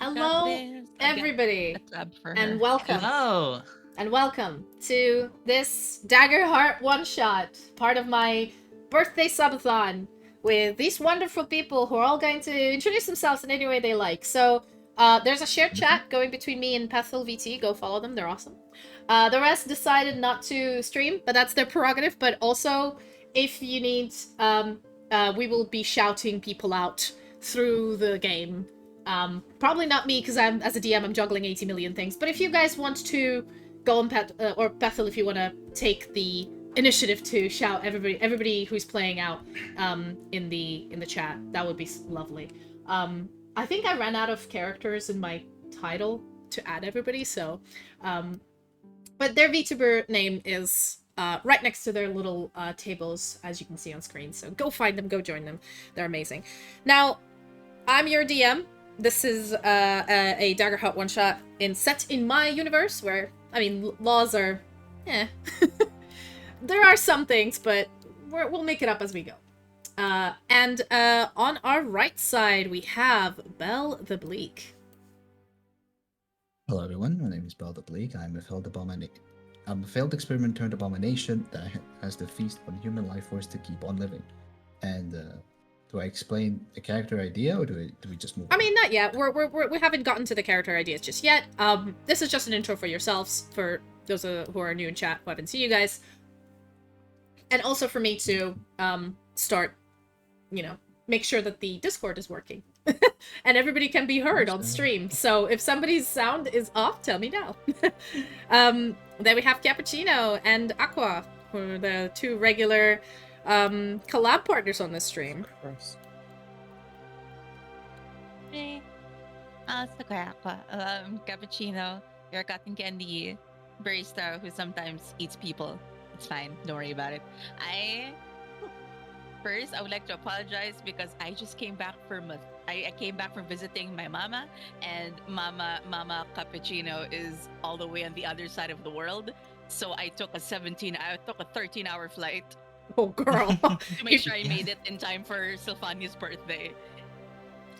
Got Hello, this. I got a everybody, tab for and her. welcome. Hello. And welcome to this Daggerheart one-shot, part of my birthday subathon, with these wonderful people who are all going to introduce themselves in any way they like. So, there's a shared chat going between me and Pethel VT. Go follow them, they're awesome. The rest decided not to stream, but that's their prerogative. But also, if you need, we will be shouting people out through the game. Probably not me, because as a DM, I'm juggling 80 million things. But if you guys want to go on or Bethel, if you want to take the initiative to shout everybody who's playing out in the chat, that would be lovely. I think I ran out of characters in my title to add everybody, so but their VTuber name is right next to their little tables, as you can see on screen. So go find them, go join them. They're amazing. Now, I'm your DM. This is a Daggerheart one-shot set in my universe, where, I mean, laws are... there are some things, but we'll make it up as we go. And on our right side, we have Belle the Bleak. Hello everyone, my name is Belle the Bleak. I'm a failed experiment turned abomination that has the feast on human life force to keep on living. And do I explain the character idea, or do we just move on? I mean, not yet. We haven't gotten to the character ideas just yet. This is just an intro for yourselves, for those who are new in chat who haven't seen you guys. And also for me to start, make sure that the Discord is working. And everybody can be heard on stream. So if somebody's sound is off, tell me now. Then we have Cappuccino and Aqua, who are the two regular collab partners on this stream. Hey. It's the Aqua. Cappuccino, your cotton candy barista who sometimes eats people. It's fine. Don't worry about it. First, I would like to apologize because I just came back from I came back from visiting my mama, and Mama Cappuccino is all the way on the other side of the world. So I took a 13-hour flight. Oh, girl. To make sure I made it in time for Sylfania's birthday.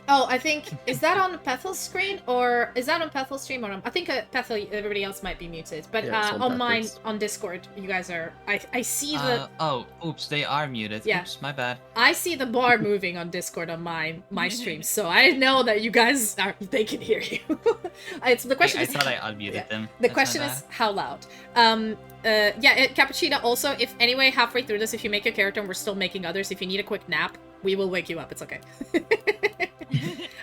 Oh, I think, is that on Pethel's screen, or is that on Pethel's stream? Or I think Pethel, everybody else might be muted, but Yeah, on mine, on Discord, you guys are, I see the... Oh, oops, they are muted. Yeah. Oops, my bad. I see the bar moving on Discord on my stream, so I know that you guys they can hear you. The question I is... thought I unmuted them. The That's question my is bad. how loud. Cappuccino, also, if anyway, halfway through this, if you make your character and we're still making others, if you need a quick nap, we will wake you up. It's okay.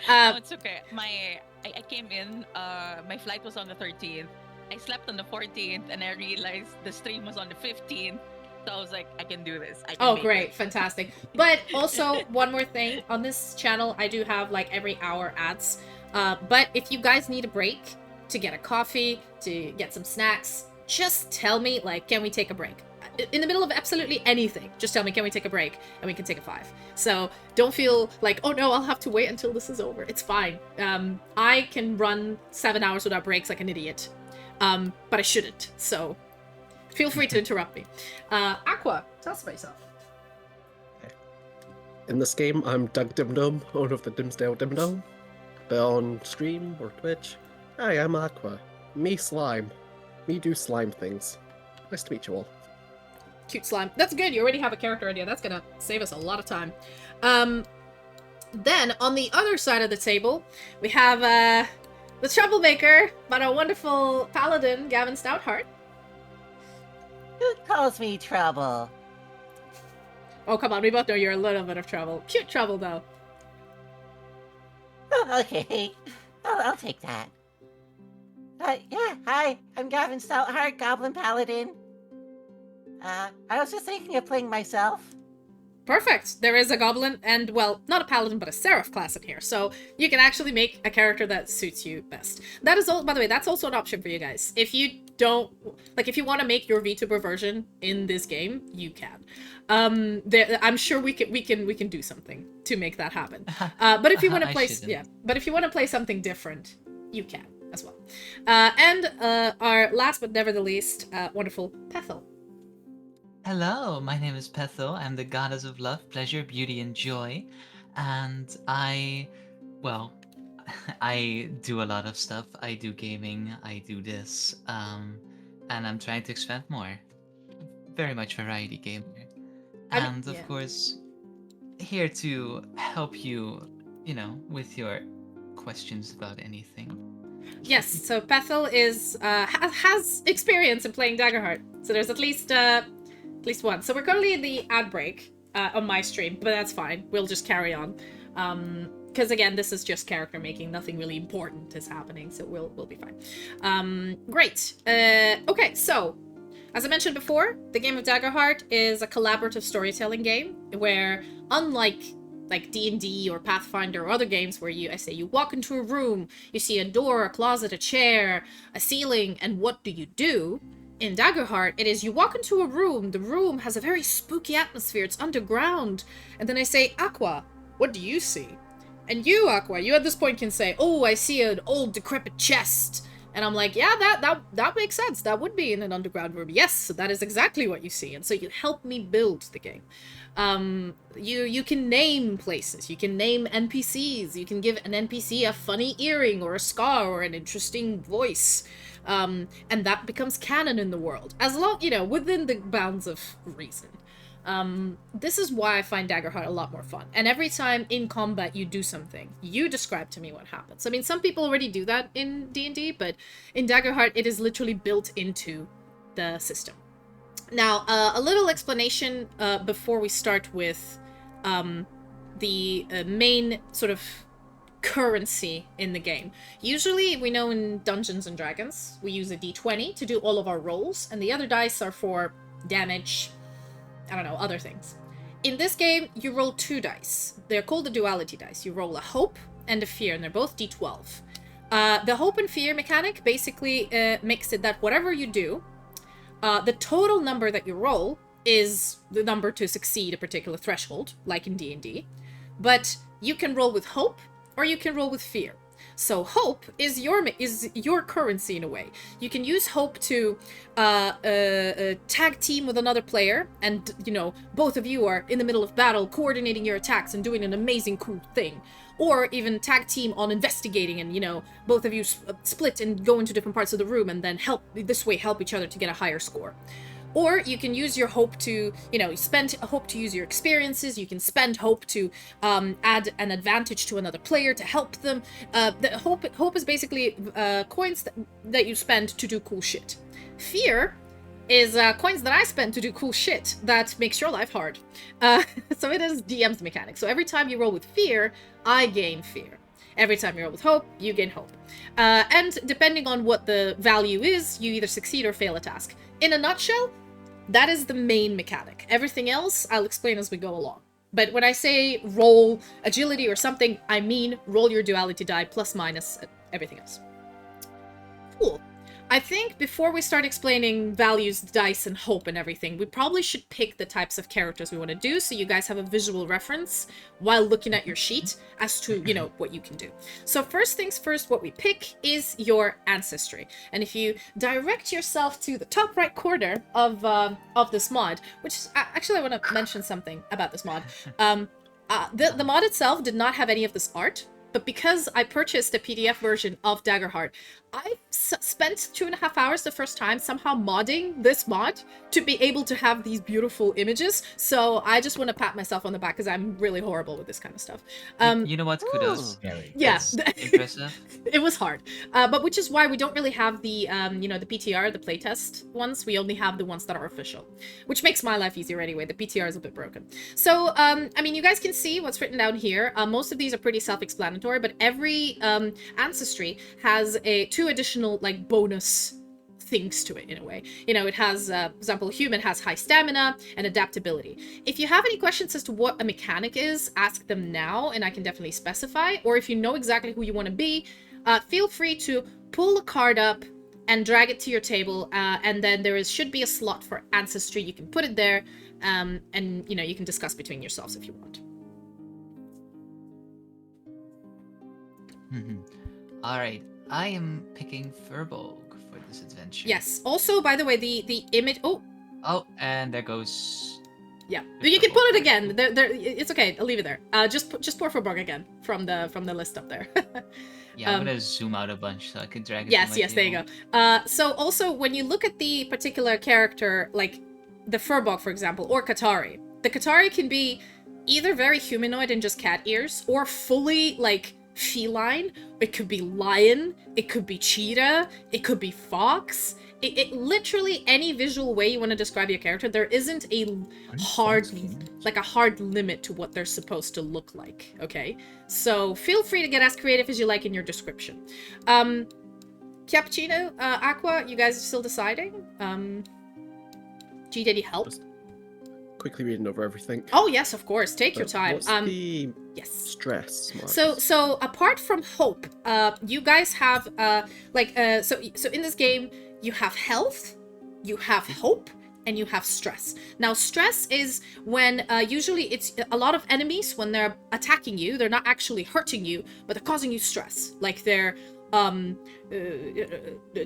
No, it's okay. I came in, my flight was on the 13th. I slept on the 14th, and I realized the stream was on the 15th. So I was like, I can do this. I can Oh, make great. it. Fantastic. But also, one more thing. On this channel, I do have, like, every hour ads. But if you guys need a break to get a coffee, to get some snacks, just tell me, like, can we take a break? In the middle of absolutely anything, just tell me, can we take a break? And we can take a 5. So don't feel like, oh no, I'll have to wait until this is over. It's fine. I can run 7 hours without breaks like an idiot. But I shouldn't. So feel free to interrupt me. Aqua, tell us about yourself. In this game, I'm Doug Dimdome, owner of the Dimsdale Dimdome. But on stream or Twitch, hi, I'm Aqua. Me slime. Me do slime things. Nice to meet you all. Cute slime. That's good. You already have a character idea. That's gonna save us a lot of time. Then, on the other side of the table, we have the troublemaker, but a wonderful paladin, Gavin Stoutheart. Who calls me trouble? Oh, come on. We both know you're a little bit of trouble. Cute trouble, though. Okay, I'll take that. Yeah, hi, I'm Gavin Stoutheart, Goblin Paladin. I was just thinking of playing myself. Perfect. There is a goblin and, well, not a paladin, but a seraph class in here. So you can actually make a character that suits you best. That is all, by the way, that's also an option for you guys. If you don't, like, if you want to make your VTuber version in this game, you can. I'm sure we can do something to make that happen. But if you want to play, but if you want to play something different, you can as well. And our last but never the least, wonderful Pethel. Hello, my name is Pethel. I'm the goddess of love, pleasure, beauty, and joy. And well, I do a lot of stuff. I do gaming. I do this. And I'm trying to expand more. Very much variety gamer. I mean, And yeah. of course, here to help you, with your questions about anything. Yes, so Bethel is has experience in playing Daggerheart. So there's at least one. So we're currently in the ad break on my stream, but that's fine. We'll just carry on. Because again, this is just character making. Nothing really important is happening, so we'll be fine. Great. Okay, so as I mentioned before, the game of Daggerheart is a collaborative storytelling game where, unlike like D&D or Pathfinder or other games where you walk into a room, you see a door, a closet, a chair, a ceiling, and what do you do? In Daggerheart, it is you walk into a room, the room has a very spooky atmosphere, it's underground, and then I say, Aqua, what do you see? And you, Aqua, you at this point can say, oh, I see an old decrepit chest. And I'm like, yeah, that makes sense. That would be in an underground room. Yes, so that is exactly what you see. And so you help me build the game. You can name places. You can name NPCs. You can give an NPC a funny earring or a scar or an interesting voice. And that becomes canon in the world. As long, within the bounds of reason. This is why I find Daggerheart a lot more fun. And every time in combat you do something, you describe to me what happens. I mean, some people already do that in D&D, but in Daggerheart it is literally built into the system. Now, a little explanation before we start with the main sort of currency in the game. Usually, we know in Dungeons and Dragons, we use a d20 to do all of our rolls, and the other dice are for damage, I don't know, other things. In this game, you roll 2 dice. They're called the duality dice. You roll a hope and a fear, and they're both d12. The hope and fear mechanic basically makes it that whatever you do, the total number that you roll is the number to succeed a particular threshold, like in D&D. But you can roll with hope, or you can roll with fear. So hope is your currency in a way. You can use hope to tag team with another player, and both of you are in the middle of battle, coordinating your attacks and doing an amazing cool thing. Or even tag team on investigating, and both of you split and go into different parts of the room, and then help each other to get a higher score. Or you can use your hope to, spend hope to use your experiences. You can spend hope to add an advantage to another player to help them. The hope is basically coins that you spend to do cool shit. Fear is coins that I spend to do cool shit that makes your life hard. So it is DM's mechanic. So every time you roll with fear, I gain fear. Every time you roll with hope, you gain hope. And depending on what the value is, you either succeed or fail a task. In a nutshell, that is the main mechanic. Everything else, I'll explain as we go along. But when I say roll agility or something, I mean roll your duality die plus minus everything else. Cool. I think before we start explaining values, dice, and hope and everything, we probably should pick the types of characters we want to do so you guys have a visual reference while looking at your sheet as to, what you can do. So first things first, what we pick is your ancestry. And if you direct yourself to the top right corner of this mod, which is, actually I want to mention something about this mod. The mod itself did not have any of this art, but because I purchased a PDF version of Daggerheart, I spent 2.5 hours the first time somehow modding this mod to be able to have these beautiful images. So I just want to pat myself on the back because I'm really horrible with this kind of stuff. You know what? Kudos. Yeah, It's impressive. It was hard, but which is why we don't really have the the PTR, the playtest ones. We only have the ones that are official, which makes my life easier anyway. The PTR is a bit broken. So I mean, you guys can see what's written down here. Most of these are pretty self-explanatory, but every ancestry has two additional like bonus things to it in a way. It has, for example, human has high stamina and adaptability. If you have any questions as to what a mechanic is, ask them now and I can definitely specify. Or if you know exactly who you want to be, feel free to pull a card up and drag it to your table, and then there should be a slot for ancestry. You can put it there, and you can discuss between yourselves if you want. All right, I am picking Furbolg for this adventure. Yes. Also, by the way, the image. Oh, and there goes Yeah, but you can put it again. It's okay. I'll leave it there. Just pour Furborg again from the list up there. Yeah, I'm gonna zoom out a bunch so I can drag it. Yes, to my yes, there you table. go. So also when you look at the particular character, like the Furbog, for example, or Katari, the Katari can be either very humanoid and just cat ears, or fully like feline. It could be lion, it could be cheetah, it could be fox. It literally any visual way you want to describe your character, there isn't a hard like a hard limit to what they're supposed to look like. Okay, so feel free to get as creative as you like in your description. Cappuccino, Aqua, you guys are still deciding? G, did you help? Just quickly reading over everything. Oh yes, of course. Take your time. What's the Yes. stress marks? So apart from hope, you guys have so in this game you have health, you have hope, and you have stress. Now stress is when usually it's a lot of enemies when they're attacking you, they're not actually hurting you, but they're causing you stress. Like they're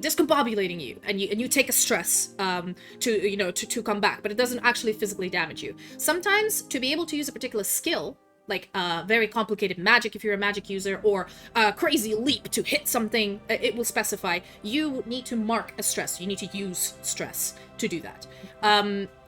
discombobulating you, and you take a stress to come back, but it doesn't actually physically damage you. Sometimes to be able to use a particular skill, like very complicated magic if you're a magic user, or a crazy leap to hit something, it will specify you need to mark a stress. You need to use stress to do that.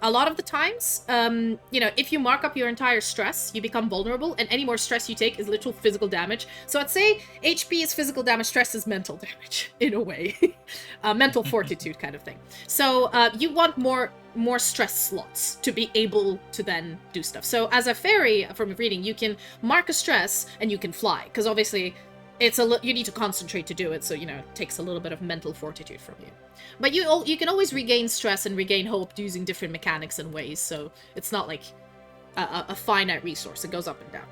A lot of the times, if you mark up your entire stress, you become vulnerable, and any more stress you take is literal physical damage. So I'd say HP is physical damage, stress is mental damage, in a way. Mental fortitude kind of thing. So you want more stress slots to be able to then do stuff. So as a fairy, from reading, you can mark a stress and you can fly, because obviously it's you need to concentrate to do it, so it takes a little bit of mental fortitude from you. But you can always regain stress and regain hope using different mechanics and ways, so it's not like a finite resource. It goes up and down.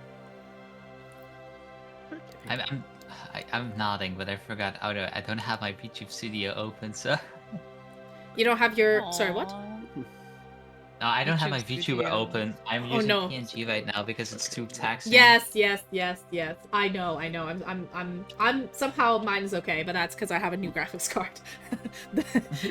I'm nodding, but I forgot. I don't have my VTube Studio open, so. You don't have your... Sorry, what? No, I don't have my VTube VTuber Studio. open. I'm using no. PNG right now because it's too taxing. Yes. I know. I'm somehow mine is okay, but that's because I have a new graphics card.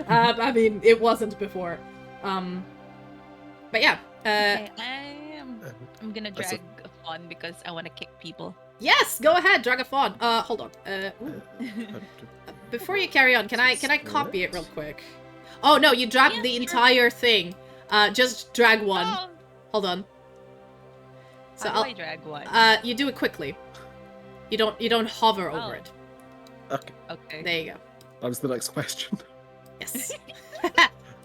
I mean, it wasn't before. But yeah. Okay, I'm gonna That's drag a fawn because I want to kick people. Yes, go ahead, drag a fawn. Hold on. Before you carry on, can I copy it real quick? Oh no, you dragged the entire thing. Just drag one. Oh, Hold on. So how do I drag one? you do it quickly. You don't hover over Oh. it. Okay, Okay. There you go. that was the next question. Yes.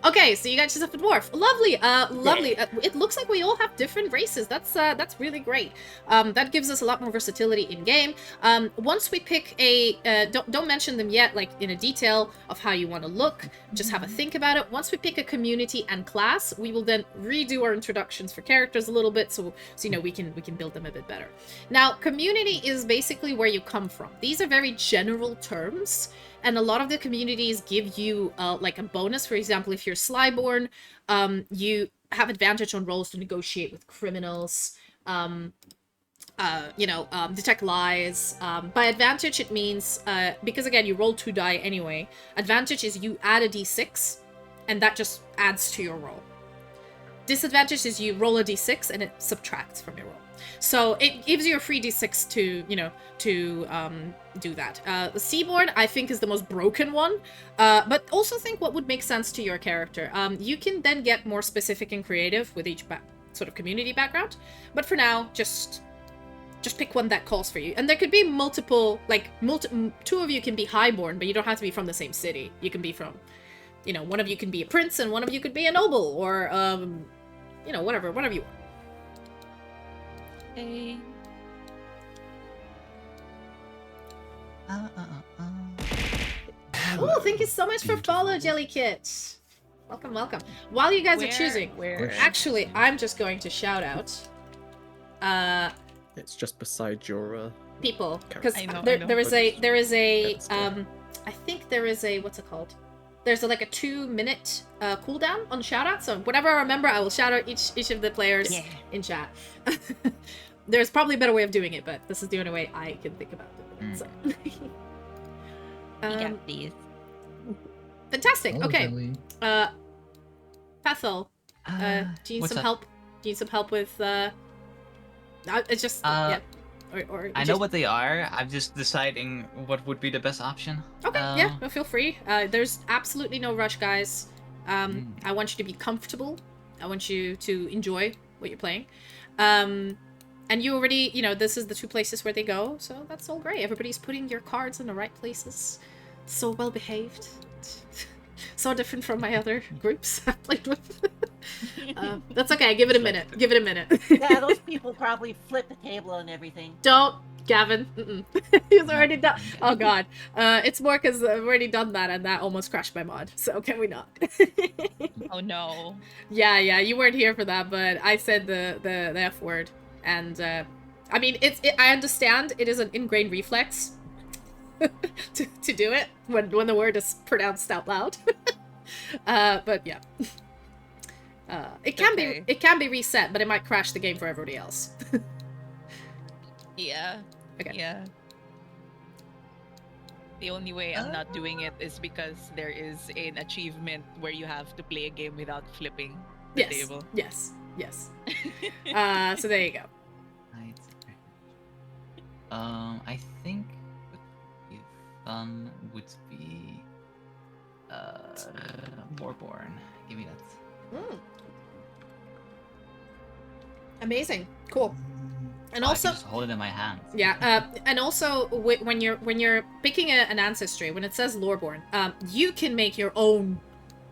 Okay, so you got yourself a dwarf. Lovely, lovely. It looks like we all have different races. That's really great. That gives us a lot more versatility in game. Once we pick don't mention them yet, like in a detail of how you want to look. Just have a think about it. Once we pick a community and class, we will then redo our introductions for characters a little bit, so we can build them a bit better. Now, community is basically where you come from. These are very general terms. And a lot of the communities give you like a bonus. For example, if you're Slyborn, you have advantage on rolls to negotiate with criminals, detect lies. By advantage, it means, because again, you roll 2 die anyway, advantage is you add a d6, and that just adds to your roll. Disadvantage is you roll a d6, and it subtracts from your roll. So it gives you a free d6 to do that. The Seaborn, I think, is the most broken one, but also think what would make sense to your character. You can then get more specific and creative with each sort of community background, but for now, just pick one that calls for you. And there could be multiple, like, 2 of you can be highborn, but you don't have to be from the same city. You can be from, one of you can be a prince, and one of you could be a noble, or, whatever you want. Okay. Oh, thank you so much for follow, Jellykit. Welcome, welcome. While you guys are choosing, Where? actually, I'm just going to shout out It's just beside your people, because I know, there is a That's good. I think there is a, what's it called? There's like a 2-minute cooldown on shoutouts. So whenever I remember, I will shout out each of the players in chat. There's probably a better way of doing it, but this is the only way I can think about doing it. So. You got these. Fantastic. Hello, Okay. Jelly. Pathol, do you need what's some up? help? need some help with? It's just yeah. Or I know what they are. I'm just deciding what would be the best option. Okay, yeah, no, feel free. There's absolutely no rush, guys. I want you to be comfortable. I want you to enjoy what you're playing. And you already, this is the 2 places where they go, so that's all great. Everybody's putting your cards in the right places. So well behaved. So different from my other groups I've played with. That's okay, give it a minute. Give it a minute. Yeah, those people probably flip the table and everything. Don't, Gavin. He's already done. Oh god. It's more because I've already done that, and that almost crashed my mod. So can we not? Oh no. Yeah, you weren't here for that, but I said the F word, and I mean I understand it is an ingrained reflex to do it when the word is pronounced out loud. But yeah. It can be reset, but it might crash the game for everybody else. Yeah. Okay. Yeah. The only way I'm not doing it is because there is an achievement where you have to play a game without flipping the table. Yes. So there you go. Right. I think what would be fun would be Warborn. Give me that. Amazing. Cool. And I also, can just hold it in my hand. yeah, and also when you're picking an ancestry, when it says Loreborn, you can make your own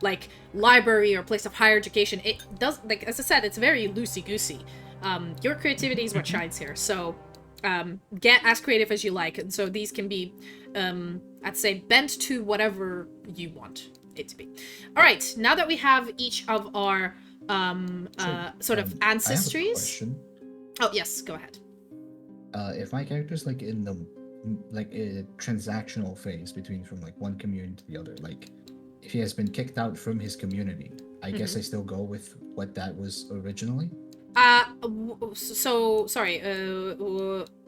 like library or place of higher education. It does, like as I said, it's very loosey goosey. Your creativity is what shines here. So get as creative as you like, and so these can be, I'd say, bent to whatever you want it to be. All right, now that we have each of our sort of ancestries. I have a question. Oh yes, go ahead. If my character's like in the a transactional phase between from like one community to the other, like if he has been kicked out from his community, I guess I still go with what that was originally. So sorry.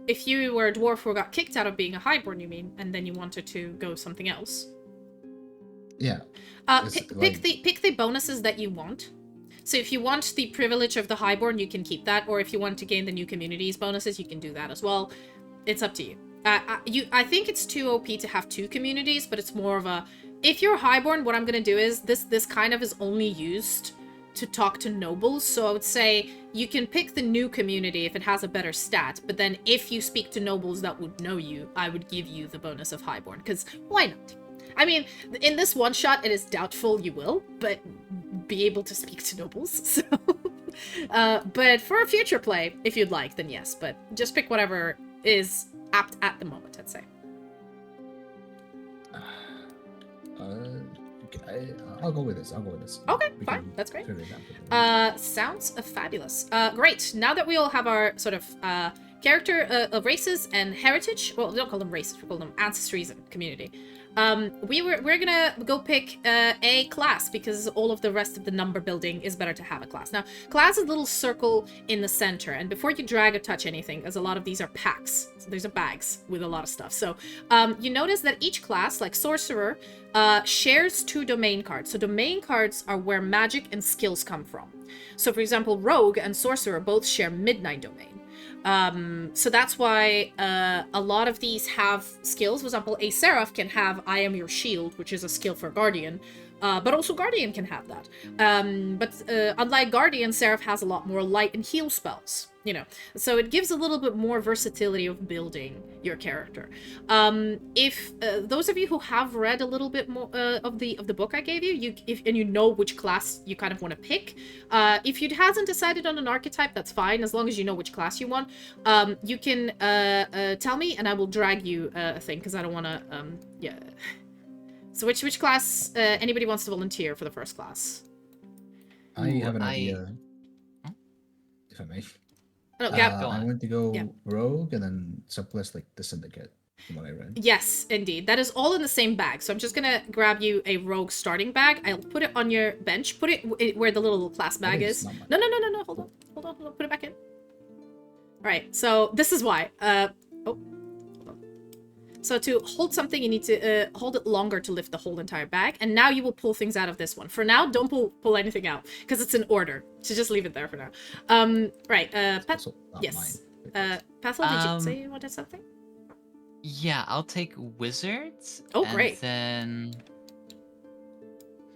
If you were a dwarf who got kicked out of being a highborn, you mean, and then you wanted to go something else? Yeah. Pick the bonuses that you want. So if you want the privilege of the highborn, you can keep that, or if you want to gain the new communities bonuses, you can do that as well. It's up to you. I think it's too OP to have 2 communities, but it's more of a, if you're highborn, what I'm gonna do is this kind of is only used to talk to nobles. So I would say you can pick the new community if it has a better stat, but then if you speak to nobles that would know you, I would give you the bonus of highborn, because why not? I mean, in this one shot, it is doubtful you will, but be able to speak to nobles. So, but for a future play, if you'd like, then yes. But just pick whatever is apt at the moment, I'd say. I'll go with this. Okay, fine. That's great. Sounds fabulous. Great. Now that we all have our sort of character races and heritage, well, we don't call them races, we call them ancestries and community. We're gonna go pick a class, because all of the rest of the number building is better to have a class. Now, class is a little circle in the center, and before you drag or touch anything, as a lot of these are packs, so there's bags with a lot of stuff. So you notice that each class, like sorcerer, shares 2 domain cards. So domain cards are where magic and skills come from. So for example, rogue and sorcerer both share midnight domain. So that's why a lot of these have skills. For example, a seraph can have I am your shield, which is a skill for guardian, but also guardian can have that. But unlike guardian, seraph has a lot more light and heal spells, so it gives a little bit more versatility of building your character. If those of you who have read a little bit more of the book I gave you, and you know which class you kind of want to pick, if you hasn't decided on an archetype, that's fine, as long as you know which class you want. You can tell me, and I will drag you a thing, because I don't want to yeah. So which class, anybody wants to volunteer for the first class? I have an idea, if I may. Oh, yeah. I want to go rogue and then sublist like the syndicate, from what I read. Yes, indeed. That is all in the same bag. So I'm just gonna grab you a rogue starting bag. I'll put it on your bench. Put it where the little class bag is. No. Hold on. Put it back in. All right. So this is why. So to hold something, you need to hold it longer to lift the whole entire bag. And now you will pull things out of this one. For now, don't pull anything out because it's in order. So just leave it there for now. Right. Also not yes. mine. Pathol, did you say you wanted something? Yeah, I'll take wizards. Oh, and great. Then,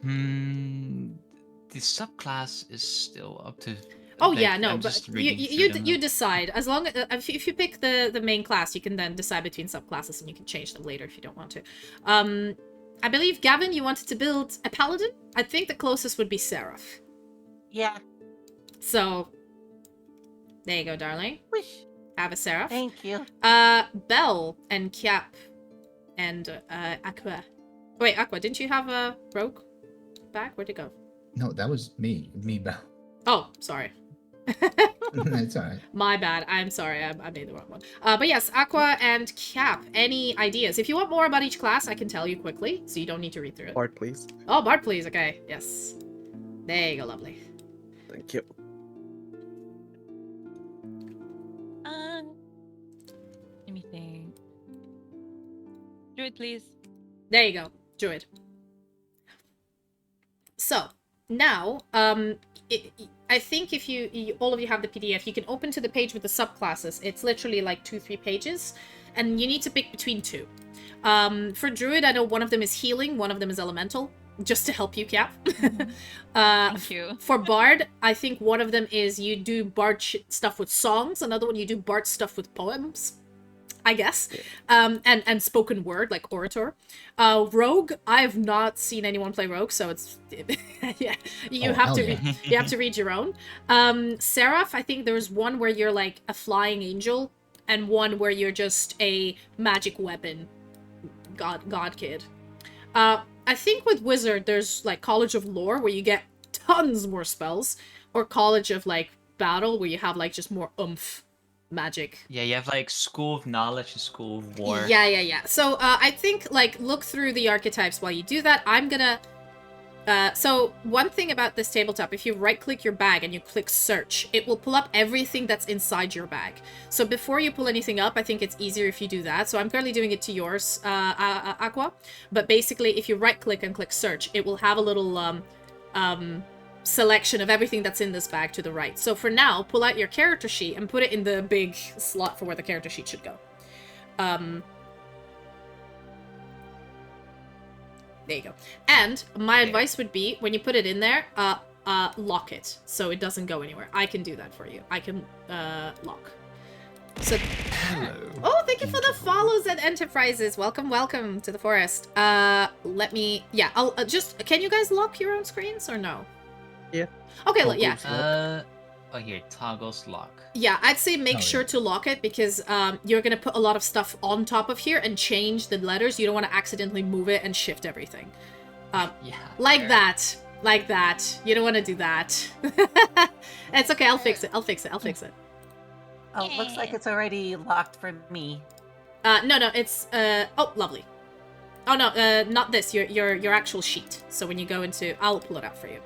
the subclass is still up to. Oh like, yeah, no, I'm but just you reading you, through them you now. decide. As long as if you pick the main class, you can then decide between subclasses, and you can change them later if you don't want to. I believe Gavin, you wanted to build a paladin. I think the closest would be Seraph. Yeah. So there you go, darling. Wish. Have a Seraph. Thank you. Belle and Cap and Aqua. Wait, Aqua, didn't you have a rogue back? Where'd it go? No, that was me. Me, Bell. Oh, sorry. It's alright. My bad. I'm sorry. I made the wrong one. But yes, Aqua and Cap. Any ideas? If you want more about each class, I can tell you quickly, so you don't need to read through it. Bard, please. Oh, Bard, please. Okay. Yes. There you go. Lovely. Thank you. Let me think. Druid, please. There you go. Druid. So, now, I think if you all of you have the PDF, you can open to the page with the subclasses. It's literally like 2-3 pages, and you need to pick between two. For Druid, I know one of them is healing, one of them is elemental, just to help you, Cap. Thank you. For Bard, I think one of them is you do Bard stuff with songs, another one you do Bard stuff with poems, I guess. And spoken word, like orator. Rogue, I've not seen anyone play Rogue, so it's yeah. You have to you have to read your own. Seraph, I think there's one where you're like a flying angel, and one where you're just a magic weapon god kid. I think with Wizard, there's like College of Lore, where you get tons more spells, or College of like Battle, where you have like just more oomph magic. Yeah, you have like School of Knowledge and School of War. Yeah. So I think like look through the archetypes while you do that. I'm gonna so one thing about this tabletop, if you right click your bag and you click search, it will pull up everything that's inside your bag. So before you pull anything up, I think it's easier if you do that. So I'm currently doing it to yours, Aqua. But basically, if you right click and click search, it will have a little selection of everything that's in this bag to the right. So for now, pull out your character sheet and put it in the big slot for where the character sheet should go. There you go. And my advice would be, when you put it in there, lock it so it doesn't go anywhere. I can do that for you. I can lock. So, Hello. oh, thank you for the follows and enterprises. Welcome to the forest. Let me, yeah, I'll just, can you guys lock your own screens or no? Yeah. Okay, Oh, yeah. Oh, here, toggles lock. Yeah, I'd say make Oh, sure yeah. to lock it because you're going to put a lot of stuff on top of here and change the letters. You don't want to accidentally move it and shift everything. Yeah. Like fair. that. Like that. You don't want to do that. It's okay, I'll fix it. I'll fix it. Oh, looks like it's already locked for me. No, it's oh, lovely. Oh no, not this. Your actual sheet. So when you go into, I'll pull it out for you.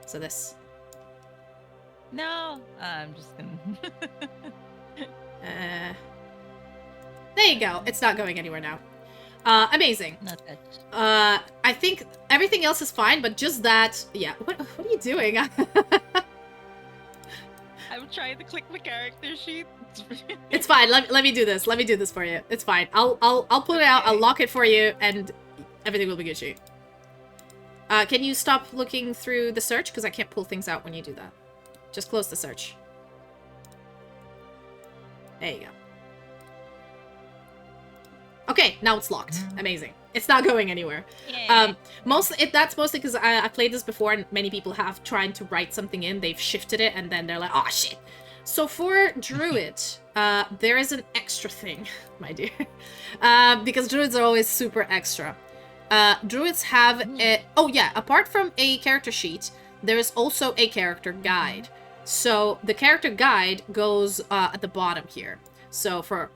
So this. No, I'm just gonna. There you go. It's not going anywhere now. Amazing. Not that. I think everything else is fine, but just that. Yeah. What are you doing? I'm trying to click my character sheet. It's fine. Let me do this. Let me do this for you. It's fine. I'll pull it out. I'll lock it for you, and everything will be Gucci. Can you stop looking through the search? Because I can't pull things out when you do that. Just close the search. There you go. Okay, now it's locked. Amazing. It's not going anywhere. Yay. That's mostly because I played this before, and many people have tried to write something in. They've shifted it, and then they're like, "Oh shit." So for Druid, there is an extra thing, my dear, because Druids are always super extra. Druids have a... Oh yeah, apart from a character sheet, there is also a character guide. So the character guide goes at the bottom here. So for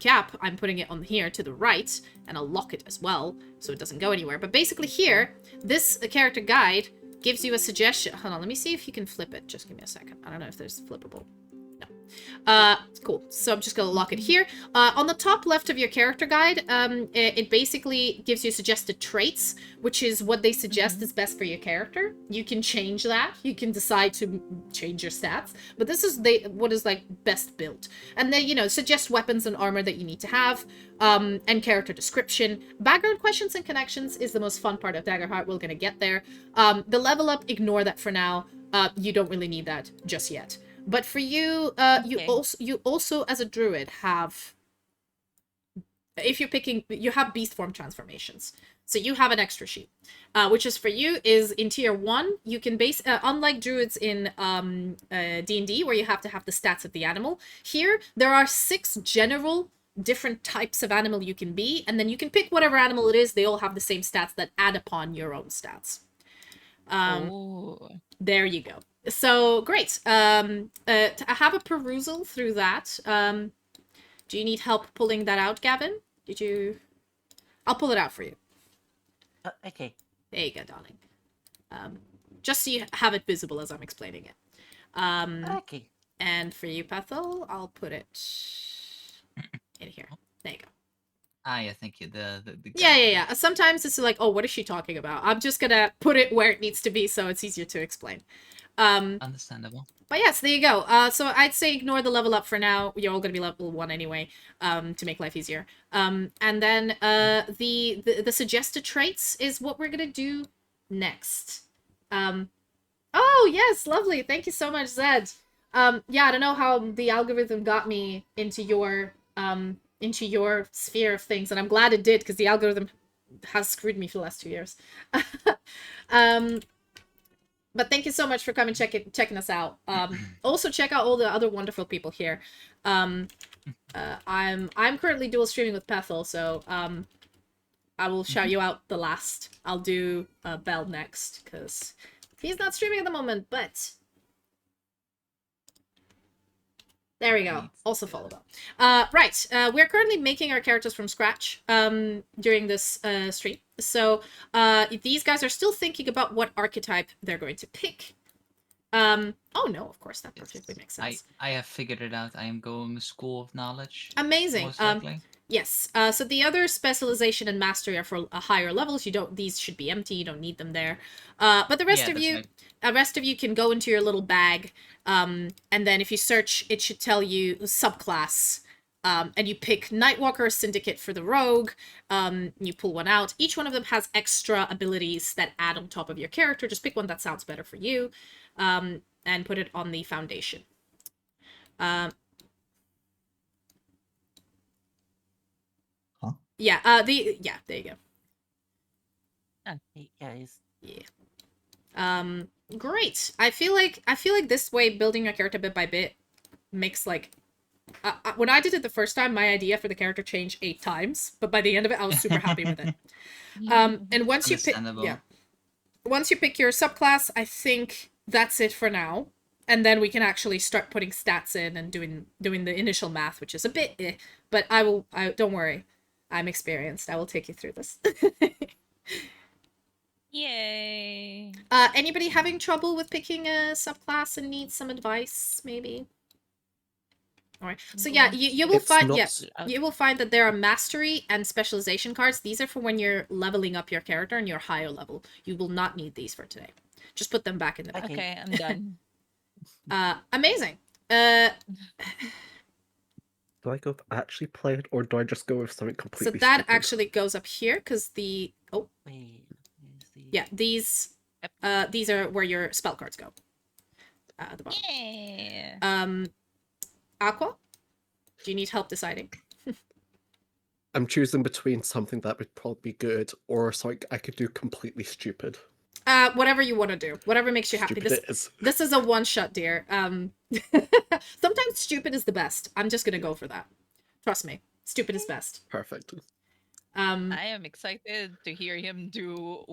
Cap, I'm putting it on here to the right, and I'll lock it as well, so it doesn't go anywhere. But basically here, this character guide gives you a suggestion. Hold on, let me see if you can flip it. Just give me a second. I don't know if there's flippable. No. Cool. So I'm just gonna lock it here. On the top left of your character guide, it basically gives you suggested traits, which is what they suggest is best for your character. You can change that. You can decide to change your stats, but this is what is like best built. And then, you know, suggest weapons and armor that you need to have, and character description. Background questions and connections is the most fun part of Daggerheart. We're gonna get there. The level up, ignore that for now. You don't really need that just yet. But for you, you also as a druid have, if you're picking, you have beast form transformations. So you have an extra sheet, which is for you is in tier 1. You can base, unlike druids in D&D where you have to have the stats of the animal. Here, there are 6 general different types of animal you can be, and then you can pick whatever animal it is. They all have the same stats that add upon your own stats. There you go. So great. I have a perusal through that. Do you need help pulling that out, Gavin? Did you? I'll pull it out for you. Okay. There you go, darling. Just so you have it visible as I'm explaining it. Okay. And for you, Pethel, I'll put it in here. There you go. Yeah, thank you. Yeah. Sometimes it's like, oh, what is she talking about? I'm just gonna put it where it needs to be so it's easier to explain. Understandable. But yes, there you go. So I'd say ignore the level up for now. You're all gonna be level 1 anyway, to make life easier. And then the suggested traits is what we're gonna do next. Oh yes, lovely. Thank you so much, Zed. Yeah, I don't know how the algorithm got me into your sphere of things, and I'm glad it did because the algorithm has screwed me for the last 2 years. But thank you so much for coming checking us out. Also check out all the other wonderful people here. I'm currently dual streaming with Pethel, so I will shout you out the last. I'll do Bell next because he's not streaming at the moment, but there we go. Also follow Bell. Right, we're currently making our characters from scratch during this stream. So these guys are still thinking about what archetype they're going to pick. Oh no, of course, that perfectly makes sense. I have figured it out. I am going School of Knowledge. Amazing. Most likely. Yes. So the other specialization and mastery are for higher levels. These should be empty. You don't need them there. But the rest of you can go into your little bag. And then if you search, it should tell you subclass. And you pick Nightwalker or Syndicate for the rogue. You pull one out. Each one of them has extra abilities that add on top of your character. Just pick one that sounds better for you. And put it on the foundation. Yeah, there you go. Yeah. Great. I feel like this way, building your character bit by bit makes like when I did it the first time, my idea for the character changed 8 times, but by the end of it, I was super happy with it. And once you pick, once you pick your subclass, I think that's it for now. And then we can actually start putting stats in and doing the initial math, which is a bit but don't worry. I'm experienced. I will take you through this. Yay. Anybody having trouble with picking a subclass and needs some advice, maybe? All right. So yeah, you will find you will find that there are mastery and specialization cards. These are for when you're leveling up your character and you're higher level. You will not need these for today. Just put them back in the bag. Okay, I'm done. Amazing. Do I go actually play it, or do I just go with something completely So that stupid? actually goes up here because these are where your spell cards go. At the bottom. Yeah. Aqua, do you need help deciding? I'm choosing between something that would probably be good or something I could do completely stupid. Whatever you want to do, whatever makes you happy. This is a one-shot, dear. Sometimes stupid is the best. I'm just gonna go for that. Trust me, stupid is best. Perfect. I am excited to hear him do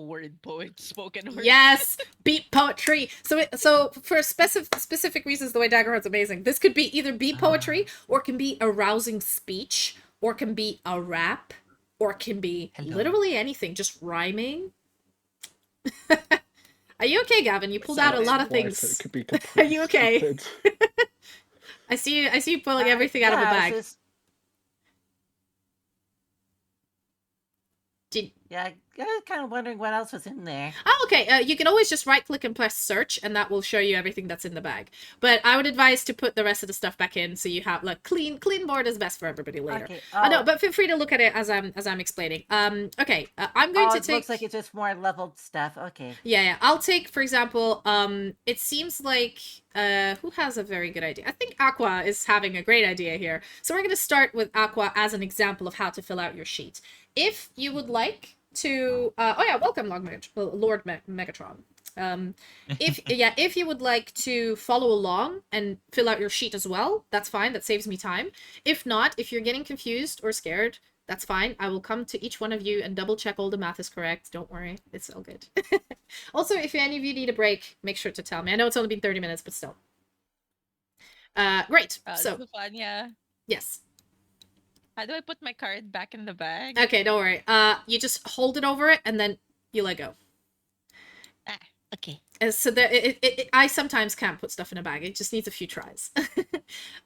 spoken word. Yes, beat poetry. So for specific reasons, the way Daggerheart's amazing. This could be either beat poetry, or can be a rousing speech, or can be a rap, or can be literally anything, just rhyming. Are you okay, Gavin? You pulled out a lot of things. It could be Are you okay? I see you pulling everything out of a yeah, I was bag. just- Did... Yeah, I was kind of wondering what else was in there. Oh, okay. You can always just right click and press search, and that will show you everything that's in the bag. But I would advise to put the rest of the stuff back in, so you have like clean board is best for everybody later. Okay. No, but feel free to look at it as I'm explaining. Okay. I'm going to it take. looks like it's just more leveled stuff. Okay. Yeah. I'll take, for example. It seems like who has a very good idea? I think Aqua is having a great idea here. So we're going to start with Aqua as an example of how to fill out your sheet. If you would like to welcome Lord Megatron. If you would like to follow along and fill out your sheet as well, that's fine. That saves me time. If not, if you're getting confused or scared, that's fine. I will come to each one of you and double check all the math is correct. Don't worry, it's all good. Also, if any of you need a break, make sure to tell me. I know it's only been 30 minutes, but still. Great. So Sylfania, yes. how do I put my card back in the bag? Okay, don't worry. You just hold it over it and then you let go. Okay. So I sometimes can't put stuff in a bag. It just needs a few tries.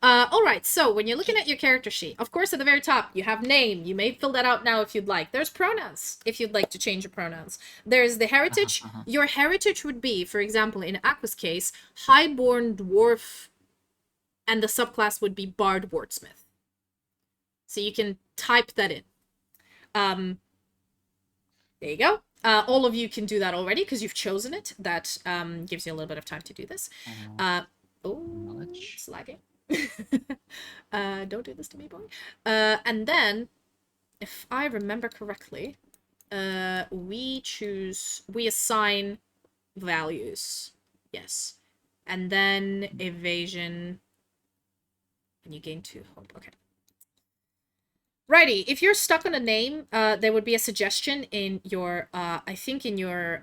All right. So when you're looking at your character sheet, of course, at the very top, you have name. You may fill that out now if you'd like. There's pronouns, if you'd like to change your pronouns. There's the heritage. Your heritage would be, for example, in Aqua's case, highborn dwarf, and the subclass would be bard wordsmith. So you can type that in. There you go. All of you can do that already because you've chosen it. That gives you a little bit of time to do this. It's lagging. Don't do this to me, boy. And then, if I remember correctly, we assign values. Yes. And then evasion. And you gain 2 hope. Okay. Righty, if you're stuck on a name, there would be a suggestion in your, I think in your,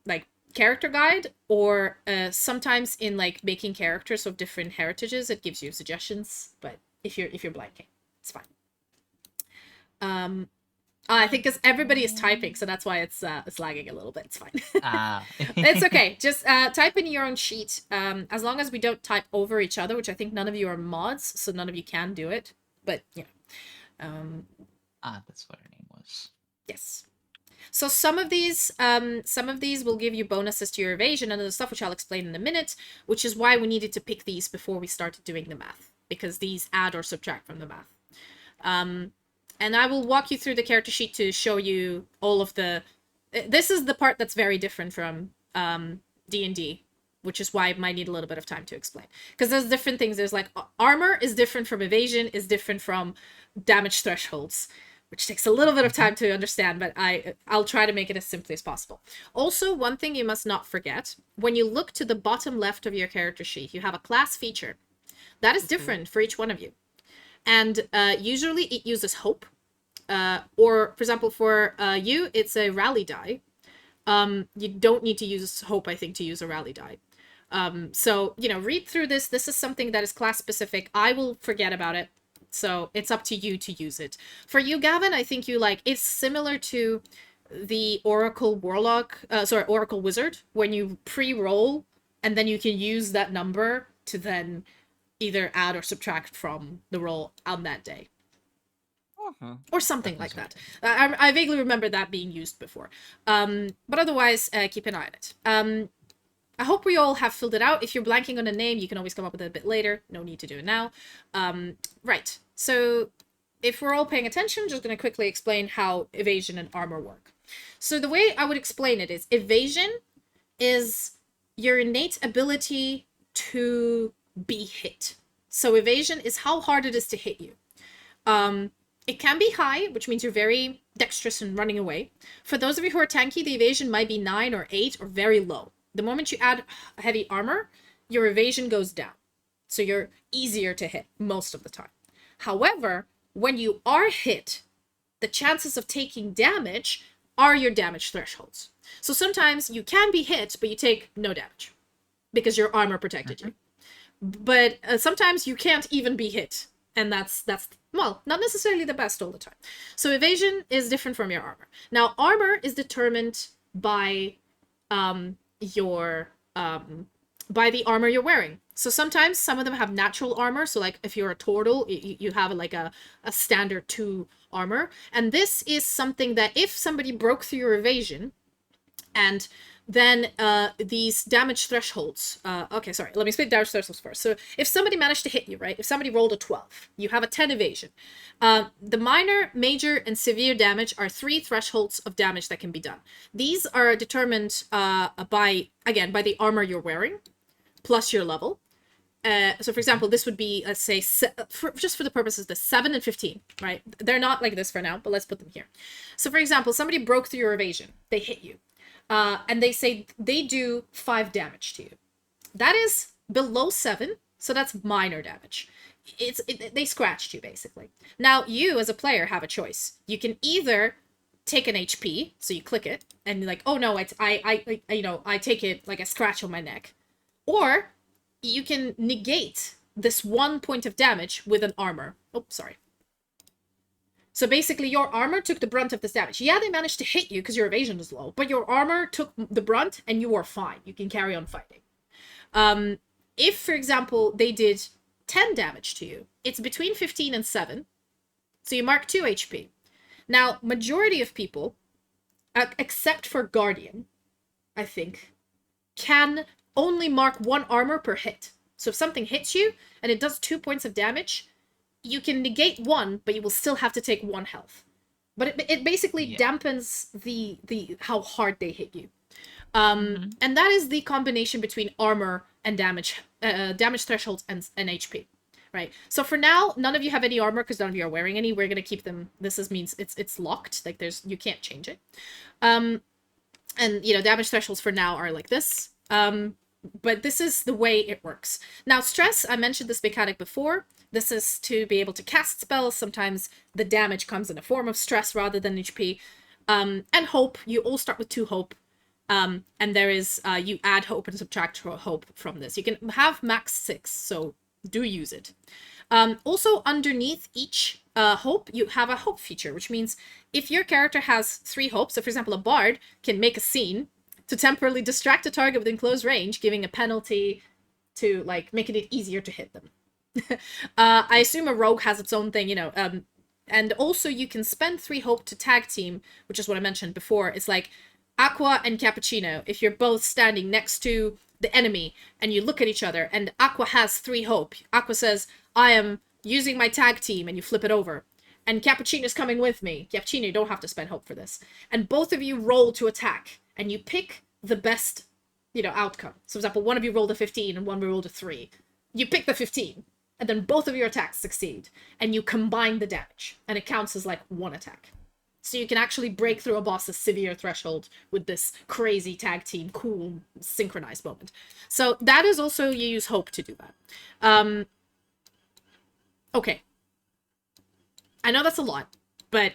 like, character guide, or sometimes in, like, making characters of different heritages, it gives you suggestions, but if you're blanking, it's fine. I think because everybody is typing, so that's why it's lagging a little bit, it's fine. It's okay, just type in your own sheet, as long as we don't type over each other, which I think none of you are mods, so none of you can do it, but, you know. That's what her name was. Yes. So some of these will give you bonuses to your evasion and other stuff, which I'll explain in a minute, which is why we needed to pick these before we started doing the math, because these add or subtract from the math. And I will walk you through the character sheet to show you all of the... This is the part that's very different from D&D, which is why it might need a little bit of time to explain. Because there's different things. There's like armor is different from evasion, is different from damage thresholds, which takes a little bit of time to understand, but I'll try to make it as simply as possible. Also, one thing you must not forget, when you look to the bottom left of your character sheet, you have a class feature. That is different for each one of you. And usually it uses hope. Or, for example, for you, it's a rally die. You don't need to use hope, I think, to use a rally die. So, you know, read through this. This is something that is class specific. I will forget about it. So it's up to you to use it. For you, Gavin, I think you like, it's similar to the Oracle Oracle Wizard, when you pre-roll and then you can use that number to then either add or subtract from the roll on that day. Or something like that. I vaguely remember that being used before. But otherwise, keep an eye on it. I hope we all have filled it out. If you're blanking on a name, you can always come up with it a bit later. No need to do it now. Right. So if we're all paying attention, just going to quickly explain how evasion and armor work. So the way I would explain it is evasion is your innate ability to be hit. So evasion is how hard it is to hit you. It can be high, which means you're very dexterous in running away. For those of you who are tanky, the evasion might be 9 or 8 or very low. The moment you add heavy armor, your evasion goes down. So you're easier to hit most of the time. However, when you are hit, the chances of taking damage are your damage thresholds. So sometimes you can be hit, but you take no damage because your armor protected you. But sometimes you can't even be hit. And that's well, not necessarily the best all the time. So evasion is different from your armor. Now, armor is determined by your by the armor you're wearing. So sometimes some of them have natural armor. So like if you're a turtle, you have like a standard 2 armor. And this is something that if somebody broke through your evasion, and then these damage thresholds. Okay, sorry. Let me speak damage thresholds first. So if somebody managed to hit you, right? If somebody rolled a 12, you have a 10 evasion. The minor, major, and severe damage are 3 thresholds of damage that can be done. These are determined by the armor you're wearing, plus your level. So for example, this would be, let's say, just for the purposes, the 7 and 15, right? They're not like this for now, but let's put them here. So for example, somebody broke through your evasion. They hit you. And they say they do 5 damage to you. That is below 7, so that's minor damage. They scratched you, basically. Now, you as a player have a choice. You can either take an HP, so you click it, and you're like, oh no, I take it like a scratch on my neck. Or you can negate this 1 point of damage with an armor. Oh, sorry. So basically, your armor took the brunt of this damage. Yeah, they managed to hit you because your evasion is low, but your armor took the brunt and you are fine. You can carry on fighting. If, for example, they did 10 damage to you, it's between 15 and 7. So you mark 2 HP. Now, majority of people, except for Guardian, I think, can only mark 1 armor per hit. So if something hits you and it does 2 points of damage, you can negate 1, but you will still have to take 1 health. But it basically dampens the how hard they hit you. And that is the combination between armor and damage thresholds and HP. Right. So for now, none of you have any armor because none of you are wearing any. We're gonna keep them. Means it's locked. Like you can't change it. And damage thresholds for now are like this. But this is the way it works. Now, stress, I mentioned this mechanic before. This is to be able to cast spells. Sometimes the damage comes in a form of stress rather than HP. And hope, you all start with 2 hope. And there is, you add hope and subtract hope from this. You can have max 6, so do use it. Also, underneath each hope, you have a hope feature, which means if your character has 3 hopes, so for example, a bard can make a scene to temporarily distract a target within close range, giving a penalty to, like, making it easier to hit them. I assume a rogue has its own thing, and also you can spend 3 hope to tag team, which is what I mentioned before. It's like Aqua and Cappuccino. If you're both standing next to the enemy and you look at each other and Aqua has 3 hope, Aqua says, I am using my tag team, and you flip it over. And Cappuccino's coming with me. Cappuccino, you don't have to spend hope for this. And both of you roll to attack, and you pick the best, outcome. So for example, one of you rolled a 15 and one rolled a 3. You pick the 15. And then both of your attacks succeed, and you combine the damage, and it counts as like 1 attack. So you can actually break through a boss's severe threshold with this crazy tag team, cool, synchronized moment. So that is also, you use hope to do that. Okay. I know that's a lot, but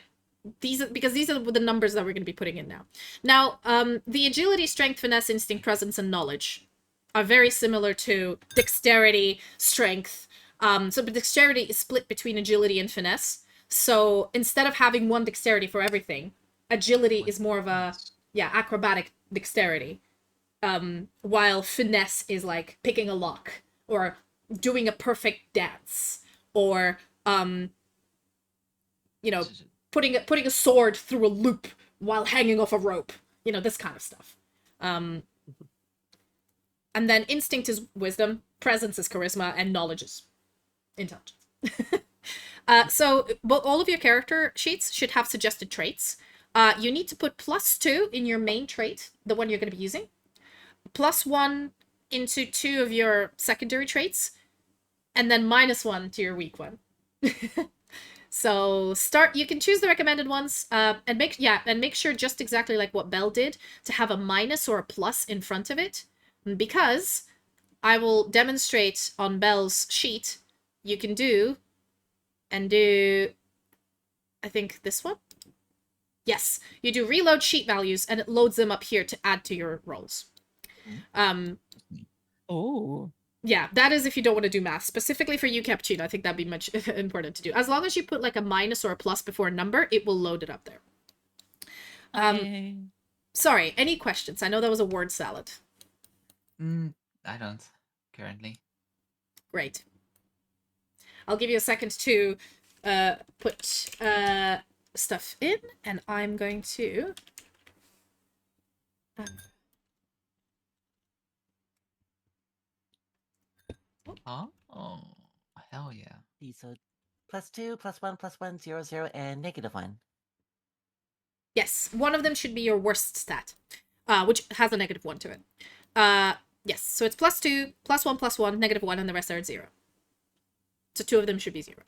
these are the numbers that we're going to be putting in now. Now, the agility, strength, finesse, instinct, presence, and knowledge are very similar to dexterity, strength. So dexterity is split between agility and finesse. So instead of having 1 dexterity for everything, agility is more of a, acrobatic dexterity. While finesse is like picking a lock, or doing a perfect dance, or, putting a sword through a loop while hanging off a rope. This kind of stuff. And then instinct is wisdom, presence is charisma, and knowledge is intelligence. So all of your character sheets should have suggested traits. You need to put +2 in your main trait, the one you're going to be using. +1 into 2 of your secondary traits. And then -1 to your weak one. So you can choose the recommended ones, and make sure, just exactly like what Belle did, to have a minus or a plus in front of it, because I will demonstrate on Belle's sheet. You can do, I think this one? Yes, you do reload sheet values, and it loads them up here to add to your rolls. Oh. Yeah, that is if you don't want to do math. Specifically for you, Cappuccino, I think that'd be much important to do. As long as you put like a minus or a plus before a number, it will load it up there. Okay. Sorry, any questions? I know that was a word salad. I don't currently. Great. I'll give you a second to put stuff in, and I'm going to. Oh, hell yeah. So +2, +1, +1, 0, 0, and -1. Yes, one of them should be your worst stat, which has a -1 to it. Yes, so it's +2, +1, +1, -1, and the rest are at 0. So 2 of them should be 0.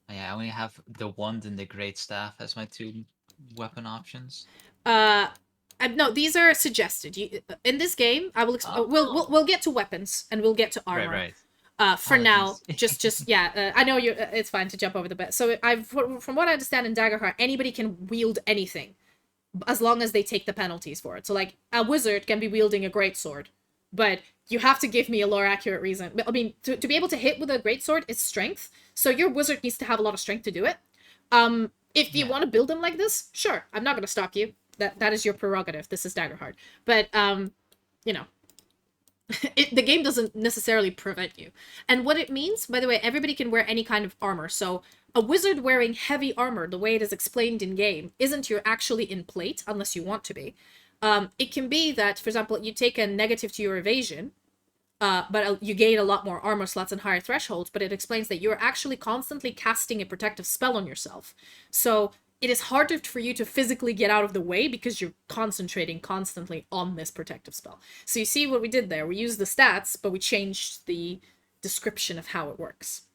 Yeah, I only have the wand and the great staff as my 2 weapon options. No, these are suggested. In this game, I will. We'll get to weapons and we'll get to armor. Right. For now, Apologies. just yeah. I know you. It's fine to jump over the bit. So from what I understand in Daggerheart, anybody can wield anything, as long as they take the penalties for it. So like a wizard can be wielding a greatsword, but you have to give me a lore accurate reason. I mean, to be able to hit with a greatsword is strength. So your wizard needs to have a lot of strength to do it. If you want to build them like this, sure, I'm not gonna stop you. That is your prerogative. This is Daggerheart. But you know, the game doesn't necessarily prevent you. And what it means, by the way, everybody can wear any kind of armor. So a wizard wearing heavy armor, the way it is explained in game, isn't you're actually in plate unless you want to be. It can be that, for example, you take a negative to your evasion, but you gain a lot more armor slots and higher thresholds, but it explains that you're actually constantly casting a protective spell on yourself. So it is harder for you to physically get out of the way because you're concentrating constantly on this protective spell. So you see what we did there? We used the stats, but we changed the description of how it works.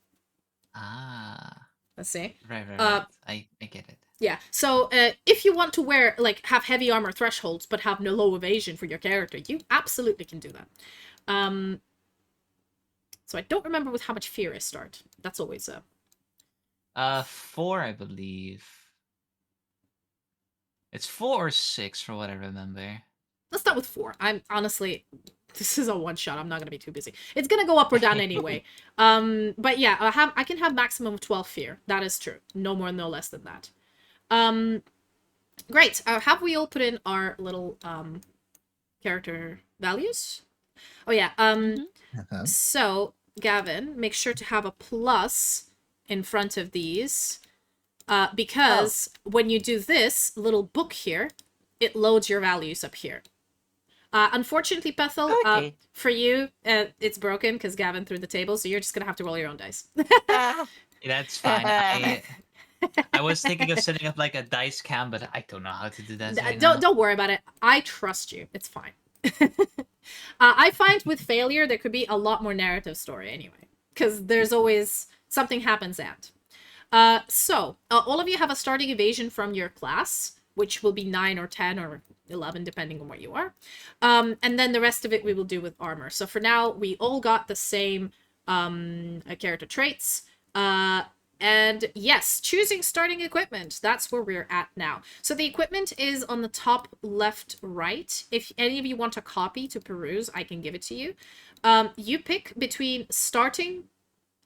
Let's see. Right. I get it. Yeah, so if you want to wear, like, have heavy armor thresholds but have no low evasion for your character, you absolutely can do that. So I don't remember with how much fear I start. That's always 4, I believe. It's 4 or 6 for what I remember. Let's start with 4. I'm honestly, this is a one shot. I'm not gonna be too busy. It's gonna go up or down anyway. But yeah, I can have maximum of 12 fear. That is true. No more, no less than that. Great. Have we all put in our little character values? Oh yeah. So Gavin, make sure to have a plus in front of these. Because when you do this little book here, it loads your values up here. Unfortunately, Bethel, for you, it's broken because Gavin threw the table, so you're just gonna have to roll your own dice. That's fine. I was thinking of setting up like a dice cam, but I don't know how to do that. Don't worry about it. I trust you. It's fine. I find with failure there could be a lot more narrative story anyway, because there's always something happens at. So all of you have a starting evasion from your class, which will be 9 or 10 or 11 depending on what you are, and then the rest of it we will do with armor. So for now we all got the same character traits. And yes, choosing starting equipment, that's where we're at now. So the equipment is on the top left right. If any of you want a copy to peruse, I can give it to you. You pick between starting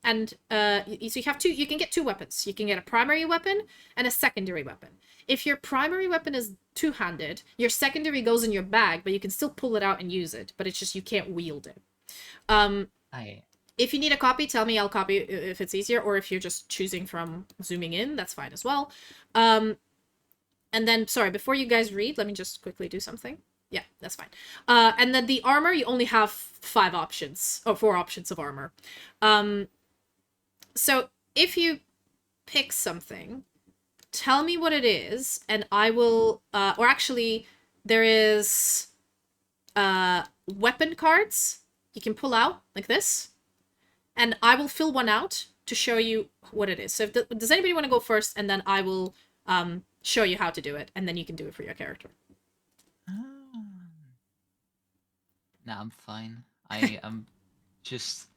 and so you have two. You can get 2 weapons. You can get a primary weapon and a secondary weapon. If your primary weapon is 2-handed, your secondary goes in your bag, but you can still pull it out and use it, but it's just you can't wield it. If you need a copy, tell me, I'll copy if it's easier, or if you're just choosing from zooming in, that's fine as well. And then, sorry, before you guys read, let me just quickly do something. Yeah, that's fine. And then the armor, you only have 5 options, or 4 options of armor. So if you pick something, tell me what it is, and I will, or actually, there is weapon cards you can pull out, like this. And I will fill one out to show you what it is. So does anybody want to go first? And then I will show you how to do it. And then you can do it for your character. No, I'm fine. I am just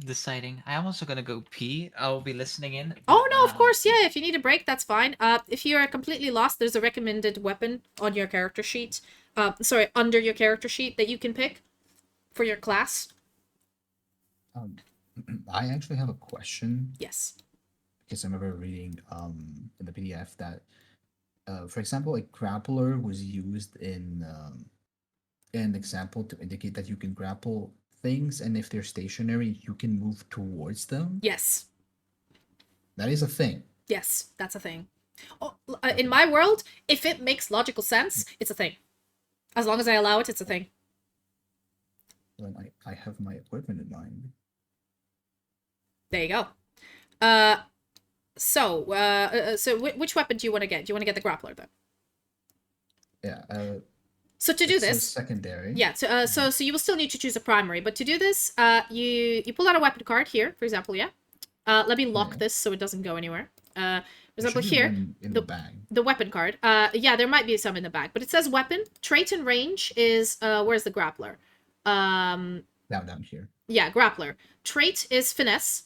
deciding. I'm also going to go pee. I'll be listening in. Oh, no, of course. Yeah, if you need a break, that's fine. If you are completely lost, there's a recommended weapon on your character sheet. Sorry, under your character sheet that you can pick for your class. I actually have a question. Yes. Because I remember reading in the PDF that for example, a grappler was used in an example to indicate that you can grapple things, and if they're stationary, you can move towards them. Yes. That is a thing. Yes, that's a thing. Oh, in my world, if it makes logical sense, it's a thing. As long as I allow it, it's a thing. When I have my equipment in mind. There you go. So which weapon do you want to get? Do you want to get the grappler then? Yeah. So to do it's a this, secondary. yeah. So you will still need to choose a primary, but to do this, you pull out a weapon card here, for example. Yeah. Let me lock Yeah. this so it doesn't go anywhere. For There example, should be here, one in the bag. the weapon card. Yeah, there might be some in the bag, but it says weapon. Trait and range is where's the grappler? Down here. Yeah, grappler. Trait is finesse.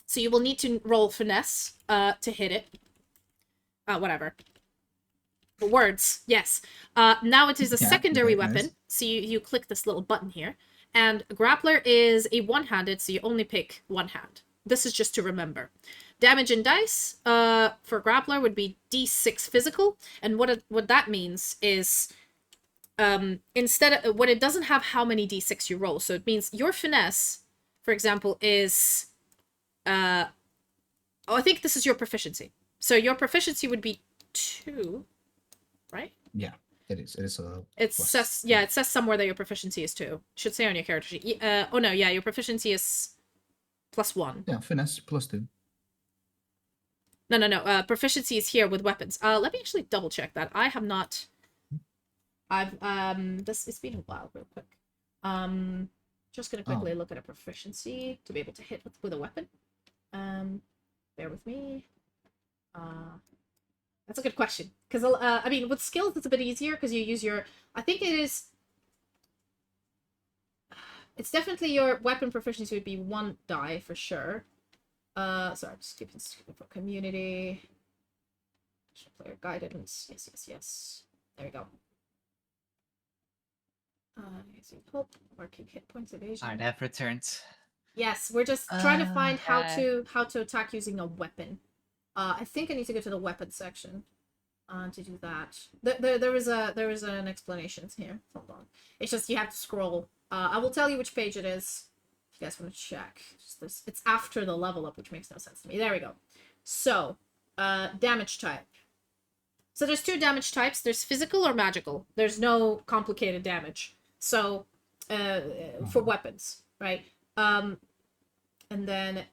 So you will need to roll finesse to hit it. Whatever. Words, yes. Now it is a Yeah, secondary very weapon. nice. So you click this little button here. And grappler is a one-handed, so you only pick one hand. This is just to remember. Damage in dice for grappler would be d6 physical. And what that means is instead of when it doesn't have how many d6 you roll. So it means your finesse, for example, is I think this is your proficiency. So your proficiency would be 2, right? Yeah, it is. It is a. It plus. says it says somewhere that your proficiency is 2. Should say on your character sheet. Oh no, yeah, your proficiency is +1. Yeah, finesse +2. No. Proficiency is here with weapons. Let me actually double check that. I have not. I've it's been a while, real quick. Just gonna quickly look at a proficiency to be able to hit with a weapon. Bear with me. That's a good question. Because, I mean, with skills, it's a bit easier because you use your... I think it is... It's definitely your weapon proficiency would be 1 die for sure. Sorry, I'm just keeping for community. Player guidance. Yes. There we go. Hope, marking hit points, evasion. Alright, I've returned. Yes, we're just trying to find how Okay. to attack using a weapon. I think I need to go to the weapon section to do that. There is an explanation here. Hold on. It's just you have to scroll. I will tell you which page it is. If you guys want to check. Just this. It's after the level up, which makes no sense to me. There we go. So, damage type. So there's 2 damage types. There's physical or magical. There's no complicated damage. So, for weapons, right? And then,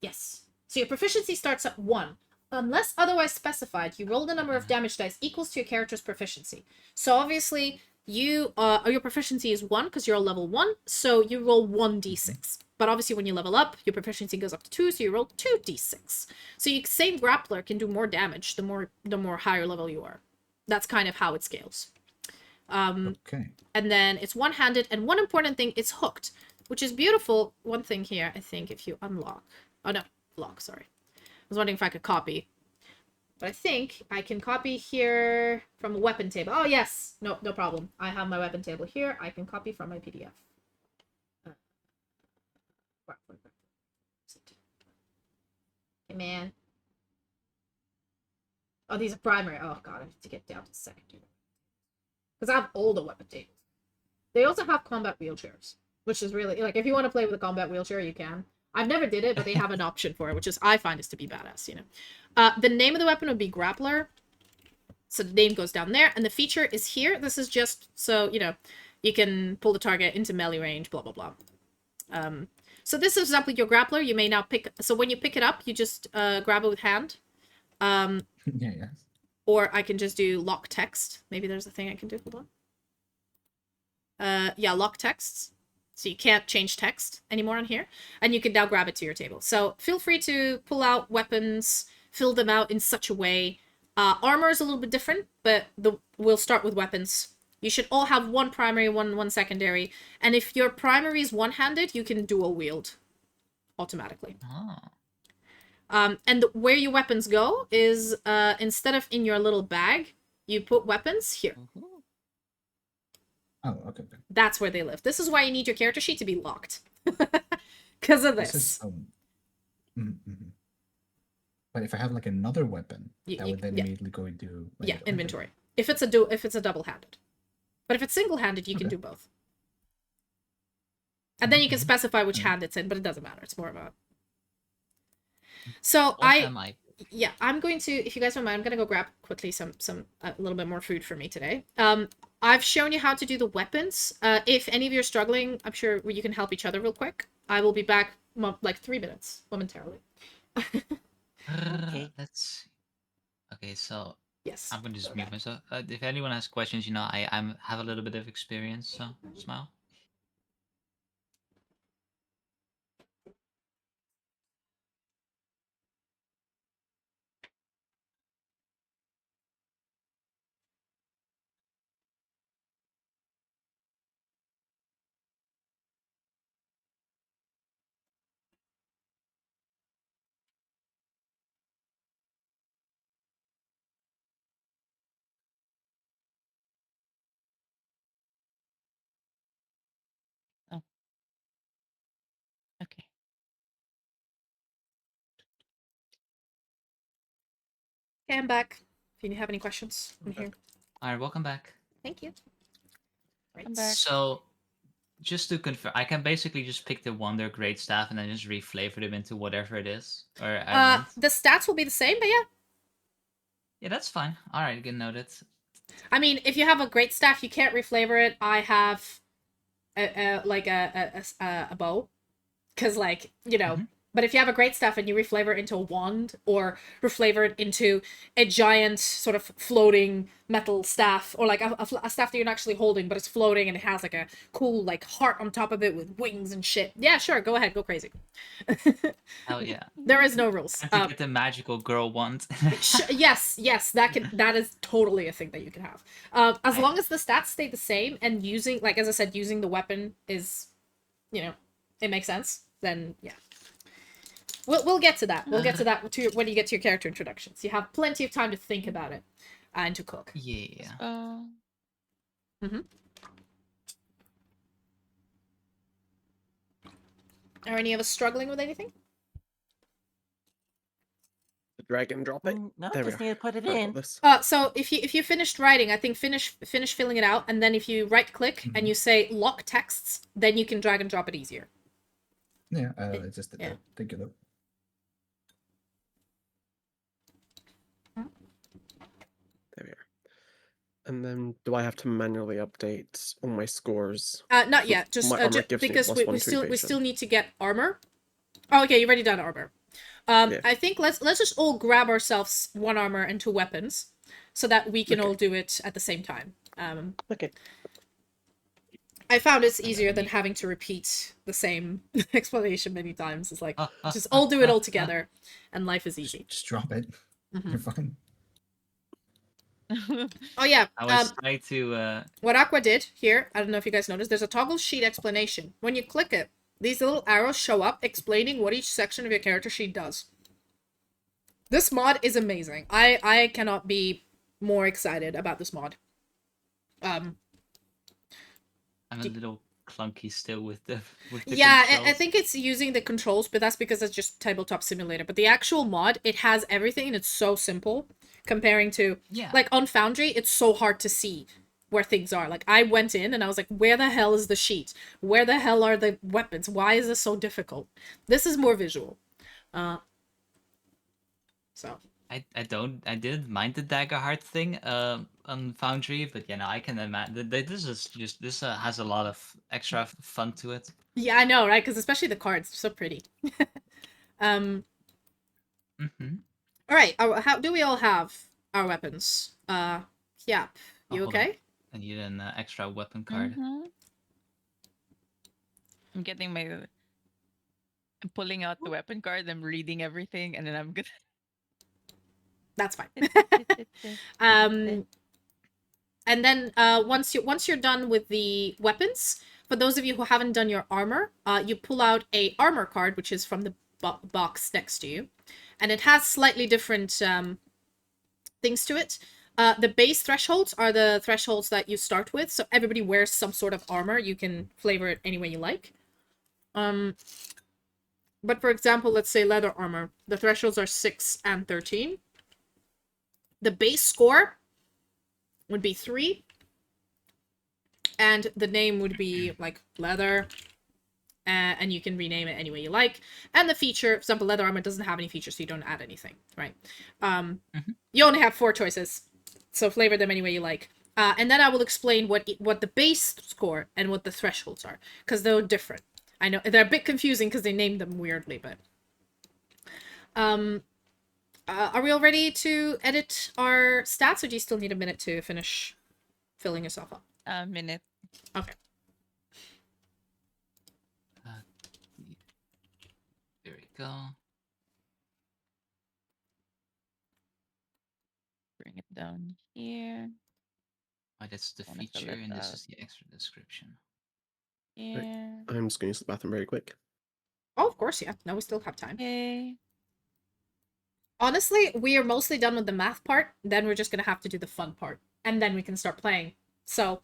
yes. So your proficiency starts at 1. Unless otherwise specified, you roll the number of damage dice equals to your character's proficiency. So obviously, your proficiency is 1 because you're a level 1, so you roll 1d6. But obviously, when you level up, your proficiency goes up to 2, so you roll 2d6. So you same grappler can do more damage the more higher level you are. That's kind of how it scales. Okay. And then it's one-handed, and one important thing, it's hooked, which is beautiful. One thing here, I think, if you unlock... Oh, no. Lock, sorry. I was wondering if I could copy. But I think I can copy here from a weapon table. Oh, yes. No problem. I have my weapon table here. I can copy from my PDF. Hey, man. Oh, these are primary. Oh, God. I have to get down to secondary. Because I have all the weapon tables. They also have combat wheelchairs, which is really... Like, if you want to play with a combat wheelchair, you can. I've never did it, but they have an option for it, which is I find is to be badass, you know. The name of the weapon would be Grappler. So the name goes down there, and the feature is here. This is just so, you know, you can pull the target into melee range, blah, blah, blah. So this is exactly your Grappler. You may now pick... So when you pick it up, you just grab it with hand. Yes. Or I can just do lock text. Maybe there's a thing I can do. Hold on. Yeah, lock texts. So you can't change text anymore on here. And you can now grab it to your table. So feel free to pull out weapons, fill them out in such a way. Armor is a little bit different, but we'll start with weapons. You should all have 1 primary, one secondary. And if your primary is one-handed, you can dual wield automatically. Oh. And where your weapons go is instead of in your little bag, you put weapons here. Oh, okay. That's where they live. This is why you need your character sheet to be locked. Because of this. Is, But if I have like another weapon, You- that you- would then yeah. immediately go into my Yeah, inventory. If it's a double-handed. But if it's single-handed, you can Okay. do both. And then you can Mhm. specify which Alright. hand it's in, but it doesn't matter. It's more of a... So What am I? yeah, I'm going to, if you guys don't mind, I'm going to go grab quickly some a little bit more food for me today. I've shown you how to do the weapons. If any of you are struggling, I'm sure you can help each other real quick. I will be back like 3 minutes momentarily. Okay. Let's. Okay, so Yes. I'm gonna just mute myself. If anyone has questions, I have a little bit of experience, so smile. Oh. Okay. Okay, I'm back. If you have any questions, I'm here. All right, welcome back. Thank you. Right. I'm back. So, just to confirm, I can basically just pick the Wonder Great Staff and then just reflavor them into whatever it is, or I want. The stats will be the same, but yeah. Yeah, that's fine. All right, good noted. I mean, if you have a great staff, you can't reflavor it. I have a bow, because like Mhm. But if you have a great staff and you reflavor it into a wand or reflavor it into a giant sort of floating metal staff, or like a staff that you're not actually holding but it's floating and it has like a cool like heart on top of it with wings and shit, yeah, sure, go ahead, go crazy. Hell yeah. There is no rules. And to get the magical girl wand. Yes, that is totally a thing that you can have. As Right. long as the stats stay the same and using, like as I said, using the weapon is, it makes sense. Then yeah, we'll get to that. We'll get to that when you get to your character introductions. You have plenty of time to think about it and to cook. Yeah. Are any of us struggling with anything? The dragon drop it. No, There we just are. need to put it I've got in. this. So if you finished writing, I think finish filling it out, and then if you right click and you say lock texts, then you can drag and drop it easier. Yeah, I just did Yeah. that. Thank you, though. There we are. And then do I have to manually update all my scores? Not yet. Just My armor gives me because plus we 1 to still evasion. need to get armor. Oh, okay, you already done armor. Yeah. I think let's just all grab ourselves 1 armor and 2 weapons, so that we can Okay. all do it at the same time. Okay. I found it's easier than having to repeat the same explanation many times. It's like just all do it all together, and life is easy. Just drop it. Mhm. You're fine. Oh yeah. I was trying to. What Aqua did here, I don't know if you guys noticed, there's a toggle sheet explanation. When you click it, these little arrows show up explaining what each section of your character sheet does. This mod is amazing. I cannot be more excited about this mod. I'm a little clunky still with the Yeah, I controls. think it's using the controls, but that's because it's just Tabletop Simulator. But the actual mod, it has everything and it's so simple comparing to, Yeah. like on Foundry, it's so hard to see where things are. Like I went in and I was like, where the hell is the sheet? Where the hell are the weapons? Why is this so difficult? This is more visual. So I didn't mind the Daggerheart thing on Foundry, but no, I can imagine this has a lot of extra fun to it. yeah, I know, right? Because especially the cards, they're so pretty. Mm-hmm. All right. How do we all have our weapons? Yeah. You hold on. okay? I need an extra weapon card. I'm getting I'm pulling out the weapon card. I'm reading everything, and then I'm gonna. That's fine. And then once you're done with the weapons, for those of you who haven't done your armor, you pull out a armor card, which is from the box next to you, and it has slightly different things to it. The base thresholds are the thresholds that you start with, so everybody wears some sort of armor. You can flavor it any way you like. But for example, let's say leather armor. The thresholds are 6 and 13. The base score would be 3. And the name would be like leather. And you can rename it any way you like. And the feature, for example, leather armor doesn't have any features, so you don't add anything, right? You only have 4 choices, so flavor them any way you like. And then I will explain what the base score and what the thresholds are, because they're different. I know they're a bit confusing because they named them weirdly, but are we all ready to edit our stats, or do you still need a minute to finish filling yourself up? A minute. Okay. There we go. Bring it down here. Oh, that's the Wanna fill feature, it and this up. is the extra description. Here. I'm just going to use the bathroom very quick. Oh, of course, yeah. No, we still have time. Okay. Honestly, we are mostly done with the math part. Then we're just gonna have to do the fun part, and then we can start playing. So,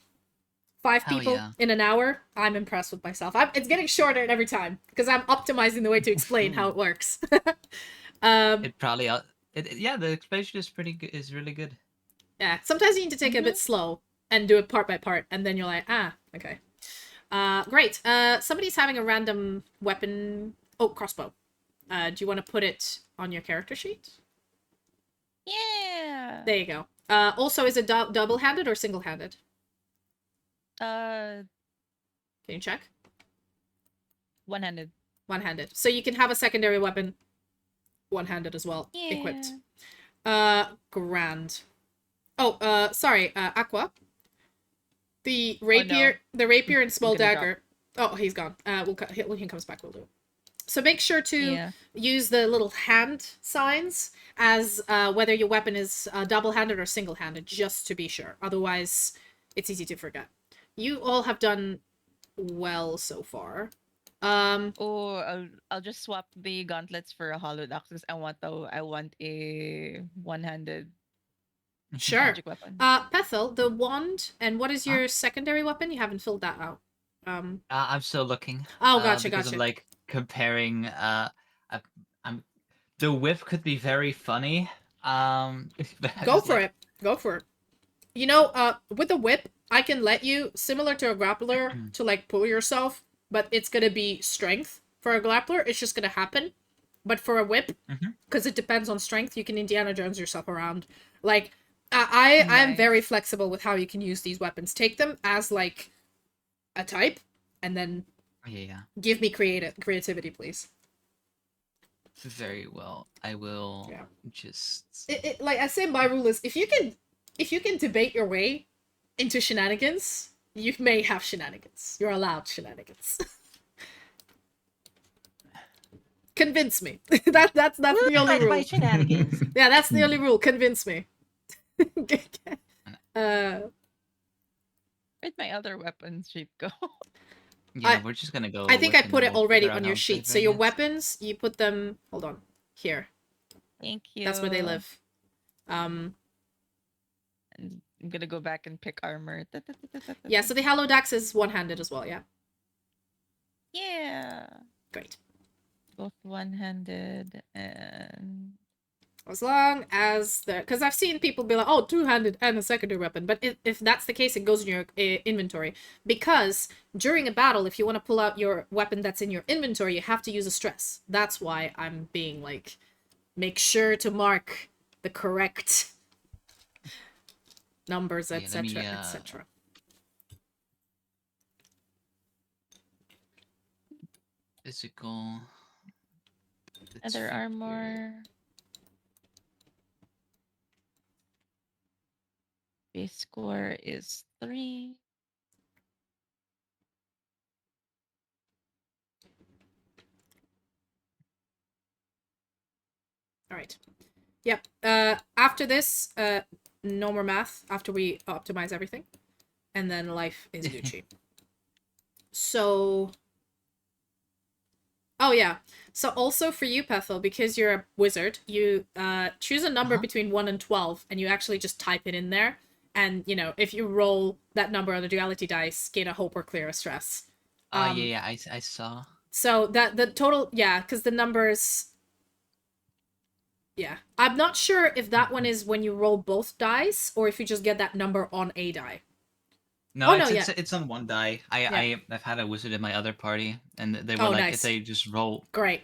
5 Hell people yeah. in an hour. I'm impressed with myself. It's getting shorter every time because I'm optimizing the way to explain how it works. It probably yeah, the explanation is pretty good. Is really good. Yeah, sometimes you need to take it a bit slow and do it part by part, and then you're like, okay. Great. Somebody's having a random weapon. Oh, crossbow. Do you want to put it on your character sheet? Yeah. There you go. Also, is it double-handed or single-handed? Uh, Can you check? one-handed. One-handed. So you can have a secondary weapon one-handed as well, equipped. Grand. Oh, sorry, Aqua. The rapier, the rapier and small gonna dagger. Oh, he's gone. When he comes back, we'll do it. So make sure to use the little hand signs as whether your weapon is double-handed or single-handed, just to be sure. Otherwise, it's easy to forget. You all have done well so far. Or I'll just swap the gauntlets for a hollow axe because I want a one-handed Sure. magic weapon. Pethel, the wand, and what is your secondary weapon? You haven't filled that out. I'm still looking. Oh, gotcha, because gotcha. I'm like comparing. I'm the whip could be very funny. Go for it. Go for it. You know, with the whip, I can let you, similar to a grappler, to like pull yourself, but it's gonna be strength. For a grappler, it's just gonna happen. But for a whip, because it depends on strength, you can Indiana Jones yourself around. Like, I'm very flexible with how you can use these weapons. Take them as like a type, and then give me creativity, please. Very well. I will just. Like I say, my rule is if you can debate your way into shenanigans, you may have shenanigans. You're allowed shenanigans. Convince me. That's the only rule. Shenanigans. Yeah, that's the only rule. Convince me. Where'd my other weapon sheet go? Yeah, we're just gonna go. I think I put it already figure out on how your to sheet. So bring your it. weapons, you put them. Hold on, here. Thank you. That's where they live. And I'm gonna go back and pick armor. Yeah. So the Hallowed Axe is one-handed as well. Yeah. Yeah. Great. Both one-handed and. As long as because I've seen people be like, oh, two-handed and a secondary weapon, but if that's the case, it goes in your inventory. Because during a battle, if you want to pull out your weapon that's in your inventory, you have to use a stress. That's why I'm being like, make sure to mark the correct numbers, etc., etc. Physical. Other armor. Base score is 3. All right. Yep. After this, no more math. After we optimize everything, and then life is Gucci. So. Oh yeah. So also for you, Pethel, because you're a wizard, you choose a number between 1 and 12, and you actually just type it in there. And, you know, if you roll that number on the duality dice, gain a hope or clear a stress. I saw. So that the total, yeah, because the numbers, yeah. I'm not sure if that one is when you roll both dice or if you just get that number on a die. No, Oh, no, yeah. it's on one die. I've had a wizard in my other party, and they were Oh, like, nice. if they just roll. Great.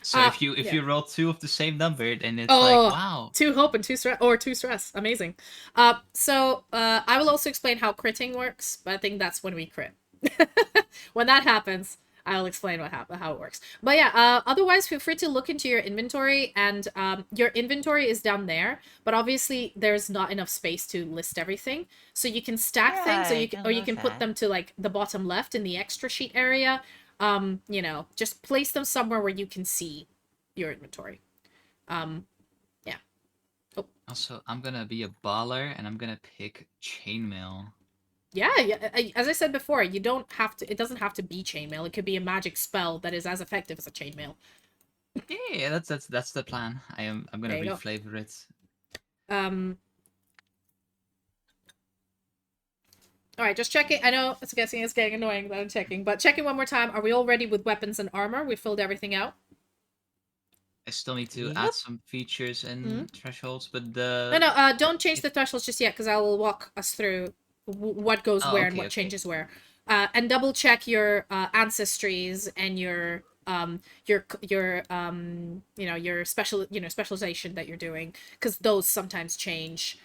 So if you yeah. you roll 2 of the same number, then it's Oh, like, wow. 2 hope and 2 stress, or 2 stress. Amazing. So I will also explain how critting works, but I think that's when we crit. When that happens, I'll explain how it works. But yeah, otherwise feel free to look into your inventory, and your inventory is down there, but obviously there's not enough space to list everything. So you can stack things, or you can put them to like the bottom left in the extra sheet area. You know, just place them somewhere where you can see your inventory. Yeah. Oh. Also, I'm gonna be a baller, and I'm gonna pick chainmail. Yeah, as I said before, you don't have to. It doesn't have to be chainmail. It could be a magic spell that is as effective as a chainmail. Yeah, that's the plan. I'm gonna There you go. reflavor it. All right, just checking. I know it's getting annoying that I'm checking, but checking one more time. Are we all ready with weapons and armor? We filled everything out. I still need to Yep. add some features and thresholds, but the No, don't change the thresholds just yet, because I will walk us through what goes Oh, where and okay, what okay. changes where. And double check your ancestries and your specialization that you're doing, because those sometimes change.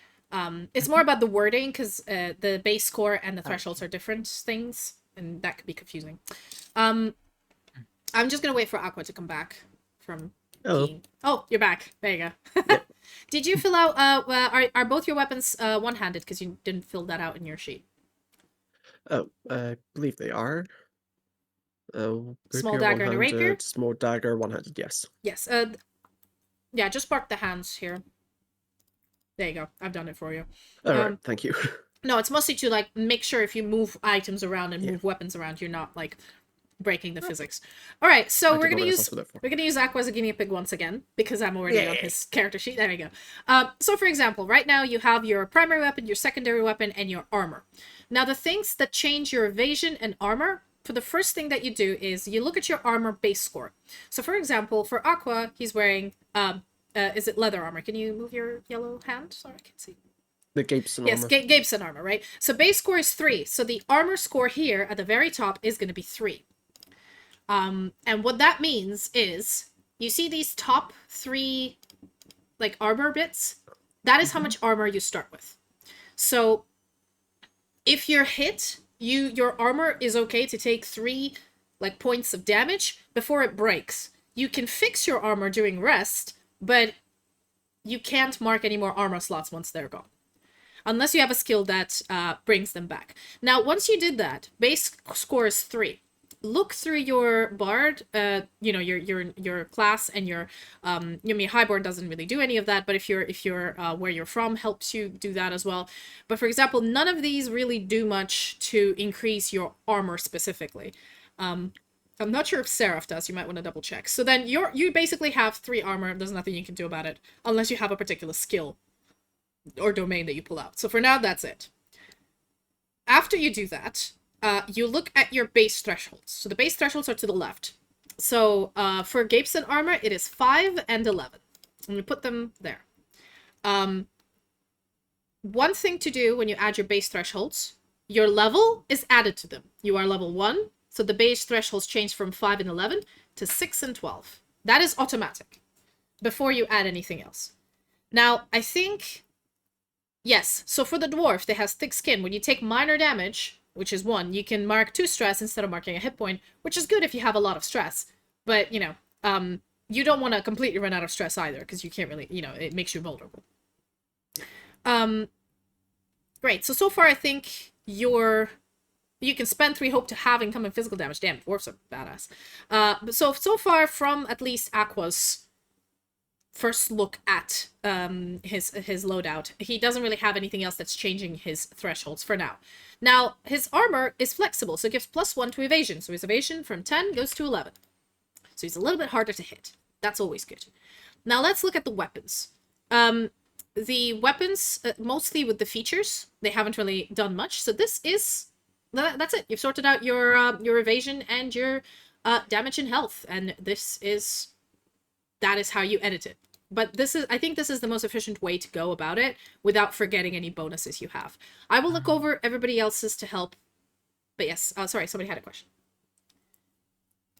It's more about the wording, because the base score and the thresholds are different things, and that could be confusing. I'm just gonna wait for Aqua to come back from Hello. peeing. Oh, you're back. There you go. Yep. Did you fill out? Are both your weapons one-handed? Because you didn't fill that out in your sheet. Oh, I believe they are. Small Rapier dagger and a rapier? one-handed, small dagger one-handed, yes. Yes. Yeah. Just mark the hands here. There you go. I've done it for you. Alright, thank you. No, it's mostly to like make sure if you move items around and Yeah. move weapons around, you're not like breaking the physics. All right, so I we're did gonna what I was use asked for that for. we're gonna use Aqua as a guinea pig once again because I'm already on Yay. his character sheet. There we go. So for example, right now you have your primary weapon, your secondary weapon, and your armor. Now the things that change your evasion and armor, for the first thing that you do is you look at your armor base score. So for example, for Aqua, he's wearing is it leather armor? Can you move your yellow hand? Sorry, I can't see. The Gabeson Yes, armor. Gabeson armor, right? So base score is 3. So the armor score here at the very top is going to be 3. And what that means is, you see these top 3 like armor bits? That is how much armor you start with. So if you're hit, your armor is okay to take 3 like points of damage before it breaks. You can fix your armor during rest, but you can't mark any more armor slots once they're gone. Unless you have a skill that brings them back. Now, once you did that, base score is 3. Look through your bard, your class, and your highborn doesn't really do any of that, but if you're where you're from, helps you do that as well. But for example, none of these really do much to increase your armor specifically. I'm not sure if Seraph does. You might want to double check. So then you basically have 3 armor. There's nothing you can do about it unless you have a particular skill or domain that you pull out. So for now, that's it. After you do that, you look at your base thresholds. So the base thresholds are to the left. So for Gabeson armor, it is 5 and 11. And you put them there. One thing to do when you add your base thresholds, your level is added to them. You are level 1, so the base thresholds change from 5 and 11 to 6 and 12. That is automatic before you add anything else. Now, I think... Yes, so for the dwarf, they have thick skin. When you take minor damage, which is 1, you can mark 2 stress instead of marking a hit point, which is good if you have a lot of stress. But, you don't want to completely run out of stress either, because you can't really, it makes you vulnerable. Great, so far I think you can spend 3 hope to have income and physical damage. Damn, dwarfs are badass. But so far from at least Aqua's first look at his loadout, he doesn't really have anything else that's changing his thresholds for now. Now, his armor is flexible, so it gives +1 to evasion. So his evasion from 10 goes to 11. So he's a little bit harder to hit. That's always good. Now let's look at the weapons. The weapons, mostly with the features, they haven't really done much. So this is... That's it. You've sorted out your evasion and your damage and health, and that is how you edit it. But I think this is the most efficient way to go about it without forgetting any bonuses you have. I will look over everybody else's to help. But yes, sorry, somebody had a question.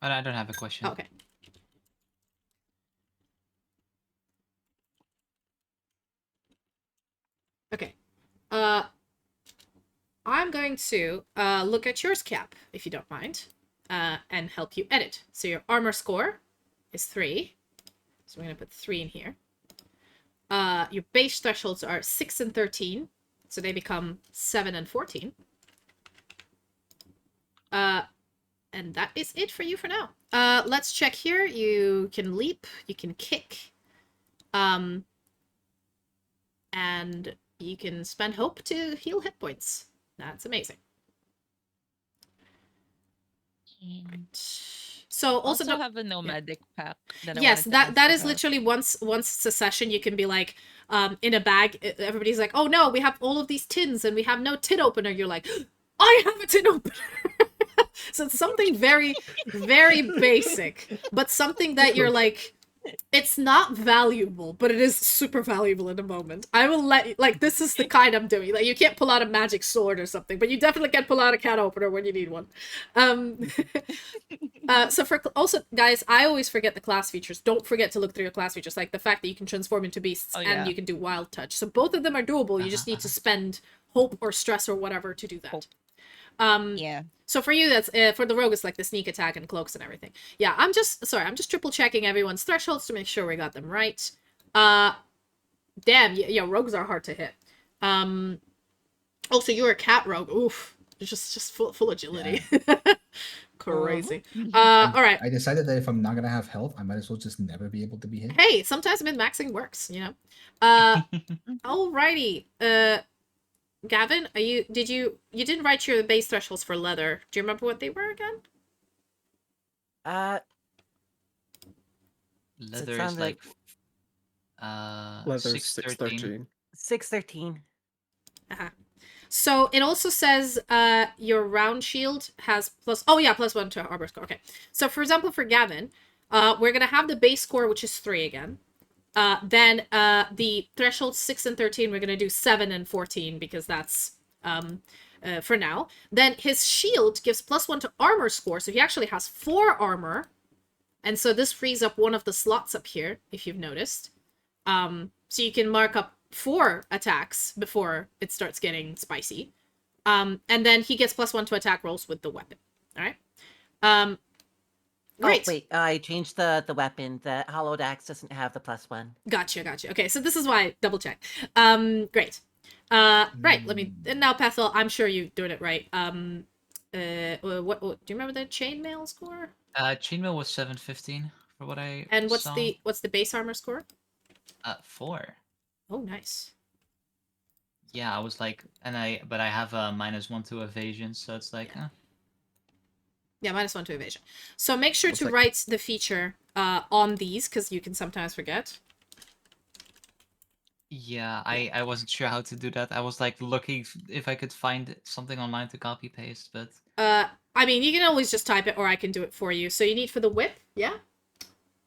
I don't have a question. Oh, okay. Okay. I'm going to look at yours, Cap, if you don't mind, and help you edit. So your armor score is 3. So we're going to put 3 in here. Your base thresholds are 6 and 13. So they become 7 and 14. And that is it for you for now. Let's check here. You can leap. You can kick. And you can spend hope to heal hit points. That's amazing. Right. So also have a nomadic pack. Yes, that is literally once it's a session, you can be like, in a bag. Everybody's like, oh no, we have all of these tins and we have no tin opener. You're like, I have a tin opener. So it's something very, very basic, but something that you're like, it's not valuable, but it is super valuable in the moment. I will let you, like, this is the kind I'm doing. Like, you can't pull out a magic sword or something, but you definitely can pull out a can opener when you need one. So for also, guys, I always forget the class features. Don't forget to look through your class features, like the fact that you can transform into beasts and you can do wild touch. So both of them are doable. You just need to spend hope or stress or whatever to do that. Yeah. So for you, that's for the rogue, it's like the sneak attack and cloaks and everything. Yeah, I'm just triple checking everyone's thresholds to make sure we got them right. Damn, yeah, rogues are hard to hit. Also, you're a cat rogue. Oof, just full agility. Yeah. Crazy. All right. I decided that if I'm not gonna have health, I might as well just never be able to be hit. Hey, sometimes min-maxing works, you know. Alrighty. Gavin, you didn't write your base thresholds for leather. Do you remember what they were again? Leather is like leather 613. 613. So it also says your round shield has +1 to armor score. Okay. So for example, for Gavin, we're gonna have the base score, which is 3 again. Then the threshold 6 and 13, we're gonna do 7 and 14 because that's for now. Then his shield gives +1 to armor score, so he actually has 4 armor, and so this frees up one of the slots up here, if you've noticed. So you can mark up 4 attacks before it starts getting spicy. And then he gets +1 to attack rolls with the weapon. All right. Great. Oh, wait, I changed the weapon. The hollowed axe doesn't have the +1. Gotcha. Okay, so this is why double check. Great. Right. Let me. And now, Pethel, I'm sure you're doing it right. What do you remember the chainmail score? Chainmail was 715 for what I. And what's saw. the base armor score? 4. Oh, nice. Yeah, I was like, but I have a -1 to evasion, so it's like. Yeah, -1 to evasion. So make sure to write the feature on these, because you can sometimes forget. Yeah, I wasn't sure how to do that. I was like looking if I could find something online to copy paste, but. I mean, you can always just type it, or I can do it for you. So you need for the whip, yeah.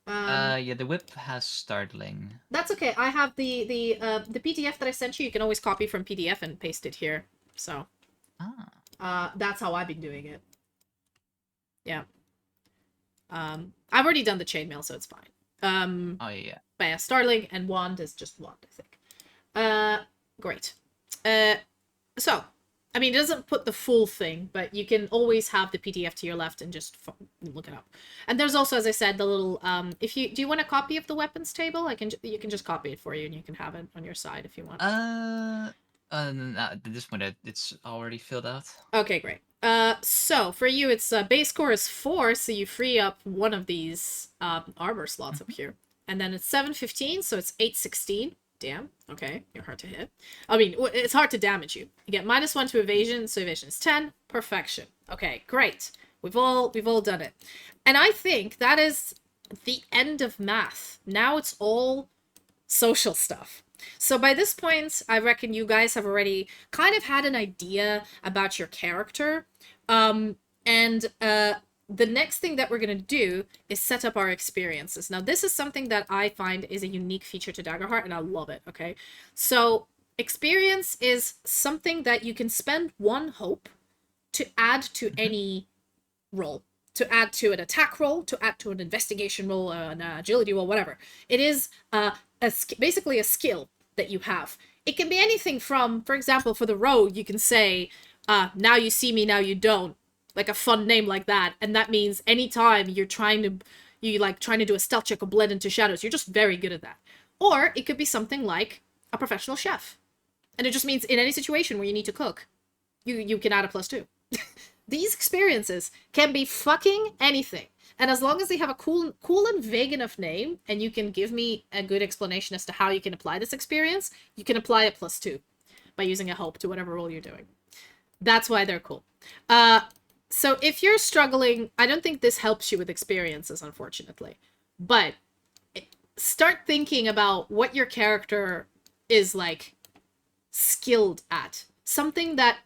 Yeah, the whip has startling. That's okay. I have the PDF that I sent you. You can always copy from PDF and paste it here. So. That's how I've been doing it. Yeah. I've already done the chainmail, so it's fine. Oh yeah. But yeah, Starling and Wand is just Wand, I think. Great. So, I mean, it doesn't put the full thing, but you can always have the PDF to your left and just look it up. And there's also, as I said, the little do you want a copy of the weapons table? You can just copy it for you, and you can have it on your side if you want. This one it's already filled out. Okay, great. So for you, it's base score is 4, so you free up one of these armor slots up here, and then it's 715, so it's 816. Damn. Okay, you're hard to hit. I mean, it's hard to damage you. You get -1 to evasion, so evasion is 10. Perfection. Okay, great. We've all done it, and I think that is the end of math. Now it's all social stuff. So by this point, I reckon you guys have already kind of had an idea about your character. And the next thing that we're going to do is set up our experiences. Now, this is something that I find is a unique feature to Daggerheart, and I love it, okay? So, experience is something that you can spend 1 hope to add to any roll. To add to an attack roll, to add to an investigation roll, an agility roll, whatever. It is basically a skill that you have. It can be anything from, for example, for the rogue, you can say, now you see me, now you don't. Like a fun name like that. And that means anytime you're trying to do a stealth check or blend into shadows, you're just very good at that. Or it could be something like a professional chef. And it just means in any situation where you need to cook, you can add a +2. These experiences can be fucking anything. And as long as they have a cool and vague enough name, and you can give me a good explanation as to how you can apply this experience, you can apply a +2 by using a hope to whatever role you're doing. That's why they're cool. So if you're struggling, I don't think this helps you with experiences, unfortunately. But start thinking about what your character is, like, skilled at. Something that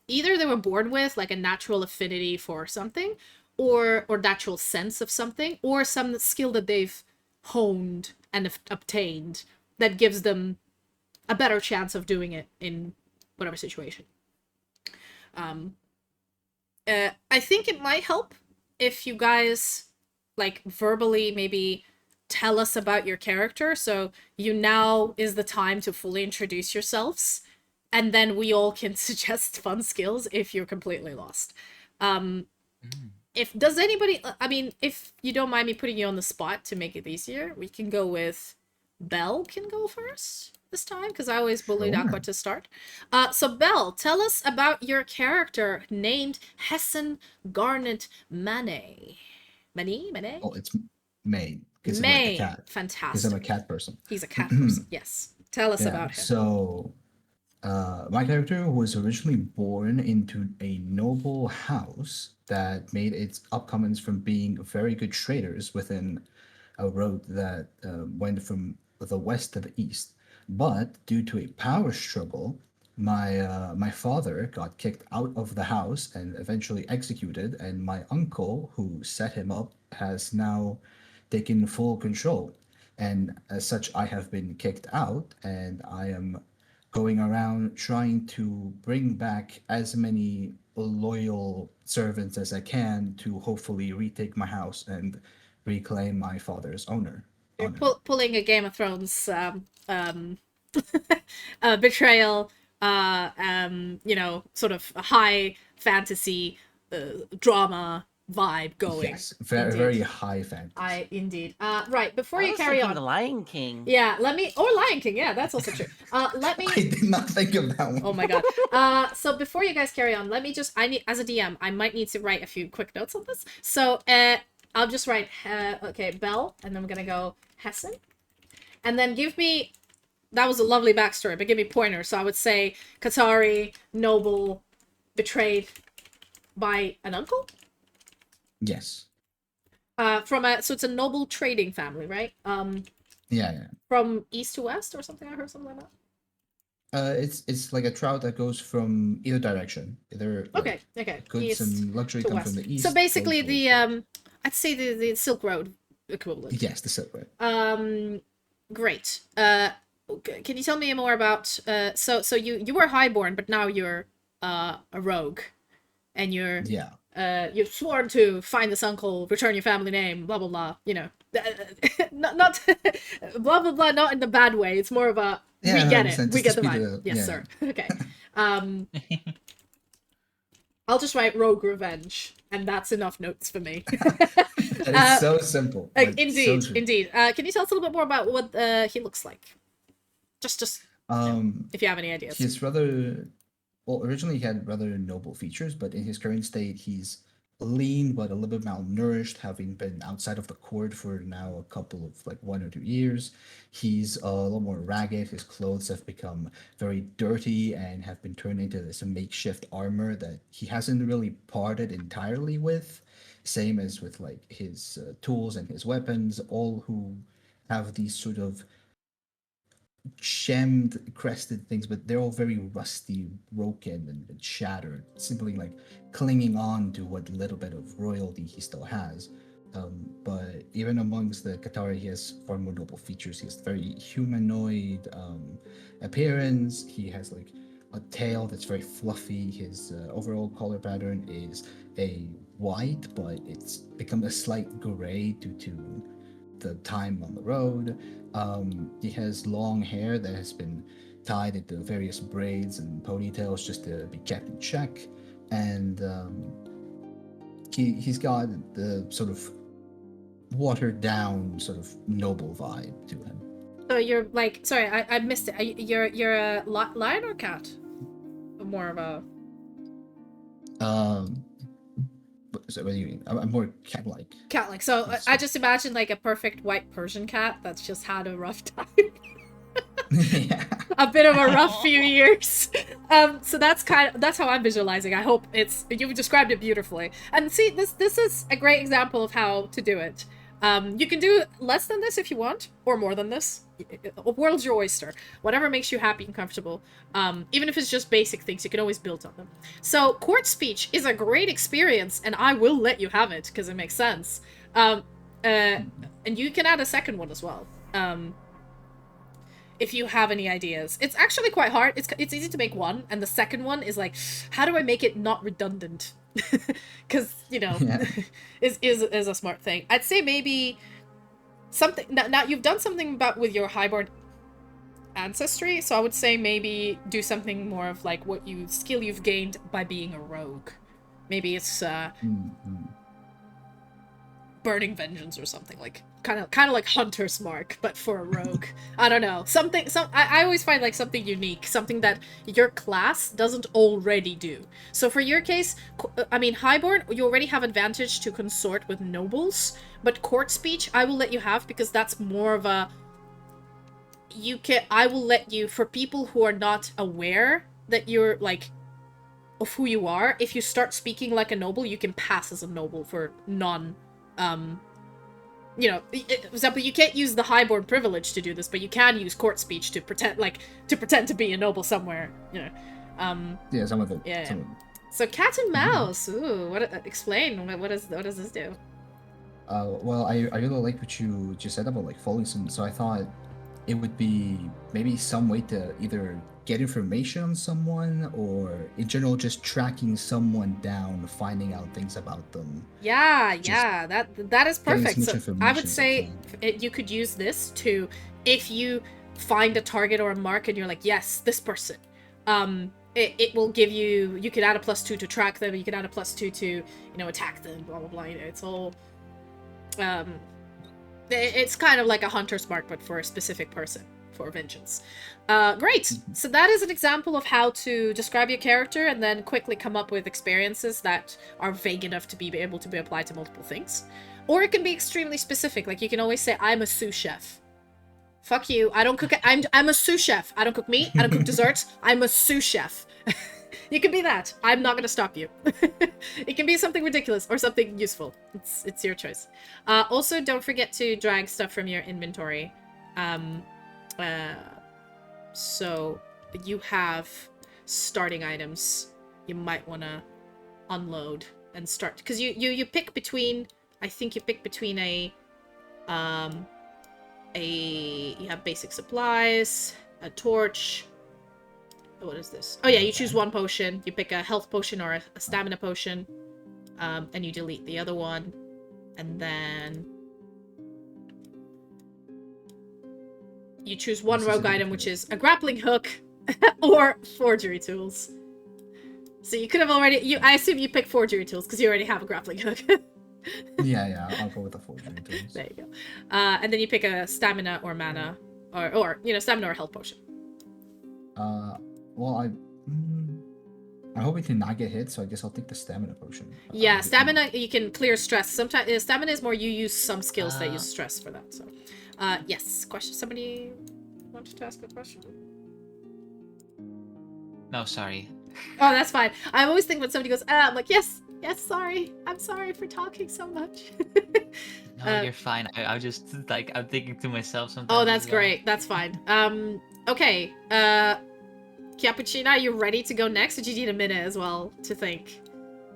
either they were born with, like a natural affinity for something, or natural sense of something, or some skill that they've honed and obtained that gives them a better chance of doing it in whatever situation. I think it might help if you guys, like, verbally maybe tell us about your character. So now is the time to fully introduce yourselves, and then we all can suggest fun skills if you're completely lost. If you don't mind me putting you on the spot to make it easier, we can go with Belle can go first this time, because I always bullied Sure. Aqua to start. So Belle, tell us about your character named Hessen Garnet Manet. Manet? Oh, it's May. Because I'm May. like a cat. Because Fantastic. I'm a cat person. He's a cat person. Yes. Tell us about him. So, my character was originally born into a noble house that made its upcomings from being very good traders within a road that went from the west to the east. But due to a power struggle, my father got kicked out of the house and eventually executed, and my uncle, who set him up, has now taken full control. And as such, I have been kicked out, and I am going around trying to bring back as many loyal servants as I can to hopefully retake my house and reclaim my father's honor. You're pulling a Game of Thrones betrayal, sort of a high fantasy drama vibe going. Yes, very high fantasy. Indeed. Right, before I you was carry thinking on. The Lion King. Yeah, or Lion King, yeah, that's also true. Let me I did not think of that one. Oh my god. So before you guys carry on, let me just as a DM, I might need to write a few quick notes on this. So I'll just write Belle, and then I'm gonna go Hessen. And then give me, that was a lovely backstory, but give me pointers. So I would say Qatari, noble, betrayed by an uncle? Yes. So it's a noble trading family, right? Yeah. From east to west or something, I heard something like that. It's like a trout that goes from either direction. Either Okay. goods East and luxury to come west. from the east. So basically goes towards I'd say the Silk Road equivalent. Yes, the Silk Road. Great. Can you tell me more about so you were highborn, but now you're a rogue, and you're you've sworn to find this uncle, return your family name, blah blah blah. You know, not blah blah blah. Not in the bad way. It's more of a we get it. We get the vibe. Yes, sir. Okay. I'll just write rogue revenge, and that's enough notes for me. That is so simple. Indeed, so indeed. Can you tell us a little bit more about what he looks like? Just if you have any ideas. He's rather originally he had rather noble features, but in his current state, he's lean but a little bit malnourished, having been outside of the court for now a couple of 1 or 2 years. He's a little more ragged. His clothes have become very dirty and have been turned into this makeshift armor that he hasn't really parted entirely with. Same as with his tools and his weapons, all who have these sort of gemmed, crested things, but they're all very rusty, broken, and shattered, simply like clinging on to what little bit of royalty he still has. But even amongst the Katara, he has far more noble features. He has very humanoid appearance. He has like a tail that's very fluffy. His overall color pattern is a white, but it's become a slight gray due to the time on the road. He has long hair that has been tied into various braids and ponytails just to be kept in check, and he's got the sort of watered down sort of noble vibe to him. So you're like, sorry, I missed it. You're a lion or cat? More of a. So what do you mean? I'm more cat-like. Cat-like. So I just imagine like a perfect white Persian cat that's just had a rough time. Yeah. A bit of a rough few years. So that's how I'm visualizing. I hope you've described it beautifully. And see, this is a great example of how to do it. You can do less than this if you want, or more than this. World's your oyster. Whatever makes you happy and comfortable. Even if it's just basic things, you can always build on them. So court speech is a great experience, and I will let you have it because it makes sense. And you can add a second one as well. If you have any ideas. It's actually quite hard. It's easy to make one, and the second one is like, how do I make it not redundant? Because, yeah. is a smart thing. I'd say maybe something. Now you've done something with your highborn ancestry, so I would say maybe do something more of like what skill you've gained by being a rogue. Maybe it's burning vengeance or something, like kind of like Hunter's Mark, but for a rogue. I don't know, I always find like something unique, something that your class doesn't already do. So for your case, I mean, highborn, you already have advantage to consort with nobles, but court speech I will let you have because that's more of a I will let you, for people who are not aware that you're like of who you are, if you start speaking like a noble, you can pass as a noble for non for example, you can't use the highborn privilege to do this, but you can use court speech to pretend to be a noble somewhere, Yeah, some of them. Yeah. Some of them. So cat and mouse. Ooh, explain what does this do? Well, I really like what you just said about like following some. So I thought it would be maybe some way to either get information on someone, or in general just tracking someone down, finding out things about them. Yeah, that is perfect. Much So information I would as say I you could use this to, if you find a target or a mark and you're like, yes, this person, it will give you could add a +2 to track them, you could add a +2 to attack them, blah blah blah. It's all it's kind of like a hunter's mark, but for a specific person, for vengeance. Great! So that is an example of how to describe your character and then quickly come up with experiences that are vague enough to be able to be applied to multiple things. Or it can be extremely specific, like you can always say, I'm a sous chef. Fuck you, I don't cook it. I'm a sous chef. I don't cook meat, I don't cook desserts, I'm a sous chef. You can be that. I'm not gonna stop you. It can be something ridiculous or something useful. It's your choice. Also, don't forget to drag stuff from your inventory. So you have starting items you might want to unload and start, because you pick between, I think you pick between you have basic supplies, a torch. What is this? Oh yeah, you choose one potion. You pick a health potion or a stamina potion, and you delete the other one, and then you choose one rogue item, which is a grappling hook or forgery tools. So you could have already. I assume you pick forgery tools because you already have a grappling hook. Yeah, I'll go with the forgery tools. There you go. And then you pick a stamina or mana, or stamina or health potion. Well, I'm hoping to not get hit, so I guess I'll take the stamina potion. Yeah, stamina, you can clear stress. Sometimes stamina is more you use some skills that use stress for that. So, yes. Question. Somebody wanted to ask a question? No, sorry. Oh, that's fine. I always think when somebody goes, I'm like, yes, sorry. I'm sorry for talking so much. No, you're fine. I'm just like, I'm thinking to myself sometimes. Oh, that's great. That's fine. Okay. Cappuccino, are you ready to go next? Or do you need a minute as well to think?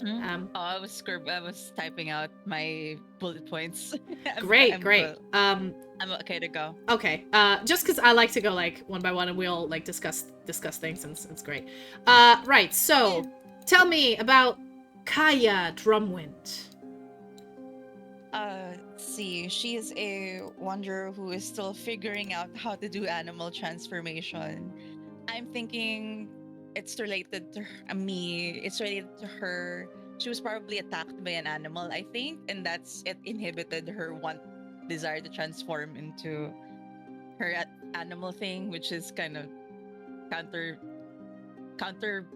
I was typing out my bullet points. Great. I'm okay to go. Okay. Just because I like to go like one by one, and we all like discuss things, and it's great. Right. So, tell me about Kaya Drumwind. See, she is a wanderer who is still figuring out how to do animal transformation. I'm thinking it's related to me. It's related to her. She was probably attacked by an animal, I think, and it inhibited her desire to transform into her animal thing, which is kind of counter counter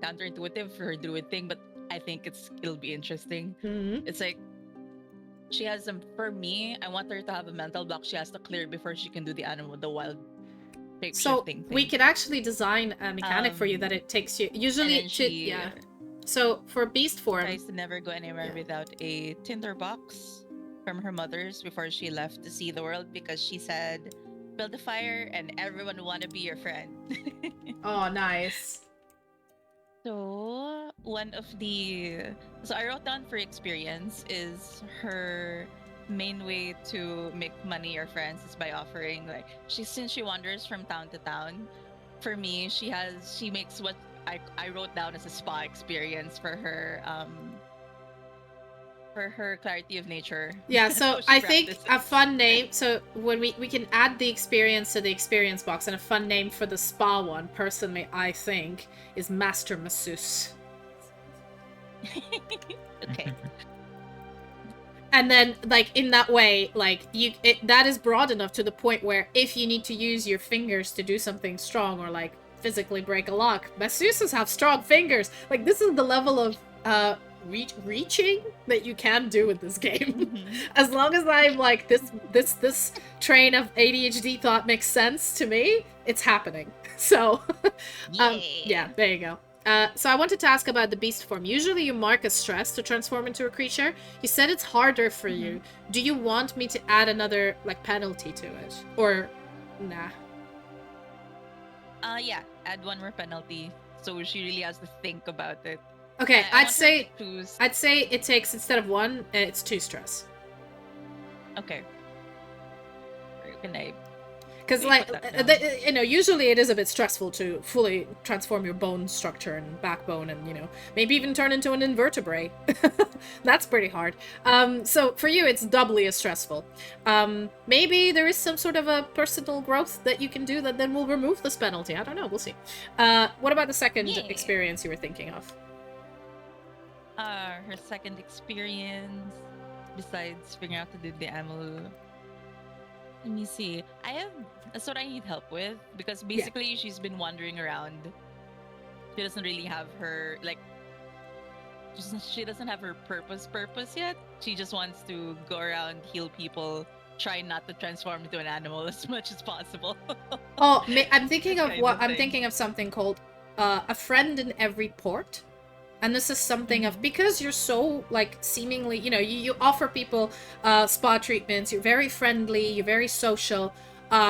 counterintuitive for her druid thing. But I think it'll be interesting. Mm-hmm. It's like she has for me, I want her to have a mental block she has to clear before she can do the wild So shape-shifting we thing. could actually design a mechanic for you that it takes you usually she So for beast form, tries to never go anywhere without a tinder box from her mother's before she left to see the world, because she said, build a fire and everyone will want to be your friend. oh nice. So I wrote down for experience is her main way to make money or friends is by offering, like, since she wanders from town to town. For me, she makes what I wrote down as a spa experience for her clarity of nature. Yeah, That's so how she I think a practices. fun name, so when we can add the experience to the experience box, and a fun name for the spa one, personally, I think, is Master Masseuse. Okay. And then, like, in that way, like, that is broad enough to the point where if you need to use your fingers to do something strong or, like, physically break a lock, masseuses have strong fingers. Like, this is the level of, reaching that you can do with this game. Mhm. As long as I'm, like, this train of ADHD thought makes sense to me, it's happening. So, yeah, there you go. So I wanted to ask about the beast form. Usually you mark a stress to transform into a creature. You said it's harder for you. Do you want me to add another, like, penalty to it? Or, nah? Yeah, add one more penalty. So she really has to think about it. Okay, I I'd want her say to choose. it takes, instead of 1, it's 2 stress. Okay. Or can I Because, Wait, like, put that down. you know, usually it is a bit stressful to fully transform your bone structure and backbone and, you know, maybe even turn into an invertebrate. That's pretty hard. So for you, it's doubly as stressful. Maybe there is some sort of a personal growth that you can do that then will remove this penalty. I don't know. We'll see. What about the second Yeah. experience you were thinking of? Her second experience, besides figuring out to do the animal. Let me see. That's what I need help with, because basically she's been wandering around. She doesn't really have her, like, she doesn't have her purpose yet. She just wants to go around, heal people, try not to transform into an animal as much as possible. Oh, I'm thinking That of kind what of I'm thing. thinking of something called a friend in every port. And this is something of, because you're so, like, seemingly, you know, you offer people spa treatments, you're very friendly, you're very social.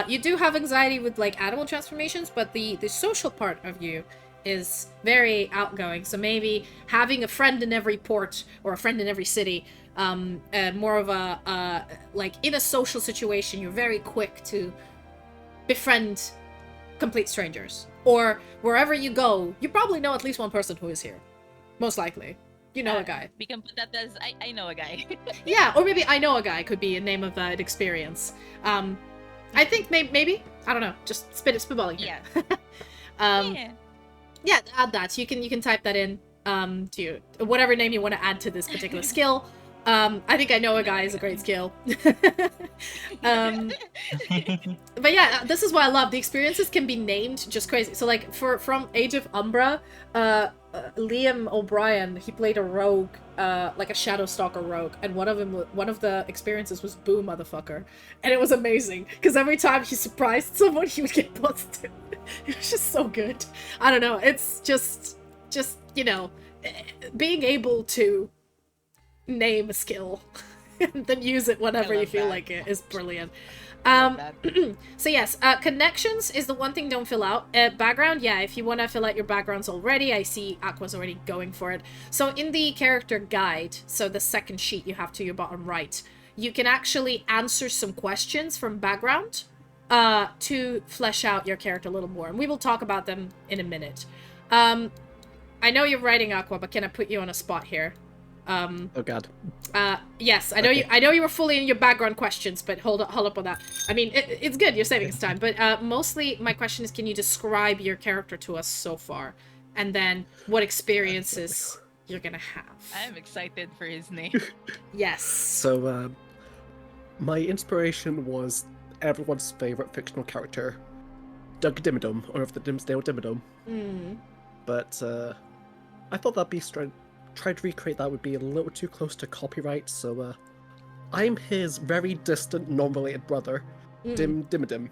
You do have anxiety with, like, animal transformations, but the social part of you is very outgoing. So maybe having a friend in every port or a friend in every city, more of a, like, in a social situation, you're very quick to befriend complete strangers. Or wherever you go, you probably know at least one person who is here. Most likely. You know a guy. We can put that as I know a guy. Yeah, or maybe I know a guy could be a name of an experience. I think maybe. I don't know. Just spitballing here. Yeah. Yeah, add that. You can type that in to whatever name you want to add to this particular skill. I think I know a guy is a great skill. But yeah, this is what I love. The experiences can be named just crazy. So, like, from Age of Umbra, Liam O'Brien, he played a rogue, like a Shadow Stalker rogue, and one of the experiences was Boo Motherfucker, and it was amazing because every time he surprised someone, he would get busted. It was just so good. I don't know. It's just you know, being able to name a skill then use it whenever I you love feel that. like it. It's brilliant. Love that. So yes, connections is the one thing don't fill out. Background, yeah, if you want to fill out your backgrounds already, I see Aqua's already going for it. So in the character guide, so the second sheet you have to your bottom right, you can actually answer some questions from background to flesh out your character a little more. And we will talk about them in a minute. I know you're writing Aqua, but can I put you on a spot here? Oh god. Yes, I know Okay. I know you were fully in your background questions, but hold up on that. I mean, it's good. You're saving us time, but mostly my question is, can you describe your character to us so far, and then what experiences you're gonna have? I am excited for his name. Yes. So, my inspiration was everyone's favorite fictional character, Doug Dimmadome, or of the Dimsdale Dimmadome. Mm. But I thought that'd be try to recreate that would be a little too close to copyright. So I'm his very distant, non-related brother, Dimmadim,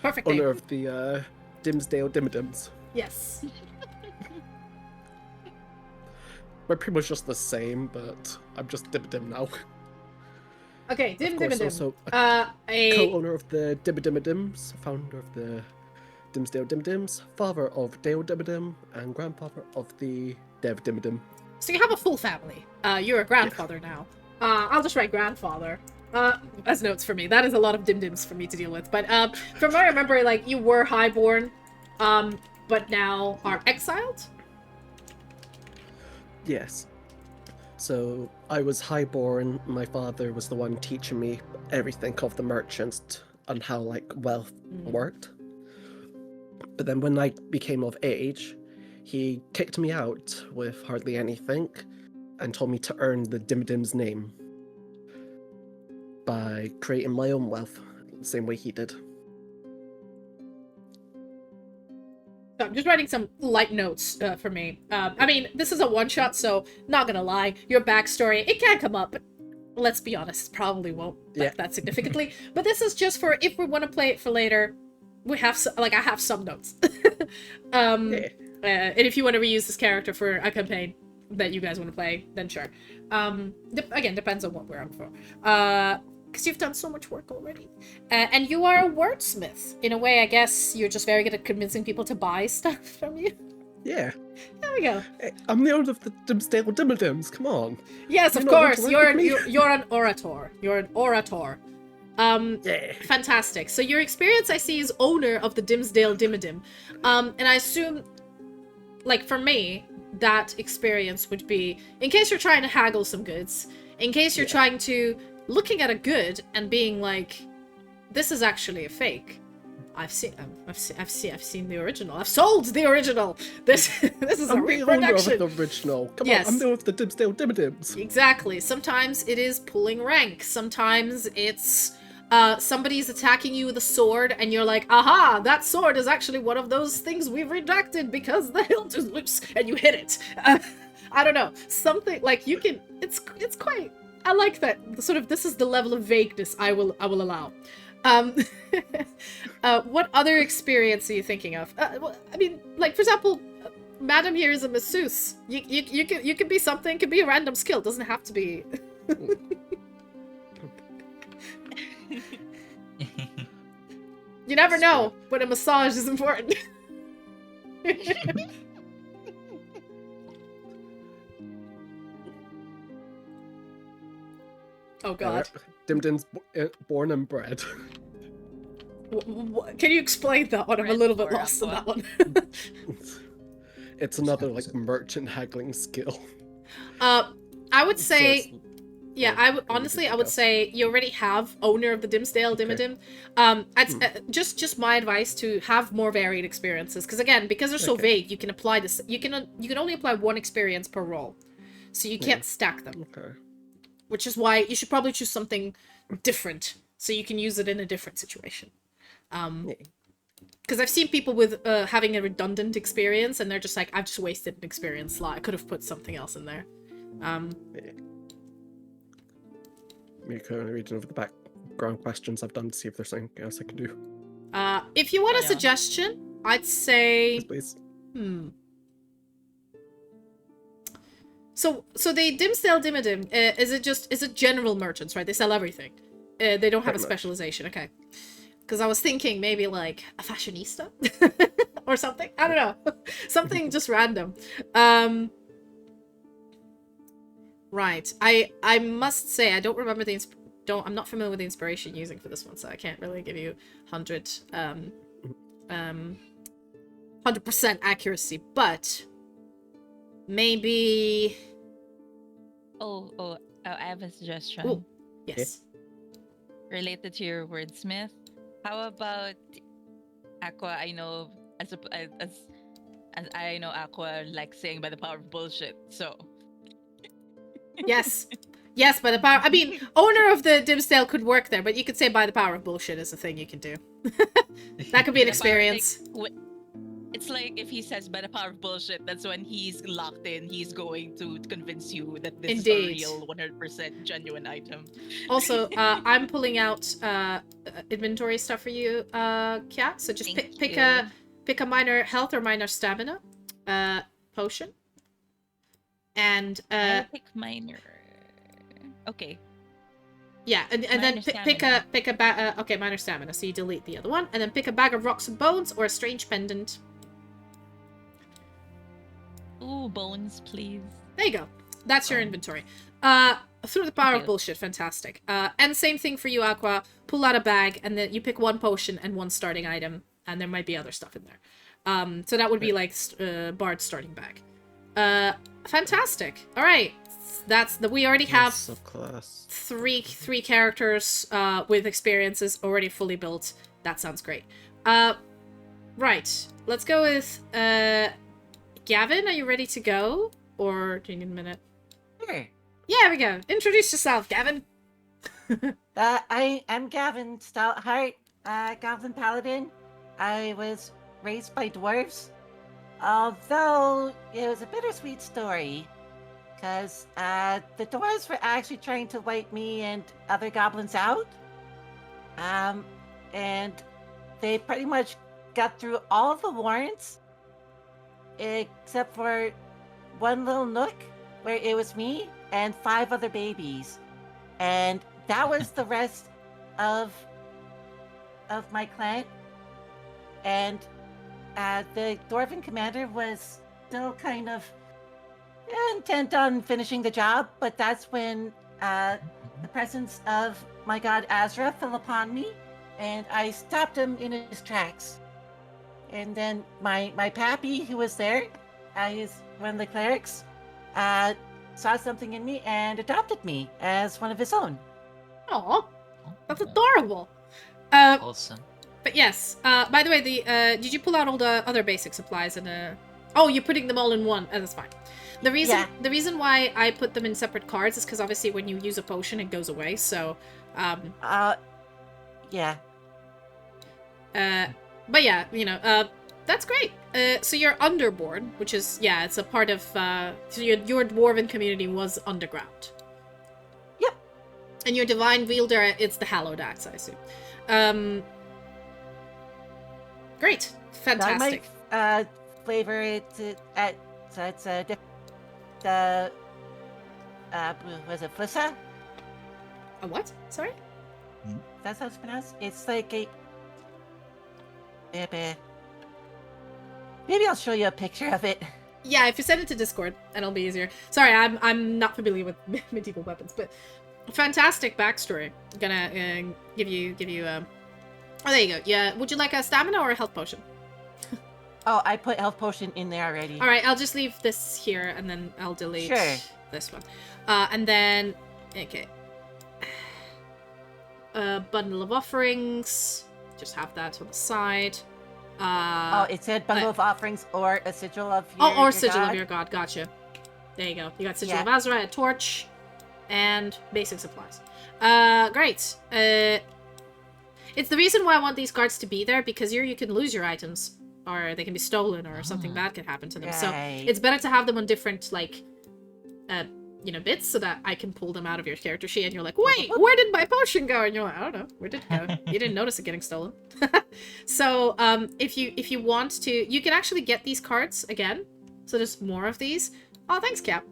Perfect owner name. of the Dimsdale Dimmadums. Yes. We're pretty much just the same, but I'm just Dimmadim now. Okay, Dim Of course, Dim also a co-owner of the Dimmadimadims, founder of the Dimsdale Dimadims, father of Dale Dimmadim, and grandfather of the Dev Dimmadim. So you have a full family. You're a grandfather now. I'll just write grandfather. As notes for me. That is a lot of dim-dims for me to deal with. But from what I remember, like, you were highborn, but now are exiled? Yes. So I was highborn. My father was the one teaching me everything of the merchants and how like wealth worked. But then when I became of age, he kicked me out with hardly anything and told me to earn the Dimmadim's name by creating my own wealth the same way he did. So I'm just writing some light notes for me. I mean, this is a one-shot, so not gonna lie. Your backstory, it can come up, but let's be honest, it probably won't that significantly. But this is just for if we want to play it for later. We have I have some notes. And if you want to reuse this character for a campaign that you guys want to play, then sure. Again, depends on what we're up for. Because you've done so much work already. And you are a wordsmith. In a way, I guess you're just very good at convincing people to buy stuff from you. Yeah. There we go. Hey, I'm the owner of the Dimsdale Dimmadims, come on. Yes, You of not want course. to work You're with me? you're an orator. You're an orator. Yeah. Fantastic. So your experience, I see, is owner of the Dimsdale Dimmadim. And I assume, like, for me, that experience would be, in case you're trying to haggle some goods, in case you're trying to, looking at a good and being like, this is actually a fake. I've seen the original. I've sold the original. This is a I'm the owner of reproduction. the original. Come Yes. on, I'm the owner of the Dimsdale Dimmadims. Exactly. Sometimes it is pulling rank. Sometimes it's somebody's attacking you with a sword and you're like, aha, that sword is actually one of those things we've redacted because the hilt is loose, and you hit it. I don't know. Something like you can, it's quite, I like that sort of, this is the level of vagueness I will allow. What other experience are you thinking of? Well, I mean, like, for example, Madam here is a masseuse. You can be something, could be a random skill, doesn't have to be. You never know when a massage is important. Oh god. Dimdim's born and bred. Can you explain that one? I'm a Red little bit for lost on that Aqua. one. It's another like merchant haggling skill. I would say, So yeah, oh, I would you honestly, did I would go. say you already have owner of the Dimsdale Okay. Dimmadim. Just my advice to have more varied experiences, because again, because they're so Okay. vague, you can apply this. You can only apply one experience per role, so you can't stack them. Okay. Which is why you should probably choose something different, so you can use it in a different situation. Because I've seen people with having a redundant experience, and they're just like, I've just wasted an experience slot. I could have put something else in there. Me currently reading over the background questions I've done to see if there's something else I can do. If you want a Yeah. suggestion, I'd say, Yes, please. So the Dimsdale Dimmadim, is it general merchants, right? They sell everything. They don't have a Pretty much. specialization, okay. Because I was thinking maybe like a fashionista or something. I don't know. Something just random. Right. I must say I don't remember the I'm not familiar with the inspiration using for this one, so I can't really give you 100% accuracy, but maybe I have a suggestion. Ooh, yes. Related to your wordsmith. How about Aqua? I know as I know Aqua likes saying by the power of bullshit. So Yes. Yes, by the power. I mean, owner of the Dimsdale could work there, but you could say by the power of bullshit is a thing you can do. That could be an By the power- like, experience. it's like if he says by the power of bullshit, that's when he's locked in. He's going to convince you that this Indeed. is a real 100% genuine item. Also, I'm pulling out inventory stuff for you, Kat. So just Thank pick you. a minor health or minor stamina potion. And I'll pick minor. Okay. yeah, and then Minor pick a okay, minor stamina. So you delete the other one, and then pick a bag of rocks and bones or a strange pendant. Ooh, bones, please. There you go. That's your inventory. Through the power of Okay. bullshit, fantastic. And same thing for you, Aqua. Pull out a bag, and then you pick one potion and one starting item, and there might be other stuff in there. So that would be like Bard's starting bag. Fantastic. All right, we already have Subclass. three characters with experiences already fully built. That sounds great. Right, let's go with Gavin. Are you ready to go, or do you need a minute? Sure. Yeah, we go. Introduce yourself, Gavin. I'm Gavin Stoutheart, Goblin Paladin. I was raised by dwarves, although it was a bittersweet story, because the dwarves were actually trying to wipe me and other goblins out. And they pretty much got through all of the warrants, except for one little nook where it was me and 5 other babies. And that was the rest of my clan. And the dwarven commander was still kind of intent on finishing the job, but that's when the presence of my god Azra fell upon me, and I stopped him in his tracks. And then my pappy, who was there, he's one of the clerics, saw something in me and adopted me as one of his own. Aw, that's adorable. Awesome. But yes. By the way, did you pull out all the other basic supplies and Oh, you're putting them all in one. Oh, that's fine. The reason why I put them in separate cards is because obviously when you use a potion, it goes away. So, yeah. But yeah, that's great. So you're underborn, which is it's a part of. So your dwarven community was underground. Yep. And your divine wielder, it's the hallowed axe, I assume. Great, fantastic. I might flavor it so it's a was it Flissa? A what? Sorry. That's how it's pronounced. It's like a. Maybe I'll show you a picture of it. Yeah, if you send it to Discord, it'll be easier. Sorry, I'm not familiar with medieval weapons, but fantastic backstory. I'm gonna give you. Oh, there you go. Yeah, would you like a stamina or a health potion? Oh, I put health potion in there already. All right, I'll just leave this here, and then I'll delete this one. And then, okay. A bundle of offerings. Just have that on the side. It said bundle of offerings or a sigil of your sigil god. of your god. Gotcha. There you go. You got sigil of Azra, a torch, and basic supplies. Great. It's the reason why I want these guards to be there, because here you can lose your items, or they can be stolen, or something bad can happen to them. So it's better to have them on different bits, so that I can pull them out of your character sheet, and you're like, wait, where did my potion go? And you're like, I don't know, where did it go? You didn't notice it getting stolen. So if you want to, you can actually get these cards again. So there's more of these. Oh, thanks, Cap.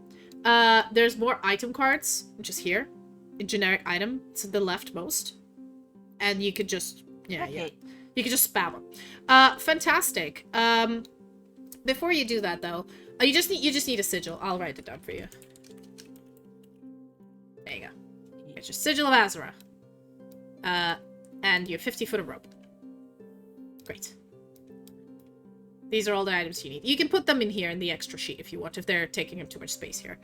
There's more item cards, which is here. A generic item. It's the leftmost. And you could just... Yeah. You could just spam them. Fantastic. Before you do that, though, you just need a sigil. I'll write it down for you. There you go. It's your Sigil of Azura. And your 50 foot of rope. Great. These are all the items you need. You can put them in here in the extra sheet if you want, if they're taking up too much space here.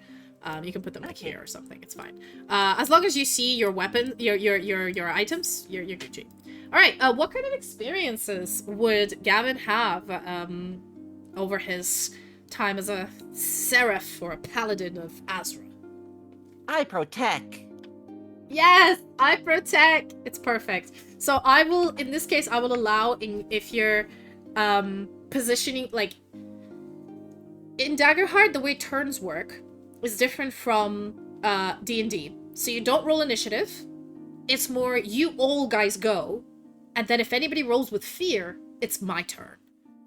You can put them like here or something. It's fine. As long as you see your weapon, your items, you're Gucci. All right. What kind of experiences would Gavin have over his time as a seraph or a paladin of Azra? I protect. Yes, I protect. It's perfect. So I will, in this case, I will allow if you're positioning, like in Daggerheart, the way turns work is different from D&D. So you don't roll initiative. It's more you all guys go, and then if anybody rolls with fear, it's my turn.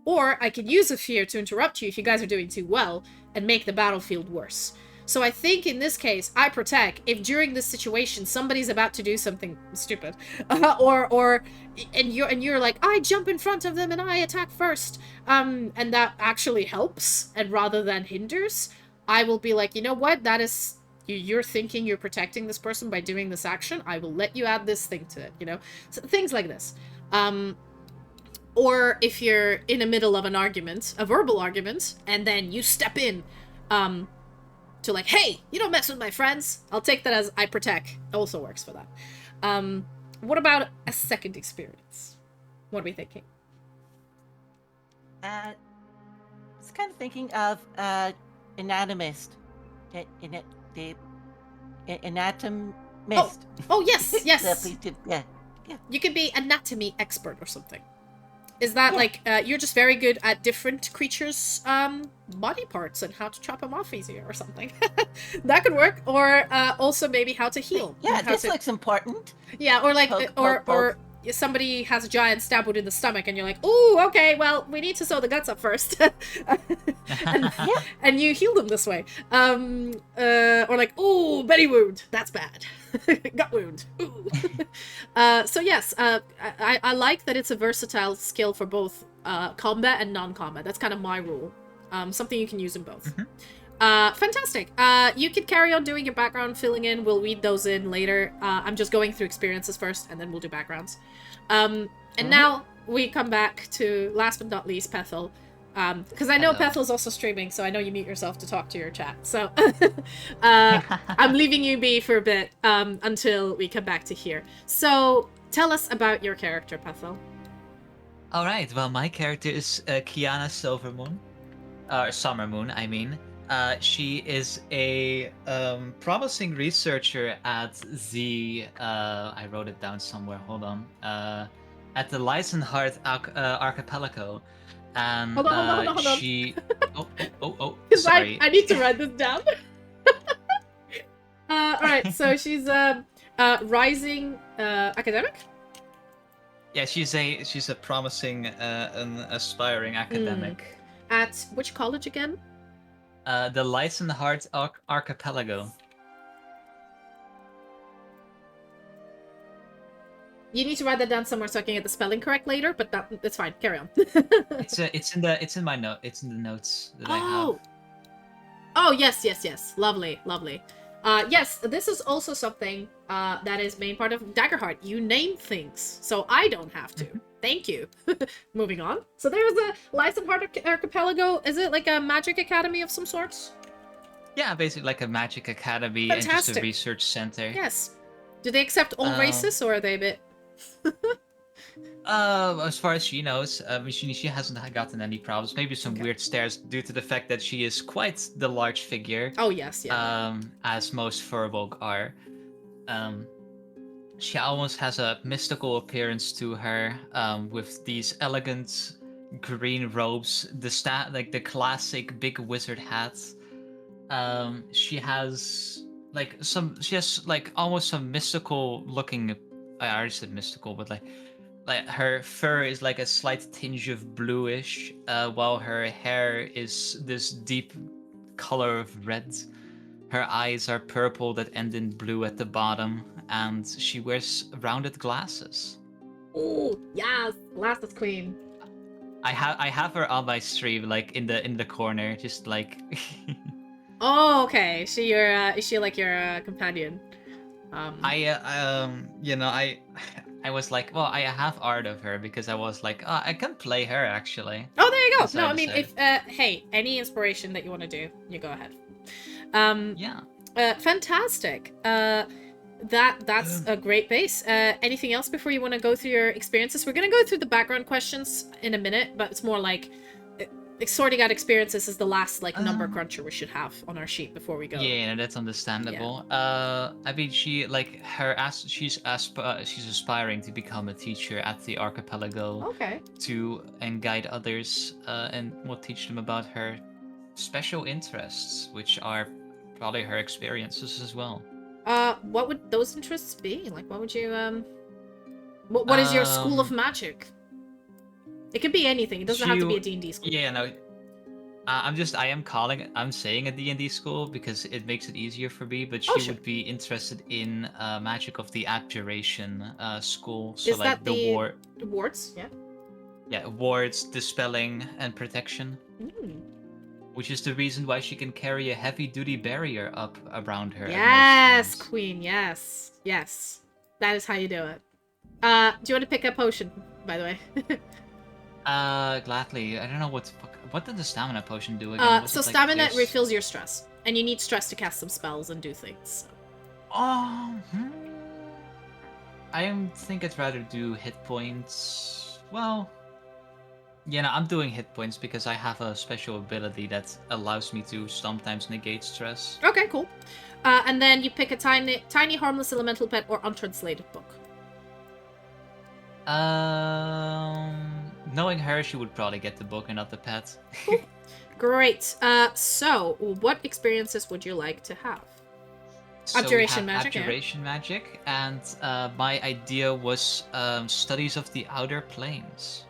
Or I can use a fear to interrupt you if you guys are doing too well and make the battlefield worse. So I think in this case, I protect if during this situation somebody's about to do something stupid, and you're like, I jump in front of them and I attack first, and that actually helps and rather than hinders, I will be like, you know what, that is you're thinking you're protecting this person by doing this action. I will let you add this thing to it, you know, so, things like this. Or if you're in the middle of an argument, a verbal argument, and then you step in, to like, hey, you don't mess with my friends. I'll take that as I protect. It also works for that. What about a second experience? What are we thinking? I was kind of thinking of anatomist. The anatomist. Oh yes, yes. Yeah. You could be anatomy expert or something. Is that like you're just very good at different creatures' body parts and how to chop them off easier or something? That could work. Or also maybe how to heal. Yeah, this looks important. Yeah, or like or somebody has a giant stab wound in the stomach and you're like, ooh, okay, well, we need to sew the guts up first. and you heal them this way. Or like, ooh, belly wound. That's bad. Gut wound. Ooh. So yes, I like that it's a versatile skill for both combat and non-combat. That's kind of my rule. Something you can use in both. Fantastic. You can carry on doing your background filling in. We'll weed those in later. I'm just going through experiences first, and then we'll do backgrounds. And now we come back to, last but not least, Pethel. Because I know Pethel's also streaming, so I know you mute yourself to talk to your chat. So I'm leaving you be for a bit until we come back to here. So tell us about your character, Pethel. All right. Well, my character is Kiana Silvermoon, or Summermoon, I mean. She is a promising researcher at the I wrote it down somewhere. Hold on. At the Daggerheart archipelago, and hold on. she. Oh! Sorry, Sorry. I need to write this down. All right. So she's rising academic. Yeah, she's a promising an aspiring academic. At which college again? The Daggerheart archipelago. You need to write that down somewhere so I can get the spelling correct later, but that's fine. Carry on. It's in my note. It's in the notes that I have. Oh, yes. Lovely. Yes, this is also something that is main part of Daggerheart. You name things, so I don't have to. Thank you. Moving on. So there's a Daggerheart archipelago. Is it like a magic academy of some sorts? Yeah, basically like a magic academy and just a research center. Yes. Do they accept all races, or are they a bit... As far as she knows, she hasn't gotten any problems. Maybe some weird stares due to the fact that she is quite the large figure. Oh yes, yeah. As most furbolg are. She almost has a mystical appearance to her, with these elegant green robes, the classic big wizard hat. She has almost some mystical looking. I already said mystical, but like her fur is like a slight tinge of bluish, while her hair is this deep color of red. Her eyes are purple that end in blue at the bottom, and she wears rounded glasses. Oh, yes, glasses queen. I have her on my stream, like in the corner, just like. Oh, okay. Is she like your companion? I was like, well, I have art of her because I was like, oh, I can play her actually. Oh, there you go. So No, I I mean, decided. if hey, any inspiration that you want to do, you go ahead. Yeah. Fantastic. That's a great base. Anything else before you want to go through your experiences? We're gonna go through the background questions in a minute, but it's more like sorting out experiences is the last like number cruncher we should have on our sheet before we go. Yeah, that's understandable. I mean, she's aspiring to become a teacher at the archipelago. Okay. And guide others, and will teach them about her special interests, which are probably her experiences as well. What would those interests be? Like, what would you what is your school of magic? It could be anything. It doesn't have to be a D&D school. Yeah, no. I'm saying a D&D school because it makes it easier for me, but she would be interested in magic of the abjuration school. So is like that the wards? Yeah. Yeah, wards, dispelling, and protection. Mm. Which is the reason why she can carry a heavy-duty barrier up around her. Yes, queen. Yes. Yes. That is how you do it. Do you want to pick a potion, by the way? Gladly. I don't know what did the stamina potion do again? So stamina refills your stress, and you need stress to cast some spells and do things. So. I think I'd rather do hit points. Well, yeah, no, I'm doing hit points because I have a special ability that allows me to sometimes negate stress. Okay, cool. And then you pick a tiny harmless elemental pet or untranslated book. Knowing her, she would probably get the book and not the pet. Cool. Great. So what experiences would you like to have? So Abjuration magic. Abjuration magic, and my idea was studies of the outer planes.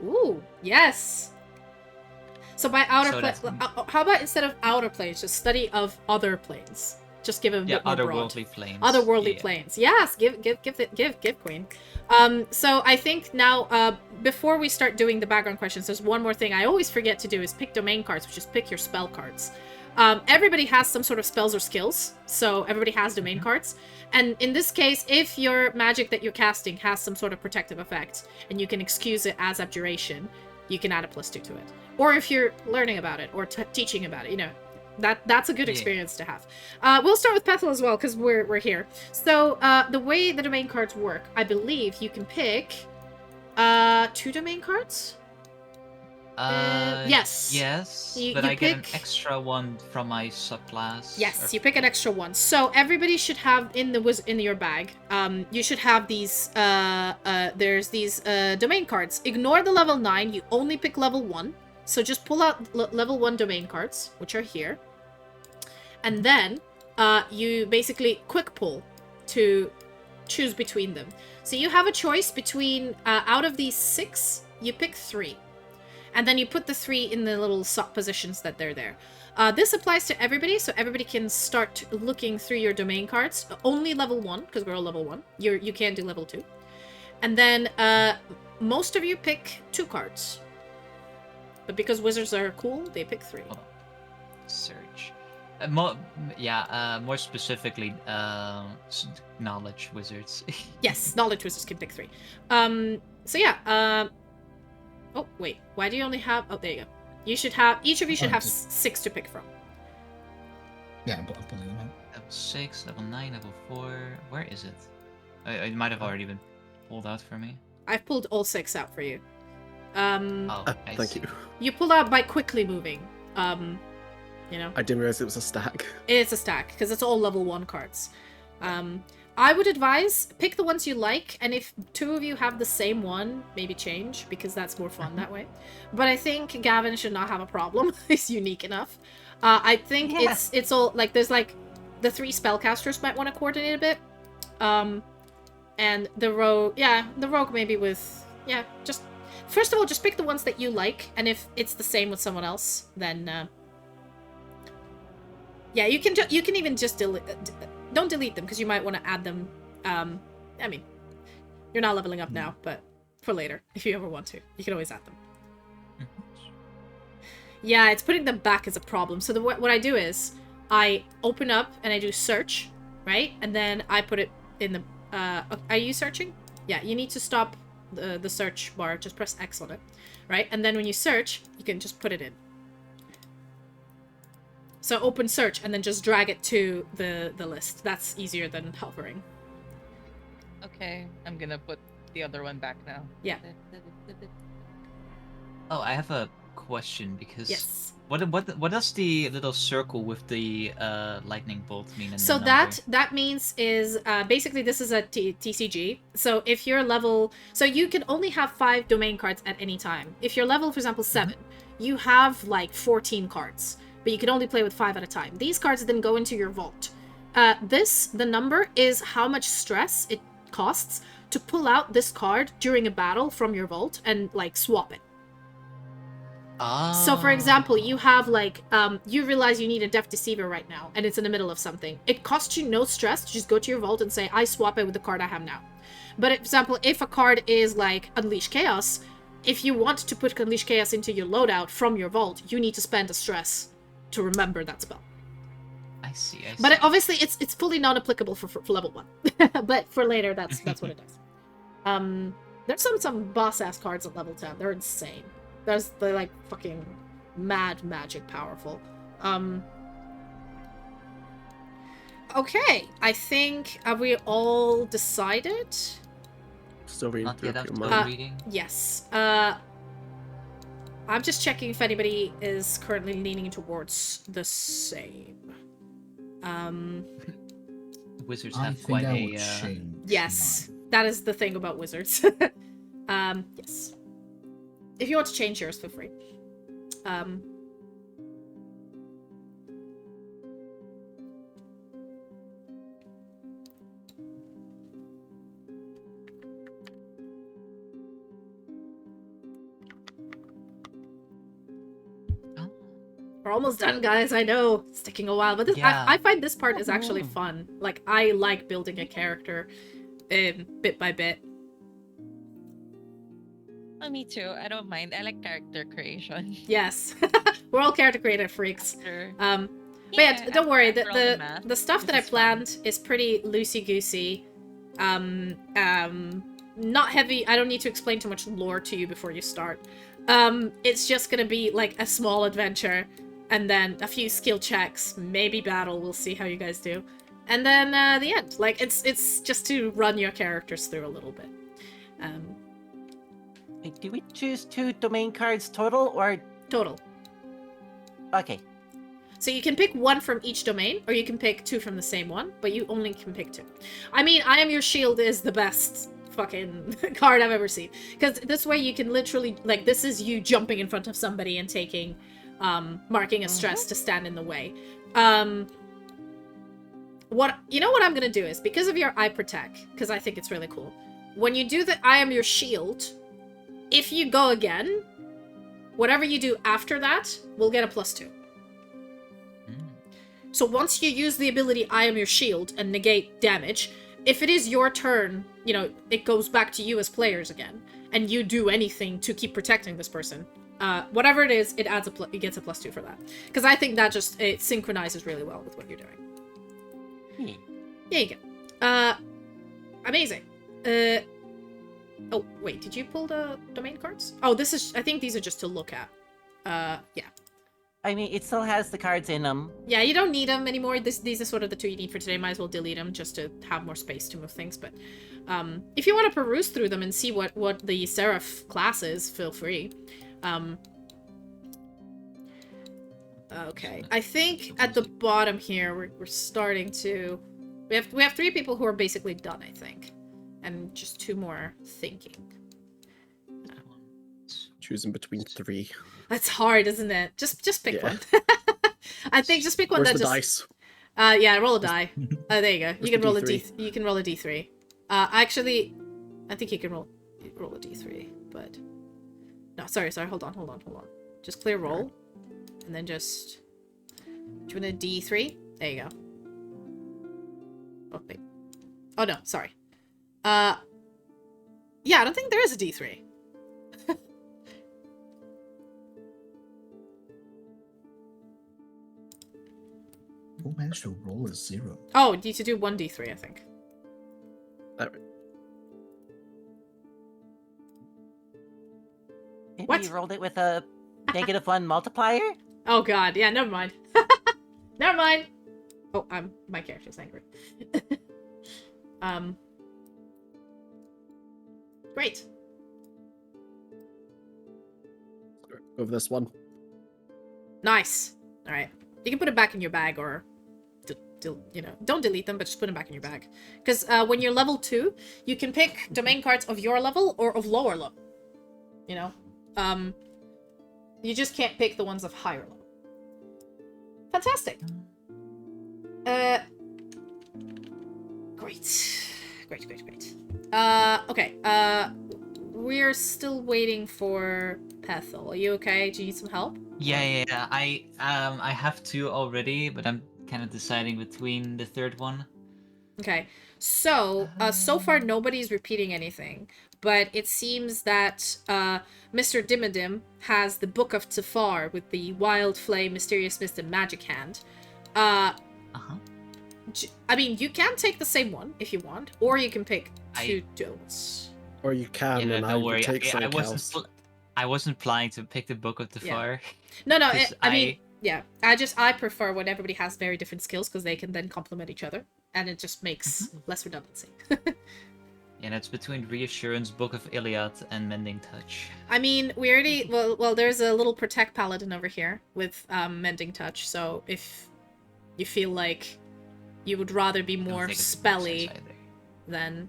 Ooh, yes. So by outer planes, how about instead of outer planes, just study of other planes? Just give it a bit more broad. Otherworldly planes. Otherworldly planes. Yes, give queen. So I think now, before we start doing the background questions, there's one more thing I always forget to do is pick domain cards, which is pick your spell cards. Everybody has some sort of spells or skills, so everybody has domain cards. And in this case, if your magic that you're casting has some sort of protective effect, and you can excuse it as abjuration, you can add a +2 to it. Or if you're learning about it, or teaching about it, you know, that's a good experience to have. We'll start with Pethel as well, because we're here. So, the way the domain cards work, I believe you can pick 2 domain cards? Yes. Yes, but I get an extra one from my subclass. Yes, you pick an extra one. So everybody should have in your bag. You should have these. There's these domain cards. Ignore the level 9. You only pick level 1. So just pull out level 1 domain cards, which are here, and then you basically quick pull to choose between them. So you have a choice between out of these 6, you pick 3. And then you put the 3 in the little sock positions that they're there. This applies to everybody, so everybody can start looking through your domain cards. Only level 1, because we're all level 1. You can't do level 2. And then most of you pick 2 cards. But because wizards are cool, they pick 3. Search. More specifically, knowledge wizards. Yes, knowledge wizards can pick 3. So yeah, oh, wait. Why do you only have... Oh, there you go. Each of you should have 6 to pick from. Yeah, I'm pulling them out. Level 6, level 9, level 4... Where is it? It might have already been pulled out for me. I've pulled all 6 out for you. Thank you. You pull out by quickly moving. You know? I didn't realize it was a stack. It's a stack, because it's all level 1 cards. I would advise, pick the ones you like, and if 2 of you have the same one, maybe change, because that's more fun that way. But I think Gavin should not have a problem. He's unique enough. I think it's all, like, there's, like, the 3 spellcasters might want to coordinate a bit. And the rogue maybe with, just, first of all, just pick the ones that you like, and if it's the same with someone else, then, Yeah, you can even just delete. Don't delete them because you might want to add them. I mean, you're not leveling up now, but for later, if you ever want to, you can always add them. Yeah, it's putting them back as a problem. So what I do is I open up and I do search, right? And then I put it in the... are you searching? Yeah, you need to stop the search bar. Just press X on it, right? And then when you search, you can just put it in. So open search and then just drag it to the list. That's easier than hovering. Okay, I'm gonna put the other one back now. Yeah. Oh, I have a question because Yes. what does the little circle with the lightning bolt mean? In So the number? that means is basically this is a TCG. So if you're level, so you can only have 5 domain cards at any time. If you're level, for example, 7, you have like 14 cards, but you can only play with 5 at a time. These cards then go into your vault. The number is how much stress it costs to pull out this card during a battle from your vault and like swap it. So for example, you have like, you realize you need a Deaf Deceiver right now, and it's in the middle of something. It costs you no stress to just go to your vault and say, I swap it with the card I have now. But for example, if a card is like Unleash Chaos, if you want to put Unleash Chaos into your loadout from your vault, you need to spend a stress to remember that spell. I see. But obviously, it's fully non-applicable for level 1. But for later, that's what it does. There's some boss-ass cards at level 10. They're insane. They're like fucking mad magic powerful. Okay, I think, have we all decided? Still reading Not through yet your after mind. reading. Yes. I'm just checking if anybody is currently leaning towards the same. Wizards I have think quite I a would change Yes, mine. that is the thing about wizards. Yes. If you want to change yours, feel free. We're almost done, guys. I know it's taking a while, but this, Yeah. I find this part is actually fun. Like, I like building a character, bit by bit. Oh, me too. I don't mind. I like character creation. Yes, we're all character creator freaks. After- But yeah, don't worry. after all the math, The stuff that this I is fun. planned is pretty loosey goosey. Not heavy. I don't need to explain too much lore to you before you start. It's just gonna be like a small adventure, and then a few skill checks, maybe battle. We'll see how you guys do, and then the end. Like it's just to run your characters through a little bit. Wait, do we choose 2 domain cards total or Total. okay? So you can pick 1 from each domain, or you can pick 2 from the same one, but you only can pick 2. I mean, I Am Your Shield is the best fucking card I've ever seen. Because this way you can literally, like, this is you jumping in front of somebody and taking, marking a stress to stand in the way. You know what I'm gonna do is, because of your Eye Protect, because I think it's really cool, when you do the I Am Your Shield, if you go again, whatever you do after that will get a +2. So once you use the ability I Am Your Shield and negate damage, if it is your turn, you know, it goes back to you as players again, and you do anything to keep protecting this person. Whatever it is, it adds it gets a +2 for that. Because I think that just, it synchronizes really well with what you're doing. There you go. Amazing. Oh, wait, did you pull the domain cards? Oh, this is, I think these are just to look at. Yeah. I mean, it still has the cards in them. Yeah, you don't need them anymore. These are sort of the 2 you need for today. Might as well delete them just to have more space to move things. But if you want to peruse through them and see what the Seraph class is, feel free. Okay, I think at the bottom here we're starting to. We have 3 people who are basically done, I think, and just 2 more thinking. Choosing between 3. That's hard, isn't it? Just pick Yeah. one. I think just pick one Where's that the just. dice? Yeah, roll a die. There you go. You Where's can the roll a D3? you can roll a d3. Actually, I think you can roll a d3, but no, sorry. Hold on. Just clear roll, and then just Do you want a D3? There you go. Oh, wait. Oh, no, sorry. Yeah, I don't think there is a D3. Who managed to roll a 0? Oh, you need to do 1D3, I think. Alright. Maybe What? you rolled it with a -1 multiplier? Oh god, yeah, never mind. Never mind. Oh, my character's angry. Great. Go for this one. Nice. All right. You can put it back in your bag, or, you know, don't delete them, but just put them back in your bag. Because when you're level 2, you can pick domain cards of your level or of lower level. You know, you just can't pick the ones of higher level. Fantastic. Great. Okay. We're still waiting for Pethel. Are you okay? Do you need some help? Yeah. I have 2 already, but I'm kind of deciding between the third one. Okay. So, so far nobody's repeating anything, but it seems that Mr. Dimmadim has the Book of Tafar with the Wild Flame, Mysterious Mist, and Magic Hand. I mean, you can take the same one if you want, or you can pick 2 duels. Or you can, Yeah, and I don't will worry. take something else. I wasn't planning to pick the Book of Tafar. No, Because I mean, yeah. I prefer when everybody has very different skills because they can then complement each other, and it just makes less redundancy. Yeah, that's between Reassurance, Book of Iliad, and Mending Touch. I mean, we already well, there's a little Protect Paladin over here with Mending Touch, so if you feel like you would rather be I don't more think it's spelly, makes sense either. then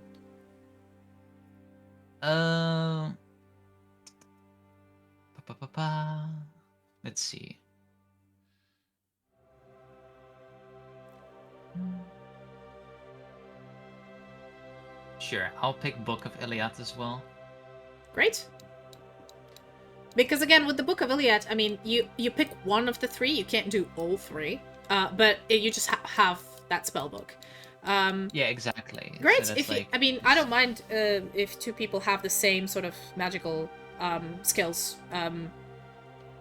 Let's see. Sure, I'll pick Book of Iliad as well. great. Because again, with the Book of Iliad, I mean, you pick one of the 3. You can't do all 3, but you just have that spell book. Yeah, exactly. Great. So If that's you, I mean, I don't mind if 2 people have the same sort of magical skills.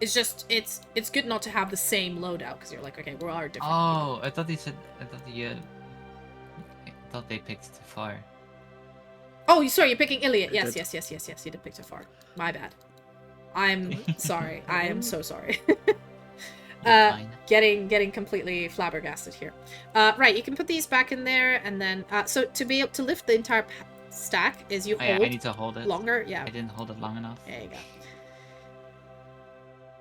It's just it's good not to have the same loadout because you're like, okay, we are different. Oh, I thought they picked too far. Oh, sorry, you're picking Iliad. Yes, did. yes. You did pick too far. My bad. I'm sorry. I am so sorry. Fine. Getting completely flabbergasted here. Right, you can put these back in there, and then so to be able to lift the entire stack is you Oh, yeah, hold I need to hold it longer. Yeah, I didn't hold it long enough. there you go.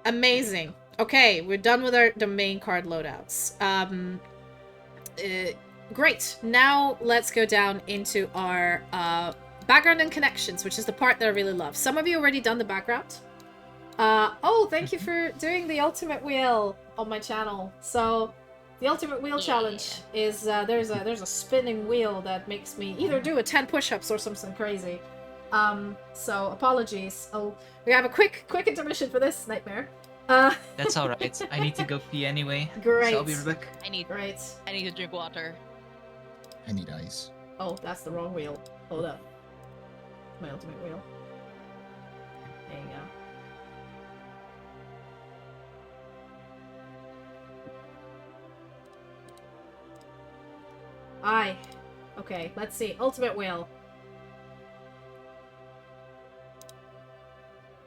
Amazing. Okay, we're done with our domain card loadouts. Great. Now let's go down into our background and connections, which is the part that I really love. Some of you already done the background. Oh, thank you for doing the ultimate wheel on my channel. So, the ultimate wheel challenge is there's a spinning wheel that makes me either do a 10 push-ups or something crazy. So apologies. We have a quick intermission for this nightmare. That's all right. I need to go pee anyway. Great. So I'll be right back. I need to drink water. I need ice. Oh, that's the wrong wheel. Hold up. My ultimate wheel. There you go. Okay, let's see. Ultimate wheel.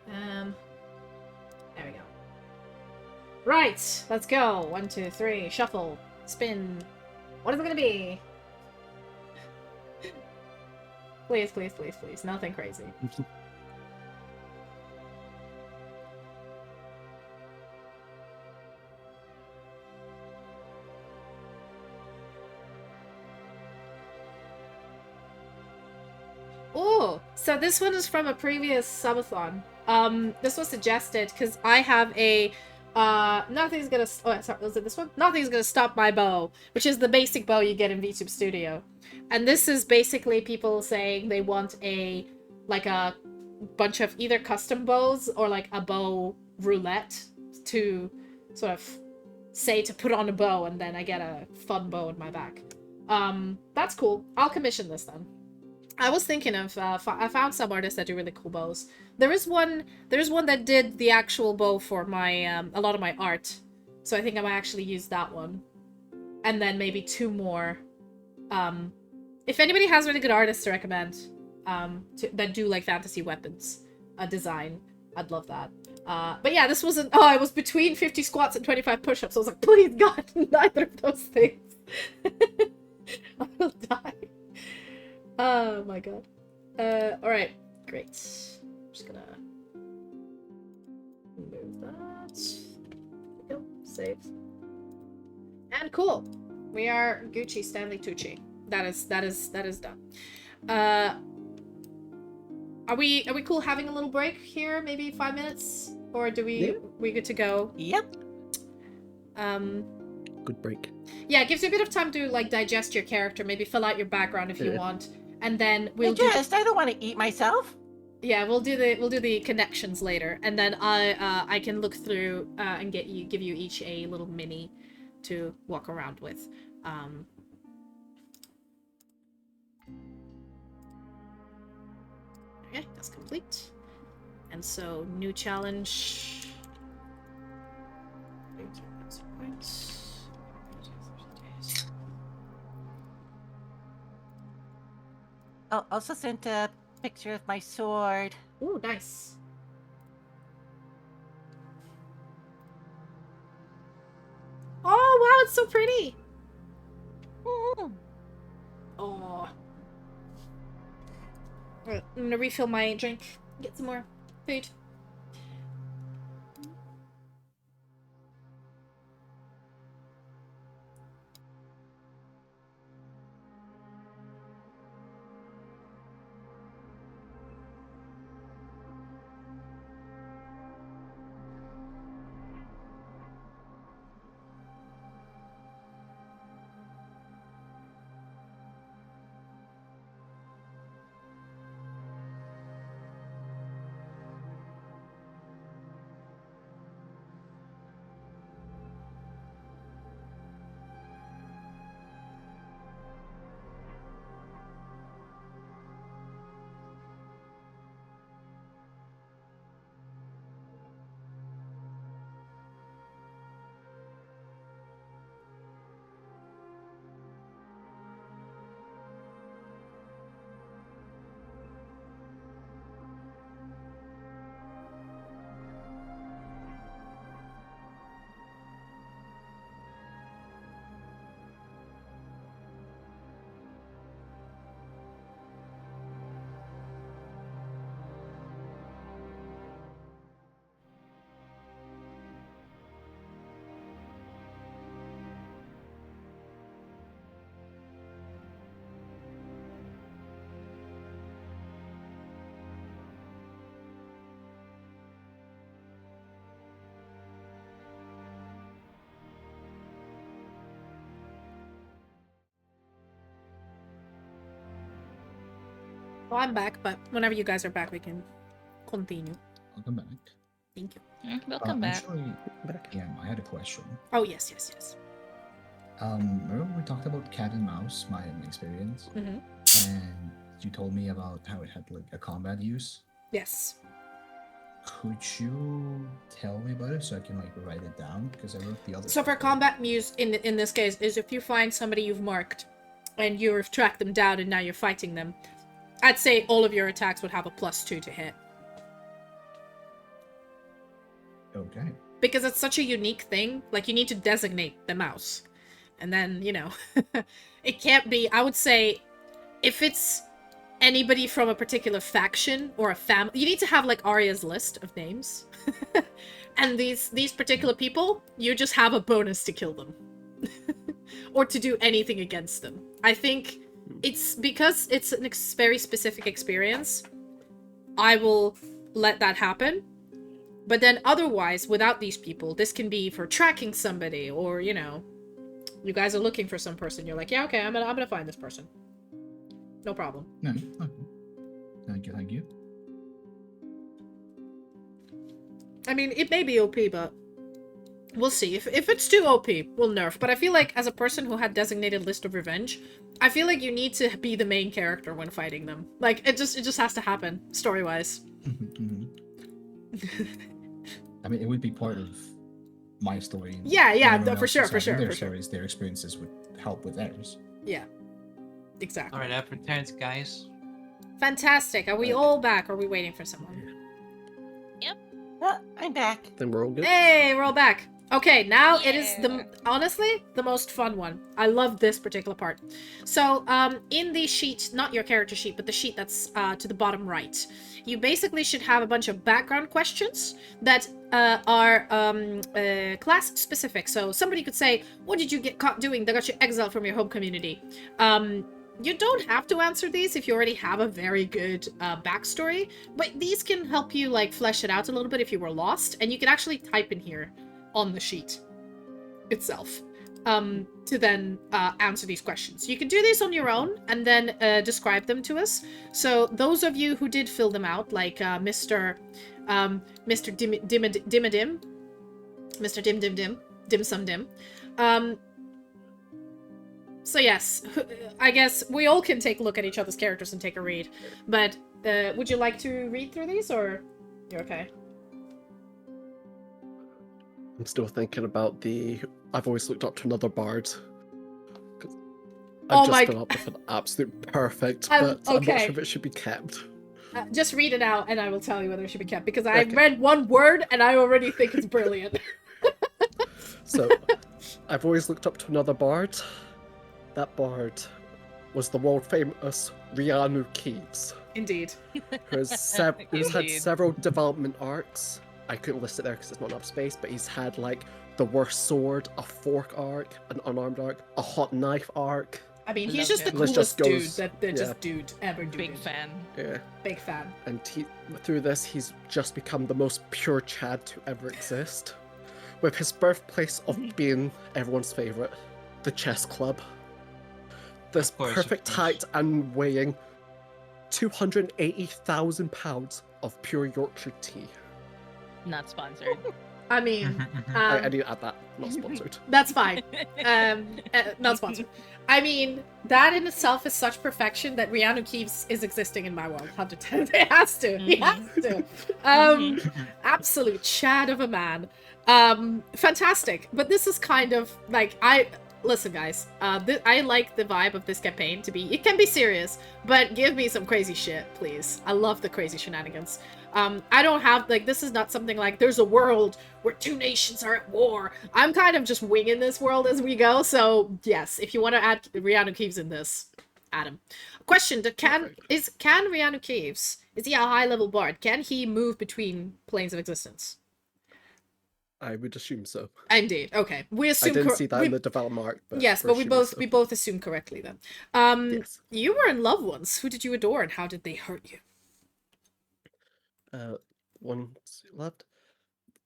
There we go. Right, let's go. 1, 2, 3. Shuffle. Spin. What is it gonna be? Please, please, please, please. Nothing crazy. Oh, so this one is from a previous subathon. This was suggested because I have a nothing's gonna. Oh, sorry, was it this one? Nothing's gonna stop my bow, which is the basic bow you get in VTube Studio, and this is basically people saying they want a bunch of either custom bows or like a bow roulette to sort of say to put on a bow, and then I get a fun bow in my back. That's cool. I'll commission this then. I was thinking of, I found some artists that do really cool bows. There's one that did the actual bow for my, a lot of my art. So I think I might actually use that one. And then maybe 2 more. If anybody has really good artists to recommend, that do like fantasy weapons design, I'd love that. But yeah, this wasn't, I was between 50 squats and 25 push-ups. I was like, please God, neither of those things. I will die. Oh my God. Alright, great. I'm just gonna move that. There we go, save. And cool. We are Gucci Stanley Tucci. That is done. Are we cool having a little break here? Maybe 5 minutes? Or do we good to go? Yep. Good break. Yeah, it gives you a bit of time to like digest your character, maybe fill out your background if you want. And then we'll I don't want to eat myself. Yeah, we'll do the connections later, and then I can look through and give you each a little mini to walk around with. Okay, that's complete. And so new challenge. I'll also send a picture of my sword. Ooh, nice. Oh, wow, it's so pretty. Mm. Oh. Alright, I'm gonna refill my drink. Get some more food. Well, I'm back, but whenever you guys are back, we can continue. I'll come back. Thank you. Welcome back. Actually, Back. yeah, I had a question. Oh, yes, yes, yes. Remember we talked about cat and mouse, my experience, Mm-hmm. and you told me about how it had like a combat use. Yes. Could you tell me about it so I can like write it down? Because I wrote the other. So for stuff. combat muse, in this case, is if you find somebody you've marked, and you've tracked them down, and now you're fighting them, I'd say all of your attacks would have a +2 to hit. Okay. Because it's such a unique thing, like you need to designate the mouse. And then, you know, it can't be, I would say, if it's anybody from a particular faction or a family, you need to have like Arya's list of names. And these particular people, you just have a bonus to kill them. Or to do anything against them. I think it's because it's a very specific experience, I will let that happen. But then otherwise, without these people, this can be for tracking somebody, or, you know, you guys are looking for some person. You're like, yeah, okay, I'm gonna find this person. No problem. No. Okay. Thank you. Thank you. I mean, it may be OP, but We'll see. If it's too OP, we'll nerf. But I feel like as a person who had designated list of revenge, I feel like you need to be the main character when fighting them. Like it just has to happen story wise. I mean, it would be part of my story. Yeah, for sure. Stories, their experiences would help with theirs. Yeah, exactly. All right, I've returned, guys. Fantastic. Are we all back? Or are we waiting for someone? I'm back. Then we're all good. Hey, we're all back. Okay, now it is Yeah. honestly the most fun one. I love this particular part. So, in the sheet, not your character sheet, but the sheet that's to the bottom right, you basically should have a bunch of background questions that are class specific. So somebody could say, "What did you get caught doing that got you exiled from your home community?" You don't have to answer these if you already have a very good backstory, but these can help you like flesh it out a little bit if you were lost, and you can actually type in here on the sheet itself to then answer these questions. You can do this on your own and then describe them to us. So those of you who did fill them out, like Mr. Dimadim, Mr. Dim Sum Dim. So yes, I guess we all can take a look at each other's characters and take a read. But would you like to read through these, or you're okay? I'm still thinking about I've always looked up to another bard. I've just come up with an absolute perfect, but I'm not sure if it should be kept. Just read it out, and I will tell you whether it should be kept, because I read one word, and I already think it's brilliant. So, I've always looked up to another bard. That bard was the world-famous Rianu Keeves. Indeed. Who's had several development arcs. I couldn't list it there because it's not enough space, but he's had like the worst sword, a fork arc, an unarmed arc, a hot knife arc. I mean, he's just the List coolest just goes- dude that just dude ever do. Big fan. Yeah. Big fan. And through this, he's just become the most pure Chad to ever exist. With his birthplace of being everyone's favourite, the chess club. This Of course, perfect of course. height and weighing 280,000 pounds of pure Yorkshire tea. Not sponsored. I mean, I need to add that, not sponsored. that's fine. Not sponsored. I mean, that in itself is such perfection that Rihanna Keeves is existing in my world. 110. It has to. He has to. Absolute Chad of a man. Fantastic. But this is kind of like listen, guys. I like the vibe of this campaign to be. It can be serious, but give me some crazy shit, please. I love the crazy shenanigans. I don't have like this is not something like there's a world where two nations are at war. I'm kind of just winging this world as we go. So yes, if you want to add Rihanna Keeves in this, add him. Question: Can Rihanna Keeves, is he a high level bard? Can he move between planes of existence? I would assume so. Indeed. Okay, we assume. I didn't see that in the development arc. But yes, we're but we assuming both assume correctly then. Yes. You were in love once. Who did you adore, and how did they hurt you? One left.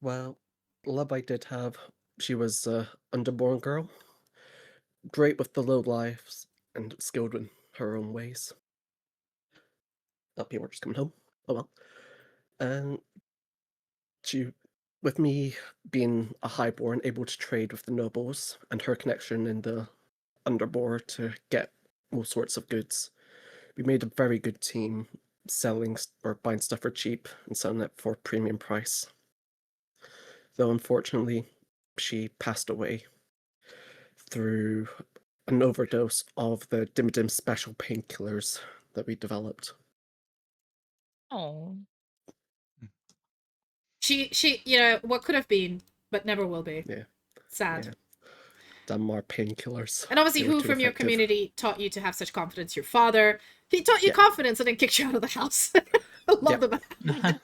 Well, love I did have. She was a underborn girl. Great with the low lives and skilled in her own ways. Oh, people are just coming home. Oh well. And she, with me being a highborn, able to trade with the nobles, and her connection in the underboard to get all sorts of goods, we made a very good team, selling or buying stuff for cheap and selling it for premium price. Though unfortunately, she passed away through an overdose of the Dimdim special painkillers that we developed. Oh. She, what could have been, but never will be. Yeah. Sad. Yeah. Damn painkillers. And obviously, They were who too from your effective. community taught you to have such confidence? Your father. He taught you Yeah. confidence and then kicked you out of the house. I love the man.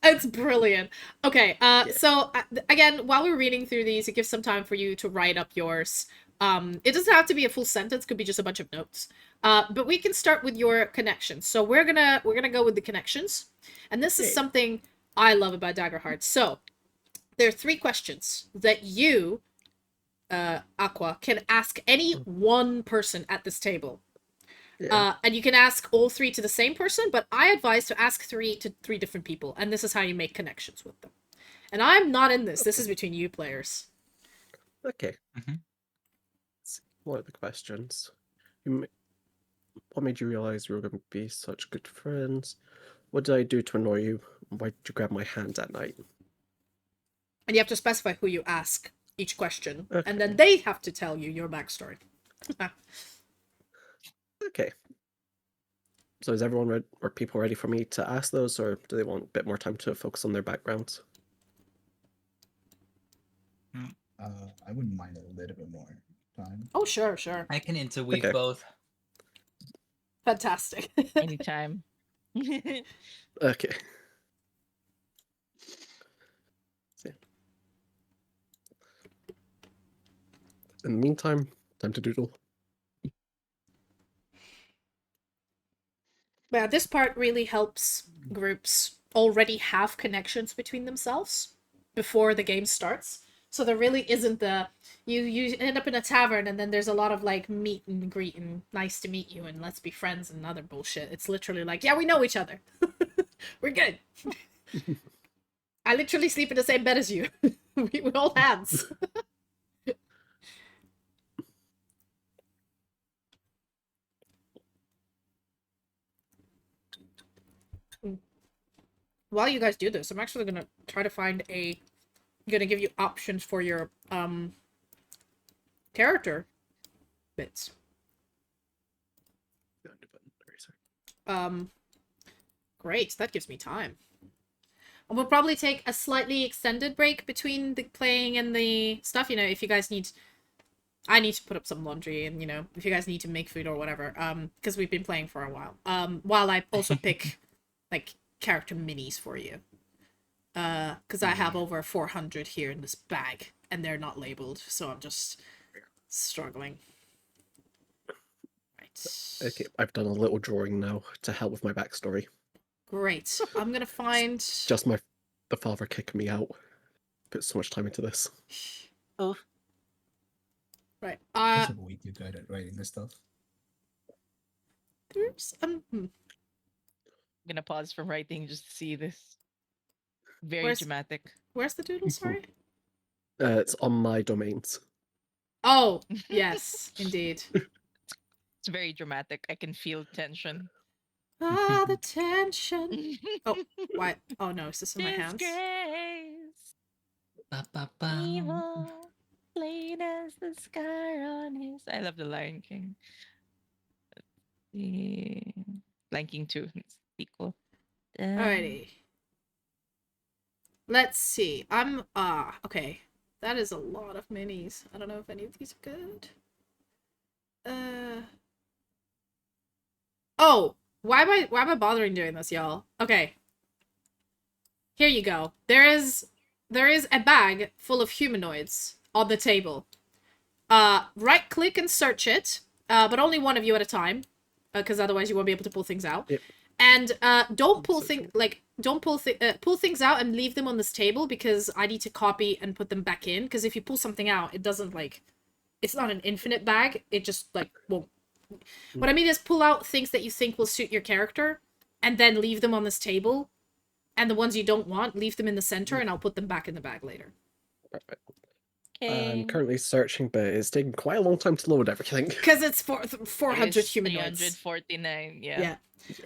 It's brilliant. Okay, so again, while we're reading through these, it gives some time for you to write up yours. It doesn't have to be a full sentence; could be just a bunch of notes. But we can start with your connections. So we're gonna go with the connections, and this is Okay. something I love about Daggerheart. So there are 3 questions that you, Aqua, can ask any one person at this table. Yeah. And you can ask all 3 to the same person, but I advise to ask 3 to 3 different people, and this is how you make connections with them. And I'm not in this. This is between you players. Okay. Mhm. What are the questions? What made you realize we were going to be such good friends? What did I do to annoy you? Why did you grab my hand at night? And you have to specify who you ask each question. Okay. And then they have to tell you your backstory. Okay. So is everyone ready? Are people ready for me to ask those, or do they want a bit more time to focus on their backgrounds? I wouldn't mind a little bit more time. Oh, sure, sure. I can interweave Okay. both. Fantastic. Anytime. Okay. In the meantime, time to doodle. Yeah, this part really helps groups already have connections between themselves before the game starts. So there really isn't the you end up in a tavern and then there's a lot of like meet and greet and nice to meet you and let's be friends and other bullshit. It's literally like, yeah, we know each other. We're good. I literally sleep in the same bed as you. we hold hands. While you guys do this, I'm actually gonna try to find a gonna give you options for your character bits. Great, that gives me time. And we'll probably take a slightly extended break between the playing and the stuff, you know, if you guys need I need to put up some laundry and, you know, if you guys need to make food or whatever, because we've been playing for a while. While I also pick like character minis for you. Because I have over 400 here in this bag, and they're not labeled, so I'm just struggling. Right. Okay, I've done a little drawing now to help with my backstory. Great. I'm gonna find... Just the father kicking me out. Put so much time into this. Oh, Right. I'm way too good at writing this stuff. There's... I'm gonna pause from writing just to see this. Very Where's- dramatic. Where's the doodle, sorry? It's on my domains. Oh, yes, indeed. It's very dramatic. I can feel tension. Ah, the tension. Oh, why? Oh no, is this in my hands? Disgrace, Ba, ba, ba. evil, plain as the sky on his. I love the Lion King. The Lion King 2 sequel. Alrighty. Let's see. Okay. That is a lot of minis. I don't know if any of these are good. Oh, why am I bothering doing this, y'all? Okay. Here you go. There is a bag full of humanoids on the table. Right click and search it. But only one of you at a time. Because otherwise you won't be able to pull things out. Yep. And don't pull searching. pull things out and leave them on this table because I need to copy and put them back in. Because if you pull something out, it doesn't like, it's not an infinite bag. It just like won't. What I mean is pull out things that you think will suit your character, and then leave them on this table. And the ones you don't want, leave them in the center, and I'll put them back in the bag later. Perfect. Okay. I'm currently searching, but it's taking quite a long time to load everything. Because it's 400 It's humanoids. 349. Yeah. Yeah.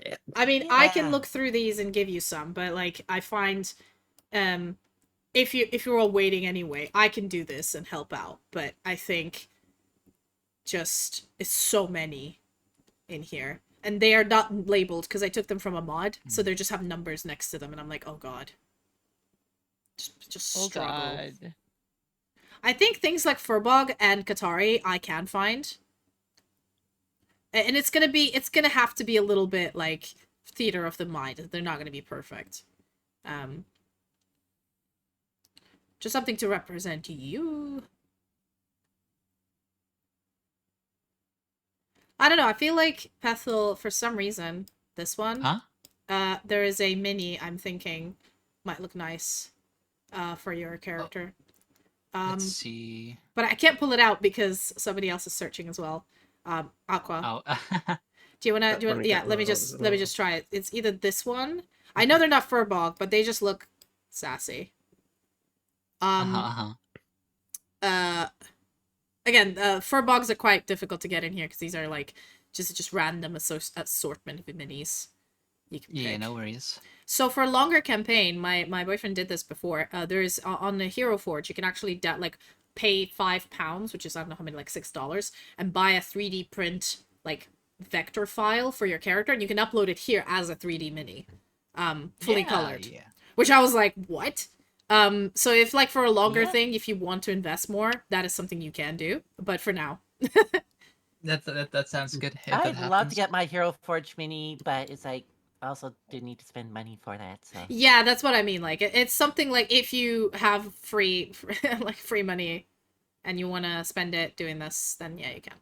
Yeah. I mean, I Yeah. can look through these and give you some, but like I find if you're all waiting anyway, I can do this and help out. But I think just it's so many in here. And they are not labeled because I took them from a mod, so they just have numbers next to them, and I'm like, oh god. Just Oh struggle. god. I think things like Furbog and Katari I can find. And it's gonna have to be a little bit like theater of the mind. They're not gonna be perfect. Just something to represent you. I don't know, I feel like Pethel, for some reason, this one, Huh? there is a mini I'm thinking might look nice for your character. Let's see. But I can't pull it out because somebody else is searching as well. Aqua. Oh. Do you wanna Let me yeah, get let me one of those just as well. try it. It's either this one. I know they're not Furbog, but they just look sassy. Uh-huh. Again, fur bogs are quite difficult to get in here because these are like just random assortment of minis you can Yeah, pick. no worries. So for a longer campaign, my boyfriend did this before. There's on the Hero Forge, you can actually like pay £5, which is I don't know how many, like $6, and buy a 3D print like vector file for your character, and you can upload it here as a 3D mini, fully colored. Yeah. Which I was like, what? So if like for a longer Yeah. thing, if you want to invest more, that is something you can do. But for now, That sounds good. If I'd that love happens. to get my Hero Forge mini, but it's like I also do need to spend money for that. So yeah, that's what I mean. Like it's something like if you have free like free money and you want to spend it doing this, then yeah, you can.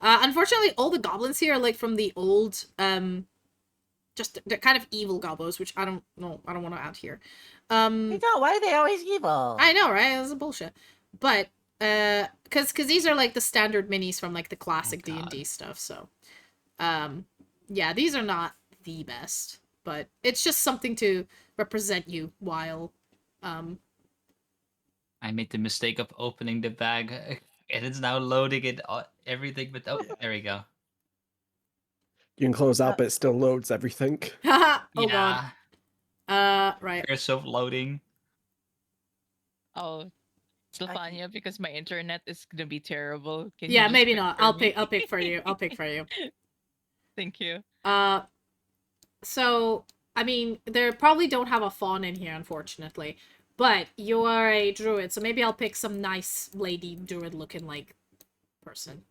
Unfortunately, all the goblins here are like from the old just they're kind of evil gobos, which I don't know, I don't want to add here. you know why are they always evil? I know, right? That's bullshit. But cuz these are like the standard minis from like the classic God. D&D stuff, so yeah, these are not the best, but it's just something to represent you while I made the mistake of opening the bag, and it's now loading it everything. But oh, there we go. You can close out, Uh, but it still loads everything. oh god. Right. Curse of loading. Oh, Sylfania, because my internet is gonna be terrible. Can you Yeah, just maybe pick not. for I'll me? pick for you. I'll pick for you. Thank you. So I mean, they probably don't have a fawn in here, unfortunately. But you are a druid, so maybe I'll pick some nice lady druid looking like person.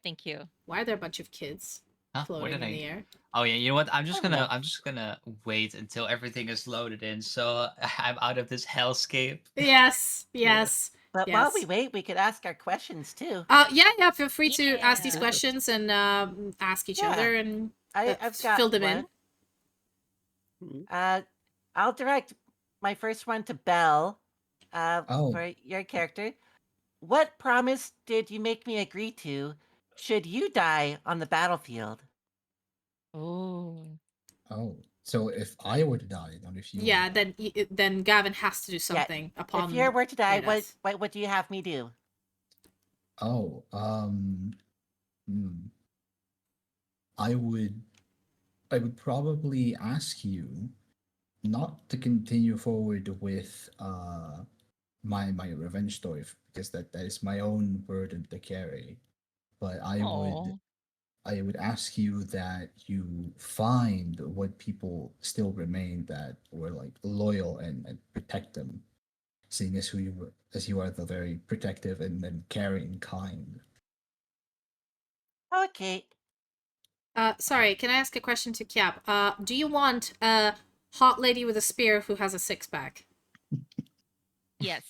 Thank you. Why are there a bunch of kids Huh? What floating did in I? the air? Oh yeah, you know what? I'm know. just gonna wait until everything is loaded in, so I'm out of this hellscape. Yes, Yeah. yes, But while we yes. wait, we could ask our questions too. Yeah. Feel free to ask these Yeah. questions and ask each Yeah. other and I've got fill them one. Mhm. I'll direct my first one to Belle. Oh, For your character, what promise did you make me agree to? Should you die on the battlefield? Oh. oh. So if I were to die, not if in. you were to Yeah, die. then Gavin has to do Yeah. something If you upon were to die, your death. what do you have me do? Oh, hmm. I would I would probably ask you not to continue forward with my revenge story because that is my own burden to carry. But Oh. I would ask you that you find what people still remain that were like loyal and protect them, seeing as who you were, as you are the very protective and caring kind. Okay. Sorry, can I ask a question to Kiap? Do you want a hot lady with a spear who has a six-pack? Yes.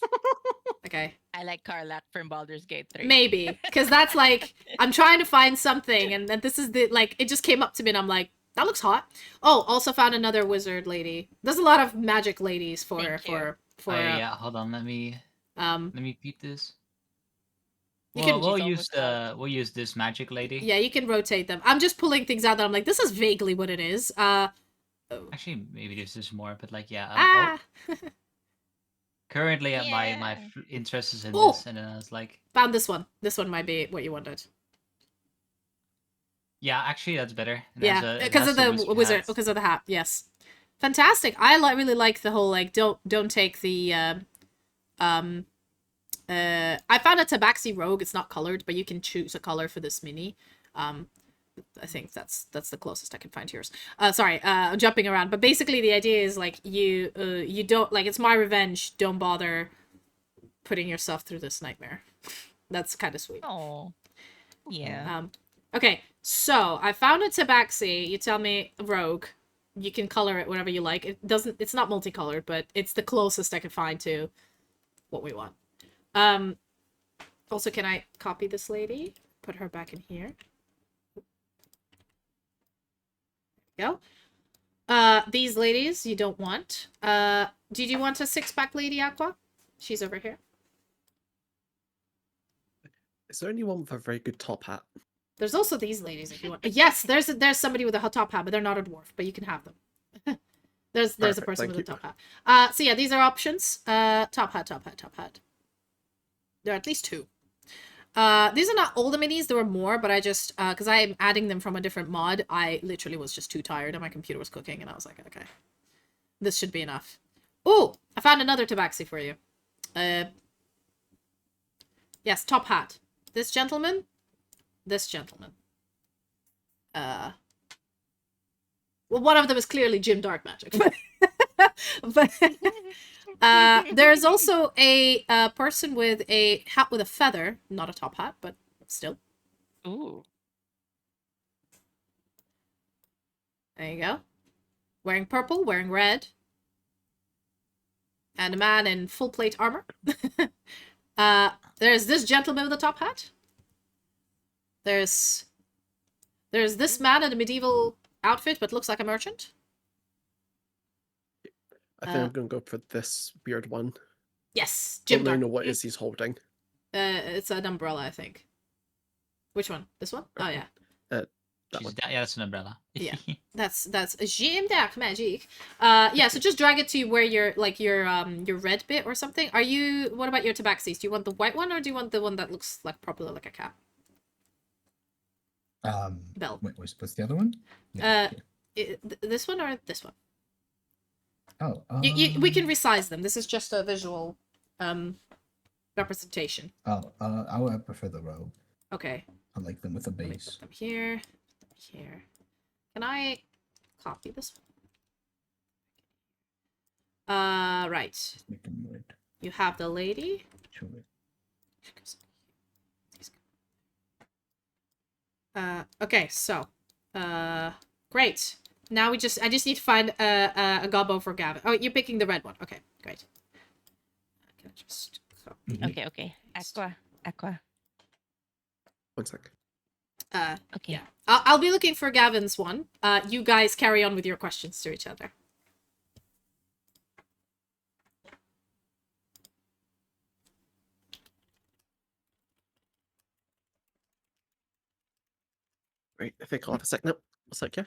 Okay. I like Karlak from Baldur's Gate 3. Maybe. Because that's like, I'm trying to find something, and then this is the, like, it just came up to me, and I'm like, that looks hot. Oh, also found another wizard lady. There's a lot of magic ladies Thank you. Oh yeah, hold on. Let me peep this. you Well, can, She's almost out. we'll use this magic lady. yeah, you can rotate them. I'm just pulling things out that I'm like, this is vaguely what it is. Actually, maybe this is more, but like yeah. Ah! Currently, my Yeah. interest is in Oh! this, and then I was like, Found this one. This one might be what you wanted. yeah, actually that's better. Yeah, because of the wizard, hat. because of the hat. Yes, fantastic. I really like the whole like don't take the I found a tabaxi rogue. It's not colored, but you can choose a color for this mini. I think that's the closest I can find to yours. Sorry, I'm jumping around, but basically the idea is like you don't like it's my revenge. Don't bother putting yourself through this nightmare. That's kind of sweet. Oh. Yeah. Okay, so I found a tabaxi. You tell me rogue. You can color it whatever you like. It doesn't. It's not multicolored, but it's the closest I can find to what we want. Also, can I copy this lady? Put her back in here. There we go. These ladies you don't want. Did you want a six-pack lady, Aqua? She's over here. Is there anyone with a very good top hat? There's also these ladies if you want. Yes, there's somebody with a hot top hat, but they're not a dwarf, but you can have them. There's a Perfect, person thank with a you. top hat. So yeah, these are options. Top hat. There are at least 2. These are not all the minis, there were more, but I just, because I'm adding them from a different mod, I literally was just too tired and my computer was cooking and I was like, okay, this should be enough. Oh, I found another tabaxi for you. Yes, top hat. This gentleman. Well, one of them is clearly Jim Dark Magic, but there's also a person with a hat with a feather, not a top hat, but still. Ooh. There you go. Wearing purple, wearing red. And a man in full plate armor. There's this gentleman with a top hat. There's this man in a medieval outfit, but looks like a merchant. I think I'm gonna go for this weird one. Yes, Don't Jim really Dark. know what is he's holding. It's an umbrella, I think. Which one? This one? Oh yeah. That one. Yeah, that's an umbrella. Yeah. That's Jim Dark Magic. Yeah, so just drag it to where your red bit or something. What about your tabaxis? Do you want the white one or do you want the one that looks like properly like a cap? Bell. Wait, what's the other one? This one or this one? Oh, We can resize them. This is just a visual representation. Oh, I would prefer the row. Okay. I like them with a Let me base. put them here. Here. Can I copy this one? Right. Just make them red. You have the lady. Sure. Okay, so great. Now I just need to find a gobbo for Gavin. Oh, you're picking the red one. Okay, great. Can I just copy? Okay. Aqua. 1 sec. Okay. Yeah. I'll be looking for Gavin's one. You guys carry on with your questions to each other. Right, I think I'll have a sec now. 1 sec, yeah.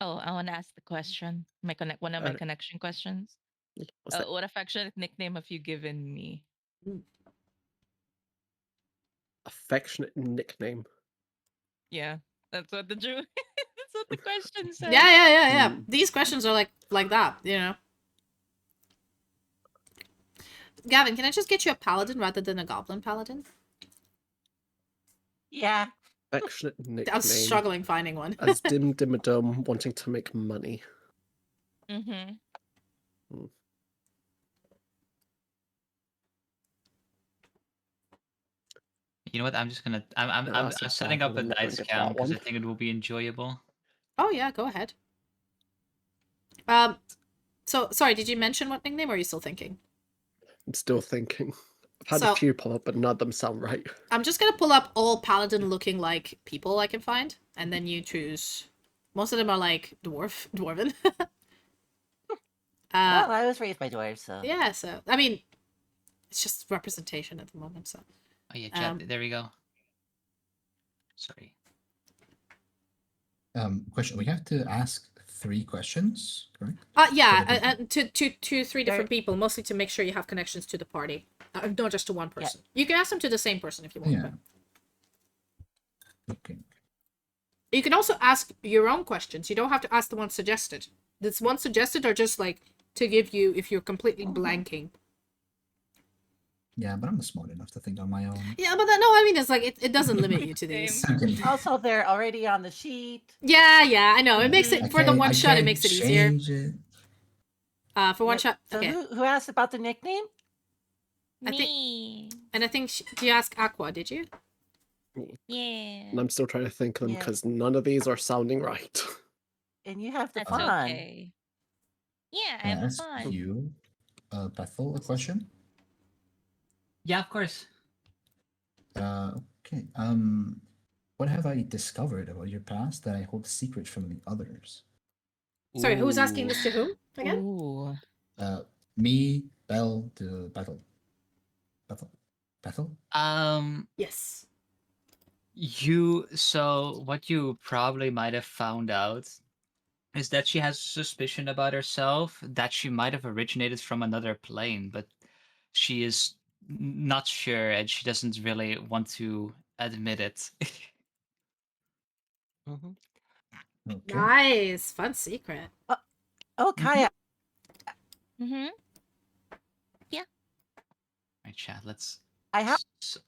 Oh, I want to ask the question. One of my Alright. connection questions. Yeah, 1 sec. What affectionate nickname have you given me? Affectionate nickname. Yeah, that's what the that's what the question said. Yeah. Hmm. These questions are like that, you know. Gavin, can I just get you a paladin rather than a goblin paladin? Yeah. Affectionate nickname. I was struggling finding one. As Dim Dimadum wanting to make money. Mm-hmm. You know what? I'm just gonna. I'm that's a setting bad up one. a I'm not gonna dice get cam that because I one. think it will be enjoyable. Oh yeah, go ahead. So sorry, did you mention what nickname or are you still thinking? I'm still thinking. I've had So- a few pop up, but none of them sound right. I'm just gonna pull up all paladin looking like people I can find, and then you choose. Most of them are like dwarven. Well, I was raised by dwarves, so. Yeah, so I mean, it's just representation at the moment. So Oh yeah, chat. There we go. Sorry. Question. We have to ask 3 questions, correct? yeah, Whatever. to 3 different people, mostly to make sure you have connections to the party, not just to one Yeah. person. You can ask them to the same person if you want. Yeah. Okay. You can also ask your own questions. You don't have to ask the ones suggested. This one suggested are just like to give you if you're completely blanking. Yeah, but I'm smart enough to think on my own. Yeah, but no, I mean it's like it doesn't limit you to these. Okay. Also, they're already on the sheet. Yeah, I know. It makes it for the one shot. It makes it easier. It. For one Yep. shot. So Okay, who asked about the nickname? I think- Me. and I think you asked Aqua, did you? Yeah. And I'm still trying to think of them Yeah. because none of these are sounding right. And you have the That's fun. okay. Yeah, I Can I have ask fun. you, Bethel, a question? Yeah, of course. Okay. What have I discovered about your past that I hold secret from the others? Sorry, who's asking Ooh. this to whom again? Ooh. Me, Bell, to Bethel. Bethel? Yes. So what you probably might have found out is that she has suspicion about herself that she might have originated from another plane, but she is not sure and she doesn't really want to admit it. Mhm. Okay. Nice. Fun secret. Oh, Kaya, Mm-hmm. Right, chat. Let's. I have. s-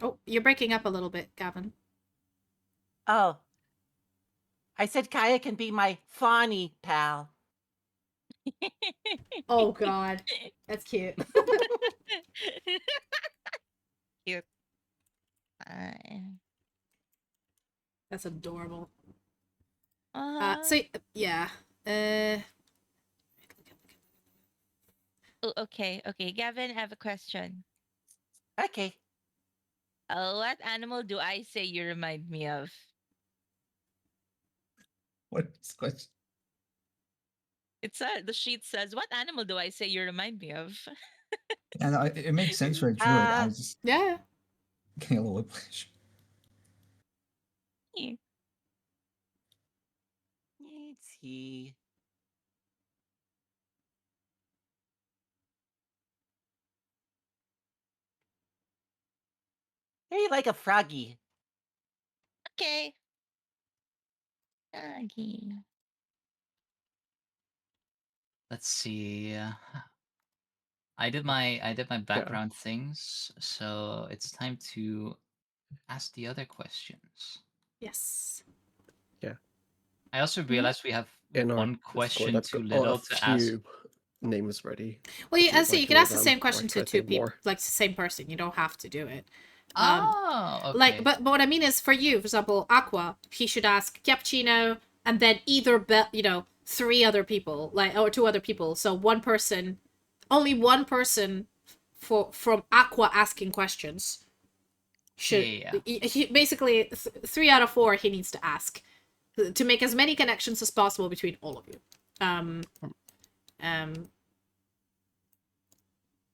Oh, you're breaking up a little bit, Gavin. Oh, I said Kaya can be my fawny pal. Oh God, that's cute. Cute. Uh, That's adorable. uh-huh. So yeah. Oh, okay, okay. Gavin, I have a question. Okay. What animal do I say you remind me of? What is the question? The sheet says, "What animal do I say you remind me of?" And it makes sense for a druid. I Uh, just Yeah. getting a little whiplash. let's see. Maybe like a froggy. Okay. Doggy. Let's see. I did my background things, so it's time to ask the other questions. Yes. I also realized we have In our one Discord, question I've too got a little to ask. few names ready. Well, If you'd so like you to can know ask the them, same or I question can to add two in people, more. like the same person. You don't have to do it. Oh, okay. Like, but what I mean is, for you, for example, Aqua, he should ask Cappuccino, and then either three other people, like, or two other people. So one person, only one person, from Aqua asking questions should. Yeah. Basically 3 out of 4 he needs to ask to make as many connections as possible between all of you.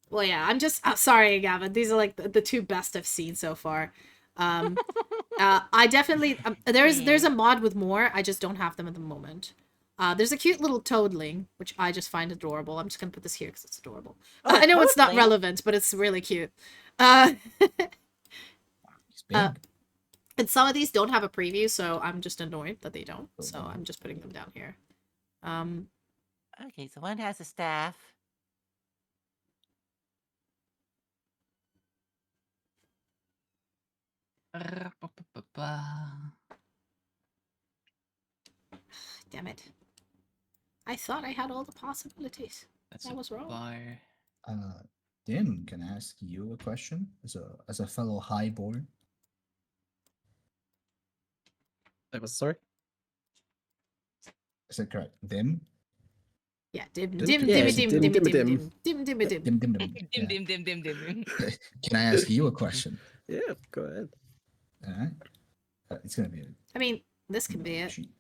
Well, yeah, I'm just sorry, Gavin. These are like the two best I've seen so far. I definitely there's a mod with more. I just don't have them at the moment. There's a cute little toadling, which I just find adorable. I'm just gonna put this here because it's adorable. Oh, I know it's not toadling? relevant, but it's really cute. Uh, It's big. Uh, and some of these don't have a preview, so I'm just annoyed that they don't. So I'm just putting them down here. Okay, so one has a staff. Damn it. I thought I had all the possibilities. That's I was wrong. bar. Dim, can I ask you a question as a fellow highborn? I was sorry. Is that correct? Dim? Yeah, dim, Dim, dim, yeah, dim, dim, dim, dim, dim, dim, dim, dim, dim, dim. Dim dim dim. Dim, Yeah. dim, dim, dim, dim, dim. Can I ask you a question? Yeah, go ahead. All right. It's gonna be a I mean, this can be it. sheet.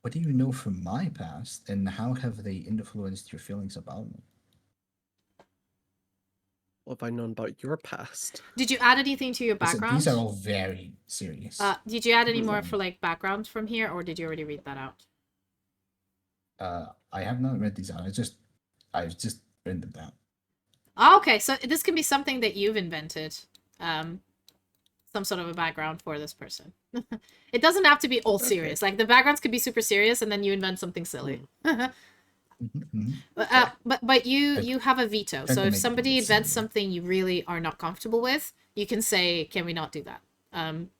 What do you know from my past, and how have they influenced your feelings about me? What have I known about your past? Did you add anything to your Listen, background? these are all very serious. Did you add any more Um, for like background from here, or did you already read that out? I have not read these out. I've just written them down. Oh, okay, so this can be something that you've invented. Some sort of a background for this person. It doesn't have to be all serious. Like the backgrounds could be super serious, and then you invent something silly. But you have a veto. Trying So to if make it a somebody bit invents sillier. something you really are not comfortable with, you can say, "Can we not do that?"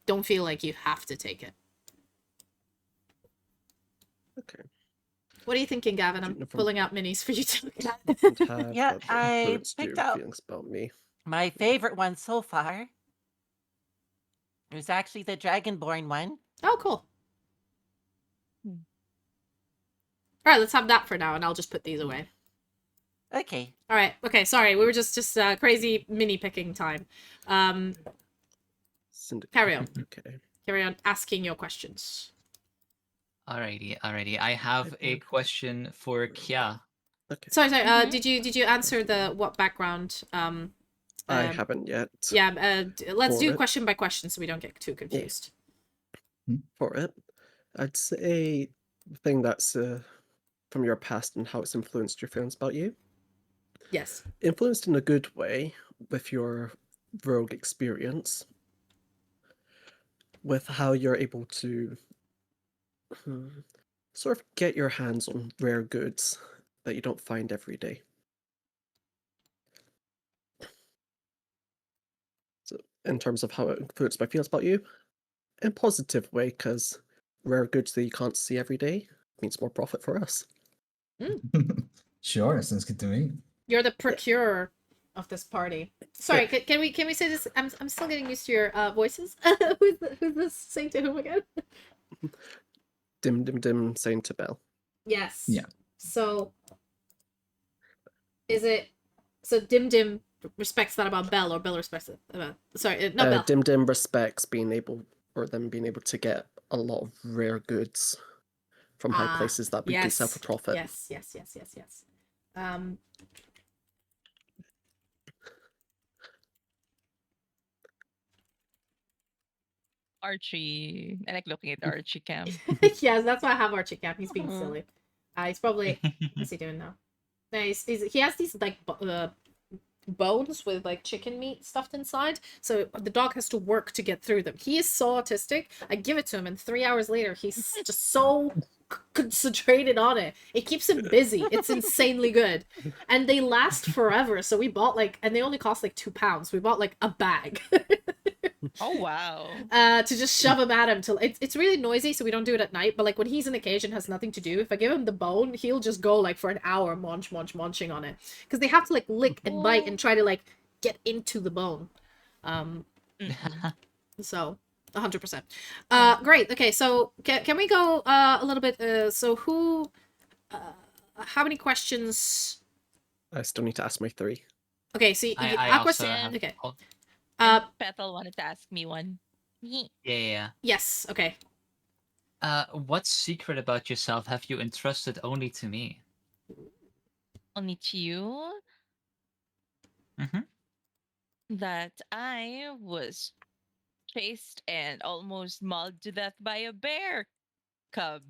Don't feel like you have to take it. Okay. What are you thinking, Gavin? Do I'm you know from- pulling out minis for you to look at. And have Yeah, what the I birds picked do up- feelings about me. My favorite one so far. It was actually the Dragonborn one. Oh, cool. All right, let's have that for now, and I'll just put these away. Okay. All right. Okay. Sorry, we were just crazy mini picking time. Carry on. Okay. Carry on asking your questions. Alrighty. I have a question for Kya. Okay. Sorry. Mhm. Did you answer the what background? I haven't yet. Yeah. Let's For do it. question by question so we don't get too confused. For it. I'd say the thing that's from your past and how it's influenced your feelings about you. Yes. Influenced in a good way with your rogue experience, with how you're able to sort of get your hands on rare goods that you don't find every day. So, in terms of how it influenced my feelings about you, in a positive way, because rare goods that you can't see every day means more profit for us. Sure, sounds good to me. You're the procurer of this party. Sorry, can we say this? I'm still getting used to your voices. Who's this saying to whom again? Dim dim dim saying to Belle. Yes. Yeah. So is it Dim Dim respects that about Belle, or Belle respects it about not Belle. Dim dim respects being able to get a lot of rare goods from high places that we can sell for profit. Yes. Archie. I like looking at Archie Cam. Yes, that's why I have Archie Cap. He's being Mhm. silly. He's probably what's he doing now? No, he has these like bones with like chicken meat stuffed inside, so the dog has to work to get through them. He is so autistic. I give it to him, and 3 hours later he's just so concentrated on it. It keeps him busy. It's insanely good, and they last forever. So we bought and they only cost like £2. We bought like a bag. Oh wow. To just shove him at him till it's really noisy, so we don't do it at night. But like when he's in a cage and has nothing to do, if I give him the bone, he'll just go like for an hour munching on it, because they have to like lick and bite and try to like get into the bone. So 100%. Great. Okay, so can we go a little bit? So who? How many questions? I still need to ask my 3. Okay, so I Aqua also said. have. Okay. Petal wanted to ask me one. Yeah. Yes. Okay. What secret about yourself have you entrusted only to me? Only to you. Mm-hmm. That I was chased and almost mauled to death by a bear cub.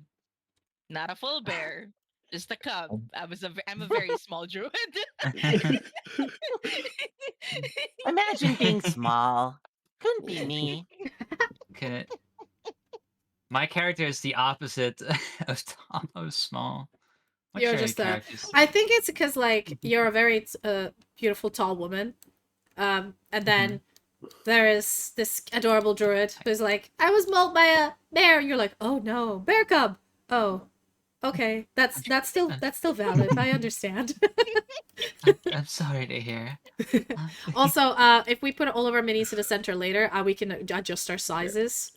Not a full bear, just a cub. Oh. I'm a very small druid. Imagine being small. Couldn't be me. Can it? My character is the opposite of Tom of small. What's You're your just characters? I think it's because like you're a very beautiful tall woman, and then there is this adorable druid who's like, I was mauled by a bear. You're like, oh no, bear cub. Oh, okay, that's still valid. I understand. I'm sorry to hear. Also, if we put all of our minis to the center later, we can adjust our sizes.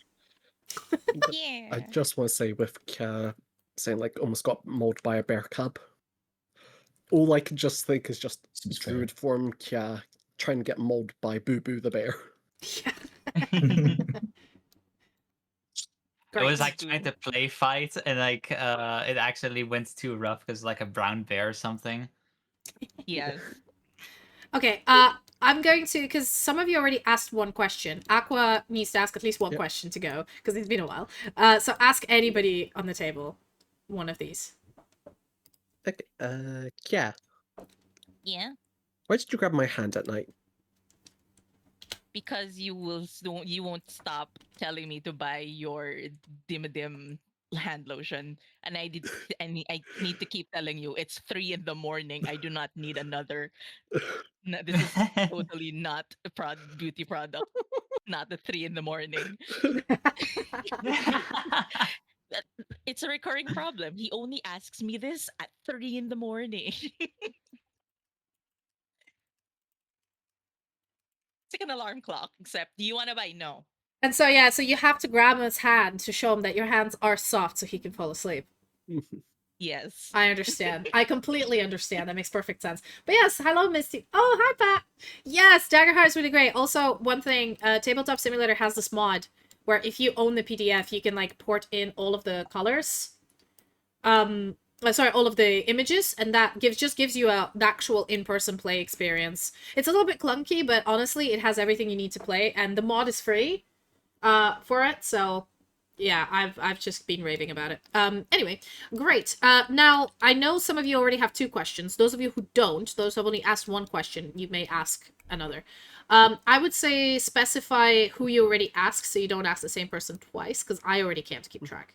Yeah. I just want to say with Kya saying like almost got mauled by a bear cub. All I can just think is just Seems fair. druid form Kya trying to get mauled by Boo Boo the bear. Yeah. It was Great. like trying to play fight, and like it actually went too rough because like a brown bear or something. Yes. Okay, I'm going to, because some of you already asked one question. Aqua needs to ask at least one question to go, because it's been a while. So ask anybody on the table one of these. Okay, Kya, Yeah. why did you grab my hand at night? Because you won't stop telling me to buy your dim hand lotion, and I need to keep telling you it's 3 in the morning. I do not need another. No, this is totally not a beauty product. Not at 3 in the morning. It's a recurring problem. He only asks me this at 3 in the morning. It's like an alarm clock, except do you want to buy? No. And so, yeah, so you have to grab his hand to show him that your hands are soft so he can fall asleep. Yes. I understand. I completely understand. That makes perfect sense. But yes, hello, Misty. Oh, hi, Pat. Yes, Daggerheart is really great. Also, one thing, Tabletop Simulator has this mod where if you own the PDF, you can like port in all of the colors. Sorry, all of the images, and that just gives you an actual in-person play experience. It's a little bit clunky, but honestly, it has everything you need to play, and the mod is free for it, so Yeah, I've just been raving about it. Anyway, great. Now I know some of you already have 2 questions. Those of you who don't, those who have only asked 1 question, you may ask another. I would say specify who you already asked so you don't ask the same person twice, because I already can't keep track.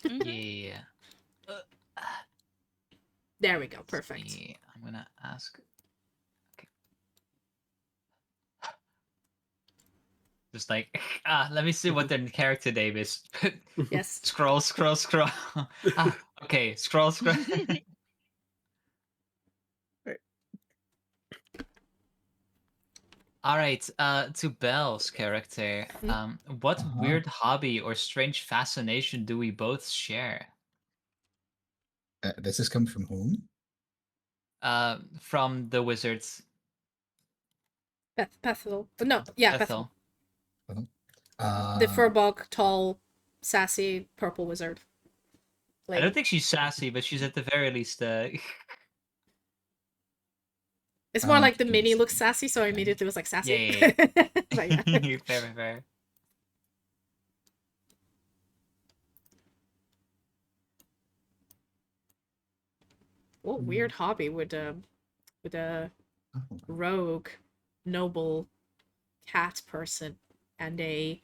Yeah. There we go. Let's Perfect. see. I'm gonna ask. Okay. Just like let me see what their character name is. Yes. Scroll. Okay. Scroll. All right. To Belle's character, what Uh-huh. weird hobby or strange fascination do we both share? This is coming from whom? From the wizards. Bethel. No, yeah, Bethel. Ethel. The Uh, furbog, tall, sassy, purple wizard. I Lady. don't think she's sassy, but she's at the very least. It's more like the give me a mini looks second. sassy, so I immediately was like sassy. Yeah. But yeah. Fair. What weird hobby would a Oh, rogue, noble cat person and a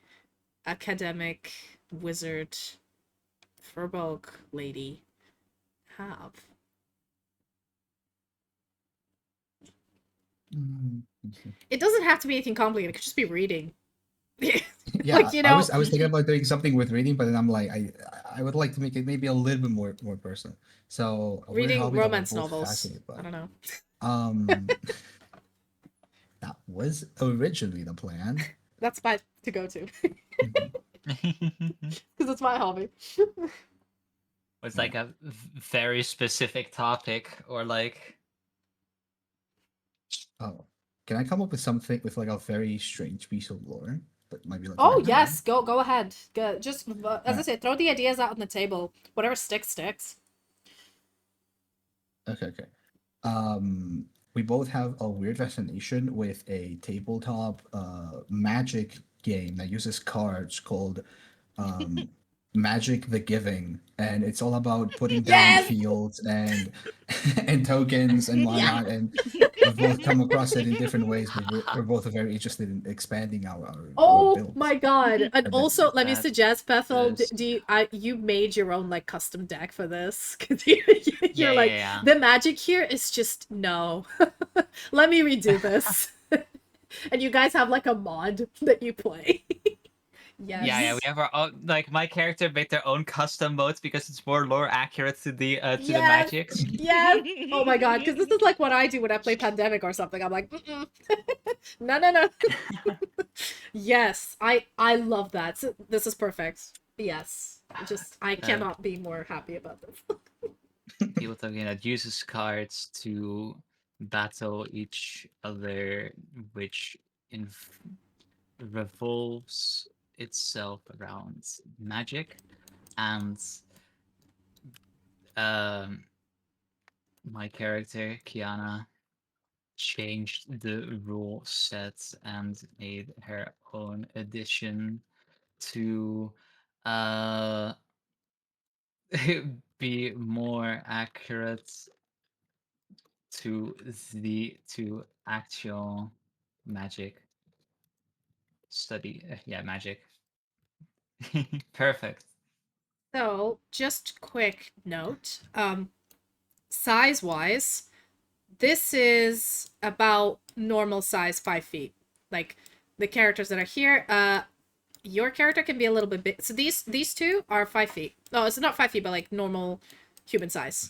academic wizard furbog lady have? let's see. It doesn't have to be anything complicated. It could just be reading. Yeah, Like, you I know, was thinking about doing something with reading, but then I'm like, I would like to make it maybe a little bit more personal. So a weird reading hobby that we're romance both novels. fascinated by. I don't know. That was originally the plan. That's my to go to Mhm. because it's my hobby. It's like a very specific topic, or like. Oh, can I come up with something with like a very strange piece of lore that might be like Oh random? yes, go ahead. Just as I Alright. say, throw the ideas out on the table. Whatever sticks. Okay. We both have a weird fascination with a tabletop magic game that uses cards called Magic the Giving, and it's all about putting down Yes. fields and and tokens and Yeah. whatnot. And we've both come across it in different ways, but we're both very interested in expanding our Oh builds. my god! And And also, let me That suggest, Bethel, is- you made your own like custom deck for this? Because you're like Yeah. the magic here is just no. Let me redo this. And you guys have like a mod that you play. Yes. Yeah, we have our own. Like my character made their own custom modes because it's more lore accurate to the Yes. magics. Yes. Oh my god, because this is like what I do when I play Pandemic or something. I'm like, no. Yes, I love that. This is perfect. Yes, I cannot be more happy about this. People talking that uses cards to battle each other, which revolves itself around magic, and my character Kiana changed the rule set and made her own addition to uh be more accurate to actual magic study. Yeah, magic. Perfect. So, just quick note, size-wise, this is about normal size 5 feet. Like, the characters that are here, your character can be a little bit big. So these two are 5 feet. No, it's not 5 feet, but like normal human size.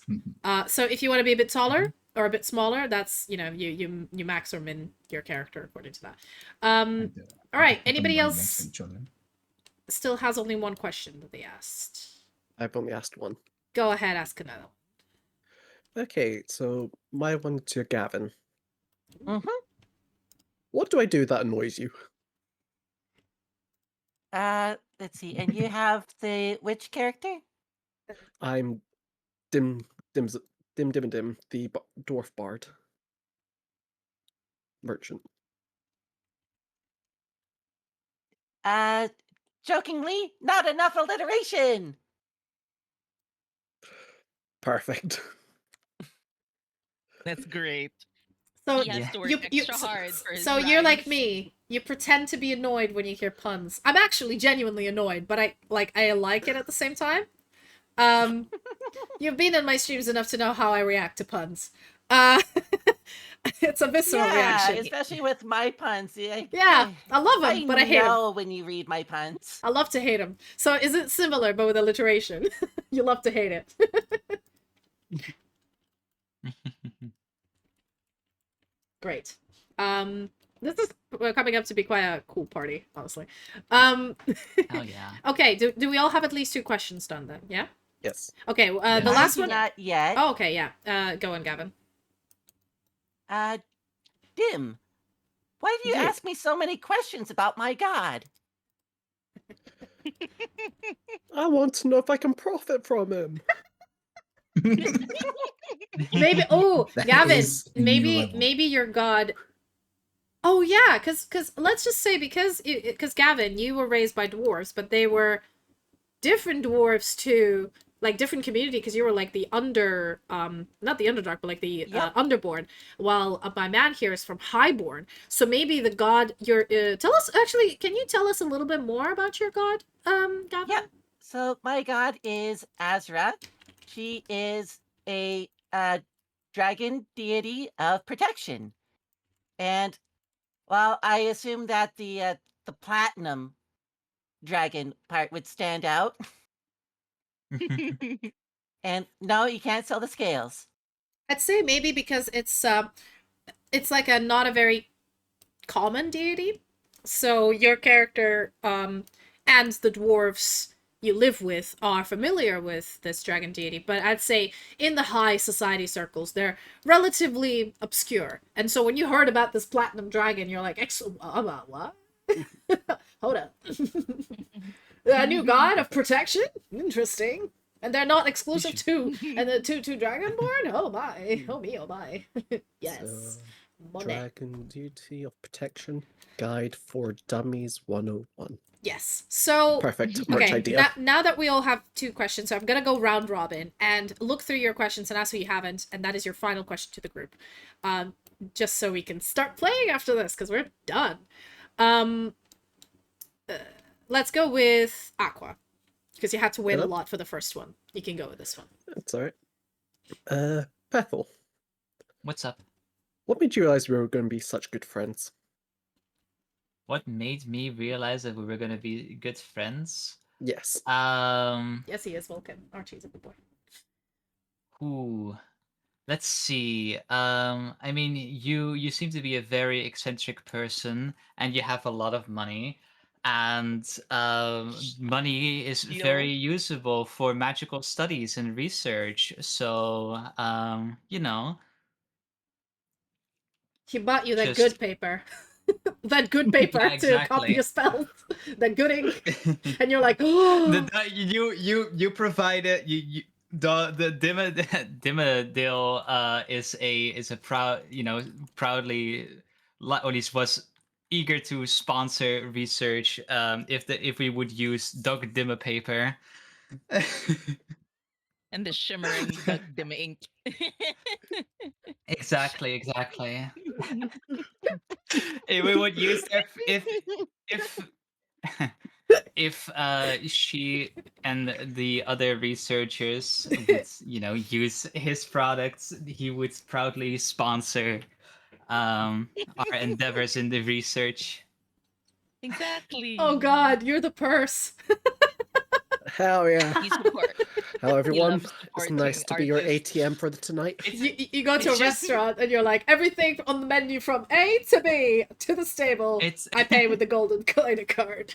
So if you want to be a bit taller or a bit smaller, that's you max or min your character according to that. All right. Put them Anybody right next to else each other. still has only 1 question that they asked? I've only asked one. Go ahead, ask another. Okay, so my one to Gavin. Mm-hmm. What do I do that annoys you? Let's see. And you have the which character? I'm Dim, the dwarf bard merchant. Jokingly, not enough alliteration. Perfect. That's great. So He has Yeah. to work extra hard for his so you're like rhymes. me. You pretend to be annoyed when you hear puns. I'm actually genuinely annoyed, but I like it at the same time. You've been in my streams enough to know how I react to puns. Uh, it's a visceral Yeah, reaction. especially with my puns. Yeah, I love them, but I hate them. know when you read my puns. I love to hate them. So is it similar but with alliteration? You love to hate it. Great. This is coming up to be quite a cool party, honestly. Hell yeah. Okay, do we all have at least 2 questions done then? Yeah? Yes. Okay, the Yes. last I do one. not yet. Oh, okay, yeah. Go on, Gavin. Dim, why do you Yeah. ask me so many questions about my god? I want to know if I can profit from him. Maybe. Oh, That Gavin. is a new level. Maybe your god. Oh yeah, because let's just say because Gavin, you were raised by dwarves, but they were different dwarves too, like different community. Because you were like the not the underdark, but like the Yep. underborn. While my man here is from highborn. So maybe the god you're. Tell us actually. Can you tell us a little bit more about your god, Gavin? Yeah. So my god is Azra. She is a dragon deity of protection, and while I assume that the platinum dragon part would stand out, and no, you can't sell the scales. I'd say maybe because it's like a not a very common deity. So your character and the dwarves you live with are familiar with this dragon deity, but I'd say in the high society circles they're relatively obscure. And so when you heard about this platinum dragon, you're like, what? Hold up. A new god of protection? Interesting. And they're not exclusive to and the to Dragonborn? Oh my. Oh me, oh my. Yes. So, Monet. Dragon Duty of Protection Guide for Dummies 101. Yes. So Perfect. Merch okay, idea. now that we all have 2 questions, so I'm gonna go round robin and look through your questions and ask who you haven't, and that is your final question to the group. Just so we can start playing after this, because we're done. Let's go with Aqua. Because you had to win a Hello? lot for the first one. You can go with this one. That's alright. Bethel, What's up? what made you realize we were going to be such good friends? What made me realize that we were gonna be good friends? Yes. Yes, he is Vulcan. Archie's a good boy. Ooh. Let's see. I mean, you seem to be a very eccentric person, and you have a lot of money, and money is very usable for magical studies and research. So, you know, He bought you that just good paper. That good paper Yeah, to copy exactly. your spells. That good ink. And you're like, oh. You provided you the Dimmadale is a proud, proudly, or at least was eager to sponsor research if we would use Doug Dimma paper. And the shimmering Doug Dim ink. Exactly. If we would use if if she and the other researchers would use his products, he would proudly sponsor our endeavors in the research. Exactly. Oh god, you're the purse. Hell yeah. He support. Hello, everyone. loves It's supporting nice to be your artists. ATM for the tonight. You go to a it's just- restaurant and you're like, everything on the menu from A to B to the stable, It's I pay with the golden coin card.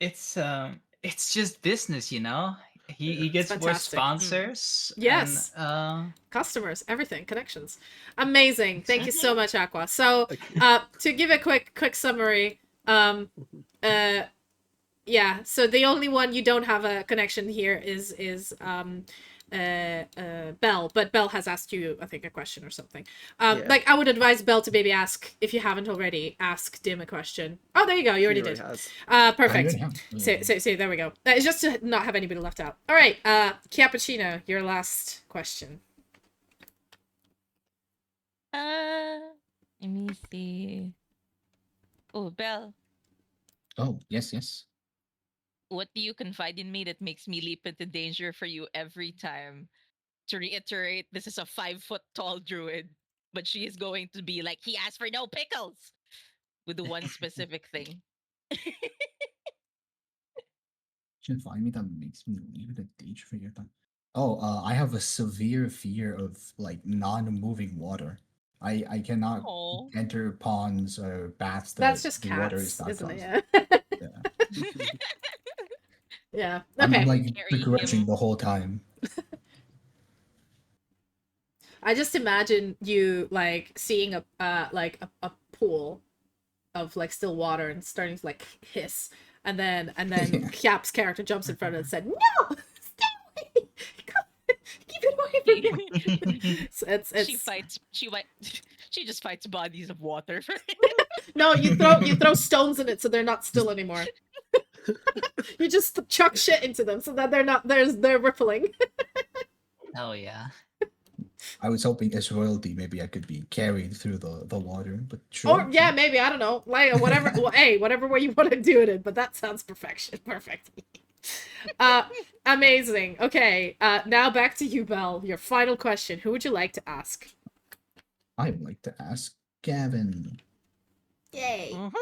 it's just business, He gets more fantastic. sponsors. Yes. And, Customers, everything, connections. Amazing. Thank you so much, Aqua. So, Okay. to give a quick summary, yeah, so the only one you don't have a connection here is Belle, but Belle has asked you, I think, a question or something. Yeah. Like, I would advise Belle to maybe ask, if you haven't already, ask Dim a question. Oh, there you go. You already did. Has. Perfect. have. So there we go. It's just to not have anybody left out. All right, Cappuccino, your last question. Let me see. Oh, Belle, Oh, yes. what do you confide in me that makes me leap into danger for you every time? To reiterate, this is a 5 foot tall druid, but she is going to be like, he asked for no pickles with the one specific thing. Should find me that makes me leave the stage for your time. Oh, I have a severe fear of like non-moving water. I cannot Oh. enter ponds or baths That's that just the water is cats, not isn't constant. it? Yeah. Yeah. I'm Okay. like Carry begrudging him. the whole time. I just imagine you like seeing a pool of like still water and starting to like hiss, and then Yeah. Cap's character jumps in front of it and said, "No, stay away! Keep it away from here." So it's She fights. She just fights bodies of water. no, you throw stones in it so they're not still anymore. You just chuck shit into them so that they're rippling. Oh yeah. I was hoping as royalty maybe I could be carried through the water, but Or sure. yeah, maybe, I don't know, like whatever. Well, hey, whatever way you want to do it in, but that sounds perfect. Amazing. Okay, now back to you, Belle. Your final question. Who would you like to ask? I would like to ask Gavin. Yay. Mhm.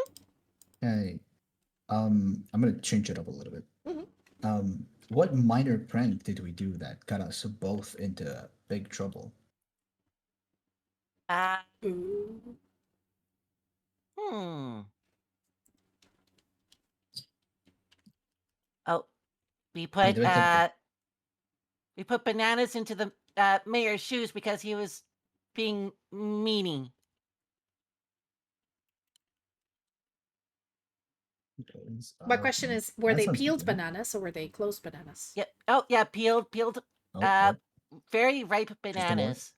Hey, I'm gonna change it up a little bit. Mhm. What minor prank did we do that got us both into big trouble? Uh, Ooh. hmm. Oh, we Hey, put do it quickly. we put bananas into the mayor's shoes because he was being meanie. My question is, were That they sounds peeled familiar. bananas or were they closed bananas? Yeah. Oh, yeah. Peeled, Oh, uh, oh, very ripe just the word. bananas.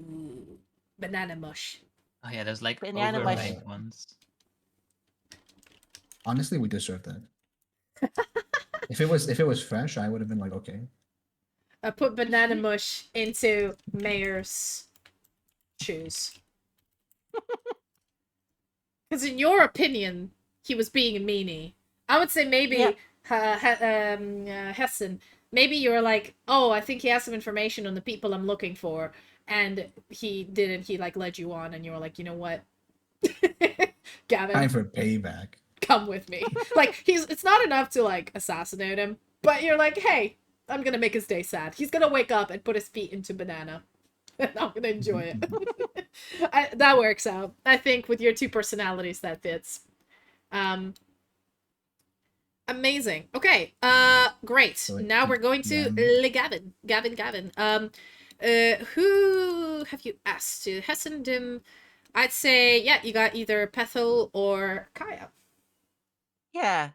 Ooh. Banana mush. Oh yeah, there's like Banana mush. overripe ones. Honestly, we deserve that. If it was fresh, I would have been like, okay. I put banana mush into Mayor's shoes. Because in your opinion, he was being a meanie. I would say maybe Hessen. Maybe you were like, oh, I think he has some information on the people I'm looking for, and he didn't. He like led you on, and you were like, you know what, Gavin, Time for payback. come with me. Like it's not enough to like assassinate him, but you're like, hey, I'm gonna make his day sad. He's gonna wake up and put his feet into banana. And I'm gonna enjoy it. That works out. I think with your two personalities that fits. Amazing. Okay. Great. So, Now we're going to Gavin. Gavin. Who have you asked to? Hessen, Dim. I'd say, yeah, you got either Pethel or Kaya. Yeah.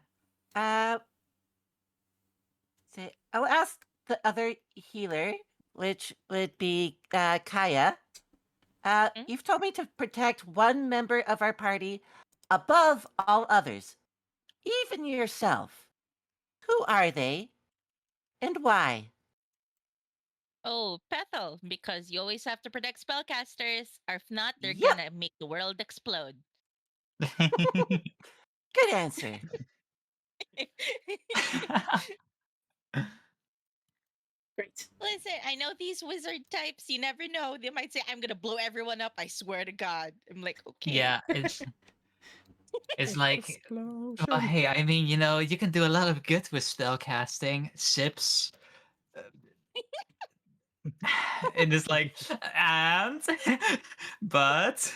Say, I'll ask the other healer, which would be Kaya. You've told me to protect one member of our party above all others, even yourself. Who are they, and why? Oh, Pethel, because you always have to protect spellcasters, or if not, they're Yep. gonna make the world explode. Good answer. Great. Listen, I know these wizard types, you never know. They might say, I'm gonna blow everyone up, I swear to God. I'm like, okay. Yeah, it's like, well, Explosion. hey, I mean, you know, you can do a lot of good with spell casting, sips, and it's like, and, but,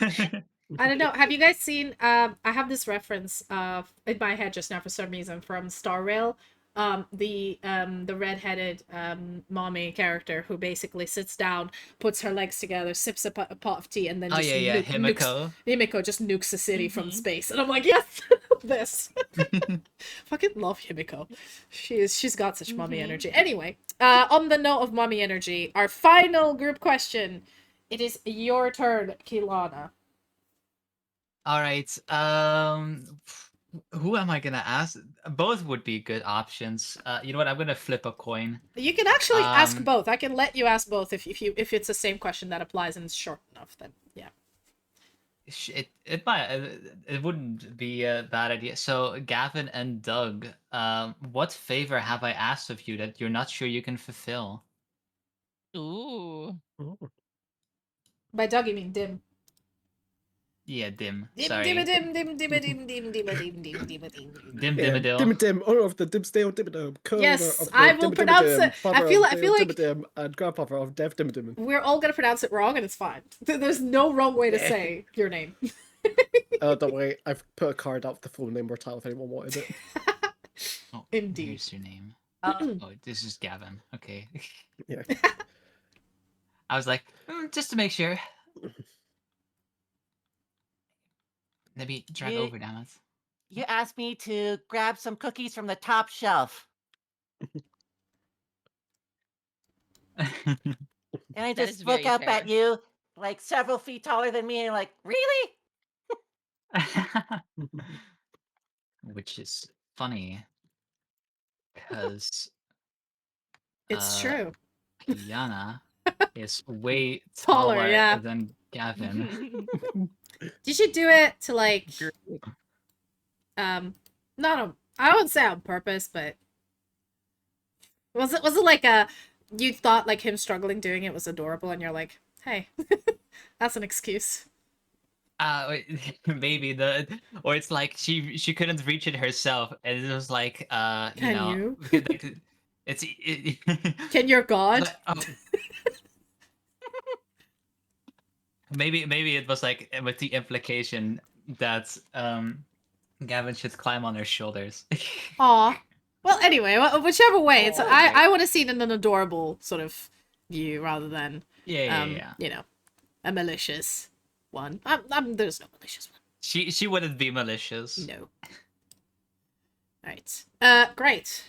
I don't know. Have you guys seen? I have this reference in my head just now for some reason from Star Rail. the redheaded mommy character who basically sits down, puts her legs together, sips a pot of tea, and then Oh just yeah, nukes. Himiko. Himiko just nukes the city from Mhm. space, and I'm like, yes, this. Fucking love Himiko. She's got such mommy Mhm. energy. Anyway, on the note of mommy energy, our final group question. It is your turn, Kilana. All right. Who am I gonna ask? Both would be good options. You know what? I'm gonna flip a coin. You can actually ask Um, both. I can let you ask both if it's the same question that applies and it's short enough. Then yeah. it might it wouldn't be a bad idea. So Gavin and Doug, what favor have I asked of you that you're not sure you can fulfill? Ooh. Ooh. By Doug, you mean Dim. Yeah, Dim. Dim dim Sorry, dim dim dim dim dim dim dim dim dim dim. Dim Yeah, Dimadil. Dim, owner of the Dimsdale Dimmadome, co-owner Yes, of the I will pronounce it. I father feel of like Dimmadim, and grandfather of Dev Dimmadim. we're all gonna pronounce it wrong, and it's fine. There's no wrong way to say your name. Don't worry, I've put a card out with the full name or title if anyone wanted it. Oh, Indeed. here's your name. Oh, Oh, this is Gavin. Okay. Yeah. I was like, just to make sure. Let me drag you, over, damn you asked me to grab some cookies from the top shelf, it. and I That just is look very up fair. at you, like several feet taller than me, and like, really? Which is funny because It's true. Kiana is way Taller, taller yeah. than Gavin. Did you do it to like Great. not on I wouldn't say on purpose, but was it like a you thought like him struggling doing it was adorable and you're like, hey, that's an excuse. Maybe or it's like she couldn't reach it herself, and it was like you Can know you? it's Can your god? But, maybe it was like with the implication that Gavin should climb on her shoulders. Aw. Well, anyway, whichever way, it's Oh, I would have seen it in an adorable sort of view rather than Yeah. you know, a malicious one. There's no malicious one. She wouldn't be malicious. No. Alright. Great.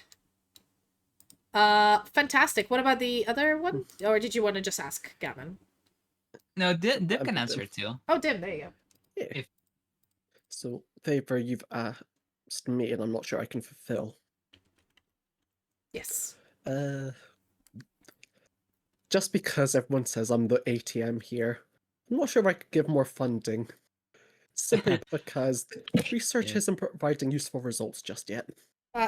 Fantastic. What about the other one? Or did you want to just ask Gavin? No, Dip I'm can Dim. answer too. Oh, Dim, there you go. Yeah. If- So, favor you've asked me, and I'm not sure I can fulfill. Yes. Just because everyone says I'm the ATM here, I'm not sure if I could give more funding. Simply because research Yeah. isn't providing useful results just yet.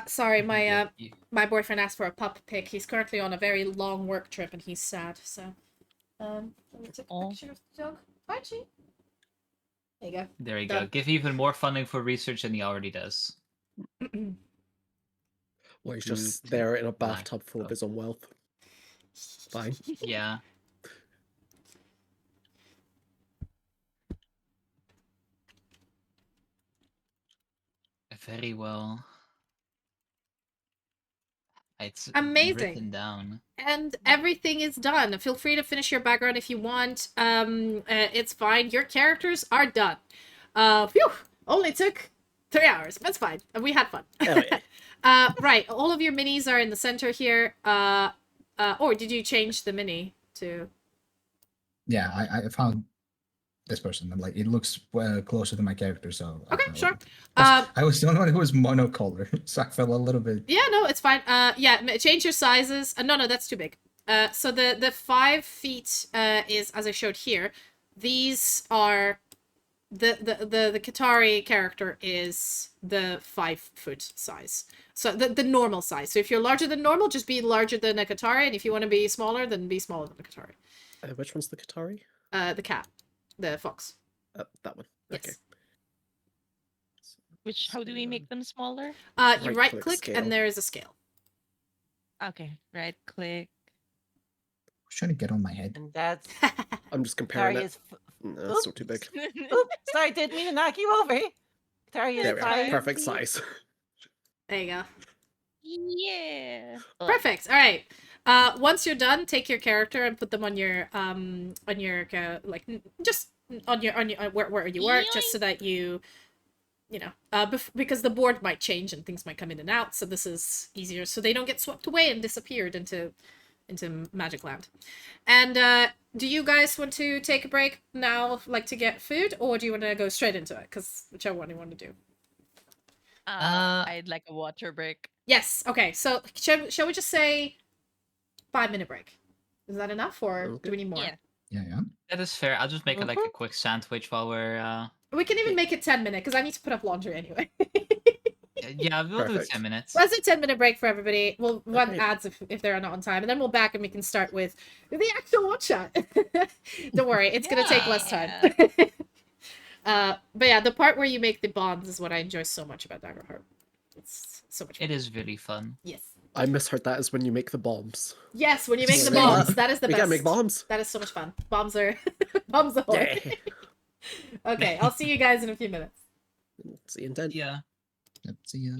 Sorry, my Yeah, my boyfriend asked for a pup pic. He's currently on a very long work trip and he's sad, so let me take a Aw. picture of the dog. Hi, Chi. There you go. there you Done. go. Give even more funding for research than he already does. Well, he's Due just to there in a lack bathtub full of of- his own wealth. Fine. Yeah. Very well. It's Amazing. written down. And everything is done. Feel free to finish your background if you want. It's fine. Your characters are done. Phew! Only took 3 hours. That's fine. We had fun. Hell yeah. Right. All of your minis are in the center here. Or did you change the mini to? Yeah, I found this person. I'm like, it looks closer to my character, so. I Okay, found sure. it. Plus, I was the only one who was monocolor, so I felt a little bit. Yeah, no, it's fine. Yeah, change your sizes. No, that's too big. So the 5 feet is as I showed here. These are the Qatari character is the 5 foot size. So the normal size. So if you're larger than normal, just be larger than a Qatari, and if you want to be smaller, then be smaller than a Qatari. Which one's the Qatari? The cat, the fox. That one. Yes. Okay. How do we make them smaller? You Right-click right click scale. and there is a scale. Okay, right click. I was trying to get on my head. and that's I'm just comparing it. Kataria's. No, it's still too big. Oops, sorry, didn't mean to knock you over. Kataria's There we are. size. Perfect size. There you go. Yeah. Perfect. All right. Once you're done, take your character and put them on your like just on your where you work, just so that you know because the board might change and things might come in and out. So this is easier, so they don't get swept away and disappeared into Magic Land. And do you guys want to take a break now, like to get food, or do you want to go straight into it? Because whichever one you want to do. I'd like a water break. Yes. Okay. So shall we just say 5-minute break? Is that enough, or do Okay. we need more? Yeah. Yeah. That is fair. I'll just make it like a quick sandwich while we're. We can even make it 10 minutes because I need to put up laundry anyway. Yeah, we'll do Perfect. 10 minutes. Let's do 10-minute break for everybody. We'll run Okay. ads if they're not on time, and then we'll back and we can start with the actual one shot. Don't worry, it's gonna take less time. But yeah, the part where you make the bonds is what I enjoy so much about Daggerheart. It's so much fun. It is really fun. Yes. I misheard that as when you make the bombs. Yes, when you make the Sweet. bombs, that is the We best. gotta make bombs. That is so much fun. Bombs are bombs are. Yeah. Okay, I'll see you guys in a few minutes. See you in 10. Yeah. Yep, see ya.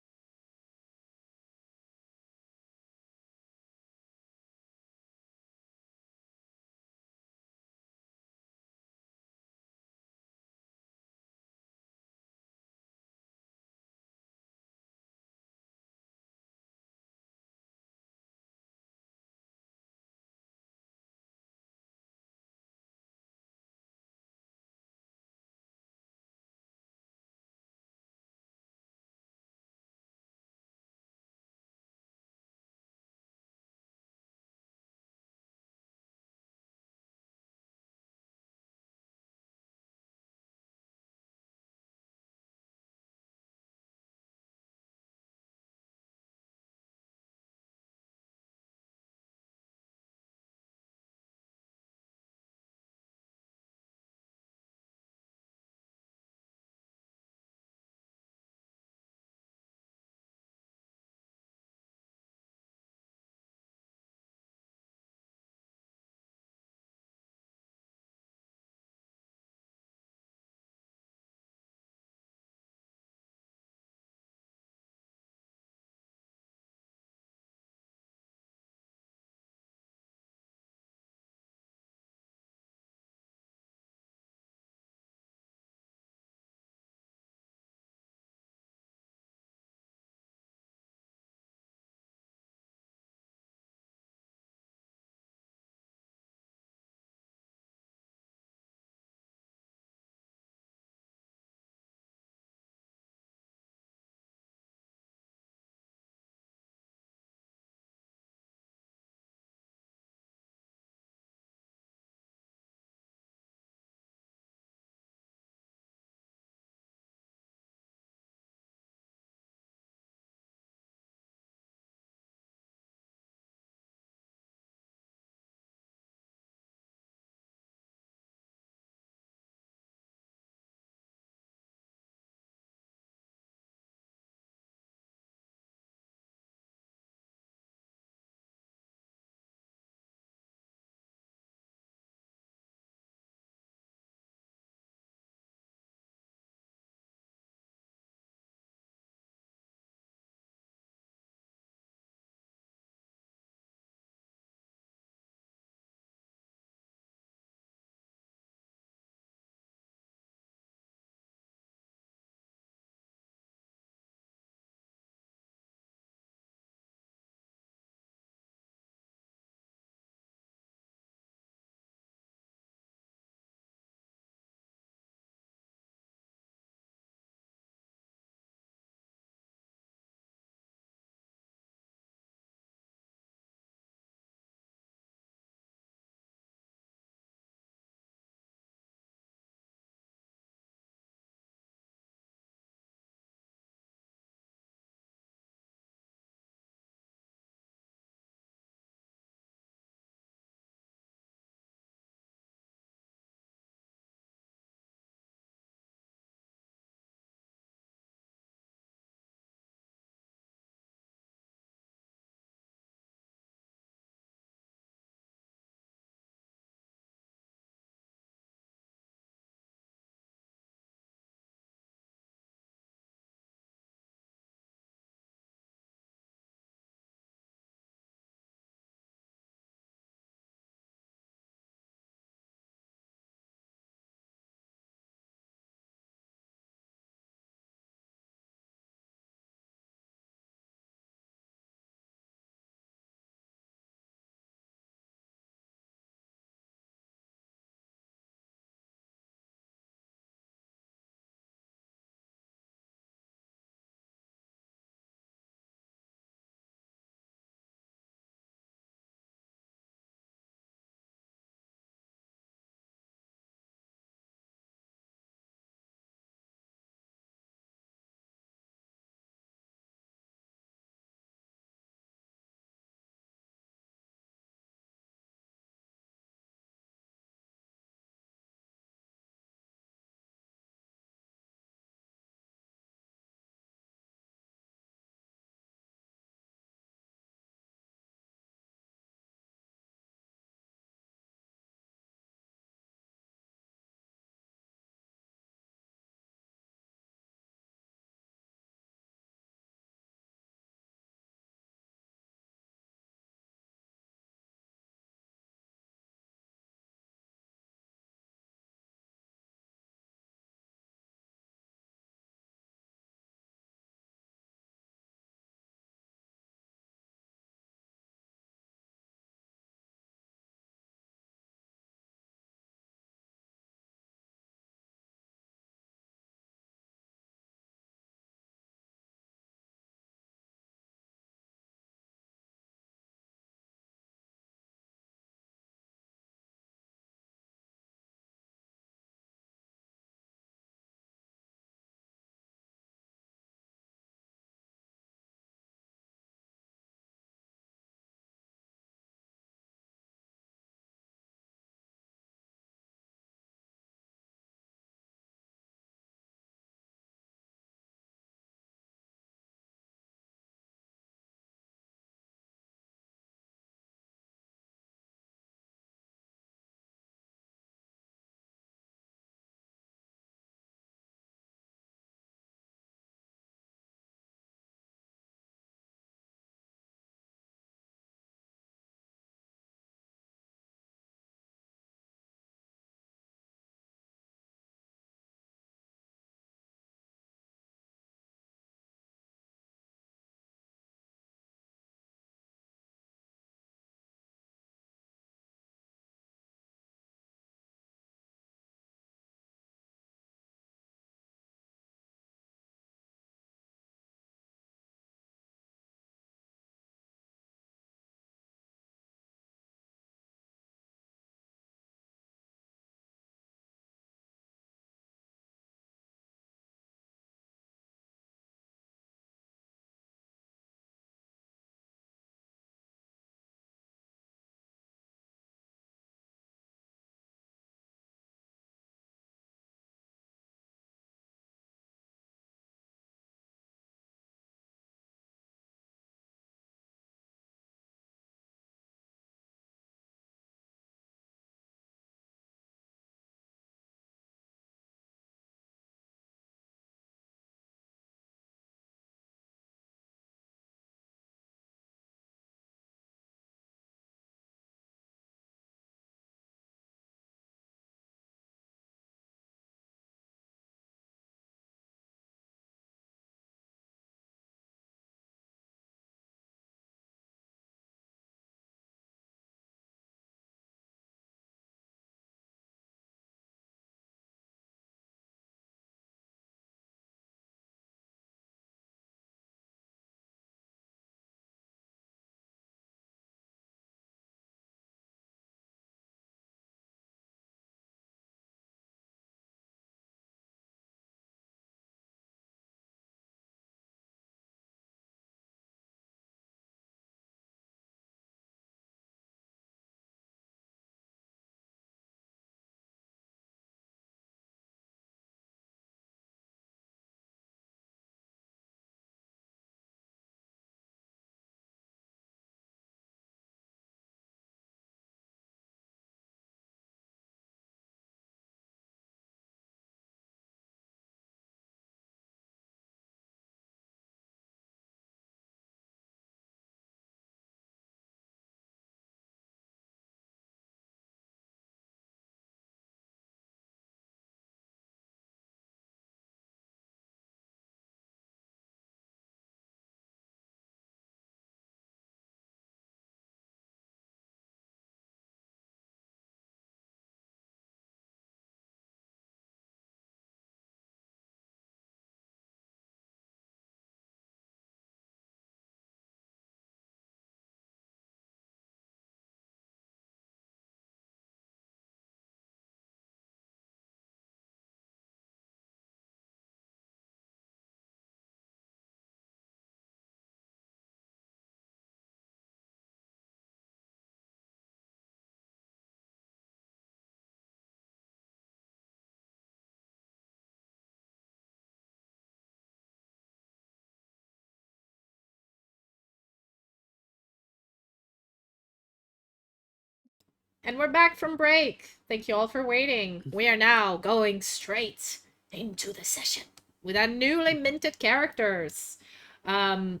And we're back from break. Thank you all for waiting. We are now going straight into the session with our newly minted characters. So I'm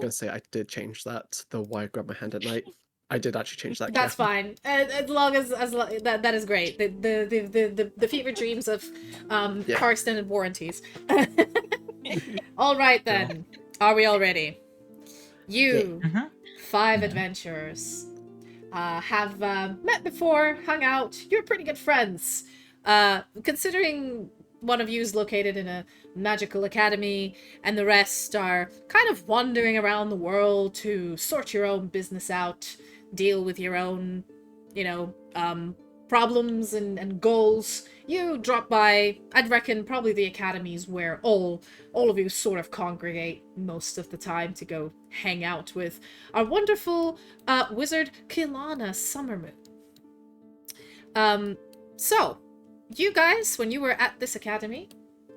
gonna say I did change that. The why I grab my hand at night. I did actually change that. that's yeah. fine. As long as that is great. The fever dreams of Yeah. car extended warranties. All right then. Are we all ready? You Mhm. 5 Mhm. adventurers have met before, hung out. You're pretty good friends. Considering one of you is located in a magical academy and the rest are kind of wandering around the world to sort your own business out, deal with your own, problems and goals. You drop by, I'd reckon probably the academies where all of you sort of congregate most of the time to go hang out with our wonderful wizard Kilana Summermoon. So, you guys, when you were at this academy,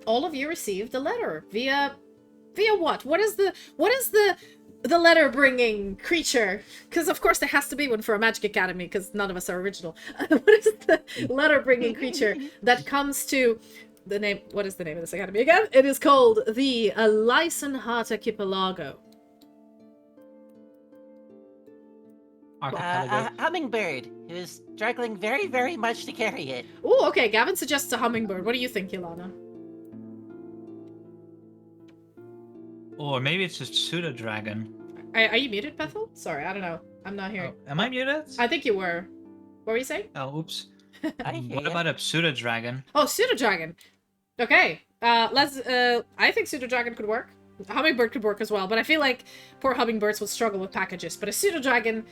all of you received a letter via what? What is the letter bringing creature? Because of course there has to be one for a magic academy because none of us are original. What is the letter bringing creature that comes to the name? What is the name of this academy again? It is called the Lysenhart Archipelago. Archipelago. A hummingbird who's struggling very, very much to carry it. Oh, okay. Gavin suggests a hummingbird. What do you think, Ilana? Or maybe it's a pseudo dragon. Are you muted, Bethel? Sorry, I don't know. I'm not hearing. Oh, am I muted? I think you were. What were you saying? Oh, oops. I hear What ya. about a pseudo dragon? Oh, pseudo dragon. Okay. Let's. I think pseudo dragon could work. A hummingbird could work as well, but I feel like poor hummingbirds would struggle with packages. But a pseudo dragon,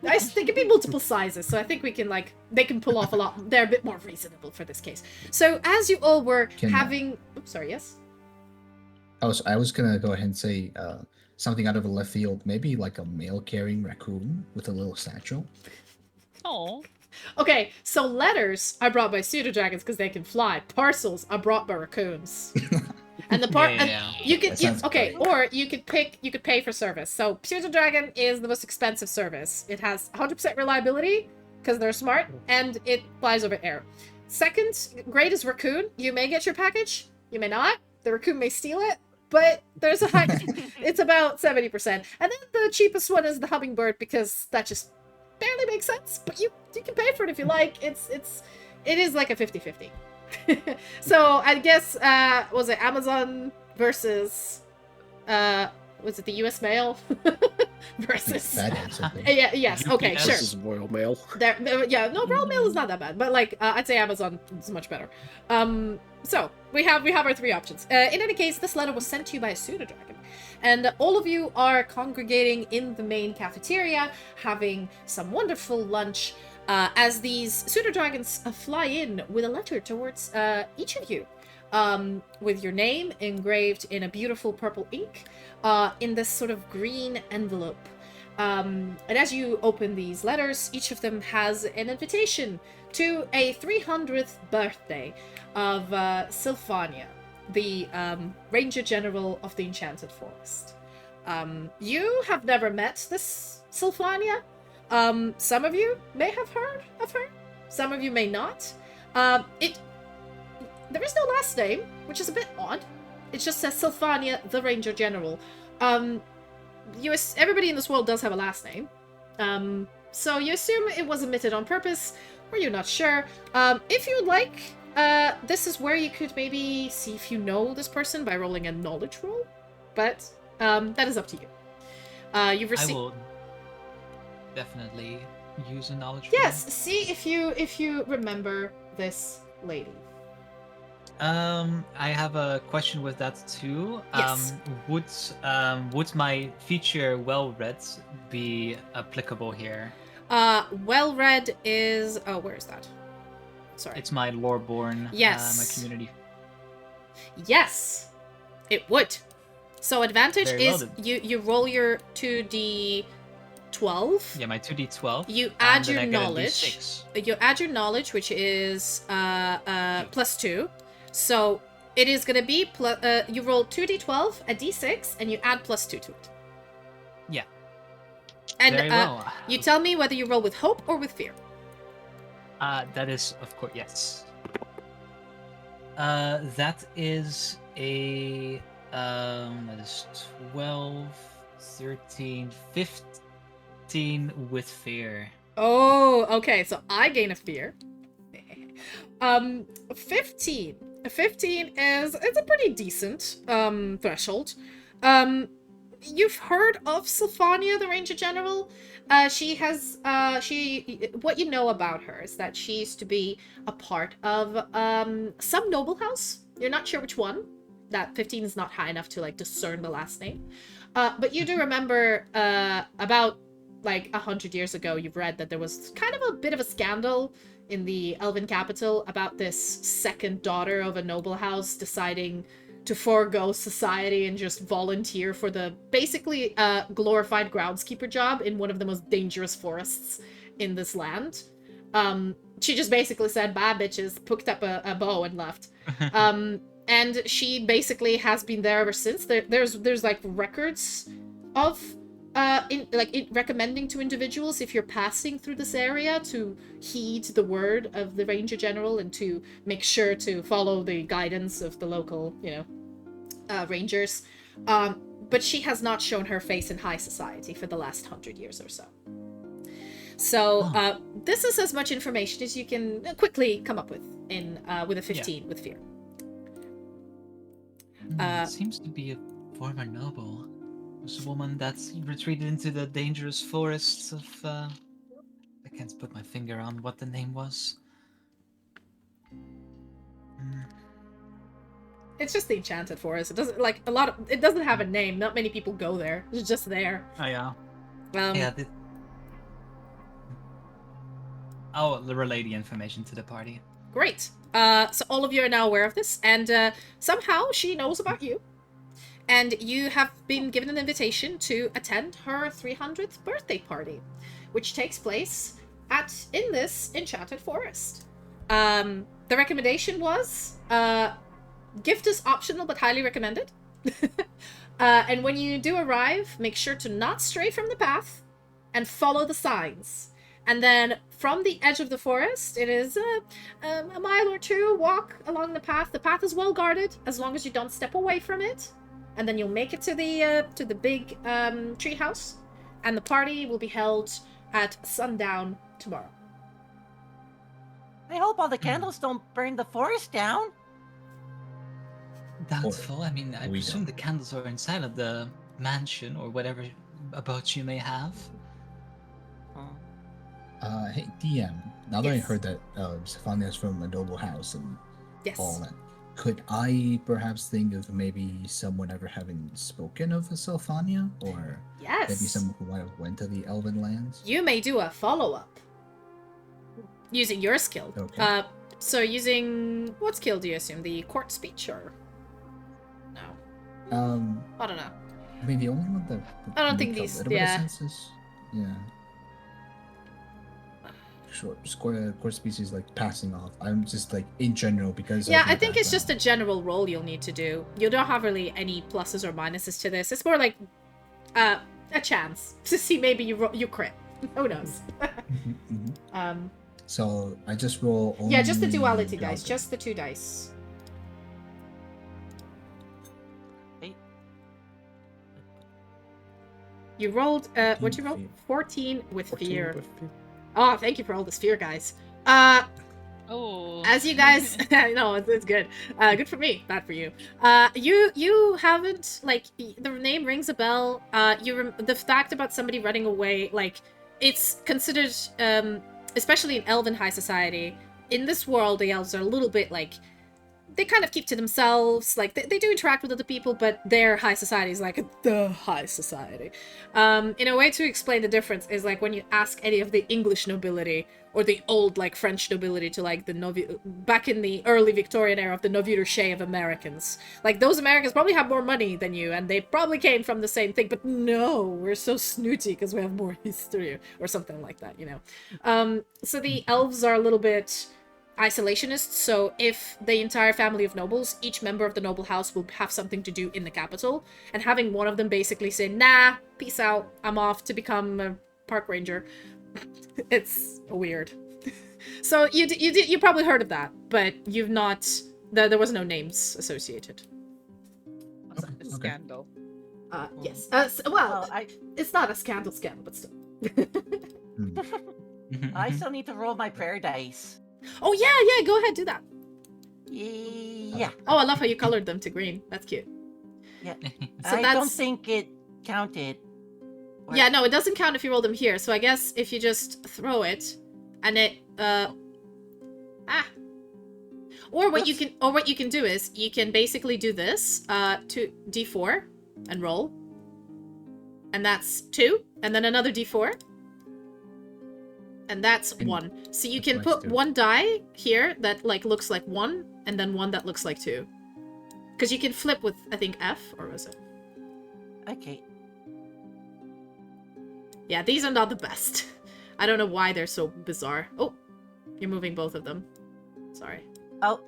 they can be multiple sizes, so I think we can they can pull off a lot. They're a bit more reasonable for this case. So as you all were having, oops, sorry, yes. I was gonna go ahead and say something out of a left field, maybe like a mail-carrying raccoon with a little satchel. Oh. Okay, so letters are brought by pseudo dragons because they can fly. Parcels are brought by raccoons. And the part Yeah. you could That sounds okay, great. or you could pay for service. So pseudo dragon is the most expensive service. It has 100% reliability because they're smart and it flies over air. Second grade is raccoon. You may get your package, you may not. The raccoon may steal it. But there's it's about 70%. And then the cheapest one is the hummingbird because that just barely makes sense. But you can pay for it if you like. It is like a 50-50. So I guess was it Amazon versus was it the US mail versus Bad answer. yes, okay, UPS. sure. This is Royal Mail. Yeah, no, Royal Mail is not that bad, but I'd say Amazon is much better. So we have our 3 options. In any case, this letter was sent to you by a pseudo dragon, and all of you are congregating in the main cafeteria, having some wonderful lunch. As these pseudo dragons fly in with a letter towards each of you, with your name engraved in a beautiful purple ink, in this sort of green envelope. And as you open these letters, each of them has an invitation to a 300th birthday of Sylfania, the Ranger General of the Enchanted Forest. You have never met this Sylfania. Some of you may have heard of her. Some of you may not. There is no last name, which is a bit odd. It just says Sylfania, the Ranger General. Everybody in this world does have a last name. So you assume it was omitted on purpose, or you're not sure. If you'd like, this is where you could maybe see if you know this person by rolling a knowledge roll. But that is up to you. You've I received. will definitely use a knowledge. Yes, see if you remember this lady. I have a question with that too. Yes. Would my feature well read be applicable here? Well read is where is that? Sorry. It's my loreborn. Yes. My community. Yes, it would. So advantage Very well is then. you roll your 2d12. Yeah, my 2d12. You add and then your I get a knowledge. D6. You add your knowledge, which is +2. So it is gonna be you roll 2d12, a d6, and you add +2 to it. Yeah. And Very well. you tell me whether you roll with hope or with fear. That is, of course, yes. That is a that is 12, 13, 15 with fear. Oh, okay. So I gain a fear. 15. 15 is it's a pretty decent threshold. You've heard of Sylfania, the Ranger General? She has what you know about her is that she used to be a part of some noble house. You're not sure which one. That 15 is not high enough to like discern the last name. But you do remember about like 100 years ago, you've read that there was kind of a bit of a scandal in the Elven capital about this second daughter of a noble house deciding to forego society and just volunteer for the basically glorified groundskeeper job in one of the most dangerous forests in this land. She just basically said, "Bye, bitches," picked up a bow and left. And she basically has been there ever since. There's like records of recommending to individuals if you're passing through this area to heed the word of the Ranger General and to make sure to follow the guidance of the local, rangers. But she has not shown her face in high society for the last 100 years or so. So this is as much information as you can quickly come up with with a 15 with fear. Seems to be a former noble. Was a woman that's retreated into the dangerous forests of. I can't put my finger on what the name was. It's just the enchanted forest. It doesn't it doesn't have a name. Not many people go there. It's just there. Oh yeah. Yeah. I'll relay the information to the party. Great. So all of you are now aware of this, and somehow she knows about you. And you have been given an invitation to attend her 300th birthday party, which takes place in this enchanted forest. The recommendation was gift is optional but highly recommended. And when you do arrive, make sure to not stray from the path and follow the signs. And then from the edge of the forest, it is a mile or two walk along the path. The path is well guarded as long as you don't step away from it. And then you'll make it to the big treehouse, and the party will be held at sundown tomorrow. I hope all the candles don't burn the forest down. Doubtful. I mean, I we presume don't. the candles are inside of the mansion or whatever abode you may have. Hey, DM. Now that I Yes. heard that Sylfania is from a noble house and Yes. all that, could I perhaps think of maybe someone ever having spoken of Sylfania, or Yes. maybe someone who might have went to the Elven lands? You may do a follow-up using your skill. Okay. So using what skill do you assume? The court speech or no? I don't know. I mean, the only one that I don't think makes these- a little bit yeah. of sense is, yeah. Sure, court species like passing off. I'm just like in general because Yeah, of my I think it's just a background. general roll you'll need to do. You don't have really any pluses or minuses to this. It's more like a chance to see maybe you crit. Who knows? Mhm, mhm. Um, So I just roll. Only yeah, just the duality dice, duality. just the 2 dice. Hey. You rolled what you 14 rolled? fear. 14 with 14 fear. with fear. Oh, thank you for all this fear, guys. Oh. As you guys, I know it's good. Good for me, bad for you. You haven't the name rings a bell. The fact about somebody running away, it's considered, especially in Elven high society. In this world, the elves are a little bit they kind of keep to themselves. They do interact with other people, but their high society is the high society. In a way to explain the difference is when you ask any of the English nobility or the old French nobility to back in the early Victorian era of the novue of Americans. Those Americans probably have more money than you, and they probably came from the same thing, but no, we're so snooty because we have more history or something like that, So the elves are a little bit isolationists, so if the entire family of nobles, each member of the noble house will have something to do in the capital, and having one of them basically say, nah, peace out, I'm off to become a park ranger. It's weird. So you probably heard of that, but you've not. There was no names associated. It's like a Okay. scandal. Yes. Well, Well, I it's not a scandal, but still. I still need to roll my prayer dice. Oh yeah, go ahead, do that. Yeah. Oh, I love how you colored them to green. That's cute. Yeah. So I that's don't think it counted. Or- yeah. No, it doesn't count if you roll them here. So I guess if you just throw it, and it or what you can do is you can basically do this to d4 and roll, and that's 2, and then another d4. And that's And 1. So you that's can nice put too. one die here that like looks like 1, and then one that looks like 2. Because you can flip with, I think, F, or was it? Okay. Yeah, these are not the best. I don't know why they're so bizarre. Oh, you're moving both of them. Sorry. Oh,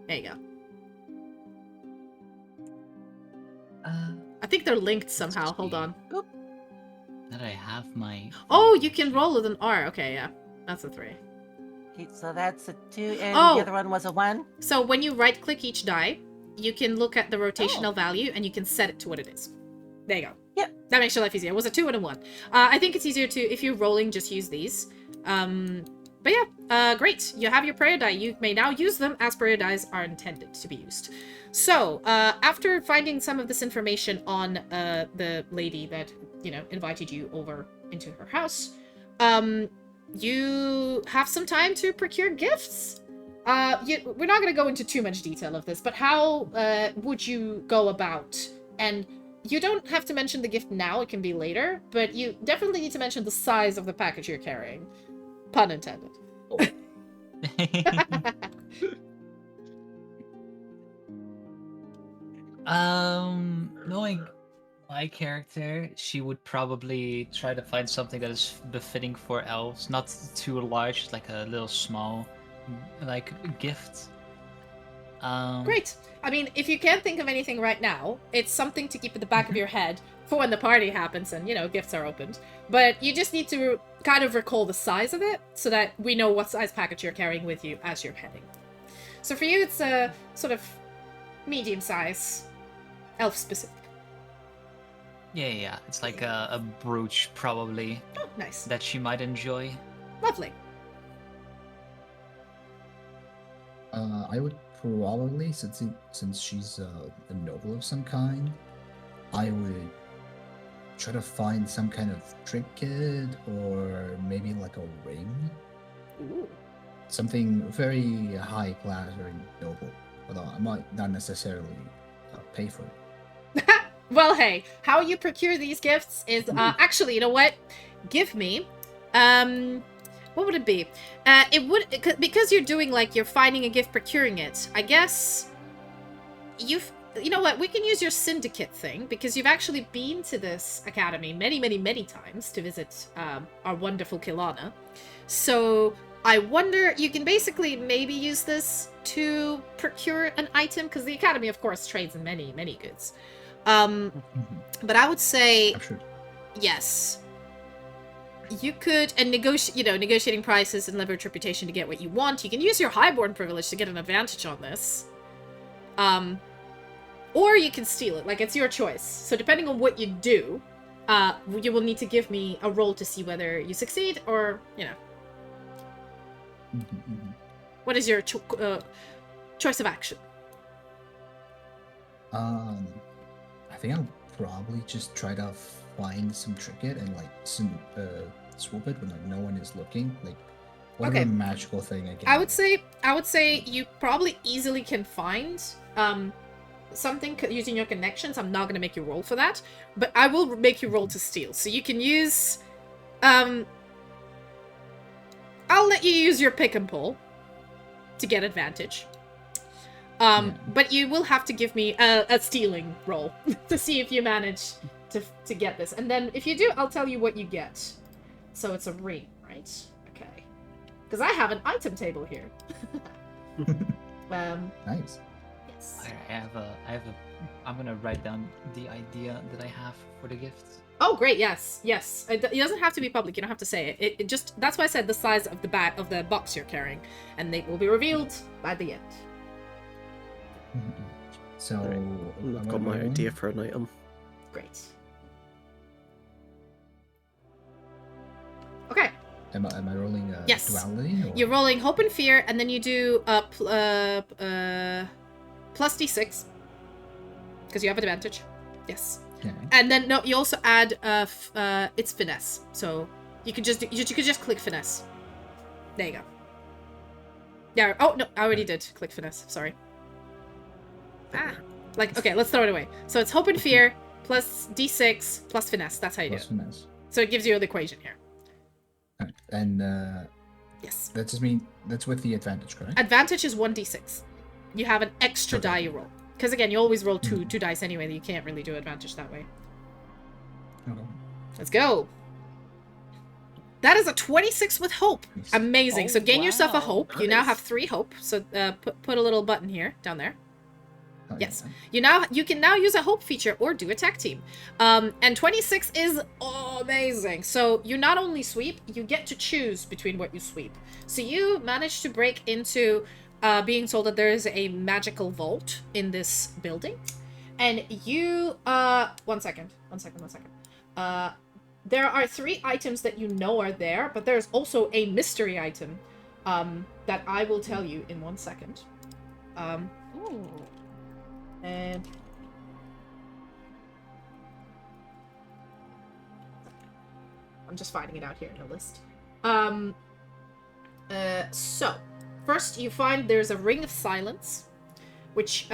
There you go. Uh, I think they're linked somehow. Hold on. that I have my. Oh, you can roll with an R. Okay, yeah. That's a 3. okay, so that's a 2, and Oh. the other one was a 1. So when you right-click each die, you can look at the rotational value, and you can set it to what it is. There you go. Yep. That makes your life easier. It was a 2 and a 1. I think it's easier to, if you're rolling, just use these. But yeah, great. You have your prayer die. You may now use them as prayer dies are intended to be used. So, after finding some of this information on the lady that, invited you over into her house, you have some time to procure gifts. We're not going to go into too much detail of this, but how would you go about? And you don't have to mention the gift now, it can be later, but you definitely need to mention the size of the package you're carrying. Pun intended. Knowing my character, she would probably try to find something that is befitting for elves, not too large, like a little small, like gift. Great. I mean, if you can't think of anything right now, it's something to keep at the back of your head for when the party happens and, gifts are opened. But you just need to kind of recall the size of it so that we know what size package you're carrying with you as you're heading. So for you, it's a sort of medium size, elf specific. Yeah. It's like a brooch, probably, Oh, nice. that she might enjoy. Lovely. I would probably, since she's a noble of some kind, I would try to find some kind of trinket or maybe like a ring. Ooh. Something very high class, very noble. Although I might not necessarily pay for it. Well, hey, how you procure these gifts is actually, you know what? Give me, what would it be? It would, because you're doing you're finding a gift, procuring it. I guess you know what? We can use your syndicate thing because you've actually been to this academy many, many, many times to visit our wonderful Kilana. So I wonder, you can basically maybe use this to procure an item because the academy, of course, trades in many, many goods. But I would say, I'm sure. yes. You could, and negotiating prices and leverage reputation to get what you want. You can use your highborn privilege to get an advantage on this. Or you can steal it. It's your choice. So depending on what you do, you will need to give me a roll to see whether you succeed or, What is your choice of action? I think I'll probably just try to find some trinket and swoop it when no one is looking. Whatever Okay. magical thing I can. I would say you probably easily can find something using your connections. I'm not going to make you roll for that, but I will make you roll to steal. So you can use I'll let you use your pick and pull to get advantage. But you will have to give me a stealing roll to see if you manage to get this. And then if you do, I'll tell you what you get. So it's a ring, right? Okay. Because I have an item table here. Nice. Yes. I have a I'm gonna write down the idea that I have for the gift. Oh, great! Yes. It doesn't have to be public. You don't have to say it. It just that's why I said the size of the bag of the box you're carrying, and they will be revealed by the end. So I've got my idea for an item. Great. Okay. Am I rolling Yes. duality? Or? You're rolling hope and fear, and then you do plus d6 because you have advantage. Yes. Okay. And then no, you also add it's finesse. So you could just click finesse. There you go. Yeah. Oh no, I already did click finesse. Sorry. Like okay, let's throw it away. So it's hope and fear plus d6 plus finesse. That's how you Plus do it. finesse. So it gives you the equation here. Right. And Yes. that just mean that's with the advantage, correct? Advantage is 1d6. You have an extra Okay. die you roll. Because again, you always roll two dice anyway. You can't really do advantage that way. Okay. Let's go. That is a 26 with hope. Nice. Amazing. Oh, So gain yourself a wow. hope. You now Nice. have 3 hope. So put a little button here, down there. Oh, Yes. yeah. You can now use a hope feature or do a tag team. And 26 is amazing. So you not only sweep, you get to choose between what you sweep. So you managed to break into being told that there is a magical vault in this building. And you one second. There are 3 items that you know are there, but there's also a mystery item that I will tell you in 1 second. Ooh. And I'm just finding it out here in the list. So first you find there's a ring of silence, which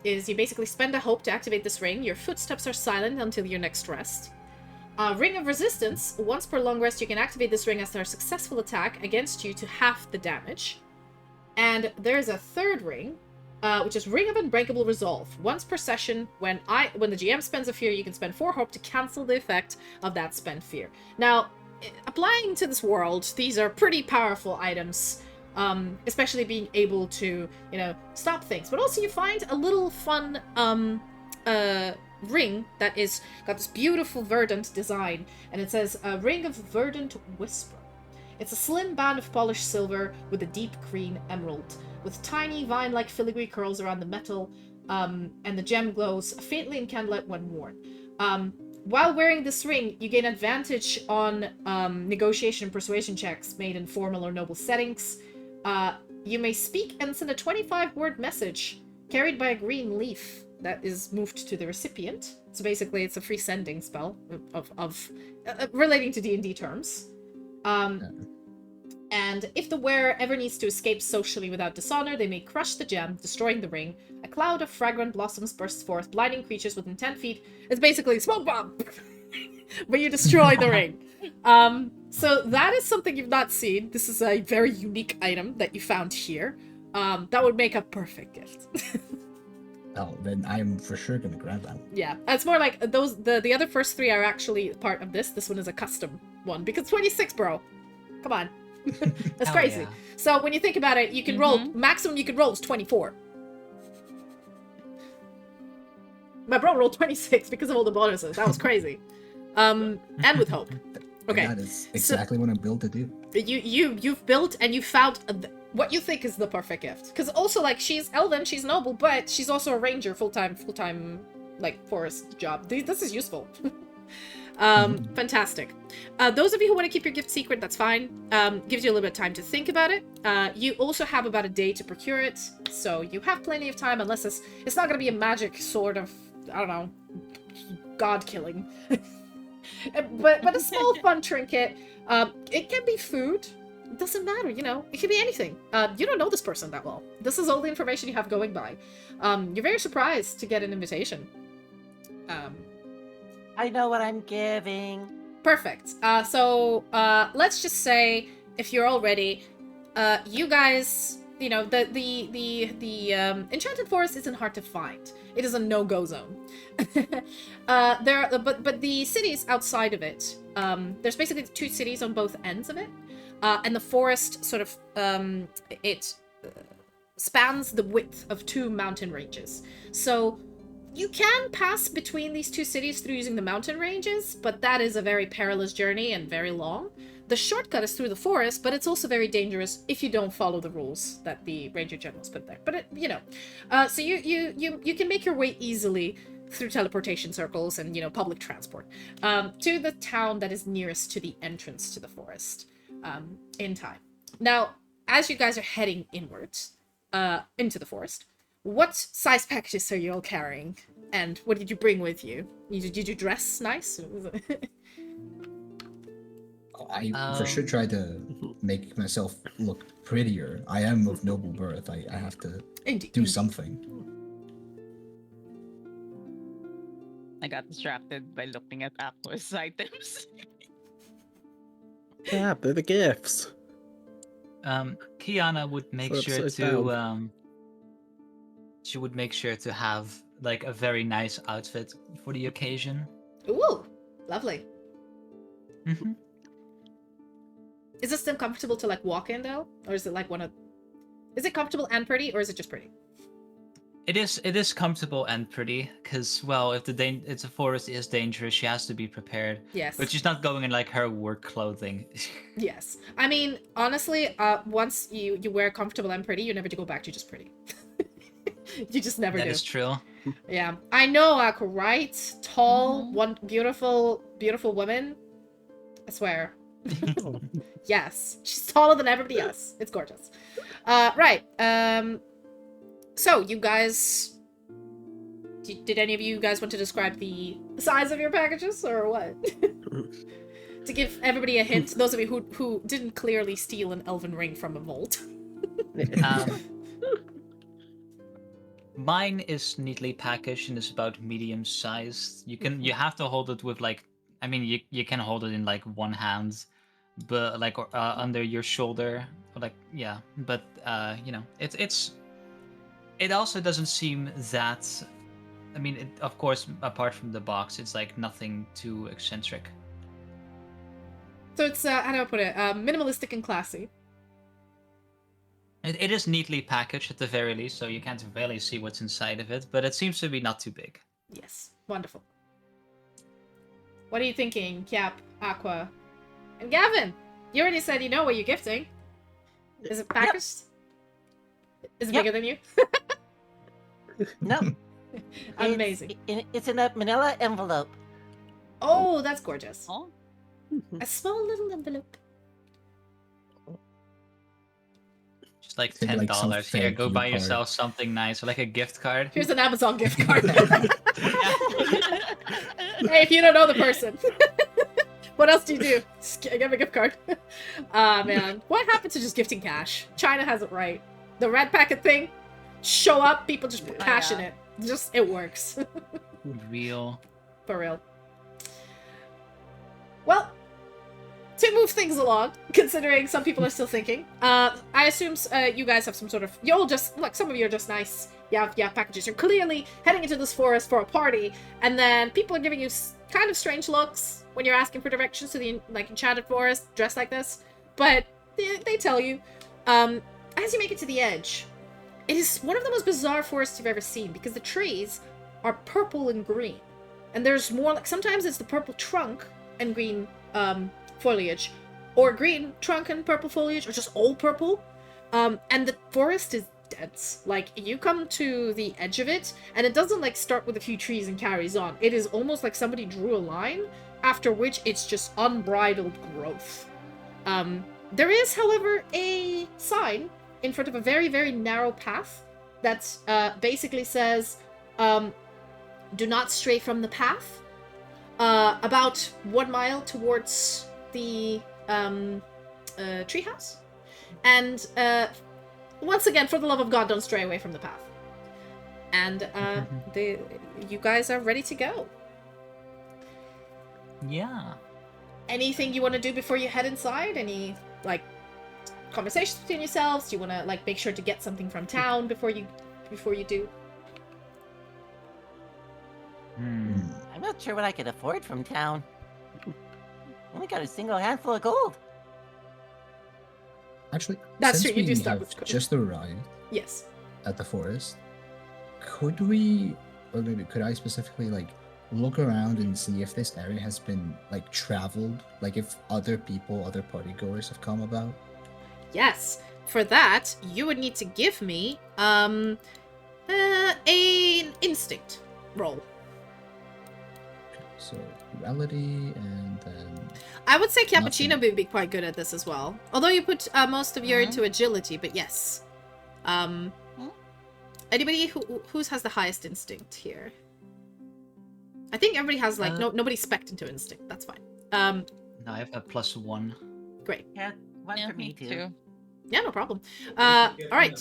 is you basically spend a hope to activate this ring. Your footsteps are silent until your next rest. Ring of resistance. Once per long rest, you can activate this ring as a successful attack against you to half the damage. And there's a third ring, which is Ring of Unbreakable Resolve. Once per session, when the GM spends a fear, you can spend 4 hope to cancel the effect of that spent fear. Now, applying to this world, these are pretty powerful items, especially being able to, stop things. But also you find a little fun ring that is got this beautiful verdant design, and it says Ring of Verdant Whisper. It's a slim band of polished silver with a deep green emerald, with tiny vine-like filigree curls around the metal, and the gem glows faintly in candlelight when worn. While wearing this ring, you gain advantage on negotiation and persuasion checks made in formal or noble settings. You may speak and send a 25-word message carried by a green leaf that is moved to the recipient. So basically, it's a free sending spell of relating to D&D terms. And if the wearer ever needs to escape socially without dishonor, they may crush the gem, destroying the ring. A cloud of fragrant blossoms bursts forth, blinding creatures within 10 feet. It's basically a smoke bomb, but you destroy the ring. So that is something you've not seen. This is a very unique item that you found here. That would make a perfect gift. Oh, then I'm for sure gonna grab that one. Yeah, it's more like the other first 3 are actually part of this. This one is a custom one because 26, bro. Come on. That's Hell crazy. yeah. So when you think about it, you can roll, maximum you can roll is 24. My bro rolled 26 because of all the bonuses. That was crazy. And with hope. Okay. That is exactly what I'm built to do. You've built and you found what you think is the perfect gift. Because also, like, she's elven, she's noble, but she's also a ranger, full-time, like, forest job. This is useful. Fantastic. Those of you who want to keep your gift secret, that's fine. Gives you a little bit of time to think about it. You also have about a day to procure it, so you have plenty of time, unless it's not going to be a magic sort of, I don't know, god killing. but a small fun trinket. It can be food. It doesn't matter, it can be anything. You don't know this person that well. This is all the information you have going by. You're very surprised to get an invitation. I know what I'm giving. Perfect. So let's just say, if you're all ready, you guys, the enchanted forest isn't hard to find. It is a no-go zone. But the cities outside of it, there's basically 2 cities on both ends of it, and the forest sort of it spans the width of 2 mountain ranges. So You can pass between these two cities through using the mountain ranges, but that is a very perilous journey and very long. The shortcut is through the forest, but it's also very dangerous if you don't follow the rules that the ranger generals put there. But so you can make your way easily through teleportation circles and public transport to the town that is nearest to the entrance to the forest in time. Now, as you guys are heading inwards into the forest, what size packages are you all carrying? And what did you bring with you? Did you dress nice? I for sure try to make myself look prettier. I am of noble birth. I have to do something. I got distracted by looking at Aqua's items. Yeah, they're the gifts. Kiana would make So sure upside to she would make sure to have like a very nice outfit for the occasion. Ooh, lovely. Mm-hmm. Is it still comfortable to like walk in though, or is it like Is it comfortable and pretty, or is it just pretty? It is comfortable and pretty, because well, if the forest is dangerous, she has to be prepared. Yes. But she's not going in like her work clothing. Yes. I mean, honestly, once you wear comfortable and pretty, you never do go back to just pretty. You just never do. That is true. Yeah. I know, Aqua, right? Tall, one beautiful woman. I swear. Yes. She's taller than everybody else. It's gorgeous. Right. So, you guys... Did any of you guys want to describe the size of your packages, or what? To give everybody a hint, those of you who didn't clearly steal an elven ring from a vault. Mine is neatly packaged and is about medium sized. You have to hold it with like, I mean, you can hold it in like one hand, but like under your shoulder, or like yeah. But it also doesn't seem that. I mean, of course, apart from the box, it's like nothing too eccentric. So it's how do I put it? Minimalistic and classy. It is neatly packaged at the very least, so you can't really see what's inside of it, but it seems to be not too big. Yes, wonderful. What are you thinking, Cap, Aqua, and Gavin? You already said you know what you're gifting. Is it packaged? Yep. Is it bigger than you? No. Amazing. It's in a manila envelope. Oh, that's gorgeous. Oh, A small little envelope. Just like Take, like, some $10 here. thank Go you buy card. yourself something nice, or like a gift card. Here's an Amazon gift card. Hey, if you don't know the person. What else do you do? Just give a gift card. Man. What happened to just gifting cash? China has it right. The red packet thing, show up, people just put cash in it. It works. Real. For real. Well, to move things along, considering some people are still thinking, I assume you guys have some sort of... You'll just... Look, some of you are just nice. You have packages. You're clearly heading into this forest for a party, and then people are giving you kind of strange looks when you're asking for directions to the enchanted forest, dressed like this. But they tell you. As you make it to the edge, it is one of the most bizarre forests you've ever seen, because the trees are purple and green. And there's more... like sometimes it's the purple trunk and green foliage, or green trunk and purple foliage, or just all purple. And the forest is dense. Like, you come to the edge of it, and it doesn't like start with a few trees and carries on. It is almost like somebody drew a line, after which it's just unbridled growth. There is, however, a sign in front of a very, very narrow path that basically says, do not stray from the path. About 1 mile towards the treehouse. And once again, for the love of God, don't stray away from the path. And you guys are ready to go. Yeah. Anything you want to do before you head inside? Any like conversations between yourselves? Do you want to like make sure to get something from town before you do? I'm not sure what I could afford from town. Only got a single handful of gold. Actually, That's since true, you do we start have with gold. just arrived Yes. at the forest, could we or maybe could I specifically like look around and see if this area has been like traveled, like if other people, other partygoers have come about? Yes. For that, you would need to give me an instinct roll. So reality, and then I would say Nothing. Cappuccino would be quite good at this as well. Although you put most of your into agility, but yes. Anybody whose has the highest instinct here? I think everybody has like nobody spec'd into instinct. That's fine. No, I have a +1. Great. Yeah, one Yeah, for me too. Yeah, no problem. All right.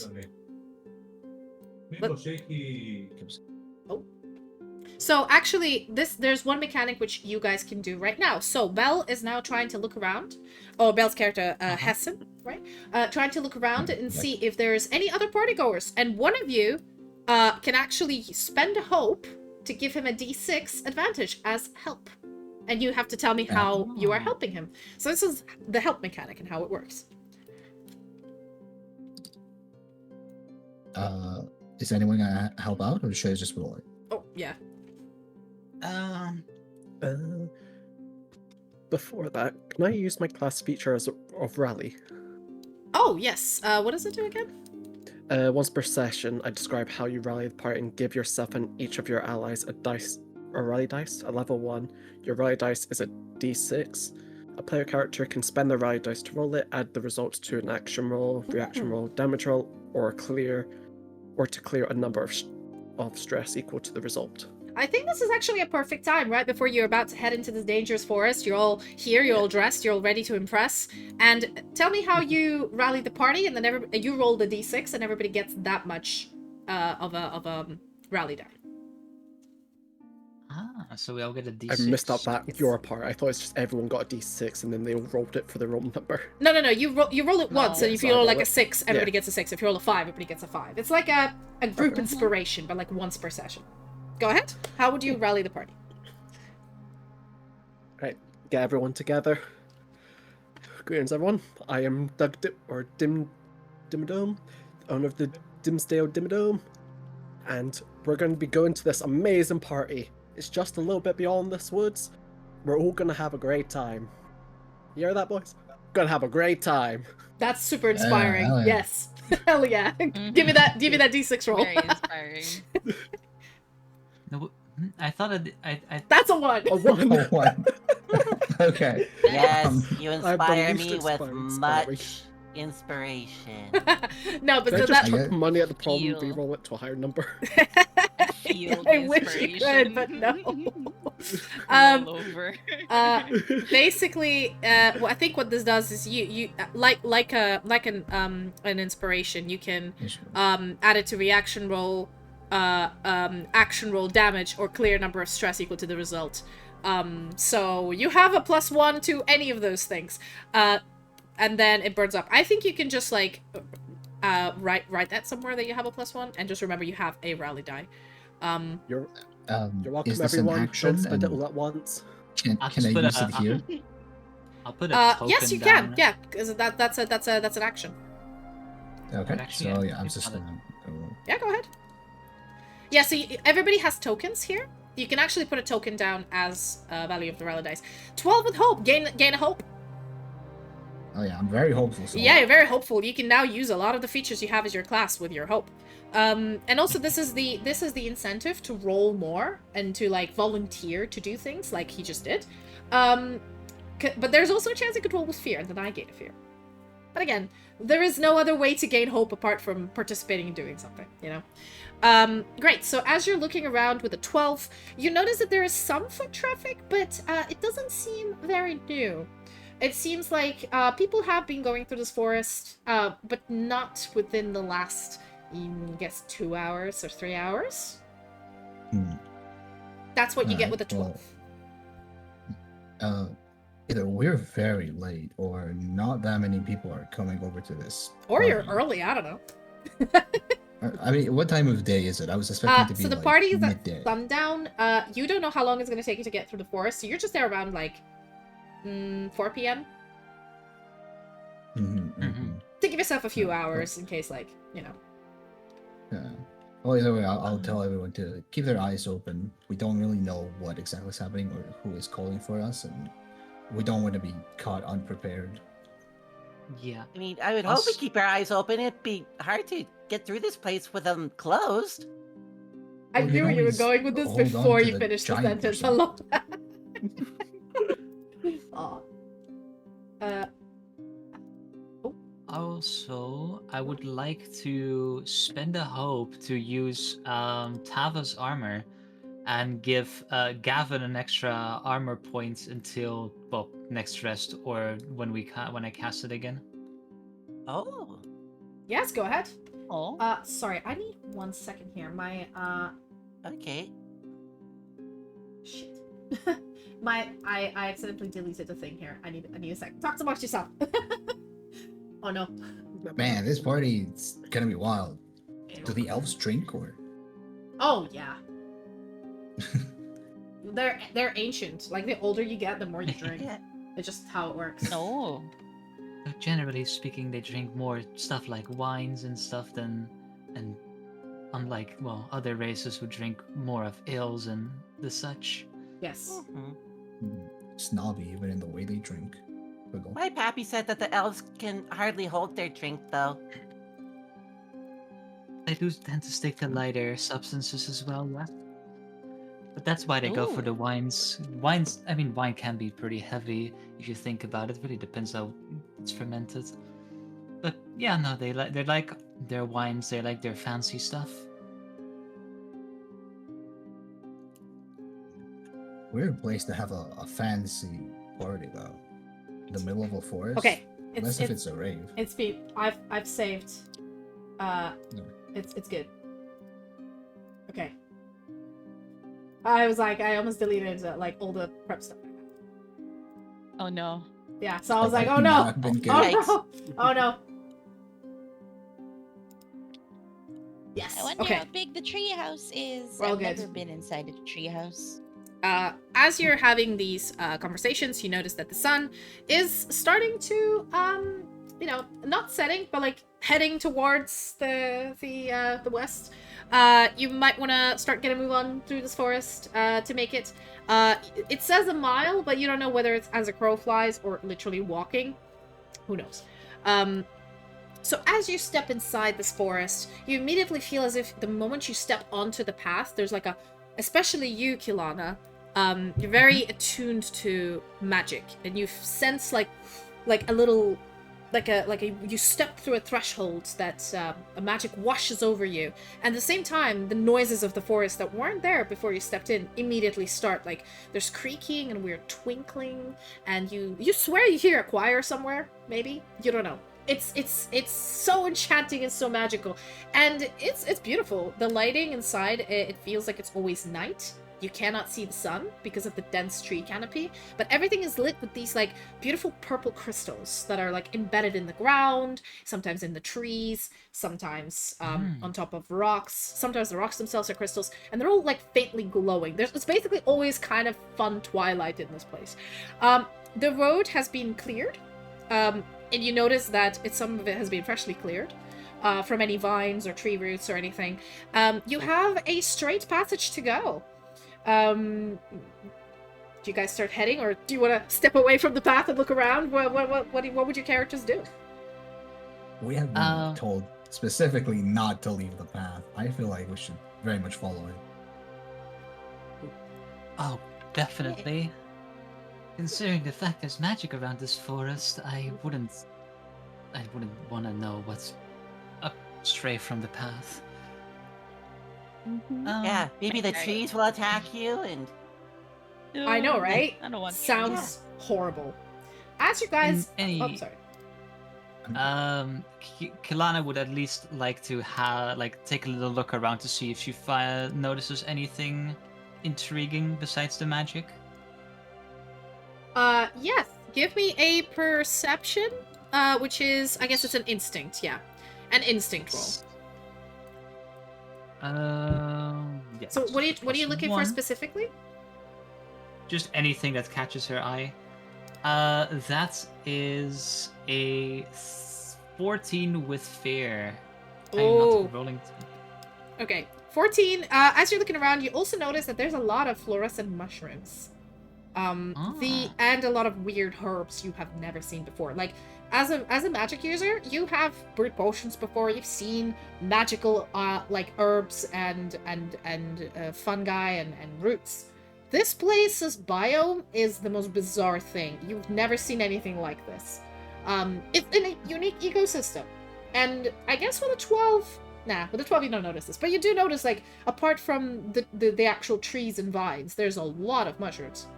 So actually, there's one mechanic which you guys can do right now. So Belle is now trying to look around. Oh, Belle's character, Hessen, right? Trying to look around and see if there's any other partygoers. And one of you can actually spend a hope to give him a d6 advantage as help. And you have to tell me how you are helping him. So this is the help mechanic and how it works. Is anyone gonna help out, or should I just roll it? Oh, yeah. Before that, can I use my class feature of rally? Oh, yes. What does it do again? Once per session, I describe how you rally the party and give yourself and each of your allies a rally dice, a level 1. Your rally dice is a d6. A player character can spend their rally dice to roll it, add the results to an action roll, reaction roll, damage roll, or to clear a number of stress equal to the result. I think this is actually a perfect time, right before you're about to head into this dangerous forest. You're all here, you're all dressed, you're all ready to impress. And tell me how you rally the party, and then you roll the d6, and everybody gets that much of a rally die. So we all get a d6. I missed out that your part. I thought it's just everyone got a d6 and then they all rolled it for their own number. No. You roll it once, and if you roll like a 6, everybody Yeah. gets a 6. If you roll a 5, everybody gets a 5. It's like a group inspiration, but like once per session. Go ahead. How would you rally the party? Right, get everyone together. Greetings, everyone. I am Dimmadome, owner of the Dimsdale Dimmadome, and we're going to be going to this amazing party. It's just a little bit beyond this woods. We're all going to have a great time. You hear that, boys? Gonna have a great time. That's super inspiring. hell yeah. Yes. Hell yeah. Give me that d6 roll. Very inspiring. No, I thought I That's a 1. A 1. Oh, one. Okay. Yes, you inspire believe me to with inspire much inspiration. No, but Can I so just that chuck money at the problem Feel. and re-roll it to a higher number? Feel the I wish you could, inspiration. but no. All over. Basically, I think what this does is you like an inspiration. You can add it to reaction roll, action roll, damage, or clear number of stress equal to the result. So you have a +1 to any of those things, and then it burns up. I think you can just like write that somewhere that you have a +1, and just remember you have a rally die. You're Is welcome, this an everyone. action? Don't spend it And all at once. Can I'll I just put use it here? I'll put a token Yes, you down. can. Yeah, because that's an action. Okay. Actually, So yeah, yeah, I'm you just got it. gonna go. Yeah, go ahead. Yeah, so everybody has tokens here. You can actually put a token down as value of the rally dice. 12 with hope. Gain a hope. Oh yeah, I'm very hopeful. So Yeah, you're very hopeful. You can now use a lot of the features you have as your class with your hope. And also this is the incentive to roll more and to like volunteer to do things like he just did. But there's also a chance you could roll with fear, and then I gain a fear. But again, there is no other way to gain hope apart from participating in doing something, you know? Great, so as you're looking around with a 12, you notice that there is some foot traffic, but it doesn't seem very new. It seems like people have been going through this forest, but not within the last, I guess, 2 hours or 3 hours. That's what you get with a 12. Either we're very late, or not that many people are coming over to this. Or you're party. early, I don't know. I mean, what time of day is it? I was expecting to be So the like, party is at midday. sundown. You don't know how long it's going to take you to get through the forest, so you're just there around like 4 p.m. To To give yourself a few hours in case, like, you know. Yeah. Oh, either way, I'll tell everyone to keep their eyes open. We don't really know what exactly is happening or who is calling for us, and we don't want to be caught unprepared. Yeah. I mean, I would hope we Us- keep our eyes open. It'd be hard to get through this place with them closed. I Well, knew can you were always going with this hold on before to you the finished the giant sentence. I person. love that. Aw. Also, I would like to spend a hope to use Tava's armor and give Gavin an extra armor point until next rest or when I cast it again. Oh. Yes, go ahead. Oh. Sorry, I need 1 second here. My Okay. shit. I accidentally deleted the thing here. I need a second. Talk amongst yourself. Oh no. Man, this party is gonna be wild. Do the elves drink or? Oh yeah. They're ancient. Like the older you get, the more you drink. Yeah. It's just how it works. Oh. Generally speaking, they drink more stuff like wines and stuff and unlike other races who drink more of ales and the such. Yes. Mhm. Snobby even in the way they drink. Wiggle. My pappy said that the elves can hardly hold their drink, though. They do tend to stick to lighter substances as well, yeah. But that's why they go for Ooh. the wines. Wine can be pretty heavy if you think about it. Really depends how it's fermented. But yeah, no, they like their wines. They like their fancy stuff. Weird place to have a fancy party though. In the middle of a forest. Okay. Unless if it's a rave. It's I've saved. It's good. Okay. I was like, I almost deleted like all the prep stuff. Oh no. Yeah, so I was like, That oh would no, not have been good. oh no, oh no. Yes. I wonder Okay. how big the treehouse is. We're all I've good. never been inside a treehouse. As you're having these conversations, you notice that the sun is starting to, not setting, but like heading towards the west. You might want to start getting a move on through this forest to make it. It says a mile, but you don't know whether it's as a crow flies or literally walking. Who knows? So as you step inside this forest, you immediately feel as if the moment you step onto the path, there's like especially you, Kilana, you're very attuned to magic, and you sense like a little, you step through a threshold that a magic washes over you, and at the same time, the noises of the forest that weren't there before you stepped in immediately start. Like there's creaking and weird twinkling, and you swear you hear a choir somewhere. Maybe you don't know. It's so enchanting and so magical, and it's beautiful. The lighting inside, it feels like it's always night. You cannot see the sun because of the dense tree canopy, but everything is lit with these like beautiful purple crystals that are like embedded in the ground, sometimes in the trees, sometimes on top of rocks. Sometimes the rocks themselves are crystals, and they're all like faintly glowing. It's basically always kind of fun twilight in this place. The road has been cleared. And you notice that some of it has been freshly cleared from any vines or tree roots or anything. You have a straight passage to go. Do you guys start heading, or do you want to step away from the path and look around? What would your characters do? We have been told specifically not to leave the path. I feel like we should very much follow it. Oh, definitely. Considering the fact there's magic around this forest, I wouldn't want to know what's astray from the path. Yeah, maybe the trees will attack you, and I know, right? I don't want Sounds horrible. As you guys, oh, sorry. Kilana would at least like to take a little look around to see if she notices anything intriguing besides the magic. Yes. Give me a perception, which is, I guess it's an instinct, yeah. An instinct roll. Yeah. So what are you looking for specifically? Just anything that catches her eye. That is a 14 with fear. I'm Oh. not rolling. Okay. 14. As you're looking around, you also notice that there's a lot of fluorescent mushrooms. And a lot of weird herbs you have never seen before. Like, as a magic user, you have brewed potions before. You've seen magical like herbs and fungi and roots. This place's biome is the most bizarre thing. You've never seen anything like this. It's in a unique ecosystem, and I guess with a 12. Nah, with the 12 you don't notice this, but you do notice, like, apart from the actual trees and vines, there's a lot of mushrooms.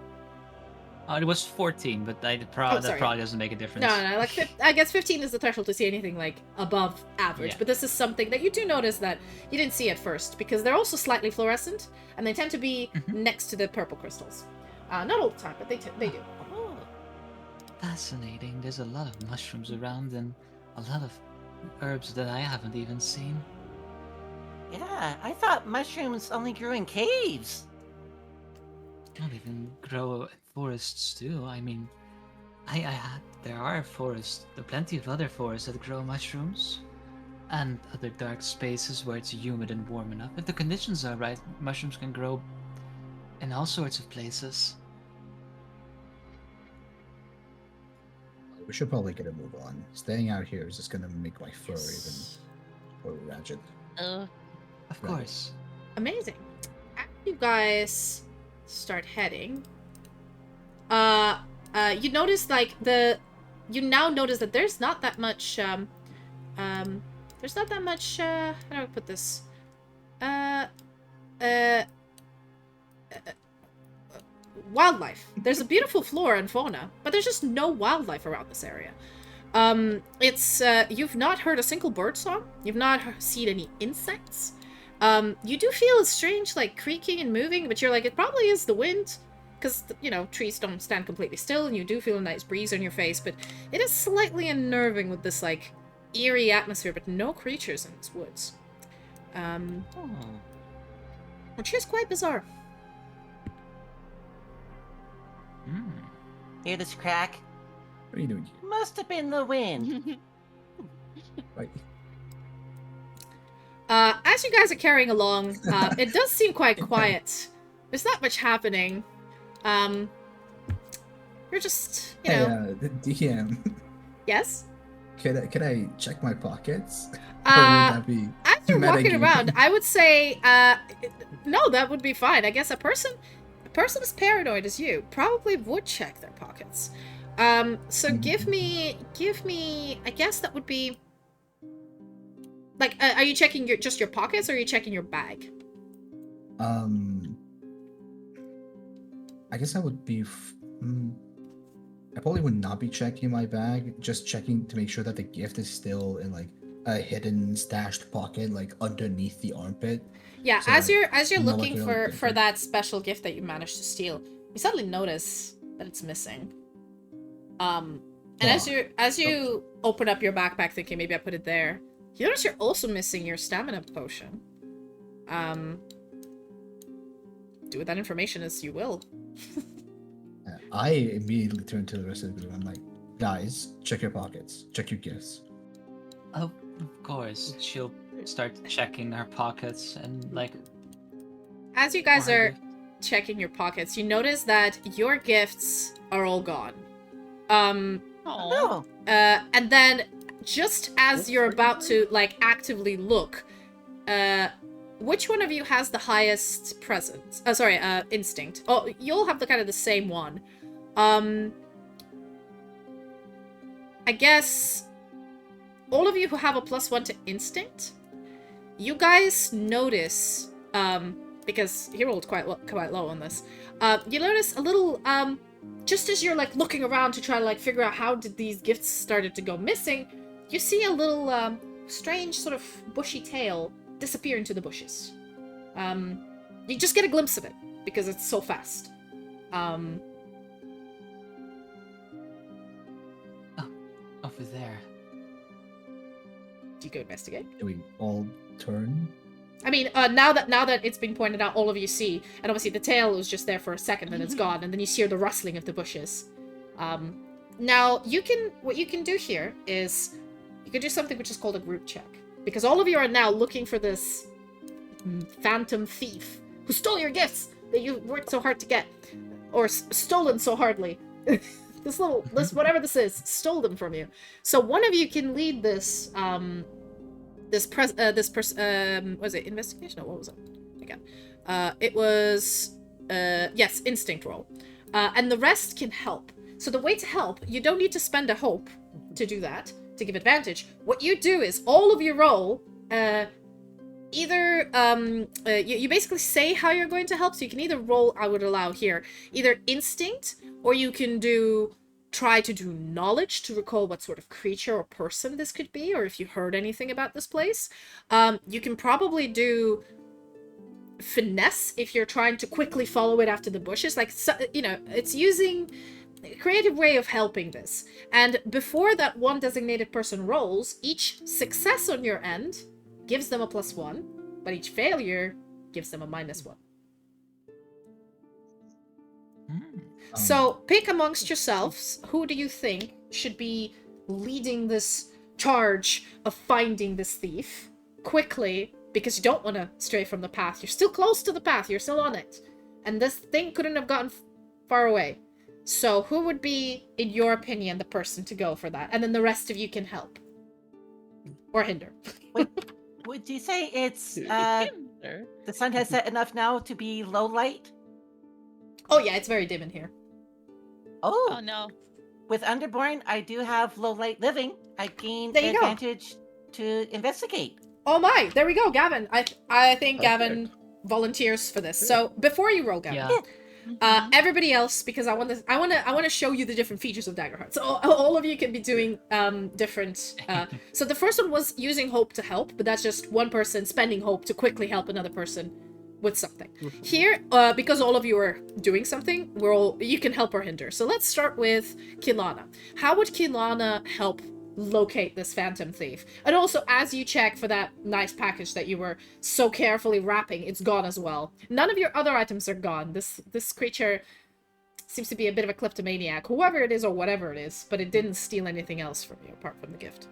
It was 14, but that probably doesn't make a difference. No, like, I guess 15 is the threshold to see anything, like, above average, but this is something that you do notice that you didn't see at first, because they're also slightly fluorescent, and they tend to be next to the purple crystals. Not all the time, but they do. Oh, fascinating. There's a lot of mushrooms around, and a lot of herbs that I haven't even seen. Yeah, I thought mushrooms only grew in caves. Don't even grow in forests too. I mean, there are forests, there are plenty of other forests that grow mushrooms, and other dark spaces where it's humid and warm enough. If the conditions are right, mushrooms can grow in all sorts of places. We should probably get a move on. Staying out here is just gonna make my fur even more ratchet. Of course. Amazing. After you guys start heading, you notice, like, you now notice that there's not that much, how do I put this? Wildlife. There's a beautiful flora and fauna, but there's just no wildlife around this area. You've not heard a single bird song. You've not seen any insects. You do feel a strange, like, creaking and moving, but you're like, it probably is the wind, because, you know, trees don't stand completely still, and you do feel a nice breeze on your face, but it is slightly unnerving with this, like, eerie atmosphere, but no creatures in its woods. Which is quite bizarre. Hear this crack? What are you doing? Must have been the wind. Right. As you guys are carrying along, it does seem quite quiet. There's not much happening. You're just, you know... Hey, DM. Yes? Could I check my pockets? Or would that be as you're walking metagaming? around, I would say, no, that would be fine. I guess a person as paranoid as you probably would check their pockets. So give me, I guess that would be, like, are you checking just your pockets, or are you checking your bag? I guess I would be. I probably would not be checking my bag. Just checking to make sure that the gift is still in, like, a hidden stashed pocket, like underneath the armpit. Yeah, So, as you're know what looking they're for looking for. that special gift that you managed to steal, you suddenly notice that it's missing. And as you open up your backpack, thinking maybe I put it there, you notice you're also missing your stamina potion. Do with that information as you will. I immediately turn to the rest of the group. I'm like, guys, check your pockets, check your gifts. Of course, she'll start checking her pockets and, like... As you guys for her are gift. checking your pockets, you notice that your gifts are all gone. Oh, And then, just as you're about to, like, actively look, which one of you has the highest presence? Instinct. Oh, you'll have the kind of the same one. I guess all of you who have a +1 to instinct, you guys notice, because he rolled quite low on this, you notice a little, just as you're, like, looking around to try to, like, figure out how did these gifts started to go missing, you see a little, strange sort of bushy tail disappear into the bushes. You just get a glimpse of it, because it's so fast. Over there. Do you go investigate? Do we all turn? I mean, now that it's been pointed out, all of you see, and obviously the tail was just there for a second and it's gone, and then you hear the rustling of the bushes. Now, what you can do here is, you can do something which is called a group check. Because all of you are now looking for this phantom thief who stole your gifts that you worked so hard to get, or stolen so hardly. this whatever this is, stole them from you. So one of you can lead this was it investigation? Or what was it? Again, it was yes, instinct roll, and the rest can help. So the way to help, you don't need to spend a hope to do that, to give advantage. What you do is all of you roll. Either you basically say how you're going to help, so you can either roll, I would allow here, either instinct, or you can try to do knowledge to recall what sort of creature or person this could be, or if you heard anything about this place. You can probably do finesse if you're trying to quickly follow it after the bushes, like, you know, it's using a creative way of helping this. And before that one designated person rolls, each success on your end gives them a +1, but each failure gives them a -1. So pick amongst yourselves, who do you think should be leading this charge of finding this thief quickly, because you don't want to stray from the path. You're still close to the path, you're still on it, and this thing couldn't have gotten far away. So who would be, in your opinion, the person to go for that? And then the rest of you can help or hinder. Would you say it's the sun has set enough now to be low light? Oh yeah, it's very dim in here. Oh no. With Underborn, I do have low light living. I gain There you go. advantage to investigate. Oh my, there we go, Gavin. I think Gavin volunteers for this. So before you roll, Gavin, everybody else, because I want to show you the different features of Daggerheart. So all of you can be doing different. So the first one was using hope to help, but that's just one person spending hope to quickly help another person with something. Here, because all of you are doing something, you can help or hinder. So let's start with Kilana. How would Kilana help locate this phantom thief? And also, as you check for that nice package that you were so carefully wrapping, it's gone as well. None of your other items are gone. This creature seems to be a bit of a kleptomaniac, whoever it is or whatever it is, but it didn't steal anything else from you apart from the gift.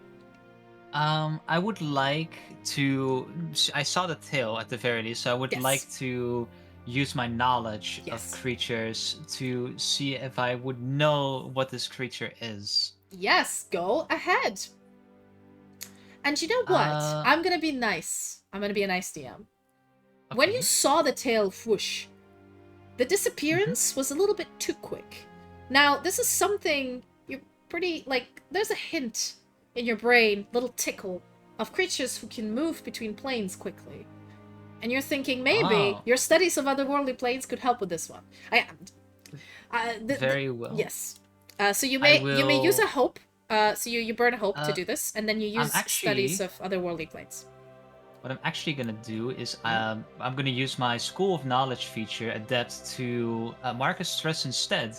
I would like to... I saw the tail at the very least, so I would like to use my knowledge of creatures to see if I would know what this creature is. Yes, go ahead. And you know what? I'm gonna be nice. I'm gonna be a nice DM. Okay. When you saw the tail whoosh, the disappearance was a little bit too quick. Now, this is something you're pretty, like, there's a hint in your brain, little tickle, of creatures who can move between planes quickly. And you're thinking maybe your studies of otherworldly planes could help with this one. Very well. Yes. So you may use a hope. So you burn a hope to do this, and then you use studies of otherworldly planes. What I'm actually gonna do is I'm gonna use my School of Knowledge feature, Adept, to mark a stress instead.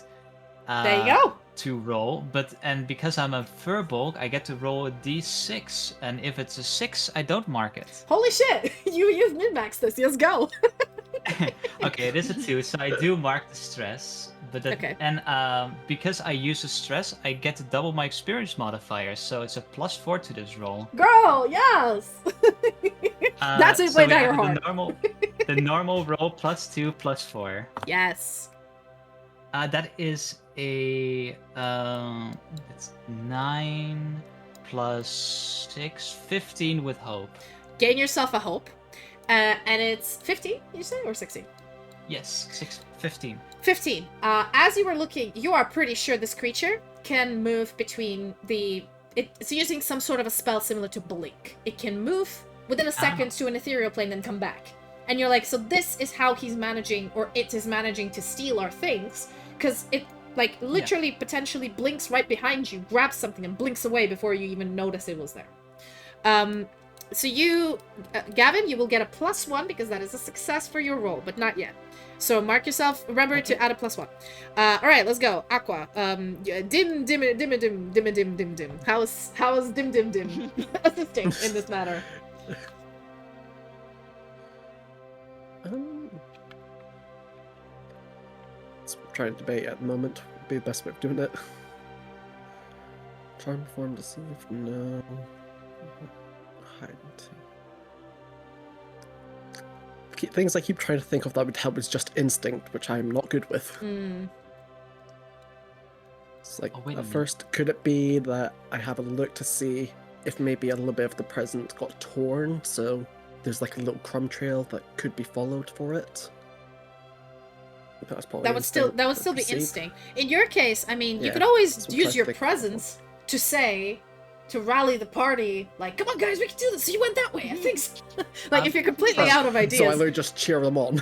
There you go. To roll, and because I'm a Furbolg, I get to roll a d6, and if it's a 6, I don't mark it. Holy shit! You've min-maxed this. Let's go. Okay, it is a 2, so I do mark the stress. But and because I use the stress, I get to double my experience modifier, so it's a +4 to this roll. Girl, yes. That's it. So Play Daggerheart. The normal roll +2 +4. Yes. That is a it's 9 + 6, 15 with hope. Gain yourself a hope, and it's 15. You say, or 16? Yes, 15. 15. As you were looking, you are pretty sure this creature can move between it's using some sort of a spell similar to Blink. It can move within a second to an ethereal plane and come back. And you're like, so this is how he's managing, or it is managing to steal our things, because it, like, literally potentially blinks right behind you, grabs something, and blinks away before you even notice it was there. So you, Gavin, you will get a +1 because that is a success for your roll, but not yet. So mark yourself, remember to add a +1. Alright, let's go. Aqua. Dim. How is Dim assisting in this matter? It's trying to debate at the moment. Would be the best way of doing it. Charm form deceive. No. Hide. things I keep trying to think of that would help is just instinct, which I'm not good with. Mm. It's like, Oh, wait a at minute. first, could it be that I have a look to see if maybe a little bit of the present got torn, so there's like a little crumb trail that could be followed for it? That's probably That would still instinct or be perceive. instinct. In your case, I mean, you Yeah, could always that's what I'm trying use to your think of. presence to rally the party. Like, come on, guys, we can do this. You went that way. I think so. Like, if you're completely out of So I ideas, literally just cheer them on.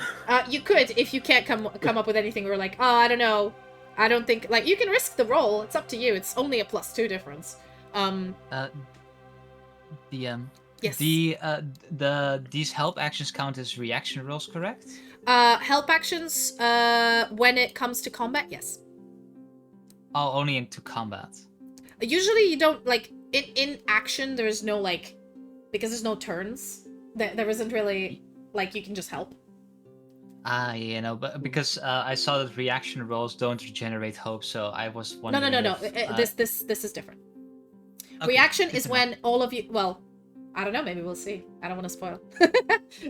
you could if you can't come up with anything. We're like, oh, I don't know. I don't think like you can risk the roll. It's up to you. It's only a +2 difference. Yes. These help actions count as reaction rolls, correct? Help actions. When it comes to combat, yes. Oh, only into combat. Usually, you don't like in action. There's no like because there's no turns. There isn't really like you can just help. But because I saw that reaction rolls don't regenerate hope, so I was wondering. No. if, This is different. Okay, Reaction good is to know. when all of you. Well, I don't know. Maybe we'll see. I don't want to spoil.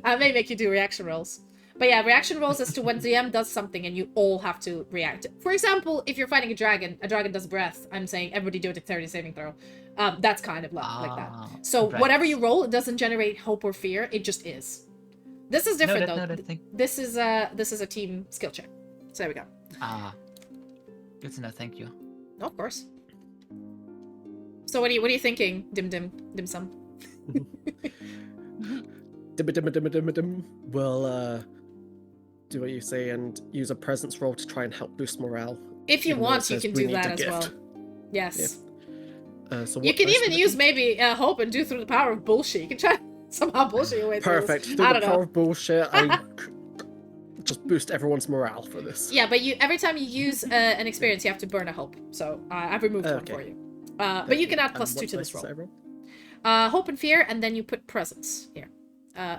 I may make you do reaction rolls. But yeah, reaction rolls as to when DM does something and you all have to react. For example, if you're fighting a dragon does breath. I'm saying everybody do a dexterity saving throw. That's kind of like that. So right. whatever you roll, it doesn't generate hope or fear. It just is. This is different though. This is a team skill check. So there we go. Good to know. Thank you. Oh, of course. So what are you thinking, dim sum? We'll do what you say and use a presence roll to try and help boost morale. If you even though want, it you says can we do need that a as gift. well. Yes. So You what can dice even would it use be? maybe hope and do through the power of bullshit. You can try somehow bullshit your way through this. Perfect. Through I the don't power know. of bullshit, I just boost everyone's morale for this. Yeah, but every time you use an experience, you have to burn a hope. So I've removed one Okay. for you. But you can add And +2 what to this dice roll. does I roll? Hope and fear, and then you put presence here.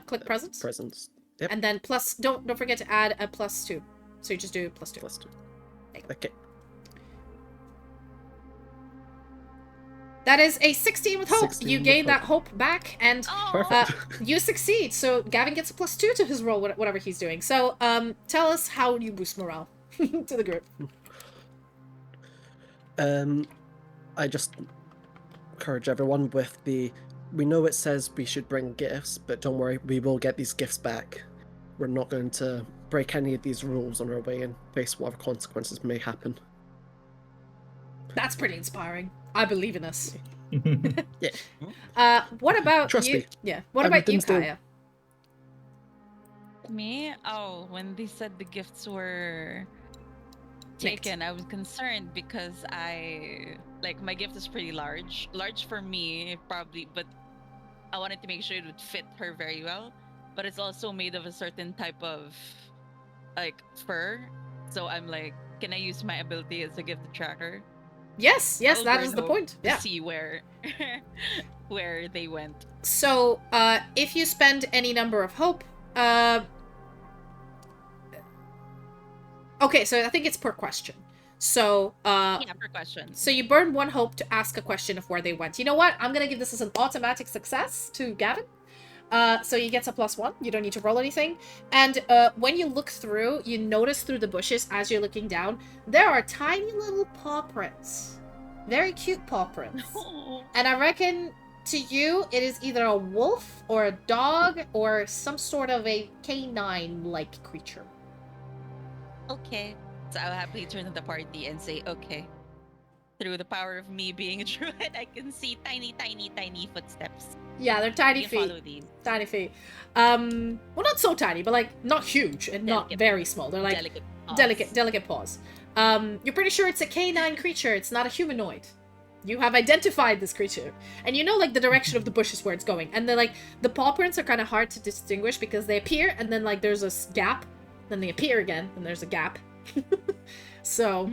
Click presence, Presence. Yep. and then plus. Don't forget to add a +2. So you just do +2. +2. There you go. Okay. That is a 16 with hope. 16 You with gain that hope. hope back, and Perfect. you succeed. So Gavin gets a +2 to his roll, whatever he's doing. So tell us how you boost morale to the group. I just encourage everyone with the. We know it says we should bring gifts, but don't worry, we will get these gifts back. We're not going to break any of these rules on our way and face whatever consequences may happen. That's pretty inspiring. I believe in us. Yeah. What about Trust you? me. Yeah. What I'm about you, still- Kaya? Me? Oh, when they said the gifts were Nicked. taken, I was concerned because my gift is pretty large. Large for me, probably, but I wanted to make sure it would fit her very well. But it's also made of a certain type of fur. So I'm like, can I use my ability as a gift tracker? Yes, I'll that burn is the hope point. to Yeah. see where where they went. So, if you spend any number of hope, okay, so I think it's per question. So, Yeah, per question. so you burn 1 hope to ask a question of where they went. You know what? I'm gonna give this as an automatic success to Gavin. So he gets a +1. You don't need to roll anything. And when you look through, you notice through the bushes as you're looking down, there are tiny little paw prints. Very cute paw prints. And I reckon to you, it is either a wolf or a dog or some sort of a canine-like creature. Okay. So I'll happily turn to the party and say, okay. Through the power of me being a druid, I can see tiny, tiny, tiny footsteps. Yeah, they're tiny You can feet. follow these. Tiny feet. Well, not so tiny, but like not huge and not Delicate. very small. They're like Delicate paws. delicate paws. You're pretty sure it's a canine creature. It's not a humanoid. You have identified this creature, and you know like the direction of the bushes where it's going. And then like the paw prints are kind of hard to distinguish because they appear, and then like there's a gap, then they appear again, and there's a gap. So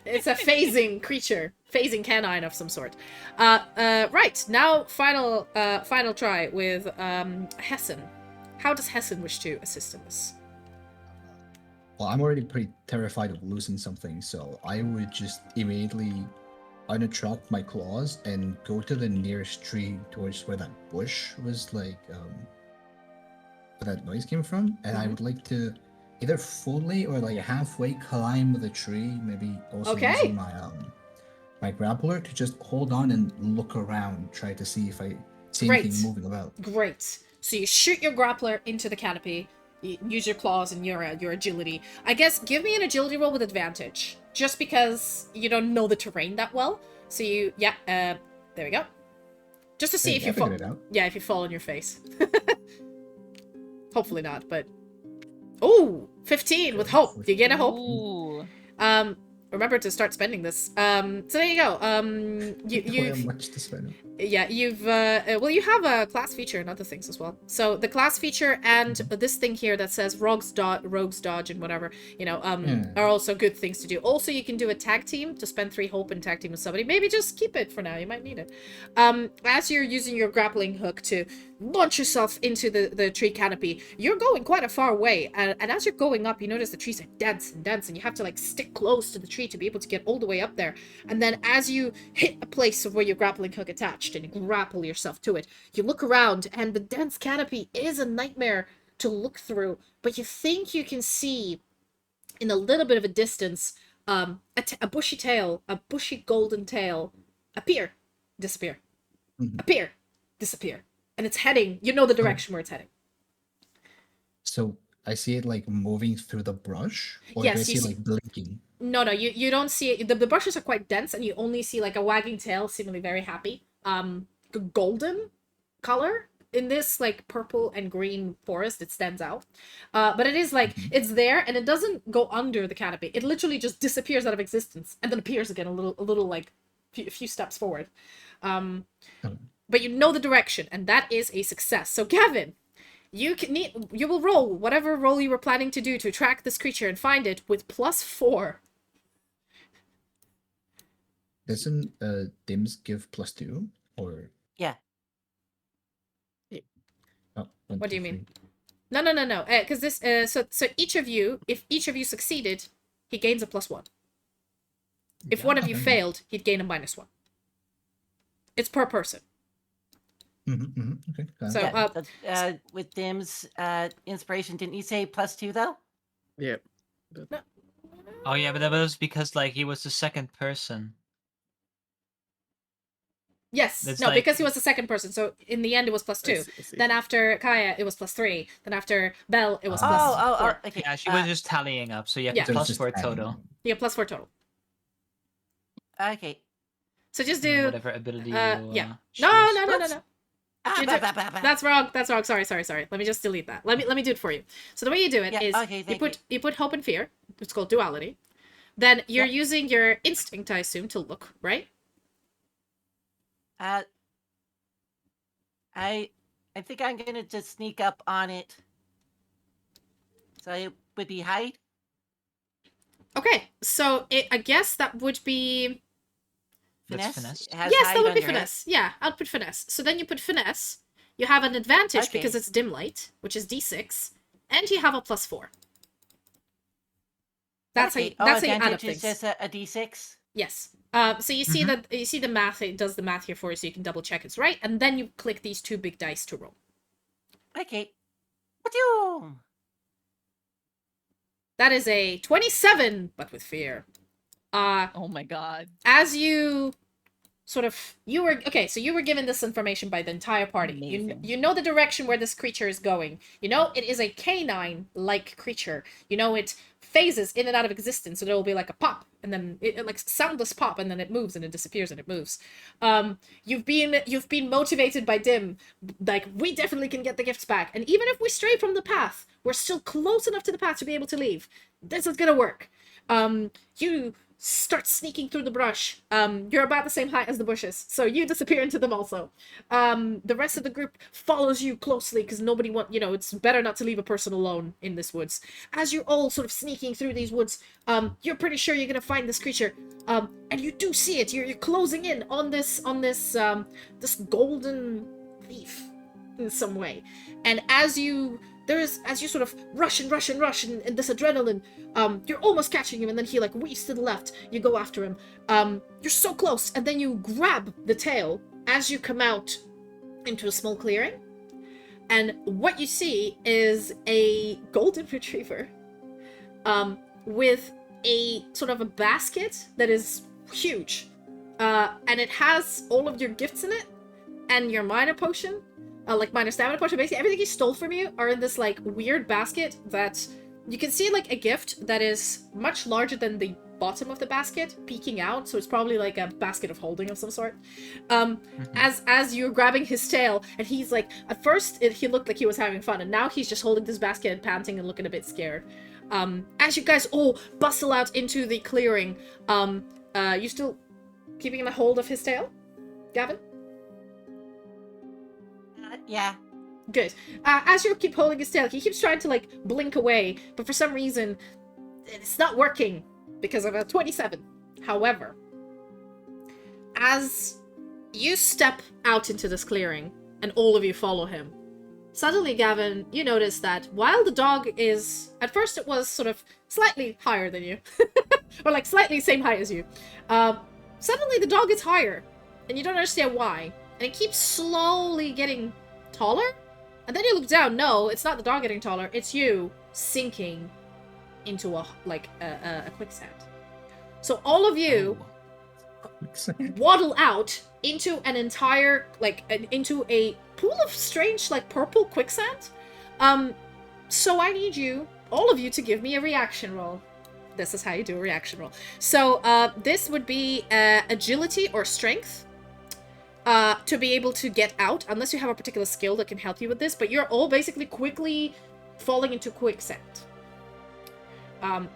it's a phasing creature, phasing canine of some sort. Right now, final try with Hessen. How does Hessen wish to assist in this? Well, I'm already pretty terrified of losing something, so I would just immediately uninterrupt my claws and go to the nearest tree towards where that bush was that noise came from, and I would like to either fully or like halfway climb the tree, maybe also Okay. using my grappler to just hold on and look around, try to see if I see anything Great. moving about. Great. So you shoot your grappler into the canopy. You use your claws and your agility. I guess give me an agility roll with advantage, just because you don't know the terrain that well. So you, there we go. Just to see if I you fall. figured it out. Yeah, if you fall on your face. Hopefully not, but. Ooh, 15 with hope. You get a hope. Ooh. Remember to start spending this. So there you go. We have You've much to spend. yeah, you've well, you have a class feature and other things as well. So the class feature and this thing here that says rogues dodge and whatever, are also good things to do. Also, you can do a tag team to spend 3 hope and tag team with somebody. Maybe just keep it for now. You might need it. As you're using your grappling hook to launch yourself into the tree canopy, you're going quite a far way. And as you're going up, you notice the trees are dense, and you have to like stick close to the tree to be able to get all the way up there. And then as you hit a place of where your grappling hook attached and grapple yourself to it, you look around, and the dense canopy is a nightmare to look through, but you think you can see in a little bit of a distance a bushy tail, a bushy golden tail appear, disappear, appear, disappear, and it's heading, you know the direction where it's heading. So I see it like moving through the brush, or Yes, do I you see it see- like blinking? No, you don't see it. The brushes are quite dense, and you only see like a wagging tail, seemingly very happy. Golden color in this like purple and green forest. It stands out, but it is like it's there, and it doesn't go under the canopy. It literally just disappears out of existence, and then appears again a little like a few steps forward. But you know the direction, and that is a success. So Gavin, you will roll whatever roll you were planning to do to track this creature and find it with +4. Doesn't Dims give +2 or? Yeah. Oh, What do you mean? No. Because this so each of you, if each of you succeeded, he gains a +1. If one of you failed, he'd gain a -1. It's per person. Okay. got it. So Yeah, but, with Dim's inspiration, didn't you say +2 though? Yeah. Oh yeah, but that was because like he was the second person. yes, That's no, like- because he was the second person. So in the end, it was +2. I see. Then after Kaya, it was +3. Then after Belle, it was Oh, +4. Okay. Yeah, she was just tallying up, so you have yeah. to So it's plus just 4 adding total. them. You have +4 total. Okay. So just And do whatever ability you yeah. choose. No. Ah, You bah, do- bah, bah, bah. That's wrong. Sorry. Let me just delete that. Let me do it for you. So the way you do it Yeah, is okay, you thank put hope and fear. It's called duality. Then you're Yep. using your instinct, I assume, to look, right? I think I'm gonna just sneak up on it. So it would be hide. Okay. So I guess that would be That's Finesse. finesse. It has yes, hide that would be under it. finesse. Yeah, I'll put finesse. So then you put finesse. You have an advantage Okay. because it's dim light, which is D6, and you have a +4. That's Okay. how that's how you add up advantage is things. just a D6. Yes. So you see that you see the math. It does the math here for you, so you can double check it's right, and then you click these 2 big dice to roll. Okay. What you? That is a 27, but with fear. Oh my god. As you sort of you were given this information by the entire party. Amazing. You know the direction where this creature is going. You know it is a canine-like creature. You know it phases in and out of existence, so there will be like a pop, and then it like soundless pop, and then it moves and it disappears and it moves. You've been motivated by Dim, like we definitely can get the gifts back, and even if we stray from the path, we're still close enough to the path to be able to leave. This is gonna work. You start sneaking through the brush. You're about the same height as the bushes, so you disappear into them also. The rest of the group follows you closely because nobody it's better not to leave a person alone in this woods. As you're all sort of sneaking through these woods, you're pretty sure you're gonna find this creature, and you do see it. You're closing in on this golden leaf in some way, and as you sort of rush and this adrenaline, you're almost catching him, and then he like weaves to the left. You go after him. You're so close, and then you grab the tail as you come out into a small clearing. and what you see is a golden retriever with a sort of a basket that is huge. And it has all of your gifts in it, and your minor potion, like minor stamina potion. Basically, everything he stole from you are in this like weird basket that you can see like a gift that is much larger than the bottom of the basket, peeking out. So it's probably like a basket of holding of some sort. As you're grabbing his tail, and he's like, at first he looked like he was having fun, and now he's just holding this basket and panting and looking a bit scared. As you guys all bustle out into the clearing, you still keeping a hold of his tail, Gavin? Yeah. Good. As you keep holding his tail, he keeps trying to like blink away, but for some reason, it's not working because of a 27. However, as you step out into this clearing and all of you follow him, suddenly, Gavin, you notice that while the dog is, at first it was sort of slightly higher than you, or like slightly same height as you, suddenly the dog is higher, and you don't understand why, and it keeps slowly getting taller, and then you look down, no, it's not the dog getting taller, it's you sinking into a quicksand. So all of you waddle out into an entire, into a pool of strange, purple quicksand. So I need you, all of you, to give me a reaction roll. This is how you do a reaction roll. So, this would be agility or strength to be able to get out, unless you have a particular skill that can help you with this, but you're all basically quickly falling into quicksand.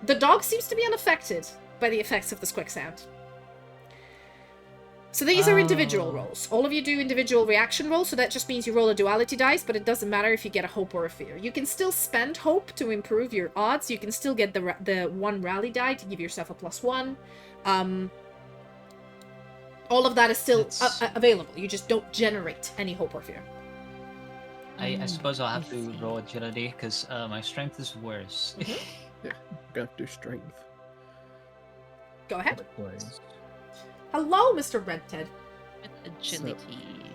The dog seems to be unaffected by the effects of this quicksand. So these are individual rolls. All of you do individual reaction rolls, so that just means you roll a duality dice, but it doesn't matter if you get a hope or a fear. You can still spend hope to improve your odds. You can still get the one rally die to give yourself a +1. All of that is still available. You just don't generate any hope or fear. I suppose I'll have to roll agility, because my strength is worse. Yeah, I'm gonna have to do strength. Go ahead. Likewise. Hello, Mr. Red Ted. With agility.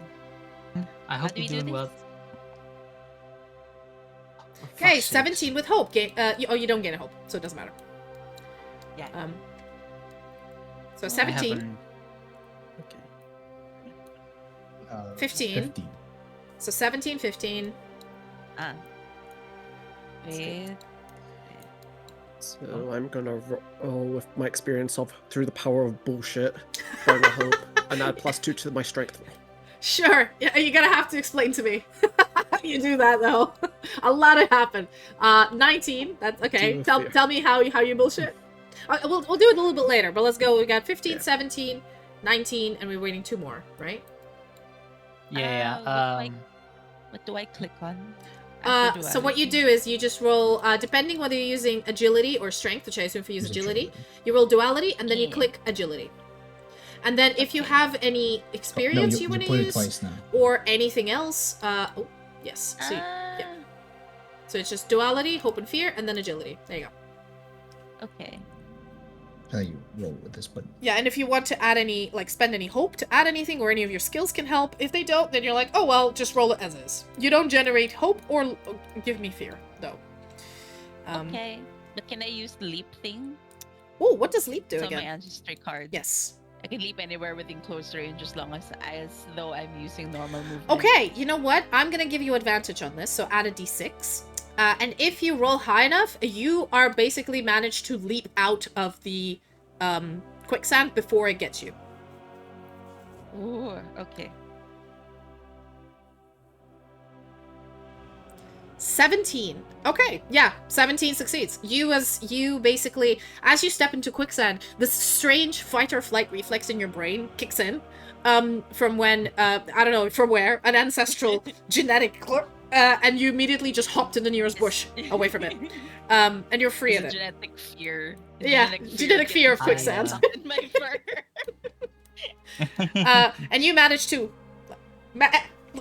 I hope do you're we do doing well. Okay, 17 with hope. You don't gain a hope, so it doesn't matter. Yeah. So 17. Okay. 15. So 17, 15. Wait. So I'm gonna roll with my experience of through the power of bullshit, burn a hope, and add +2 to my strength. Sure. Yeah, you're gonna have to explain to me how you do that, though. A lot of happen. 19. That's okay. Tell me how you bullshit. We'll do it a little bit later, but let's go. We got 15, 17, 19, and we're waiting 2 more, right? Yeah. What do I click on? So what you do is you just roll, depending whether you're using agility or strength, which I assume if you use agility, you roll duality, and then you click agility. And then if you have any experience you want to use, twice now. or anything else, yes, see, yeah. So it's just duality, hope and fear, and then agility. There you go. Okay. How you roll with this button. Yeah, and if you want to add any, spend any hope to add anything, or any of your skills can help. If they don't, then you're like, oh well, just roll it as is. You don't generate hope or give me fear, though. Okay, but can I use the leap thing? Oh, what does leap do It's again? on my ancestry card. Yes. I can leap anywhere within close range as long as though I'm using normal movement. Okay, you know what? I'm gonna give you advantage on this, so add a d6. And if you roll high enough, you are basically managed to leap out of the quicksand before it gets you. Ooh, okay. 17. Okay, yeah, 17 succeeds. You basically, as you step into quicksand, this strange fight or flight reflex in your brain kicks in. From when, I don't know, from where, an ancestral genetic and you immediately just hop to the nearest bush away from it. And you're free of it. Genetic fear. Yeah, genetic fear of quicksand. In my fur. And you manage to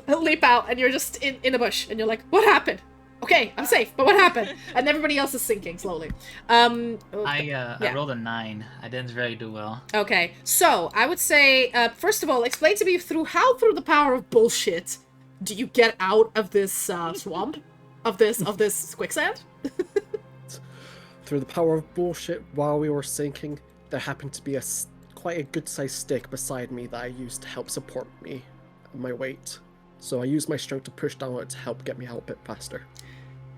leap out, and you're just in the bush, and you're like, what happened? Okay, I'm safe, but what happened? And everybody else is sinking slowly. I rolled a 9. I didn't really do well. Okay, so I would say, first of all, explain to me through the power of bullshit do you get out of this swamp? Of this quicksand? Through the power of bullshit, while we were sinking, there happened to be quite a good-sized stick beside me that I used to help support me and my weight. So I used my strength to push down it to help get me out a bit faster.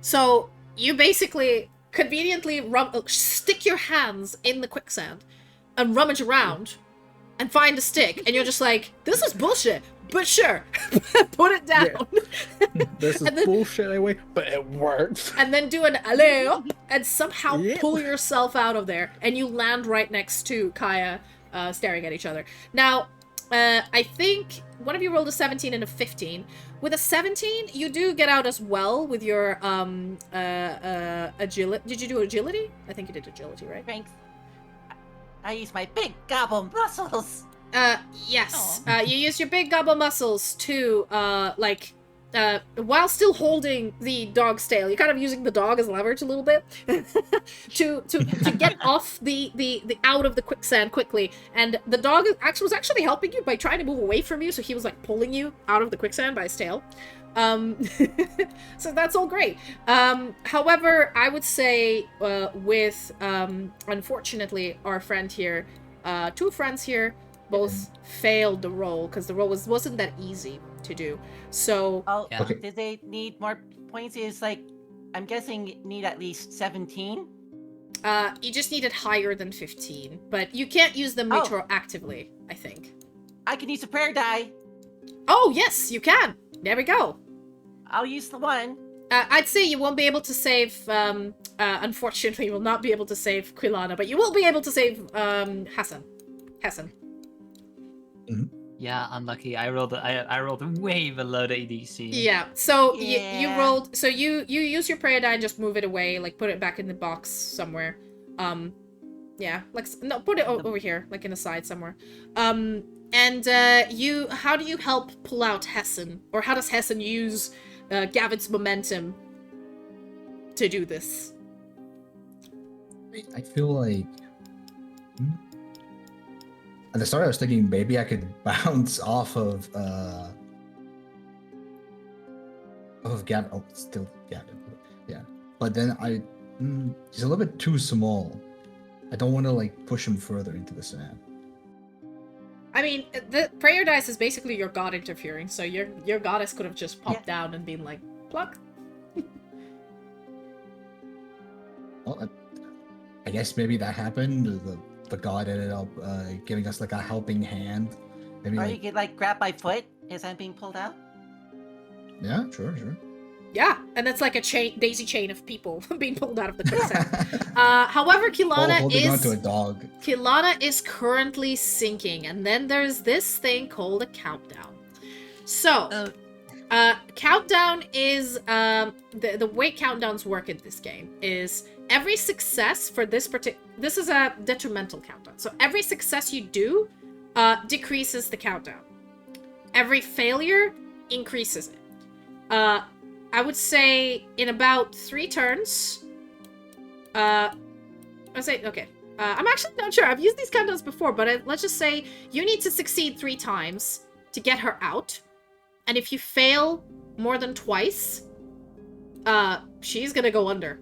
So you basically conveniently stick your hands in the quicksand and rummage around and find a stick, and you're just like, this is bullshit, but sure, put it down. Yeah. This is bullshit anyway, but it works. And then do an alley up and somehow pull yourself out of there, and you land right next to Kaya, staring at each other. Now, I think one of you rolled a 17 and a 15. With a 17, you do get out as well with your agility. Did you do agility? I think you did agility, right? Strength. I use my big gobble muscles. Yes. You use your big gobble muscles to, while still holding the dog's tail. You're kind of using the dog as leverage a little bit to get off the out of the quicksand quickly. And the dog was actually helping you by trying to move away from you, so he was like pulling you out of the quicksand by his tail. So that's all great. However, I would say with unfortunately our friend here, two friends here both failed the roll because the roll wasn't that easy to do. So did they need more points? It's like, I'm guessing need at least 17. You just needed higher than 15, but you can't use them retroactively, I think. I can use a prayer die. Oh yes, you can. There we go. I'll use the one. I'd say you won't be able to save, unfortunately you will not be able to save Quilana, but you will be able to save Hassan. Mm-hmm. Yeah, unlucky. I rolled way below the EDC. Yeah. So you rolled. So you use your prayer die and just move it away, like put it back in the box somewhere. Yeah. Like no, put it over here, like in the side somewhere. And how do you help pull out Hessen, or how does Hessen use Gavin's momentum to do this? I feel like. At the start, I was thinking maybe I could bounce off of Gavin. Oh, still Gavin. Yeah, but then he's a little bit too small. I don't want to like push him further into the sand. I mean, the prayer dice is basically your god interfering, so your goddess could have just popped down and been like, pluck. Well, I guess maybe that happened. The god ended up giving us like a helping hand. Maybe or you could like grab my foot as I'm being pulled out. Yeah, sure. Yeah, and that's like a daisy chain of people being pulled out of the quicksand. However, holding onto a dog. Kilana is currently sinking, and then there's this thing called a countdown. So, countdown is the way countdowns work in this game is every success for this is a detrimental countdown. So every success you do decreases the countdown. Every failure increases it. I would say in about 3 turns. I'm actually not sure. I've used these countdowns before, but let's just say you need to succeed 3 times to get her out. And if you fail more than twice, she's gonna go under.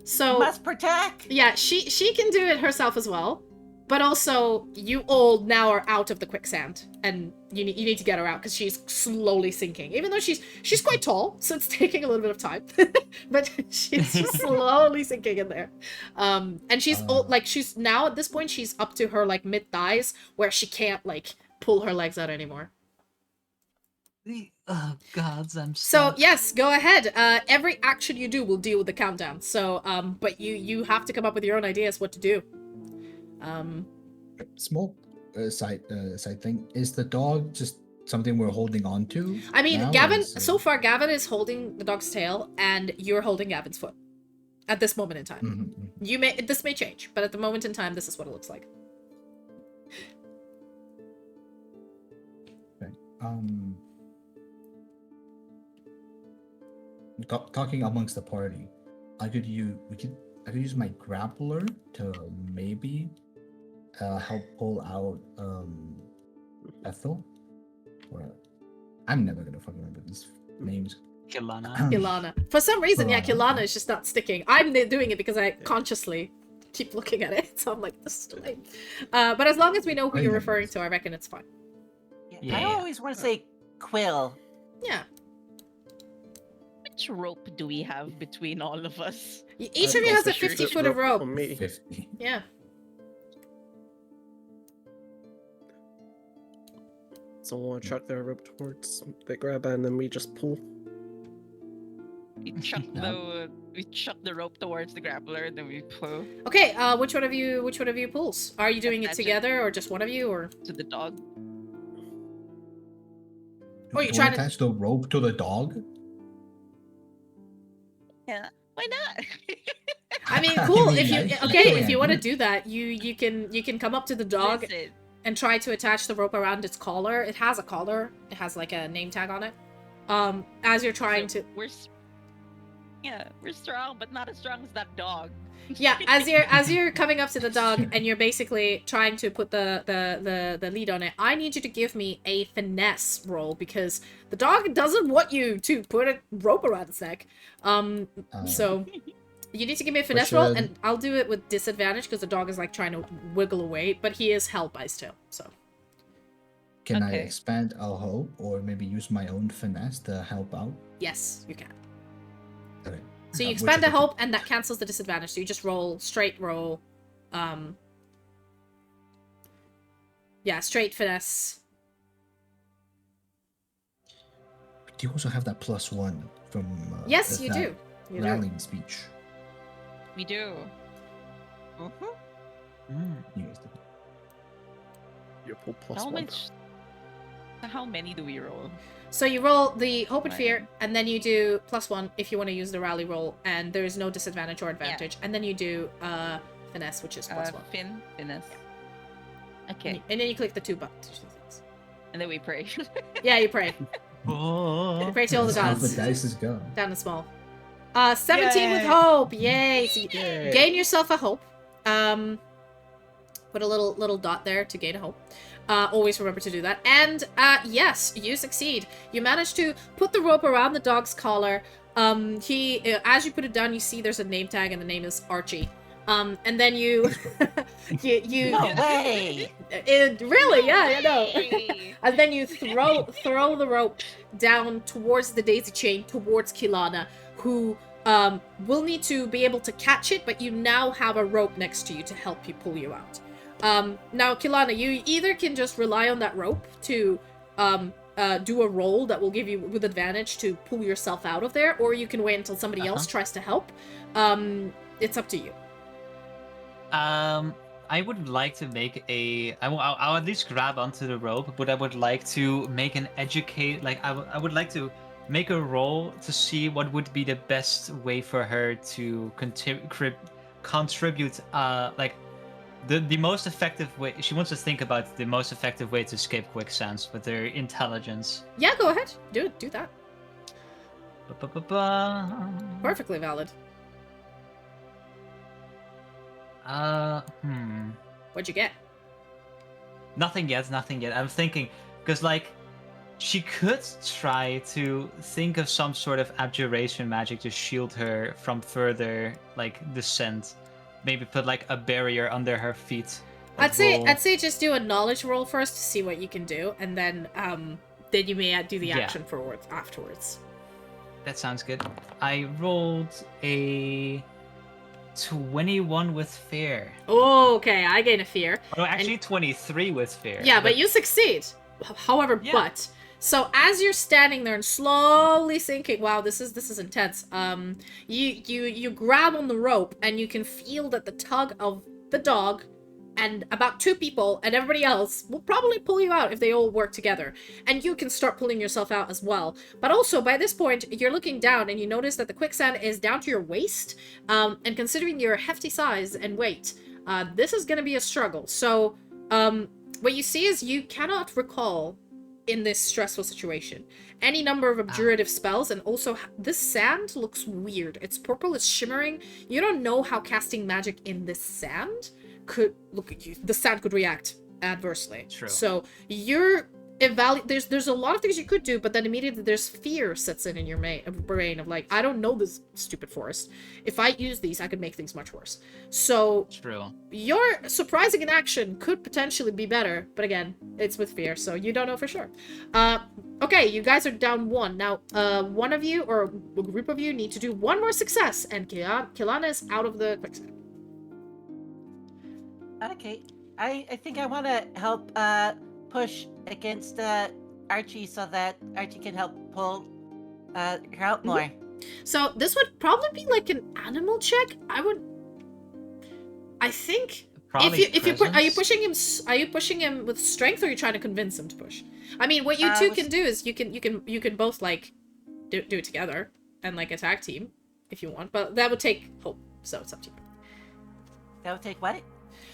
So must protect. Yeah, she can do it herself as well, but also you all now are out of the quicksand, and you need to get her out because she's slowly sinking. Even though she's quite tall, so it's taking a little bit of time, but she's just slowly sinking in there. And she's she's now at this point she's up to her like mid thighs where she can't like pull her legs out anymore. Oh gods, I'm so stuck. yes, go ahead. Every action you do will deal with the countdown. So but you have to come up with your own ideas what to do. Small side thing. Is the dog just something we're holding on to? I mean, Gavin. So far, Gavin is holding the dog's tail, and you're holding Gavin's foot. At this moment in time, this may change, but at the moment in time, this is what it looks like. Okay. Talking amongst the party, I could use my grappler to maybe help pull out Ethel. Or I'm never gonna fucking remember these names. Kilana. Kilana. For some reason, yeah, Kilana. Kilana is just not sticking. I'm doing it because I consciously keep looking at it, so I'm like, this is lame. But as long as we know who I you're never referring used to, I reckon it's fine. I always want to say Quill. Yeah. Which rope do we have between all of us? Each of you has a Also, 50 this foot of rope. on me. 50. Yeah. Someone want to chuck their rope towards the grabber, and then we just pull. We chuck the rope towards the grappler, then we pull Okay, which one of you pulls? Are you doing it Attach it. together or just one of you or to the dog. Oh, you're Do trying I to- attach the rope to the dog? Yeah, why not? I mean, cool. mean, If you I if can. you want to do that, you can come up to the dog Listen, and try to attach the rope around its collar. It has a collar. It has like a name tag on it. As you're trying so to we're strong, but not as strong as that dog. yeah, as you're coming up to the dog and you're basically trying to put the lead on it, I need you to give me a finesse roll because the dog doesn't want you to put a rope around its neck. So you need to give me a finesse roll, should- and I'll do it with disadvantage because the dog is like trying to wiggle away, but he is held by his tail. So Can I Okay. expand a hope or maybe use my own finesse to help out? yes, you can. Okay. So you Which expand a of the hope, and that cancels the disadvantage. So you just roll straight roll. Yeah, straight finesse. Do you also have that +1 from? Yes, you that do. You do. rallying speech. We do. Yes. You pull plus How one. much? How many do we roll? So you roll the hope and Right. fear, and then you do +1 if you want to use the rally roll, and there is no disadvantage or advantage. And then you do finesse, which is +1. Finesse. Okay, And then you click the 2 buttons. and then we pray. Yeah, you pray. Oh. You pray to all the That's how the gods. dice is going. Down and small. 17 with Yay! hope. Yay! So you Yay. gain yourself a hope. Put a little dot there to gain a hope. Always remember to do that. And yes, you succeed. You manage to put the rope around the dog's collar. As you put it down, you see there's a name tag, and the name is Archie. And then you, you. No way! Really? Yeah, I know. Yay! And then you throw the rope down towards the daisy chain towards Kilana, who will need to be able to catch it, but you now have a rope next to you to help you pull you out. Now, Kilana, you either can just rely on that rope to do a roll that will give you with advantage to pull yourself out of there, or you can wait until somebody else tries to help. It's up to you. I would like to make I'll at least grab onto the rope, but I would like to make an I would like to make a roll to see what would be the best way for her to contribute, like the most effective way. She wants to think about the most effective way to escape quicksands with her intelligence. Yeah, go ahead. Do that. Ba-ba-ba-ba. Perfectly valid. What'd you get? Nothing yet. I'm thinking, because like, she could try to think of some sort of abjuration magic to shield her from further like descent. Maybe put like a barrier under her feet. I'd say just do a knowledge roll first to see what you can do, and then you may do the Yeah. action forward afterwards. That sounds good. I rolled a 21 with fear. Oh, okay, I gain a fear. Oh, actually 23 with fear. Yeah, but you succeed. However, Yeah. so as you're standing there and slowly sinking, wow, this is intense. You grab on the rope and you can feel that the tug of the dog and about 2 people and everybody else will probably pull you out if they all work together. And you can start pulling yourself out as well. But also, by this point, you're looking down and you notice that the quicksand is down to your waist. And considering your hefty size and weight, this is going to be a struggle. So, what you see is you cannot recall in this stressful situation any number of abjurative spells, and also this sand looks weird. It's purple, it's shimmering. You don't know how casting magic in this sand could look at you. The sand could react adversely. True. So you're there's a lot of things you could do, but then immediately there's fear sets in your brain of like, I don't know this stupid forest. If I use these, I could make things much worse. So True. your surprising in action could potentially be better, but again, it's with fear, so you don't know for sure. Okay, you guys are down 1. Now, one of you, or a group of you, need to do 1 more success, and Kilana is out of the quicksand. Okay. I think I want to help push against Archie so that Archie can help pull her out more. So this would probably be like an animal check. I think Probably if you are you presence. pushing him with strength, or are you trying to convince him to push? I mean, what you two can do is you can both like do it together and like a tag team if you want, but that would take hope, so it's up to you. That would take what?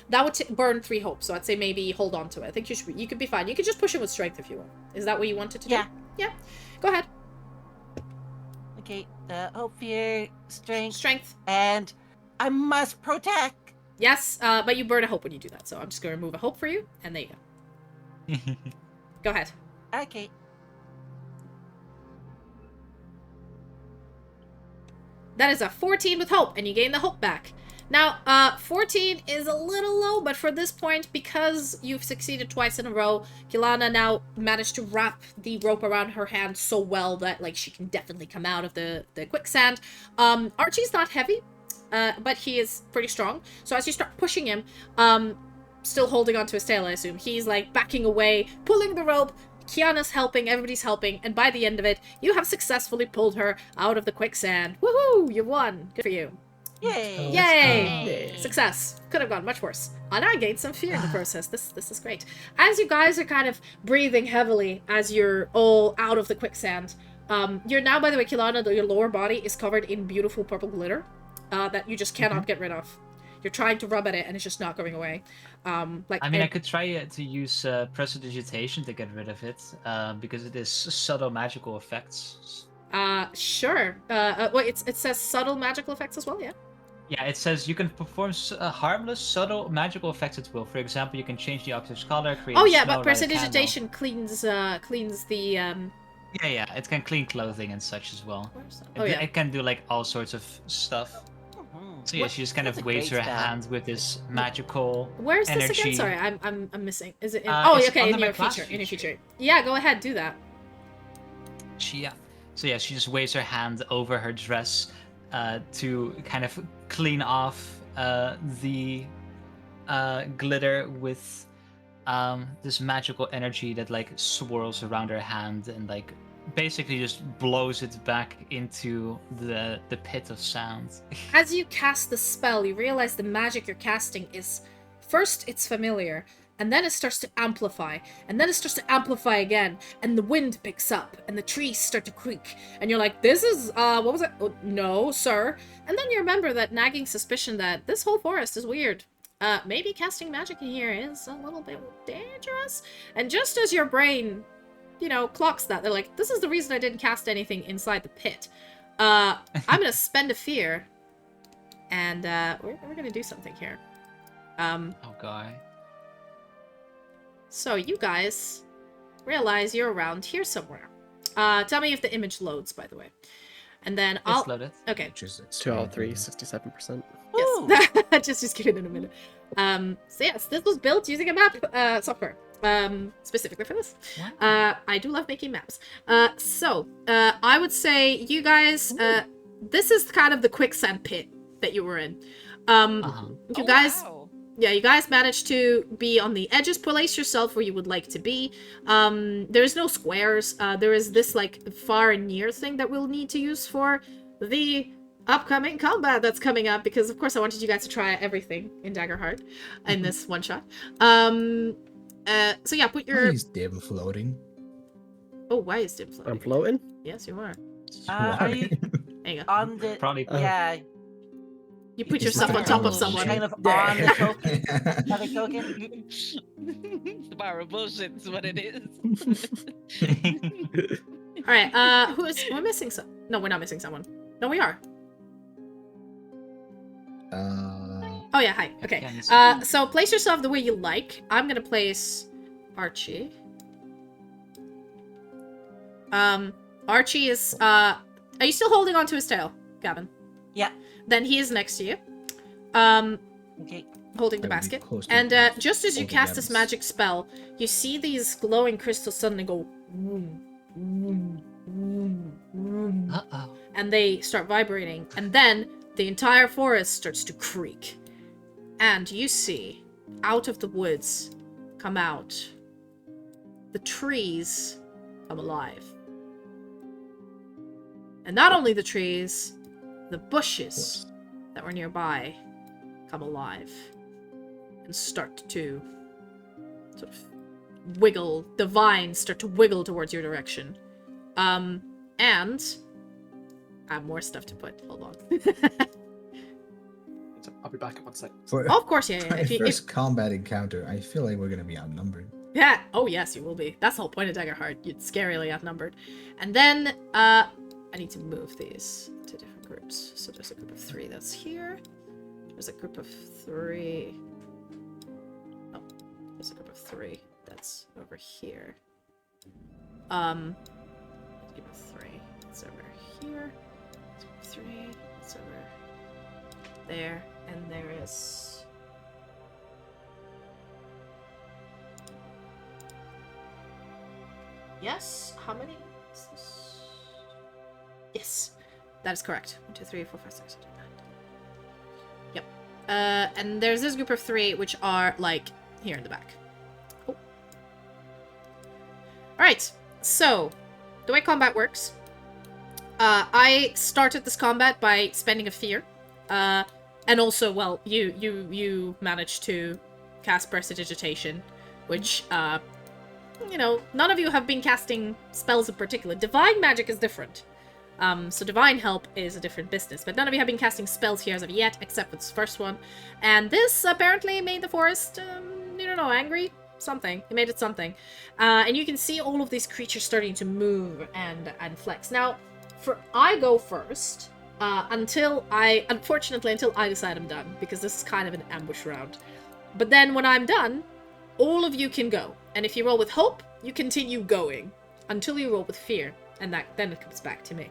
That would burn 3 hope, so I'd say maybe hold on to it. I think you could be fine. You could just push him with strength if you want. Is that what you wanted to do? Yeah. Go ahead. Okay. Hope, fear, strength, Strength. and I must protect. Yes, but you burn a hope when you do that, so I'm just gonna remove a hope for you, and there you go. Go ahead. Okay. That is a 14 with hope, and you gain the hope back. Now, 14 is a little low, but for this point, because you've succeeded twice in a row, Kilana now managed to wrap the rope around her hand so well that, like, she can definitely come out of the quicksand. Archie's not heavy, but he is pretty strong. So as you start pushing him, still holding onto his tail, I assume, he's, like, backing away, pulling the rope. Kiana's helping, everybody's helping, and by the end of it, you have successfully pulled her out of the quicksand. Woohoo! You won! Good for you. Yay! Yay! Success. Could have gone much worse. And I gained some fear in the process. This is great. As you guys are kind of breathing heavily as you're all out of the quicksand, you're now, by the way, Kilana, your lower body is covered in beautiful purple glitter that you just cannot get rid of. You're trying to rub at it and it's just not going away. I could try to use prestidigitation to get rid of it, because it is subtle magical effects. Sure. It says subtle magical effects as well, yeah? Yeah, it says you can perform harmless, subtle magical effects at will. For example, you can change the object's color, create Oh yeah, snow, but light a candle. prestidigitation cleans the Yeah, it can clean clothing and such as well. Oh yeah. It can do like all sorts of stuff. So yeah, she just kind That's of a waves great her spell. hand with this magical Where's energy. this again? Sorry, I'm missing. Is it in It's okay, under in my your class feature. In your feature. feature. Yeah, go ahead, do that. So yeah, she just waves her hand over her dress to kind of clean off the glitter with this magical energy that like swirls around her hand and like basically just blows it back into the pit of sound. As you cast the spell, you realize the magic you're casting is first it's familiar, and then it starts to amplify, and then it starts to amplify again, and the wind picks up, and the trees start to creak, and you're like, this is, what was it? Oh, no, sir. And then you remember that nagging suspicion that this whole forest is weird. Maybe casting magic in here is a little bit dangerous. And just as your brain, clocks that, they're like, this is the reason I didn't cast anything inside the pit. I'm gonna spend a fear, and we're gonna do something here. Oh god. So you guys realize you're around here somewhere. Tell me if the image loads, by the way. And then I'll... It's loaded. Okay. Which is 2 out of 3, 67%. Ooh. Yes. just give it in a minute. So yes, this was built using a map software. Specifically for this. Wow. I do love making maps. So I would say you guys, this is kind of the quicksand pit that you were in. You guys... Wow. Yeah, you guys managed to be on the edges. Place yourself where you would like to be. There's no squares. There is this, like, far and near thing that we'll need to use for the upcoming combat that's coming up, because, of course, I wanted you guys to try everything in Daggerheart in this one-shot. So, yeah, put Why your... is Dim floating? Oh, why is Dim floating? I'm floating? Yes, you are. Are you There you go. on the... Probably. Yeah. You put It's yourself not on top of bullshit. someone. Kind of on the token. On the token. It's the power of bullshit is what it is. Alright, we're missing some... No, we're not missing someone. No, we are. Oh yeah, hi. Okay. Yeah, So place yourself the way you like. I'm gonna place Archie. Archie is, are you still holding onto his tail, Gavin? Yeah. Then he is next to you. Okay. Holding the I will be basket. close to And him, just as you holding cast this Gavin's. magic spell, you see these glowing crystals suddenly go vroom, vroom, vroom, vroom, Uh-oh. and they start vibrating. And then the entire forest starts to creak. And you see, out of the woods, come out, the trees come alive. And not only the trees, the bushes that were nearby come alive and start to sort of wiggle. The vines start to wiggle towards your direction. And I have more stuff to put. Hold on. I'll be back in 1 second. For Oh, of course, yeah. my first combat encounter, I feel like we're gonna be outnumbered. Yeah. Oh, yes, you will be. That's the whole point of Daggerheart. You're scarily outnumbered. And then, I need to move these to different groups. So there's a group of 3 that's here. There's a group of 3. Oh, there's a group of 3 that's over here. Group of 3. It's over here. Group of 3. It's over there. And there is... Yes? How many is this? Yes. That is correct. 1, 2, 3, 4, 5, 6, 7, 8, 9. Yep. And there's this group of 3 which are, like, here in the back. Oh. Alright. So, the way combat works. I started this combat by spending a fear. And also, well, you managed to cast Prestidigitation, which, you know, none of you have been casting spells in particular. Divine magic is different. So divine help is a different business, but none of you have been casting spells here as of yet, except for this first one. And this apparently made the forest, I don't know, angry? Something. It made it something. And you can see all of these creatures starting to move and flex. Now, I go first, unfortunately, until I decide I'm done, because this is kind of an ambush round. But then when I'm done, all of you can go. And if you roll with hope, you continue going until you roll with fear, and then it comes back to me.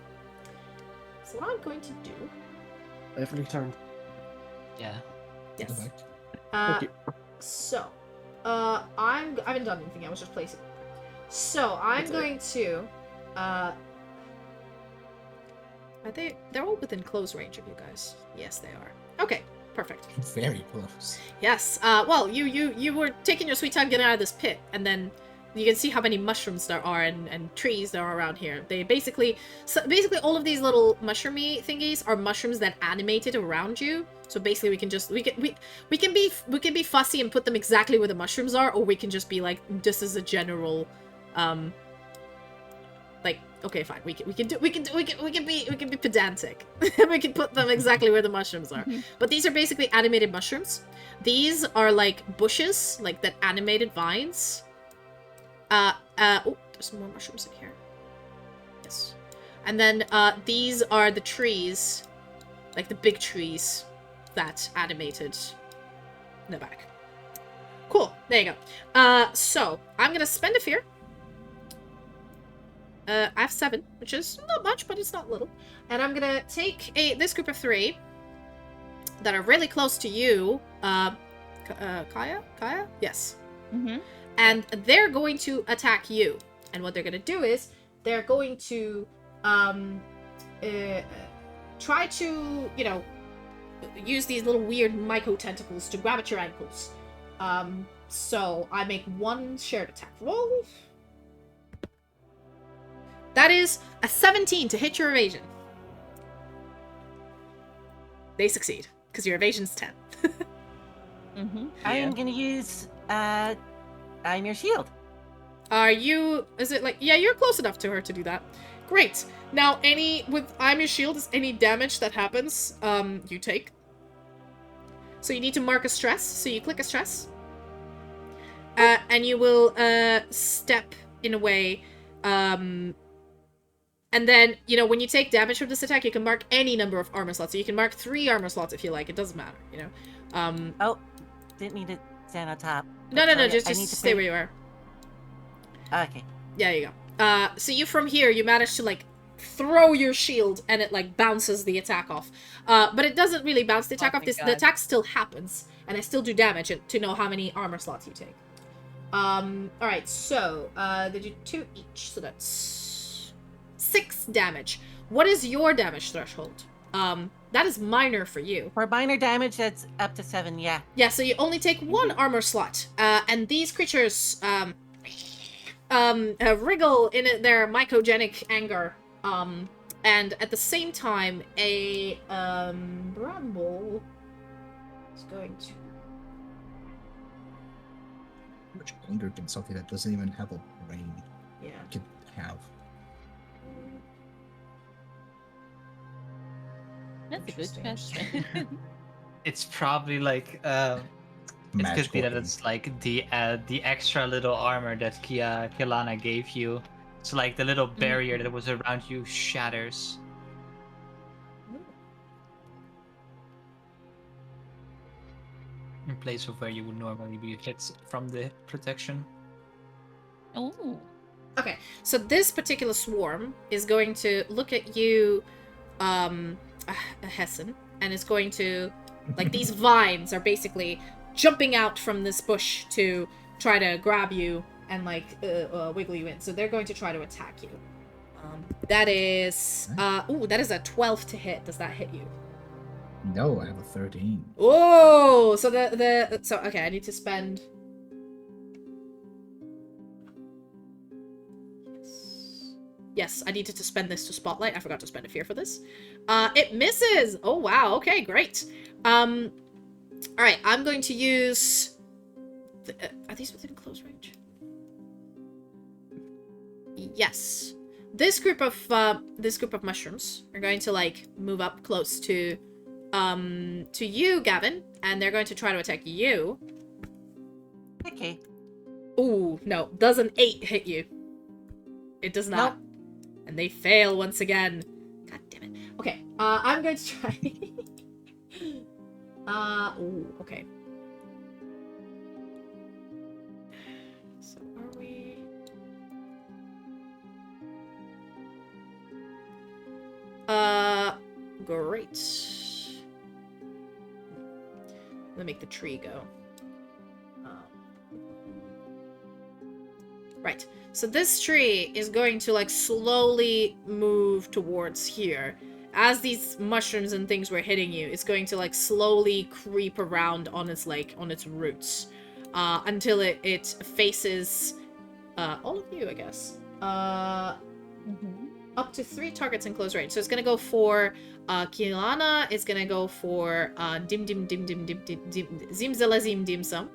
So what I'm going to do... Every turn. Yeah. Yes. Go back. Okay. So, I haven't done anything, I was just placing. So, I'm going to, they're all within close range of you guys. Yes, they are. Okay, perfect. Very close. Yes, well, you were taking your sweet time getting out of this pit, and then you can see how many mushrooms there are and trees there are around here. They basically all of these little mushroomy thingies are mushrooms that animated around you. So basically we can be fussy and put them exactly where the mushrooms are, or we can just be like, this is a general, like, okay, fine, we can be pedantic. We can put them exactly where the mushrooms are. But these are basically animated mushrooms. These are like bushes, like that animated vines. Oh, there's some more mushrooms in here. Yes. And then, these are the trees, like the big trees that animated in the back. Cool, there you go. So, I'm gonna spend a fear. I have 7, which is not much, but it's not little. And I'm gonna take this group of 3 that are really close to you. Kaya? Yes. Mm-hmm. And they're going to attack you. And what they're going to do is, they're going to try to, you know, use these little weird myco-tentacles to grab at your ankles. So I make 1 shared attack roll. That is a 17 to hit your evasion. They succeed, because your evasion's 10. Mm-hmm. I'm gonna use I'm your shield. Are you... Is it like... Yeah, you're close enough to her to do that. Great. Now, with I'm your shield, is any damage that happens, you take. So you need to mark a stress. So you click a stress. And you will, step in a way, and then, you know, when you take damage from this attack, you can mark any number of armor slots. So you can mark 3 armor slots if you like. It doesn't matter, you know. Oh, didn't mean to stand on top. No, Sorry, just I need to stay pay- where you are. Okay. Yeah, you go. So you from here, you manage to like throw your shield and it like bounces the attack off. But it doesn't really bounce the attack off. thank The God. attack still happens, and I still do damage to know how many armor slots you take. Alright, so they do 2 each, so that's 6 damage. What is your damage threshold? That is minor for you. For minor damage, that's up to 7, yeah. Yeah, so you only take 1 armor slot. And these creatures wriggle in their mycogenic anger. And at the same time, a bramble is going to... How much anger can something that doesn't even have a brain could have? That's a good Interesting. question. It's probably like it could Magical be that thing. it's like the extra little armor that Kilana gave you. So like the little barrier that was around you shatters. In place of where you would normally be hit from the protection. Oh. Okay, so this particular swarm is going to look at you, Hessen, and is going to, like, these vines are basically jumping out from this bush to try to grab you and, like, wiggle you in. So they're going to try to attack you. That is, that is a 12 to hit. Does that hit you? No, I have a 13. Oh, so so okay, I need to spend. Yes, I needed to spend this to spotlight. I forgot to spend a fear for this. It misses. Oh wow. Okay, great. All right, I'm going to use. Are these within close range? Yes. This group of mushrooms are going to like move up close to you, Gavin, and they're going to try to attack you. Okay. Ooh, no. Does an 8 hit you? It does not. Nope. And they fail once again. God damn it. Okay, I'm going to try. Ooh, okay. So are we... Great. Let me make the tree go. Right. So this tree is going to like slowly move towards here. As these mushrooms and things were hitting you, it's going to like slowly creep around on its roots. Until it faces all of you, I guess. Up to 3 targets in close range. So it's gonna go for Kilana, it's gonna go for Dim Dim Dim Dim Dim Dim Dim Zimzalazim Dim Sum.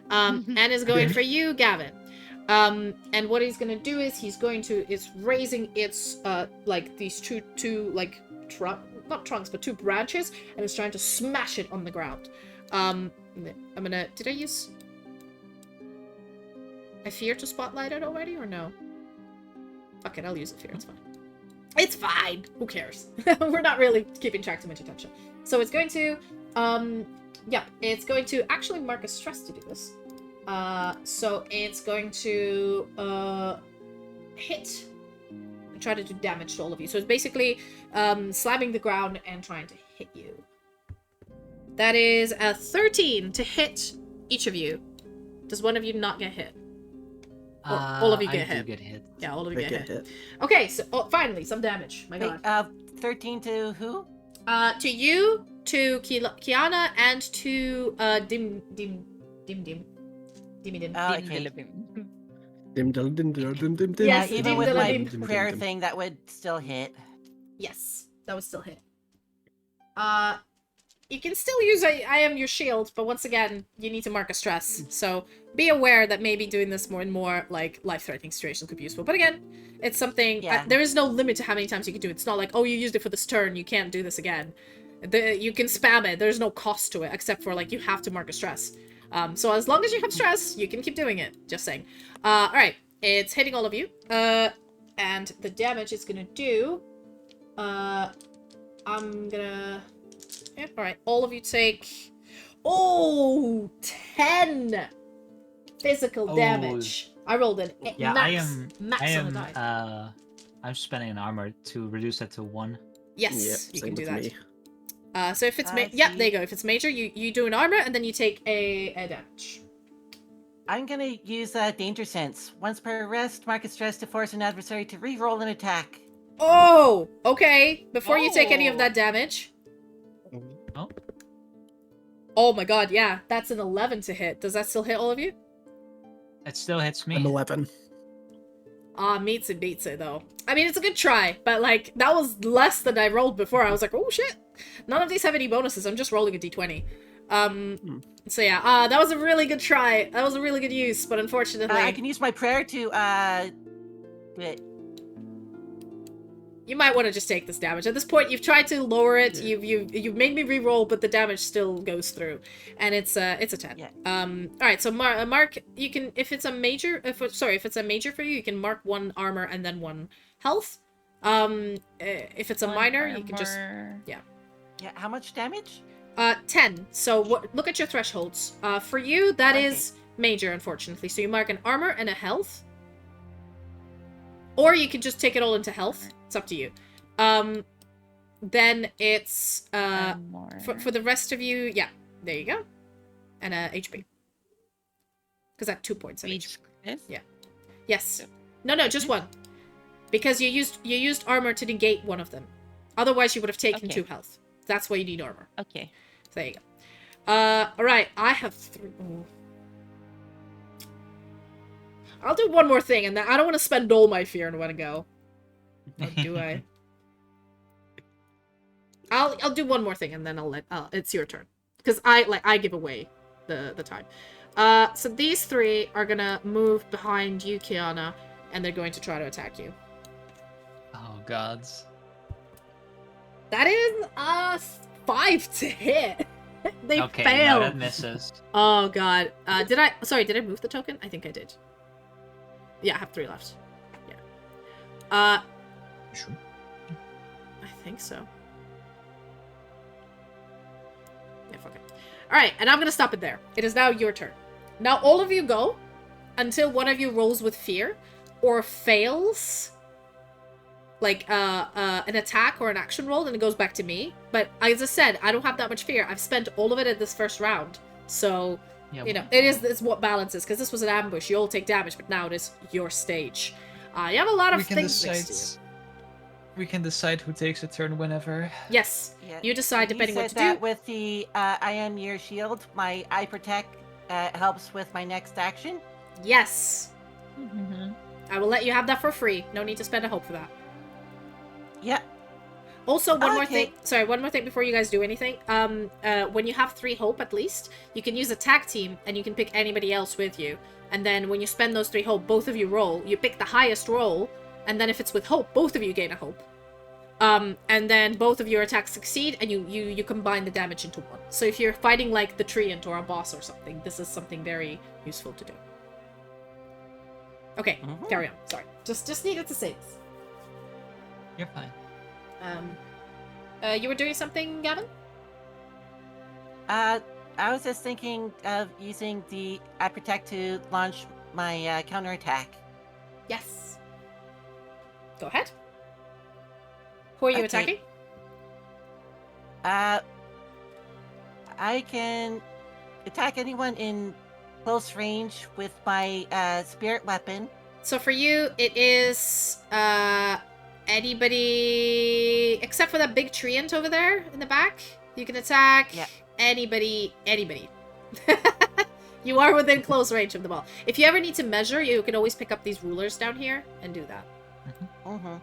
And is going for you, Gavin. And what he's gonna do is it's raising its like these two like not trunks but 2 branches, and it's trying to smash it on the ground. Did I use a fear to spotlight it already or no? Fuck it, I'll use a fear, it's fine. It's fine! Who cares? We're not really keeping track too much attention. So it's going to it's going to actually mark a stress to do this. So it's going to hit and try to do damage to all of you. So it's basically slamming the ground and trying to hit you. That is a 13 to hit each of you. Does one of you not get hit? Or all of you get hit. Get hit. Yeah, all of you I get hit. Okay, so finally some damage. My Wait, god. 13 to who? To you, to Kiana, and to Dim. Oh, okay. Dim dim dim dim dim dim. Yes, Yeah, even dim, with dim, my dim. prayer thing, that would still hit. Yes, that would still hit. You can still use I am your shield, but once again, you need to mark a stress. So be aware that maybe doing this more and more like life-threatening situations could be useful. But again, it's something. Yeah. There is no limit to how many times you can do it. It's not like, oh, you used it for this turn, you can't do this again. You can spam it. There's no cost to it except for like you have to mark a stress. So as long as you have stress, you can keep doing it. Just saying. All right, it's hitting all of you. And the damage it's gonna do. I'm gonna. Yeah, alright, all of you take... 10 physical damage. I rolled an Yeah, max I on the am. die. I'm spending an armor to reduce that to 1. Yes, Yep, you same can do with that. me. So if it's I yeah, there you see. go. If it's major, you do an armor and then you take a damage. I'm gonna use Danger Sense. Once per rest, mark a stress to force an adversary to re-roll an attack. Oh, okay. Before you take any of Oh. that damage. Oh, Oh my god, yeah, that's an 11 to hit. Does that still hit all of you? it still hits me. I'm 11. Meets it beats it though. I mean, it's a good try, but like that was less than I rolled before. I was like, oh shit. None of these have any bonuses. I'm just rolling a d20. So yeah, that was a really good try. That was a really good use, but unfortunately, I can use my prayer to do it. you might want to just take this damage. At this point, you've tried to lower it. Yeah. You've made me re-roll, but the damage still goes through, and it's a 10. Yeah. All right. So Mark, you can if it's a major if it's a major for you, you can mark 1 armor and then 1 health. If it's a One minor, you can just armor. Yeah, how much damage? 10. So look at your thresholds. For you, that Okay. is major, unfortunately. So you mark an armor and a health. Or you can just take it all into health. It's up to you. Then it's One more. for the rest of you, yeah, there you go. And HP. Because I have 2 points of Reach HP. this? Yeah. Yes. No, just 1. Because you used armor to negate one of them. Otherwise, you would have taken Okay. 2 health. That's why you need armor. Okay. So there you go. Alright, I have 3. Ooh. I'll do one more thing, and then I don't want to spend all my fear in one go. Or do I? I'll do one more thing, and then it's your turn. Because I give away the time. So these 3 are gonna move behind you, Kiana, and they're going to try to attack you. Oh gods. That is 5 to hit. They Okay, fail. no, that misses. Oh god. Did I move the token? I think I did. Yeah, I have 3 left. Yeah. Sure. I think so. Yeah, fuck it. Alright, and I'm gonna stop it there. It is now your turn. Now all of you go until one of you rolls with fear or fails like an attack or an action roll, then it goes back to me. But as I said, I don't have that much fear. I've spent all of it in this first round. So, Yeah, you know, it's what balances, because this was an ambush. You all take damage, but now it is your stage. You have a lot of we can things decide. next to you. We can decide who takes a turn whenever. Yes, Yeah. you decide And depending you what said to that do. with the I am your shield, my eye protect helps with my next action. Yes. Mm-hmm. I will let you have that for free. No need to spend a hope for that. Yeah. Also, one more Okay. thing. Sorry, one more thing before you guys do anything. When you have 3 hope at least, you can use a tag team and you can pick anybody else with you. And then when you spend those 3 hope, both of you roll. You pick the highest roll, and then if it's with hope, both of you gain a hope. And then both of your attacks succeed, and you combine the damage into 1. So if you're fighting like the treant or a boss or something, this is something very useful to do. Okay, Mhm. carry on. Sorry, just needed to say this. You're fine. You were doing something, Gavin? I was just thinking of using the eye protect to launch my counterattack. Yes. Go ahead. Who are you Okay. attacking? I can attack anyone in close range with my spirit weapon. So for you, it is anybody except for that big treant over there in the back. You can attack Yeah. anybody. You are within close range of the ball. If you ever need to measure, you can always pick up these rulers down here and do that. Mm-hmm.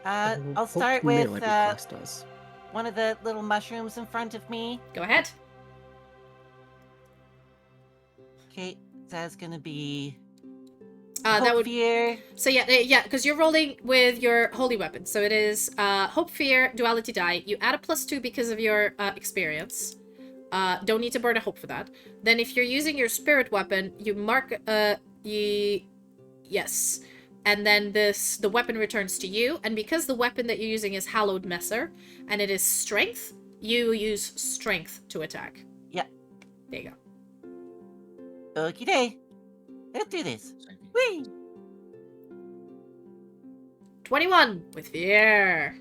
Oh, I'll start hope melee with class does. one of the little mushrooms in front of me. Go ahead. Okay, that's gonna be That Hope, would fear. So yeah, because you're rolling with your holy weapon. So it is hope, fear, duality die. You add a +2 because of your experience. Don't need to burn a hope for that. Then if you're using your spirit weapon, you mark yes. And then the weapon returns to you, and because the weapon that you're using is hallowed messer and it is strength, you use strength to attack. Yeah. There you go. Okie day. Let's do this. Same thing. Whee! 21 with fear.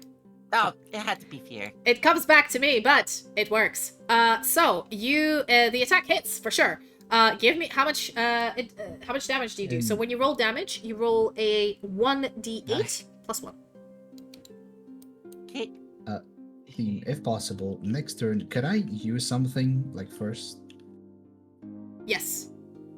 Oh, it had to be fear. It comes back to me, but it works. So you, the attack hits for sure. Give me how much damage do you do? So when you roll damage, you roll a 1d8 plus 1. Okay. Theme, if possible, next turn, could I use something like first? Yes.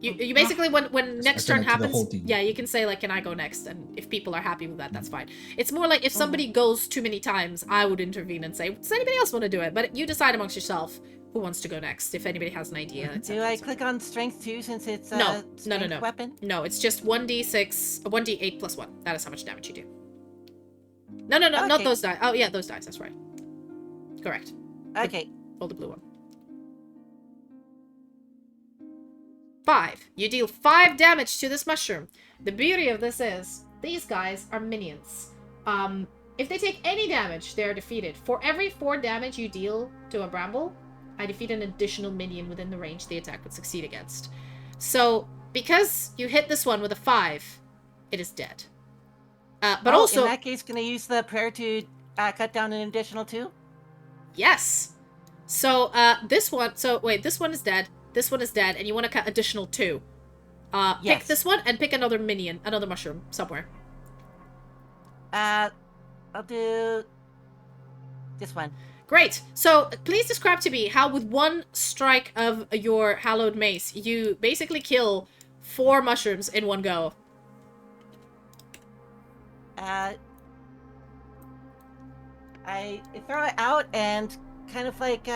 You basically when next turn to the whole happens, team. yeah, you can say like, can I go next? And if people are happy with that, that's fine. It's more like if somebody goes too many times, I would intervene and say, does anybody else want to do it? But you decide amongst yourself who wants to go next. If anybody has an idea. Do etc., I etc. click on strength too, since it's a No. strength weapon? No, it's just 1d6, 1d8 plus 1. That is how much damage you do. No, not Okay. those dice. Oh yeah, those dice. That's right. Correct. Okay. Roll the blue one. 5. You deal 5 damage to this mushroom. The beauty of this is, these guys are minions. If they take any damage, they're defeated. For every 4 damage you deal to a bramble, I defeat an additional minion within the range the attack would succeed against. So, because you hit this one with a 5, it is dead. But also... in that case, can I use the prayer to cut down an additional 2? Yes! So, this one... So, wait, this one is dead. This one is dead, and you want to cut additional 2. Pick Yes. this one, and pick another minion, another mushroom, somewhere. I'll do this one. Great! So, please describe to me how with one strike of your hallowed mace, you basically kill 4 mushrooms in one go. I throw it out and kind of like,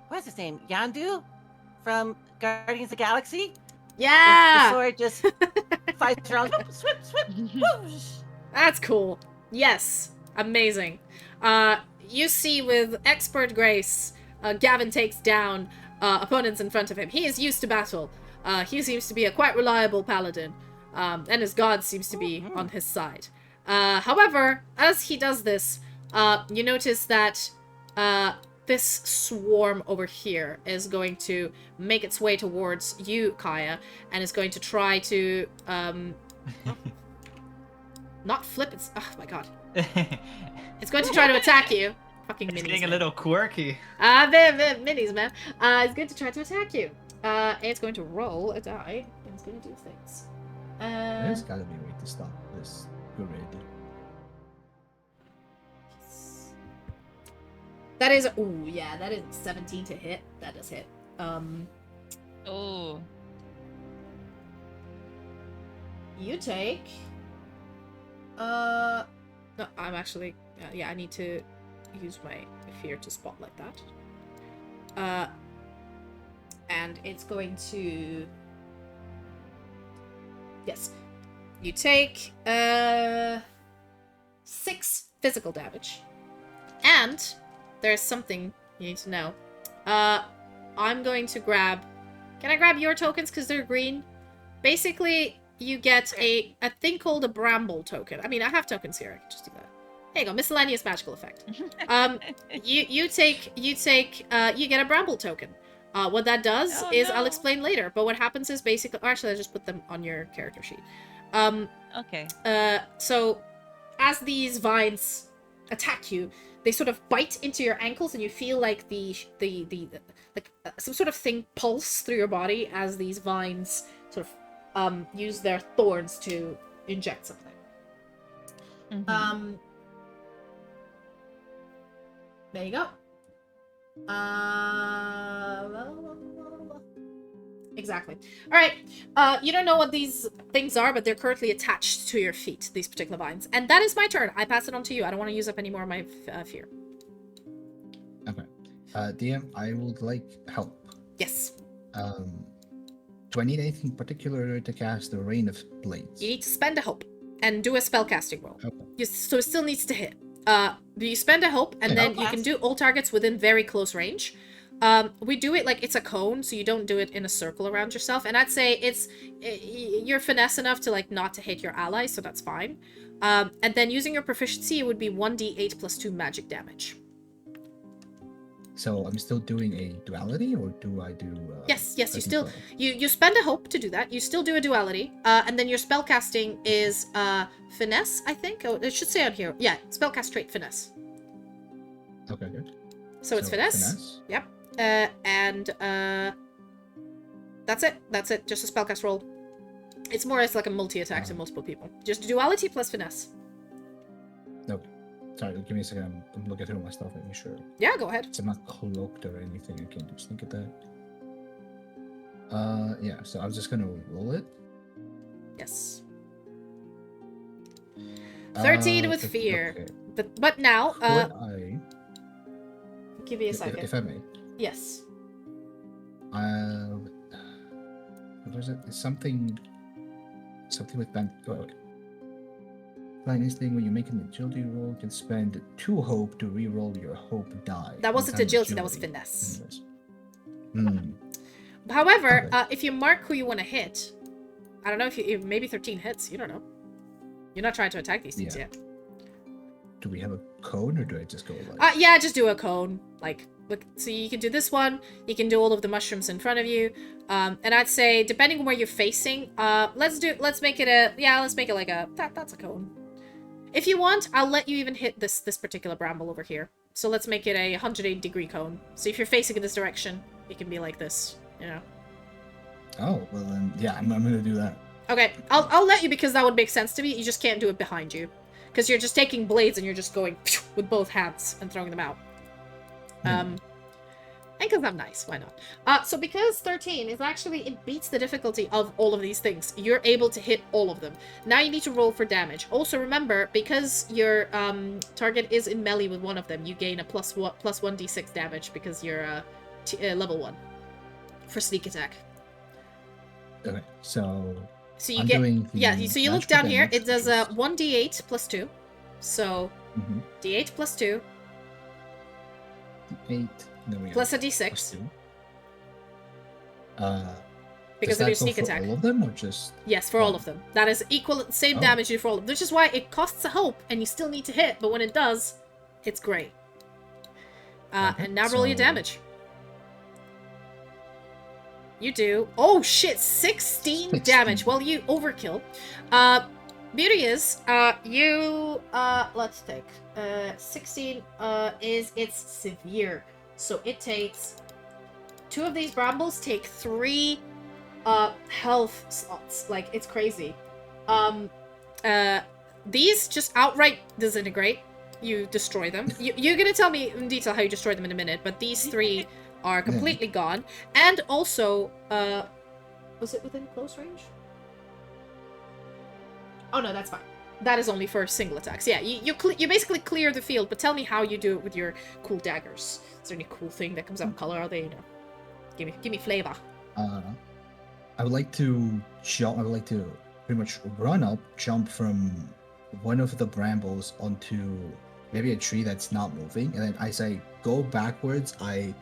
what's his name? Yandu? From Guardians of the Galaxy? The Yeah! sword just fights around. Swip, swip, whoosh. That's cool. Yes. Amazing. You see with expert grace, Gavin takes down opponents in front of him. He is used to battle. He seems to be a quite reliable paladin. And his god seems to be on his side. However, as he does this, you notice that this swarm over here is going to make its way towards you, Kaya, and is going to try to not flip its... Oh my god. It's going to try to attack you. Fucking It's minis. getting a man. little quirky. They're minis, man. It's going to try to attack you. It's going to roll a die, and it's going to do things. There's gotta be a way to stop this grid. That is... Ooh, yeah, that is 17 to hit. That does hit. Oh. You take... No, I'm actually... yeah, I need to use my fear to spotlight that. And it's going to... Yes. You take 6 physical damage. And there's something you need to know. I'm going to grab... Can I grab your tokens because they're green? Basically, you get a thing called a bramble token. I mean, I have tokens here. I can just do that. There you go, miscellaneous magical effect. You get a bramble token. What that does is I'll explain later. But what happens is basically, or actually, I just put them on your character sheet. Okay. So as these vines attack you, they sort of bite into your ankles, and you feel like some sort of thing pulse through your body as these vines sort of use their thorns to inject something. Mhm. There you go. Exactly. All right. You don't know what these things are, but they're currently attached to your feet, these particular vines. And that is my turn. I pass it on to you. I don't want to use up any more of my fear. Okay. DM, I would like help. Yes. Do I need anything particular to cast the Rain of Blades? You need to spend a hope and do a spellcasting roll. Okay. So it still needs to hit. You spend a hope, and then you can do all targets within very close range. We do it like it's a cone, so you don't do it in a circle around yourself. And I'd say you're finesse enough to like not to hit your allies, so that's fine. And then using your proficiency, it would be 1d8 plus 2 magic damage. So I'm still doing a duality, or do I do? Yes, a you still D12? you spend a hope to do that. You still do a duality, and then your spellcasting is finesse, I think. Oh, it should say on here. Yeah, spellcast trait finesse. Okay, good. So it's finesse. Yep. And that's it. That's it. Just a spellcast roll. It's more as like a multi-attack to multiple people. Just duality plus finesse. No. Sorry, give me a second. I'm looking through my stuff, making sure. Yeah, go ahead. So I'm not cloaked or anything. I can just think of that. Yeah. So I'm just gonna roll it. Yes. 13 with fear. Okay. But now, Could I? give me a second. If I may. Yes. What was it? It's something with band. Oh, wait. Blind instinct. When you make an agility roll, you can spend 2 hope to re-roll your hope die. That wasn't Anytime agility, that was finesse. However, Okay. if you mark who you want to hit, I don't know if maybe 13 hits. You don't know. You're not trying to attack these things yet. Do we have a cone, or do I just go like? Yeah, just do a cone. Like, look, so you can do this one. You can do all of the mushrooms in front of you. And I'd say, depending on where you're facing, let's make it like a, that's a cone. If you want, I'll let you even hit this particular bramble over here. So let's make it a 180-degree cone. So if you're facing in this direction, it can be like this, you know. Oh, well then, yeah, I'm gonna do that. Okay, I'll let you because that would make sense to me. You just can't do it behind you. Because you're just taking blades and you're just going with both hands and throwing them out. And because I'm nice, why not? So because 13 is actually, it beats the difficulty of all of these things. You're able to hit all of them. Now you need to roll for damage. Also remember, because your target is in melee with one of them, you gain a plus 1d6 damage because you're level 1 for sneak attack. Okay, so you I'm get doing the so you look magical down here, damage, it does which a is- 1d8 plus 2. So d8 plus 2 8. Then we plus a got d6 plus 2. because does of your that go sneak for attack. all of them, or just? Yes, for all one? of them. That is equal, same Oh. damage you for all of them. Which is why it costs a hope, and you still need to hit, but when it does, it's great. Okay, And now roll your so- damage. You do. Oh shit, 16 damage. 16. Well, you overkill. Beauty is, let's take, 16, it's severe. So it takes, 2 of these brambles take 3, health slots. Like, it's crazy. These just outright disintegrate. You destroy them. You're gonna tell me in detail how you destroy them in a minute, but these 3 are completely gone. And also, was it within close range? Oh no, that's fine. That is only for single attacks. Yeah, you basically clear the field, but tell me how you do it with your cool daggers. Is there any cool thing that comes out in color? Are they, you know, give me flavor. I would like to jump. I would like to pretty much run up, jump from one of the brambles onto maybe a tree that's not moving, and then as I go backwards, I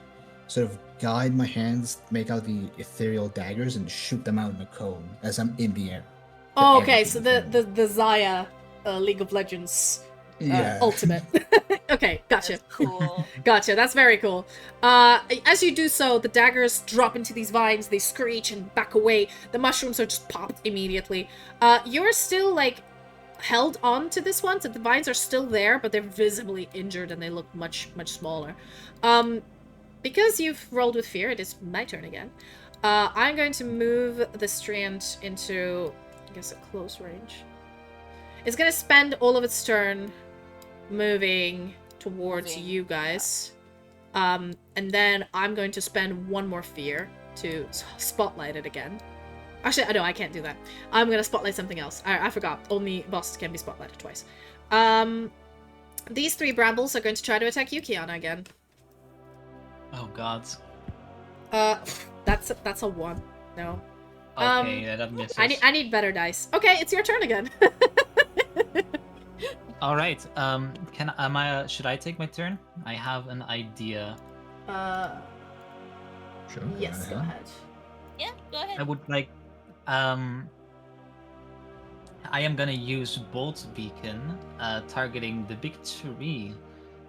sort of guide my hands, make out the ethereal daggers, and shoot them out in a cone as I'm in the air. Oh, okay, so everything the Zaya League of Legends Yeah. ultimate. Okay, gotcha. That's cool. Gotcha, that's very cool. As you do so, the daggers drop into these vines, they screech and back away. The mushrooms are just popped immediately. You're still, like, held on to this one, so the vines are still there, but they're visibly injured and they look much, much smaller. Because you've rolled with fear, it is my turn again. I'm going to move the strand into, I guess, a close range. It's going to spend all of its turn moving towards you guys. And then I'm going to spend one more fear to spotlight it again. Actually, no, I can't do that. I'm going to spotlight something else. I forgot. Only bosses can be spotlighted twice. These 3 brambles are going to try to attack you, Kiana, again. Oh god. That's a 1. No. Okay, yeah, that misses. I need better dice. Okay, it's your turn again. All right. Should I take my turn? I have an idea. Sure. Yes, go ahead. Yeah, go ahead. I would like. I am gonna use Bolt Beacon, targeting the big tree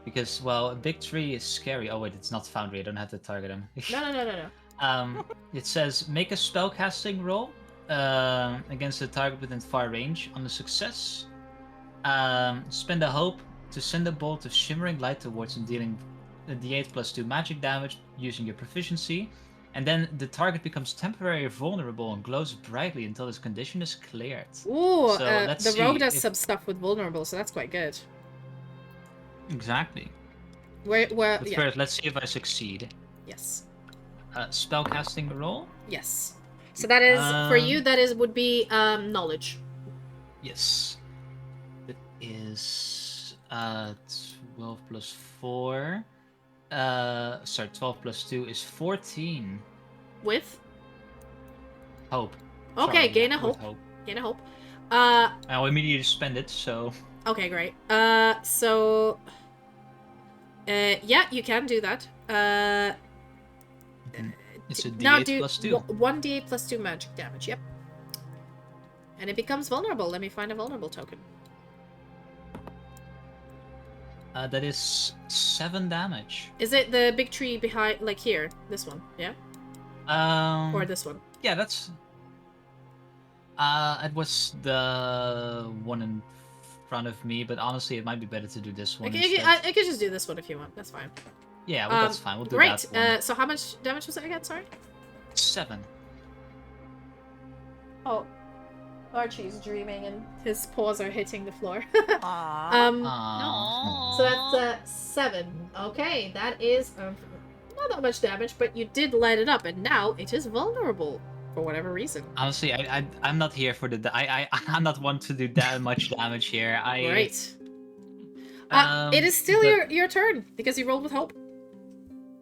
Because, well, a big tree is scary. Oh wait, it's not foundry. I don't have to target him. No. It says make a spellcasting roll against a target within far range. On a success, spend a hope to send a bolt of shimmering light towards him, dealing a d8 plus 2 magic damage using your proficiency. And then the target becomes temporarily vulnerable and glows brightly until this condition is cleared. Ooh, So let's the rogue see does if- some stuff with vulnerable, so that's quite good. Exactly. Where, But yeah. first, let's see if I succeed. Yes. Spellcasting roll? Yes. So that is, for you, Um, that is would be knowledge. Yes. It is 12 plus 4. Sorry, 12 plus 2 is 14. With? Hope. Okay, Sorry, gain yeah, a with hope. Gain a hope. Uh, I'll immediately spend it, so. okay, great. Yeah, you can do that. It's a Now d8 do plus 2. 1d8 plus 2 magic damage, yep. And it becomes vulnerable. Let me find a vulnerable token. That is 7 damage. Is it the big tree behind, like here? This one, yeah? Or this one? Yeah, that's. It was the one in front of me, but honestly, it might be better to do this one Okay, instead. I could just do this one if you want. That's fine. Yeah, well, that's fine. We'll do great. that one. So how much damage was it again? Sorry. 7. Oh, Archie's dreaming and his paws are hitting the floor. Aww. Aww. So that's 7. Okay, that is not that much damage, but you did light it up, and now it is vulnerable for whatever reason. Honestly, I'm not here for the. I'm not one to do that much damage here. Great. It is still but- your turn because you rolled with hope.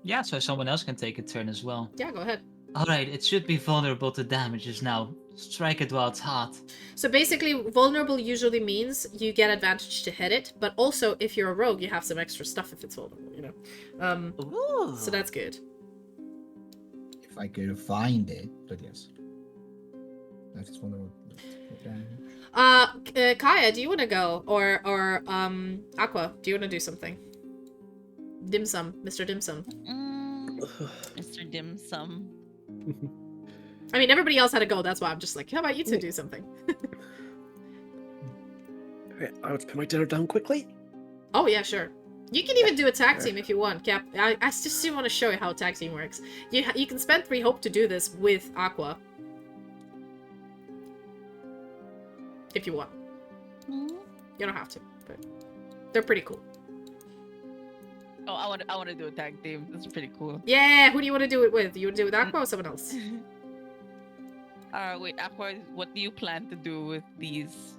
Yeah, so someone else can take a turn as well. Yeah, go ahead. Alright, it should be vulnerable to damages now. Strike it while it's hot. So basically, vulnerable usually means you get advantage to hit it, but also if you're a rogue, you have some extra stuff if it's vulnerable, you know. Ooh. So that's good. If I could find it, but yes. If it's one of Kaya, do you want to go? Or Aqua, do you want to do something? Dim Sum, Mr. Dim Sum. Mr. Dim Sum. I mean, everybody else had to go, that's why I'm just like, how about you two do something? Okay, I would put my dinner down quickly. Oh, yeah, sure. You can even do a tag team if you want, Cap. I just want to show you how a tag team works. You can spend 3 hope to do this with Aqua. If you want. Hmm? You don't have to, but they're pretty cool. Oh, I want to do a tag team. That's pretty cool. Yeah, who do you want to do it with? You want to do it with Aqua or someone else? Wait, Aqua, what do you plan to do with these?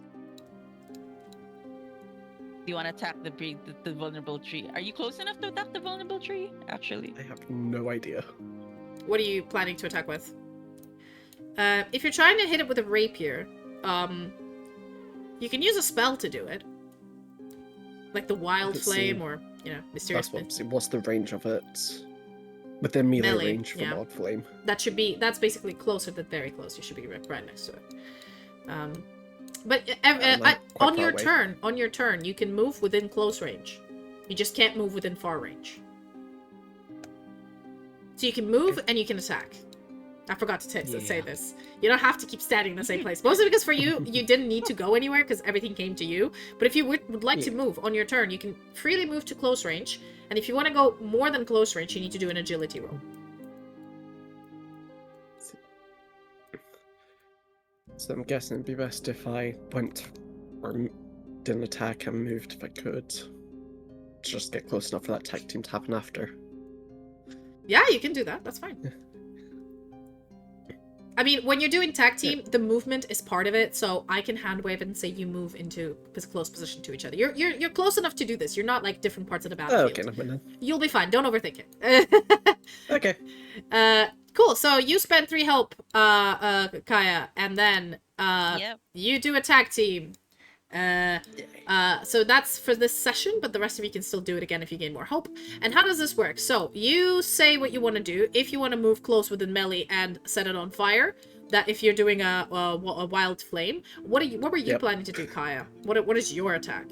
Do you want to attack the vulnerable tree? Are you close enough to attack the vulnerable tree? Actually. I have no idea. What are you planning to attack with? If you're trying to hit it with a rapier, you can use a spell to do it. Like the Wild Let's Flame see. or, you know, Mysterious That's Flame. what's the range of it? Within melee, Melee, range for yeah. Wild Flame. That's basically closer than very close. You should be right next to it. But like, quite on far away. on your turn, you can move within close range. You just can't move within far range. So you can move and you can attack. I forgot to say Yeah. this. You don't have to keep standing in the same place. Mostly because for you, you didn't need to go anywhere because everything came to you. But if you would like to move on your turn, you can freely move to close range. And if you want to go more than close range, you need to do an agility roll. So I'm guessing it'd be best if I went or didn't attack and moved if I could. To just get close enough for that tag team to happen after. Yeah, you can do that. That's fine. I mean, when you're doing tag team, the movement is part of it, so I can hand wave it and say you move into close position to each other. You're close enough to do this. You're not like different parts of the Oh, battlefield. okay, never mind You'll be fine. Don't overthink it. then. Okay. Cool. So you spend 3 help, Kaya, and then Yep. you do a tag team. So that's for this session, but the rest of you can still do it again if you gain more hope. And how does this work? So you say what you want to do. If you want to move close within melee and set it on fire, that if you're doing a wild flame, what were you Yep. planning to do, Kaya? What is your attack?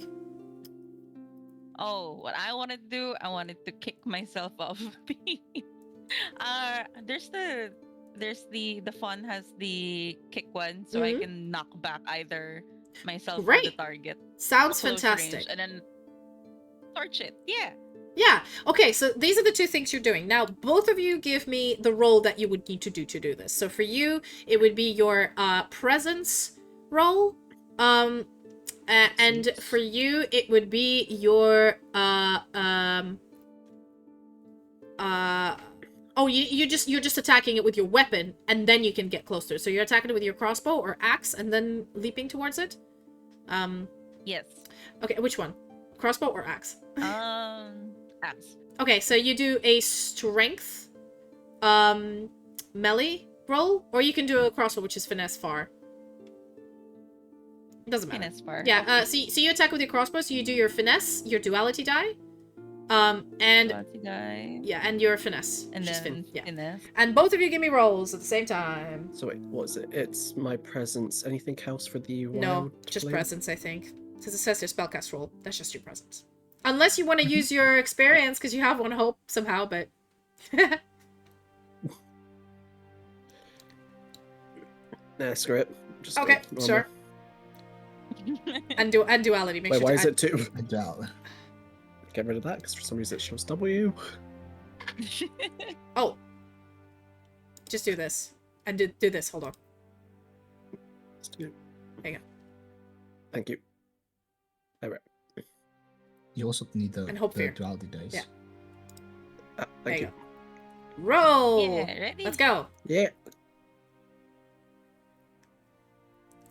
Oh, what I wanted to do, I wanted to kick myself off the. There's the fun has the kick one, so I Mhm. can knock back either myself or the Great. target Sounds close range, fantastic. and then torch it. Yeah. Yeah. Okay, so these are the two things you're doing. Now, both of you give me the roll that you would need to do this. So for you, it would be your presence roll. And for you, it would be your oh, you're just attacking it with your weapon, and then you can get closer. So you're attacking it with your crossbow or axe, and then leaping towards it. Yes. Okay, which one? Crossbow or axe? Axe. Okay, so you do a strength melee roll, or you can do a crossbow, which is finesse far. It doesn't matter. Finesse bar. Yeah, Okay. so you attack with your crossbow, so you do your finesse, your duality die, and Duality die, yeah, and your finesse, and which is then yeah. finesse. And both of you give me rolls at the same time. So wait, what is it? It's my presence. Anything else for the No, wild just flame? presence, I think. Because it says your spellcast roll. That's just your presence. Unless you want to use your experience, because you have one hope somehow, but... Nah, screw it. Just Okay, go normal. sure. And duality. Make Wait, sure why to is add... it 2? I doubt. Get rid of that, because for some reason it shows W. Oh. Just do this. And do this. Hold on. Let's do it. There you go. Thank you. Alright. You also need the And hope fear. duality dice. Yeah. Thank There you you. go. Roll! Yeah, ready? Let's go. Yeah.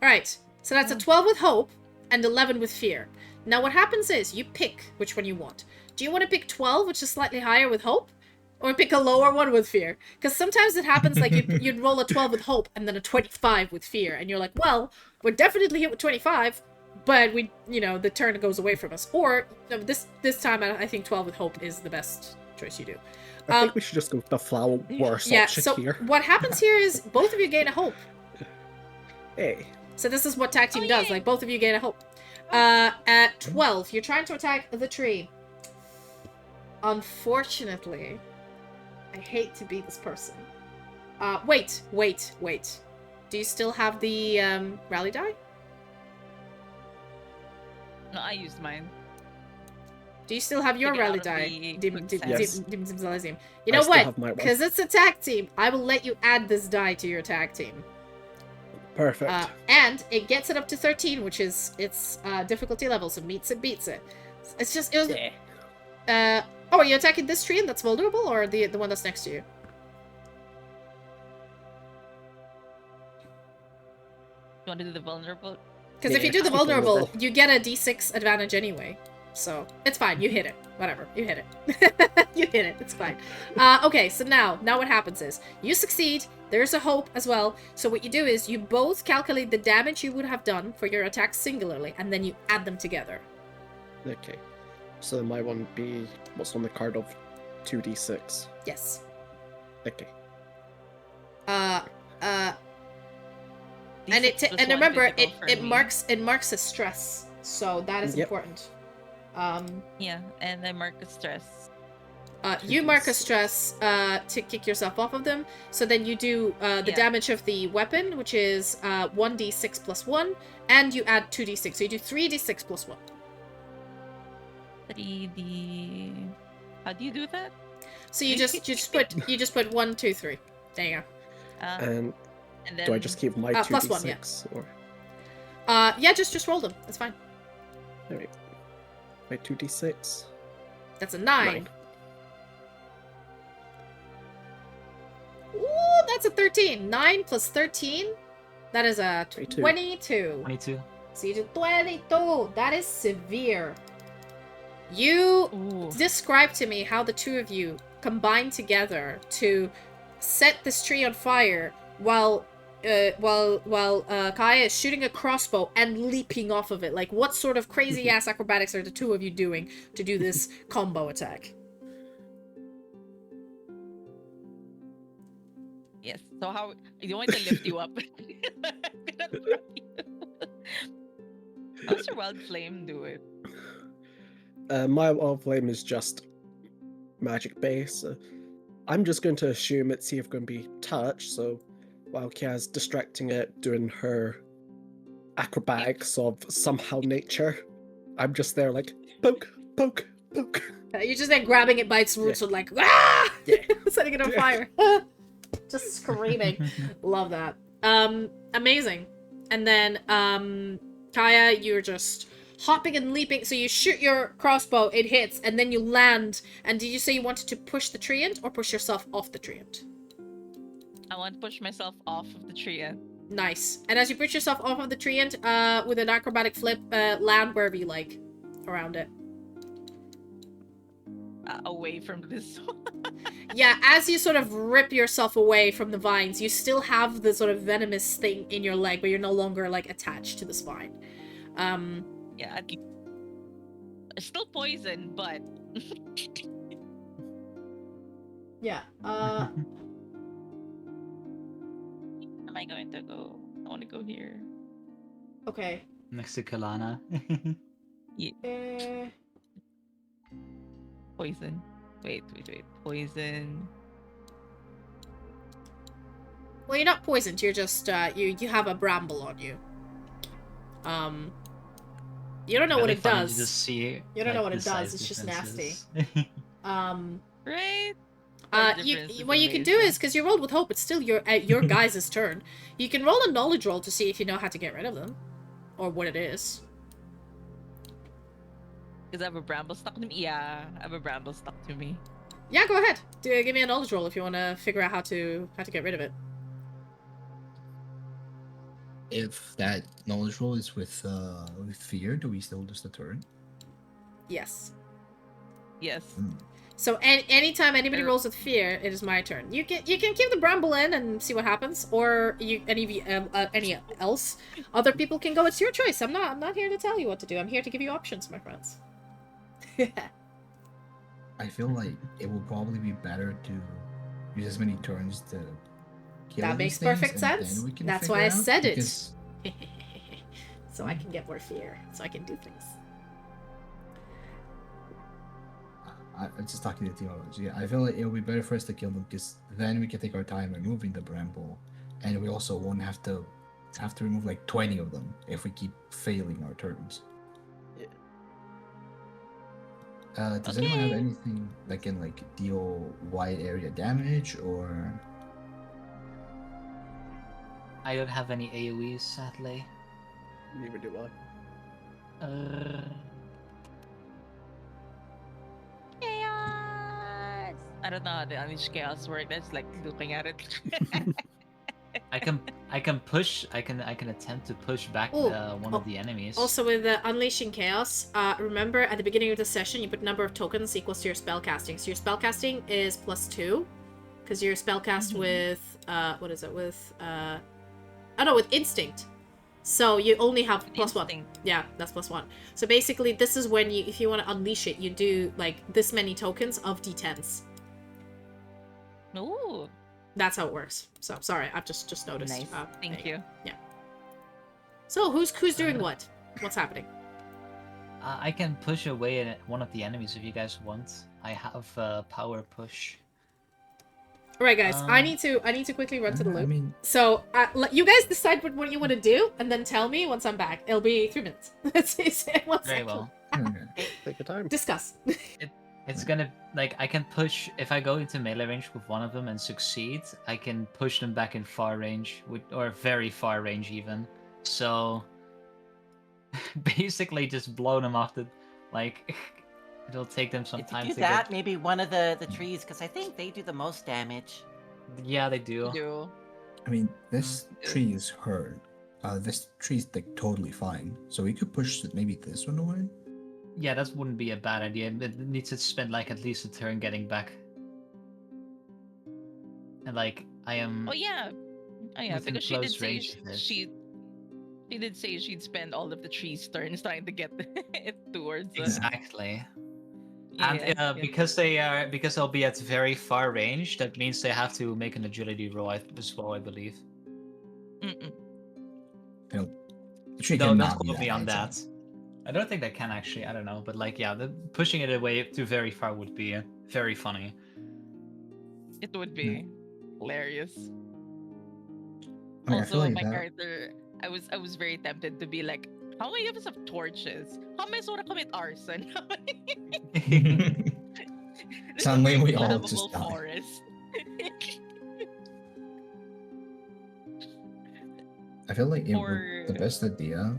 Alright, so that's a 12 with hope and 11 with fear. Now what happens is, you pick which one you want. Do you want to pick 12, which is slightly higher with hope? Or pick a lower one with fear? Because sometimes it happens like you'd roll a 12 with hope and then a 25 with fear. And you're like, well, we're definitely hit with 25, but we, the turn goes away from us. Or, this time I think 12 with hope is the best choice you do. I think we should just go with the flower worse Yeah, option so here. what happens here is both of you gain a hope. Hey. So this is what tag team Oh, does. yay. Like, both of you gain a hope. At 12, you're trying to attack the tree. Unfortunately, I hate to be this person. Wait. Do you still have the rally die? No, I used mine. Do you still have your To get rally out of die? the Dim Yes. Dim Elysium. I You know still what? have my one. Because it's a tag team, I will let you add this die to your tag team. Perfect. And it gets it up to 13, which is its difficulty level, so meets it, beats it. It's just, it was... Yeah. Oh, are you attacking this tree that's vulnerable, or the one that's next to you? You want to do the vulnerable? Because if Yeah, you do the keep it vulnerable, vulnerable. you get a d6 advantage anyway. So, it's fine. You hit it. Whatever. You hit it. You hit it. It's fine. Okay, so now what happens is, you succeed. There's a hope as well. So what you do is, you both calculate the damage you would have done for your attacks singularly, and then you add them together. Okay. So my one would be what's on the card of 2d6. Yes. Okay. And D6 plus and one remember, physical for it me. marks a stress. So that is Yep. important. Yeah, and I mark a stress. You mark a 2d6. stress to kick yourself off of them. So then you do the Yeah. damage of the weapon, which is 1d6 plus 1, and you add 2d6. So you do 3d6 plus 1. 3D. How do you do that? So you just put 1, 2, 3. There you go. And And then do I just keep my plus 2d6? one, yeah. Or Yeah, just roll them. That's fine. alright. My 2d6. That's a 9. 9. Ooh, that's a 13. 9 plus 13. That is a 22. 22. 22. So you do 22. That is severe. You Ooh. describe to me how the two of you combined together to set this tree on fire while Kaya is shooting a crossbow and leaping off of it. Like, what sort of crazy ass acrobatics are the two of you doing to do this combo attack? Yes. So how you want me to lift you up? How does your wild flame do it? My wall of flame is just magic base. I'm just going to assume it's either going to be touch, so while Kia's distracting it, doing her acrobatics of somehow nature, I'm just there like, poke, poke, poke. You're just there grabbing it by its roots and like, ah! Setting it on fire. Just screaming. Love that. Amazing. And then, Kaya, you're just hopping and leaping. So you shoot your crossbow, it hits, and then you land. And did you say you wanted to push the treant or push yourself off the treant? I want to push myself off of the tree end. Nice. And as you push yourself off of the treant, with an acrobatic flip, land wherever you like around it. Away from this one. Yeah, as you sort of rip yourself away from the vines, you still have the sort of venomous thing in your leg, but you're no longer, like, attached to this vine. Yeah, it's still poison, but... Yeah, Am I going to go? I want to go here. okay. Next to Kalana. Poison. Wait. Poison. Well, you're not poisoned, you're just, you have a bramble on you. You don't know what it does. You just see, You don't know like, what it the does, size it's just nasty. differences. Right? What you can do is, because you rolled with hope, it's still your guys' turn. You can roll a knowledge roll to see if you know how to get rid of them. Or what it is. Because I have a bramble stuck to me. Yeah, I have a bramble stuck to me. Yeah, go ahead. Give me a knowledge roll if you want to figure out how to get rid of it. If that knowledge roll is with fear, do we still lose the turn? Yes. Yes. So anytime anybody rolls with fear, it is my turn. You can keep the bramble in and see what happens, or any else. Other people can go. It's your choice. I'm not here to tell you what to do. I'm here to give you options, my friends. I feel like it will probably be better to use as many turns to kill That these makes perfect things, and sense. then we can That's figure why I out, said it. because- So I can get more fear. So I can do things. I'm just talking to theology. I feel like it will be better for us to kill them, because then we can take our time removing the bramble, and we also won't have to remove like 20 of them if we keep failing our turns. Does anyone have anything that can like deal wide area damage, or? I don't have any AoEs, sadly. Neither do I. Chaos! I don't know how the Unleash Chaos work. That's like looking at it. I can push. I can attempt to push back Ooh, one of the enemies. Also, with Unleashing Chaos, remember at the beginning of the session, you put number of tokens equals to your spellcasting. So your spellcasting is +2, because you're spellcast with what is it? With with instinct. So you only have +1. Instinct. Yeah, that's +1. So basically, this is when if you want to unleash it, you do like this many tokens of d10s. Ooh, That's how it works. So sorry, I've just noticed. nice. Thank you. Yeah. So who's doing what? What's happening? I can push away at one of the enemies if you guys want. I have power push. All right, guys. I need to quickly run to the I loop. mean, So you guys decide what you want to do, and then tell me once I'm back. It'll be 3 minutes. Let's see. Very well. Take your time. Discuss. It's gonna like I can push if I go into melee range with one of them and succeed. I can push them back in far range or very far range even. So basically, just blow them off the like. It'll take them some If time you do to that, get. maybe one of the trees, because I think they do the most damage. Yeah, they do. You do. I mean, this tree is hurt. This tree's like totally fine, so we could push maybe this one away. Yeah, that wouldn't be a bad idea. It needs to spend like at least a turn getting back. And like I am. Oh yeah. Within Because she did close say range of it. she did say she'd spend all of the tree's turns trying to get it towards us. Exactly. Yeah, And yeah. because they'll be at very far range, that means they have to make an agility roll as well, I believe. Mm-mm. The tree Don't cannot be quote me on high, that. so- I don't think that can actually. I don't know, but like, yeah, the pushing it away too very far would be very funny. It would be hilarious. I mean, I feel Also, like my that. character, I was very tempted to be like, how many of us have torches? How many sort of commit arson? This is a Suddenly very we all flammable just die. forest. I feel like Or the best idea.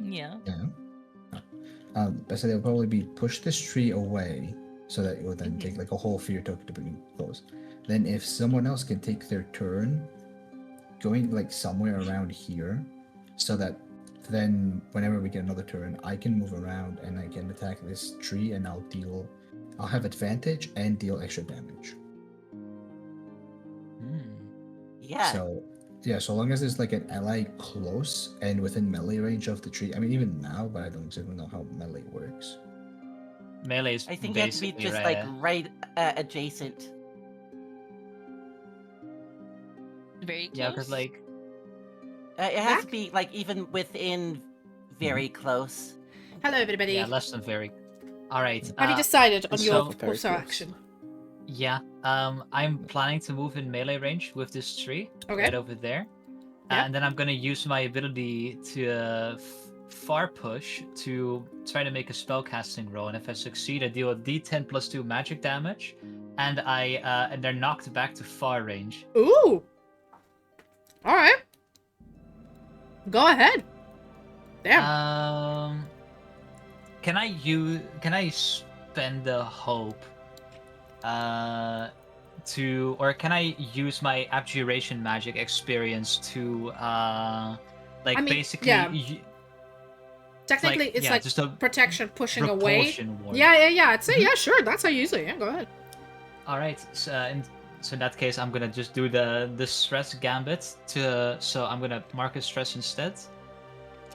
yeah. Yeah. Best idea would probably be push this tree away so that it would then Mhm. take like a whole fear token to bring close. Then if someone else can take their turn, going like somewhere around here, so that then whenever we get another turn, I can move around and I can attack this tree and I'll have advantage and deal extra damage. Yeah. So yeah, so long as there's like an ally close and within melee range of the tree. I mean, even now, but I don't exactly know how melee works. Melee is I think you have to be basically just like right adjacent. Very close. yeah, because like It has to Back? be like even within very close. Hello, everybody. yeah, less than very. All right. Have you decided on your so- Very course of close. action? Yeah, I'm planning to move in melee range with this tree Okay. right over there, Yep. and then I'm gonna use my ability to far push to try to make a spellcasting roll, and if I succeed, I deal a D10 plus 2 magic damage, and and they're knocked back to far range. Ooh. All right. Go ahead. Damn. Can I spend the hope or can I use my abjuration magic experience to like I mean, basically yeah. Technically, it's like just a protection pushing away. repulsion ward. Yeah. I'd say yeah, sure. That's how you use it. Yeah, go ahead. All right. So in that case, I'm gonna just do the stress gambit so I'm gonna mark a stress instead.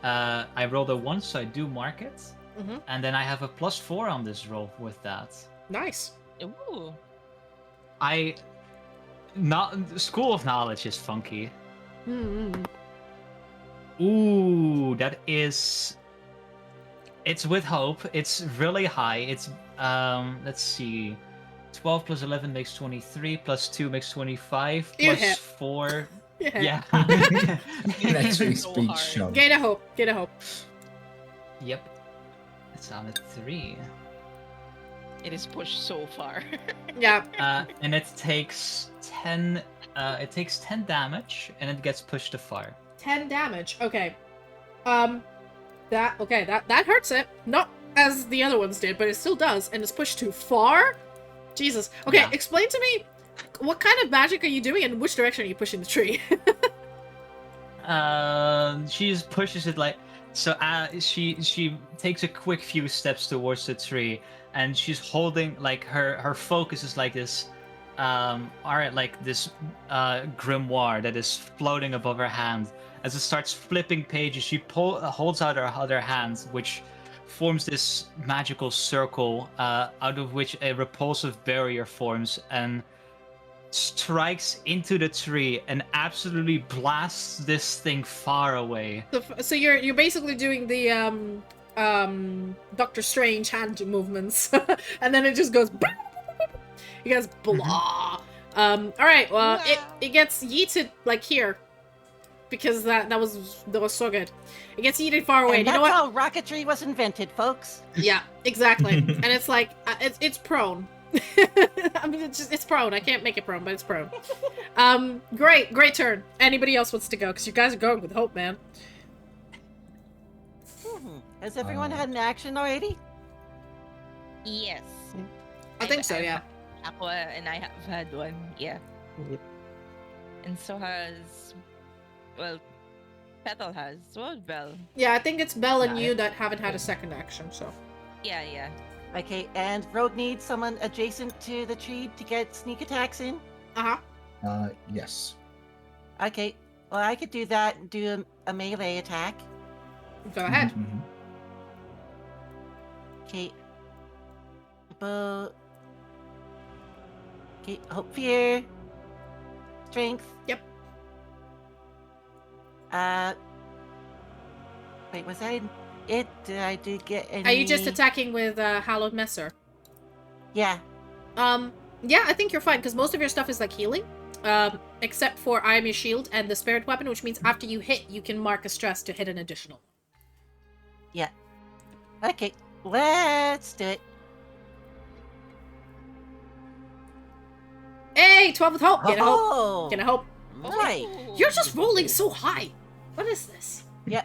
I rolled a 1, so I do mark it, and then I have a +4 on this roll with that. Nice. Ooh. School of Knowledge is funky. Mm-hmm. Ooh, that is. It's with hope. It's really high. It's let's see, 12 plus 11 makes 23. Plus 2 makes 25. You Plus hit. 4. Yeah. Yeah. Next So week's speech hard. show. Get a hope. Get a hope. Yep. It's on a 3. It is pushed so far. Yeah. And it takes 10. It takes 10 damage, and it gets pushed to far. 10 damage. Okay. That hurts it. Not as the other ones did, but it still does, and it's pushed too far. Jesus. Okay, Yeah. explain to me what kind of magic are you doing, and which direction are you pushing the tree? She just pushes it like so. She takes a quick few steps towards the tree, and she's holding like her focus is like this, grimoire that is floating above her hand. As it starts flipping pages, she holds out her other hand, which forms this magical circle, out of which a repulsive barrier forms and strikes into the tree and absolutely blasts this thing far away. So you're basically doing the Doctor Strange hand movements, and then it just goes. It goes blah. All right. Well, it gets yeeted like here, because that was so good. It gets yeeted far away. And You know that's what? how rocketry was invented, folks. Yeah, exactly. And it's like it's prone. I mean, it's prone. I can't make it prone, but it's prone. Great turn. Anybody else wants to go? Because you guys are going with hope, man. Has everyone had an action already? Yes. I think so. Yeah. Aqua and I have had one. Yeah. Yep. And so has, well, Petal has. Well, Bell. Yeah, I think it's Belle and Yeah, you that haven't had a second action. So. Yeah. Okay, and Rogue needs someone adjacent to the tree to get sneak attacks in? Yes. Okay, well, I could do that and do a melee attack. Go ahead. Mhm. Okay. Okay, hope, fear, strength. Yep. Wait, was that in? it. Did I do get any? Are you just attacking with Hallowed Messer? Yeah. Yeah, I think you're fine, because most of your stuff is like healing. Except for I am your shield and the spirit weapon, which means after you hit, you can mark a stress to hit an additional. Yeah. Okay, let's do it. Hey, 12 with hope! Get a hope! Oh, Get a hope! right. You're just rolling so high! What is this? Yeah,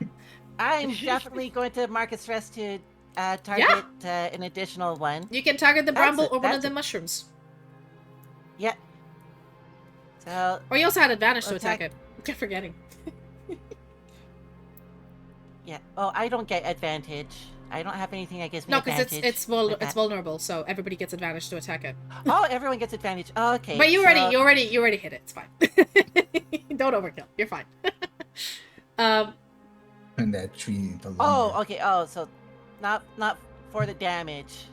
I'm definitely going to mark a stress to target an additional one. You can target the bramble or one of that's the mushrooms. Yeah. So, Or you also had advantage to Attack- attack it. I keep forgetting. yeah. Oh, I don't get advantage. I don't have anything that gives me No, because advantage. it's with that. vulnerable, so everybody gets advantage to attack it. Oh, everyone gets advantage. Okay. But you so- already hit it. It's fine. Don't overkill. You're fine. And that tree. The Oh, lumber. okay. Oh, so not for the damage.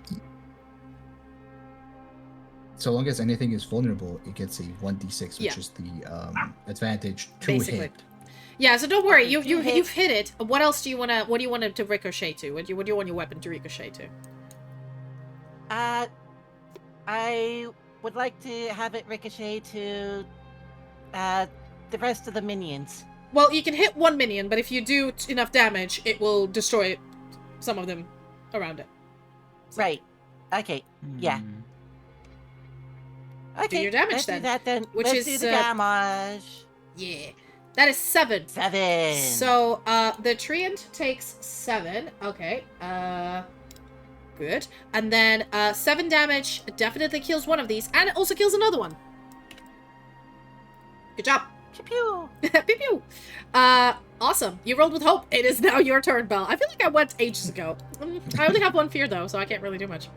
So long as anything is vulnerable, it gets a 1d6, which Yeah. is the advantage to Basically. hit. Yeah, so don't worry. Okay, You've two hits. you've hit it. What else do you wanna? What do you want it to ricochet to? What do you want your weapon to ricochet to? I would like to have it ricochet to the rest of the minions. Well, you can hit one minion, but if you do enough damage, it will destroy some of them around it. Right. Okay. Yeah. Hmm. Okay. your damage let's then, do that then. which Let's is, do the damage. Yeah, that is 7. 7. So, the treant takes 7. Okay, good. And then, 7 damage definitely kills one of these, and it also kills another one. Good job. Pew. Pew pew. Awesome. You rolled with hope. It is now your turn, Belle. I feel like I went ages ago. I only have 1 fear, though, so I can't really do much.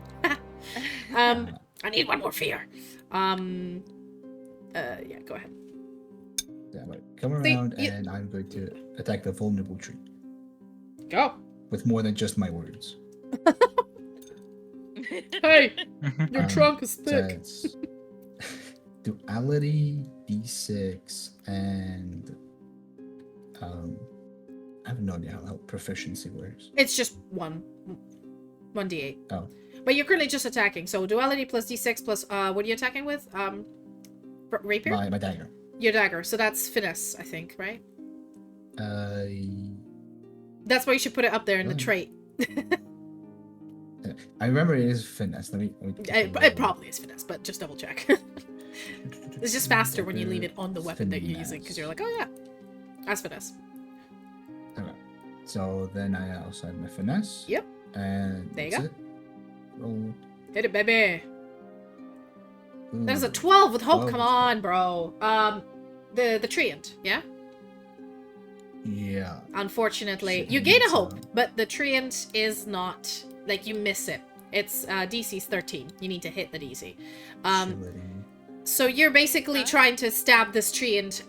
I need 1 more fear. Yeah, go ahead. Yeah, right. Come See, around, you- and I'm going to attack the vulnerable tree Go. with more than just my words. Hey, your Um, trunk is thick. That's duality, d6, and I have no idea how proficiency works. It's just 1d8. Oh. But you're currently just attacking, so duality plus d6 plus, what are you attacking with? Rapier? My dagger. Your dagger, so that's finesse, I think, right? That's why you should put it up there in the Really? trait. I remember it is finesse. Let me take a It probably is finesse, but just double check. It's just faster when you leave it on the weapon that you're using, because you're like, oh yeah, that's finesse. Okay. So then I also have my finesse. Yep. And There you that's go. it. Roll. Hit it, baby. That is a Ooh, 12 with hope. 12 Come with on, bro. The treant, yeah? Yeah. Unfortunately, Shit, you I gain a need hope, some. but the treant is not, like, you miss it. It's DC's 13. You need to hit the DC. Agility. So you're basically trying to stab this treant,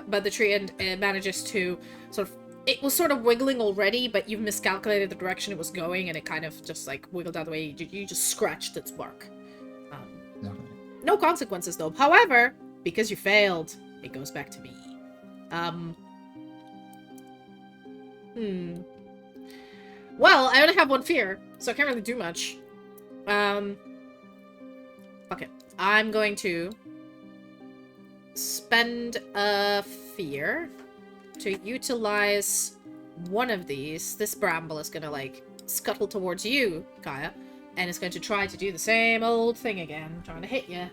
but the treant manages to sort of. It was sort of wiggling already, but you've miscalculated the direction it was going, and it kind of just like wiggled out of the way. You just scratched its bark. Okay. No consequences though. However, because you failed, it goes back to me. Well, I only have 1 fear, so I can't really do much. Okay. I'm going to spend a fear to utilize one of these. This bramble is gonna, like, scuttle towards you, Kaya, and it's going to try to do the same old thing again, trying to hit you.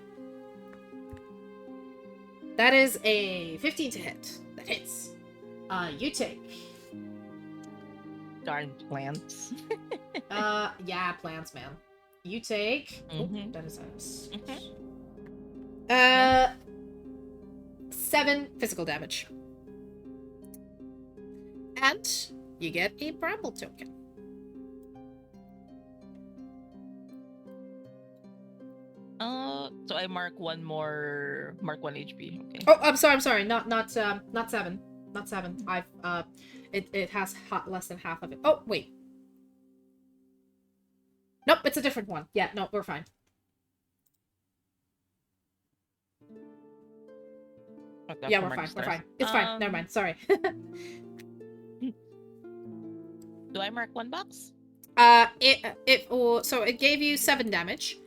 That is a 15 to hit. That hits. You take. Darn plants. Yeah, plants, man. You take. Oh, Mhm. that is a. Mhm. 7 physical damage. And you get a bramble token. So I mark one HP. Okay. Oh, I'm sorry. Not 7. Not 7. I've it has less than half of it. Oh, wait. Nope, it's a different one. Yeah, no, we're fine. Okay, Yeah, so we're mark fine. We're stars. fine. It's fine. Never mind. Sorry. Do I mark one box? So it gave you 7 damage.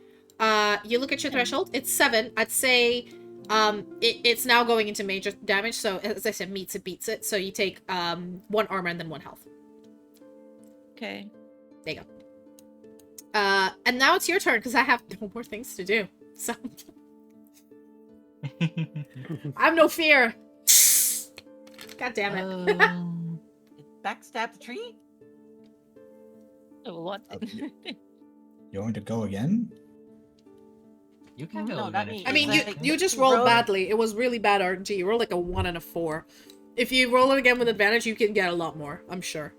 You look at your Okay. threshold, it's 7. I'd say it's now going into major damage, so as I said, meets it, beats it. So you take 1 armor and then 1 health. Okay. There you go. And now it's your turn because I have no more things to do. So I have no fear. God damn it. Backstab the tree? Oh, what? Okay. You want to go again? You can go No, not again. me. if I mean, want. Like, you just you rolled rolled- badly. It was really bad RNG. You rolled like a 1 and a 4. If you roll it again with advantage, you can get a lot more, I'm sure.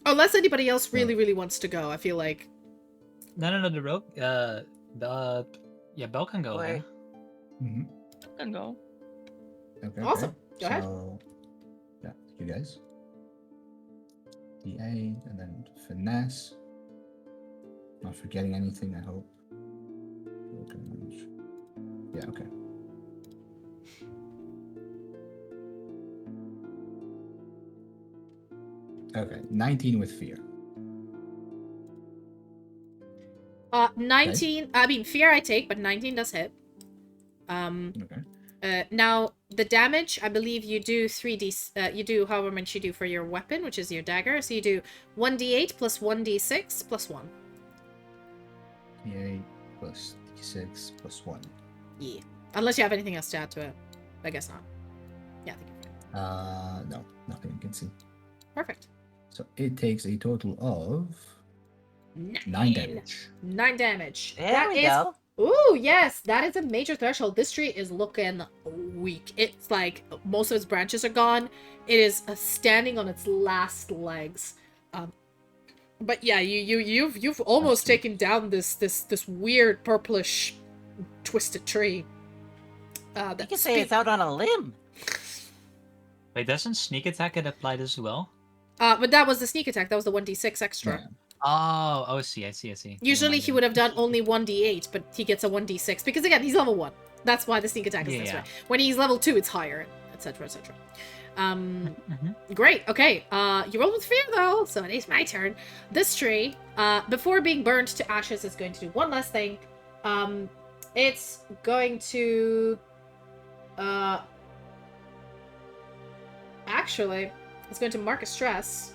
Unless anybody else really, really wants to go, I feel like. No, the rogue. Yeah, Belle can go Or- again. Mm-hmm. Can go. Okay. Awesome. Go ahead. So, yeah, you guys. D8 and then finesse. Not forgetting anything, I hope. Yeah, okay. Okay, 19 with fear. 19, I mean, fear I take, but 19 does hit. Okay. Now, the damage, I believe you do 3d, you do however much you do for your weapon, which is your dagger. So you do 1d8 plus 1d6 plus 1. D8 plus D6 plus 1. Yeah. Unless you have anything else to add to it. I guess not. Yeah, I think you're fine. No, nothing you can see. Perfect. So it takes a total of 9 damage. 9 damage. There That we is- go. Ooh, yes, that is a major threshold. This tree is looking weak. It's like most of its branches are gone. It is standing on its last legs. But yeah, you've almost Absolutely. taken down this weird purplish twisted tree. You That can say it's out on a limb. Wait, doesn't sneak attack get applied as well? but that was the sneak attack. That was the 1d6 extra. Yeah. Oh, I see. Never Usually mind he then. would have done only 1d8, but he gets a 1d6 because again he's level 1. That's why the sneak attack is this Yeah. way. When he's level 2, it's higher, etc., etc. Mhm. Great. Okay. You rolled with fear though, so it is my turn. This tree, before being burned to ashes, is going to do one last thing. It's going to, actually, it's going to mark a stress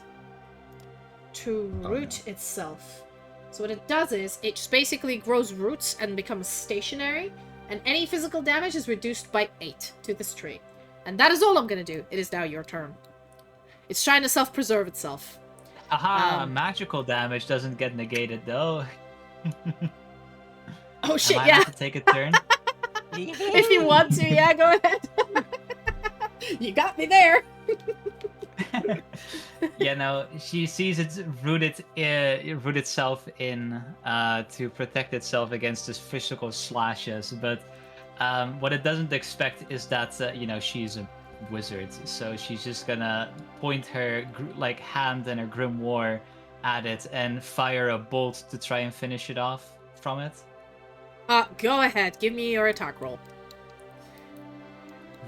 to Oh, root itself. So what it does is it just basically grows roots and becomes stationary, and any physical damage is reduced by 8 to this tree. And that is all I'm gonna do. It is now your turn. It's trying to self-preserve itself. Aha! Um, Magical damage doesn't get negated though. Oh shit, Am I yeah. allowed to take a turn? If you want to, yeah, go ahead. You got me there. Yeah, no, she sees it root itself in to protect itself against its physical slashes, but what it doesn't expect is that she's a wizard, so she's just gonna point her hand and her grimoire at it and fire a bolt to try and finish it off from it. Go ahead. Give me your attack roll.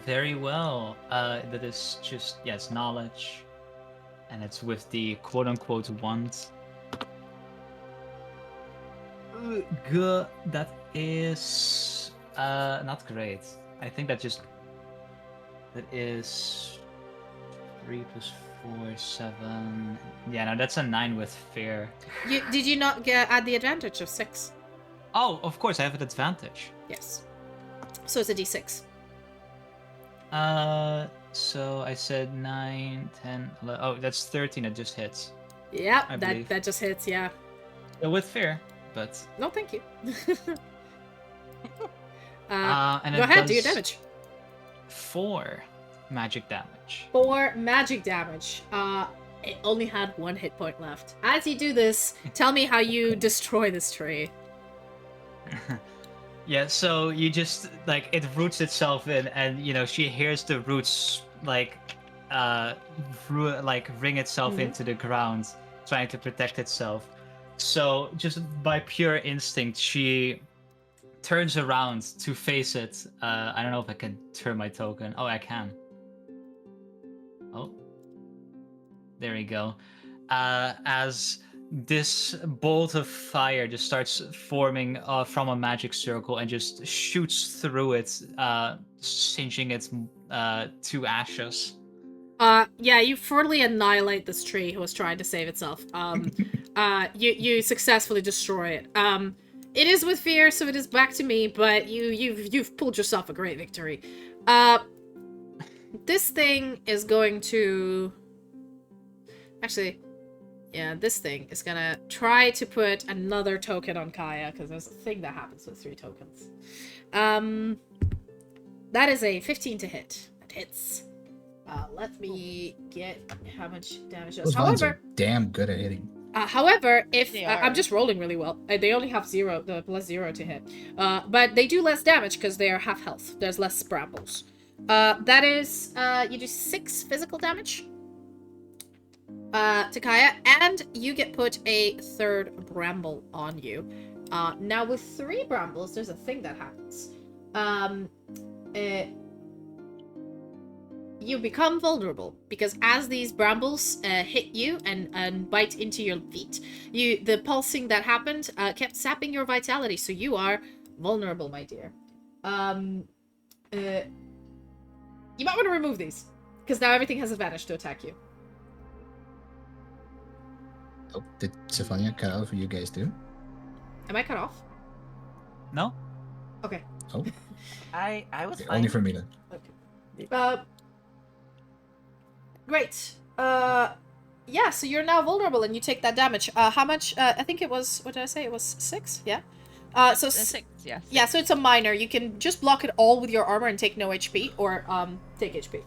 Very well. That is just, yes, knowledge. And it's with the quote-unquote wand. Good. That is not great. I think that is 3 plus 4, 7. Yeah, no, that's a 9 with fear. Did you not add the advantage of 6? Oh, of course, I have an advantage. Yes. So it's a d6. So I said 9, 10, 11. Oh, that's 13. It just hits. Yep, I that believe. just hits, yeah. With fear, but No, thank you. and Go it ahead, do your does damage. 4 magic damage. 4 magic damage. It only had 1 hit point left. As you do this, tell me how you destroy this tree. Yeah, so you just it roots itself in, and she hears the roots ring itself Mhm. into the ground, trying to protect itself. So just by pure instinct, she turns around to face it. I don't know if I can turn my token. Oh, I can. Oh. There we go. As this bolt of fire just starts forming from a magic circle and just shoots through it, singeing it to ashes. Yeah, you thoroughly annihilate this tree who was trying to save itself. You successfully destroy it. It is with fear, so it is back to me, but you've pulled yourself a great victory. This thing is going to... Actually, yeah, this thing is gonna try to put another token on Kaya, because there's a thing that happens with 3 tokens. That is a 15 to hit. That hits. Let me get how much damage it does. Those vines However, are damn good at hitting. however, if They I'm are. just rolling really well, they only have the +0 to hit. But they do less damage because they are half health. There's less brambles. That is, you do 6 physical damage to Kaya, and you get put a 3rd bramble on you. Now with 3 brambles, there's a thing that happens. You become vulnerable because as these brambles hit you and bite into your feet, the pulsing that happened kept sapping your vitality, so you are vulnerable, my dear. You might want to remove these because now everything has advantage to attack you. Oh, did Sylfania cut out for you guys too? Am I cut off? No? Okay. Oh, I was okay, fine. only for me then. Great. Yeah, so you're now vulnerable and you take that damage. How much? I think it was, what did I say? It was 6? Yeah. So 6, yeah. yeah, so it's a minor. You can just block it all with your armor and take no HP, or take HP.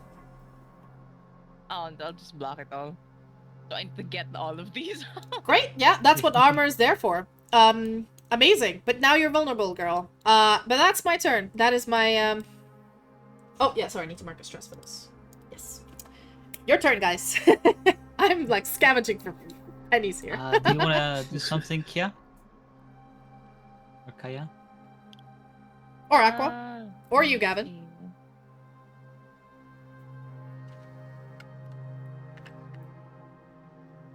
Oh, and I'll just block it all. So I need to get all of these. Great. Yeah, that's what armor is there for. Amazing. But now you're vulnerable, girl. But that's my turn. That is my Oh, yeah, sorry, I need to mark a stress for this. Yes. Your turn, guys. I'm like scavenging for pennies here. Do you want to do something, Kia? Or Kaya? Or Aqua. Or you, Gavin. see.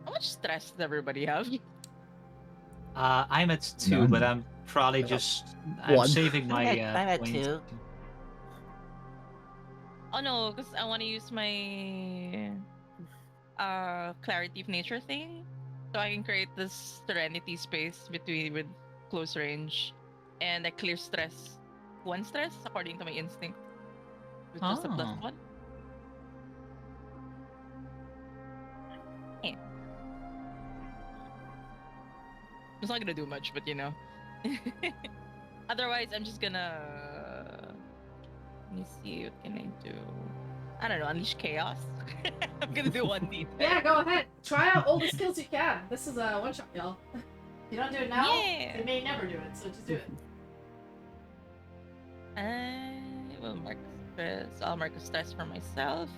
How much stress does everybody have? I'm at 2, None. but I'm probably I'm 1. saving my. I'm at points. 2. Oh no, because I want to use my clarity of nature thing, so I can create this serenity space between with close range, and I clear stress, 1 stress according to my instinct, with just a Oh. +1. Yeah. It's not gonna do much, but you know. Otherwise, I'm just gonna. Let me see, what can I do? I don't know, unleash chaos. I'm gonna do 1d10. Yeah, go ahead. Try out all the skills you can. This is a one-shot, y'all. If you don't do it now, Yeah. you may never do it, so just do it. I will mark stress. I'll mark a stress for myself.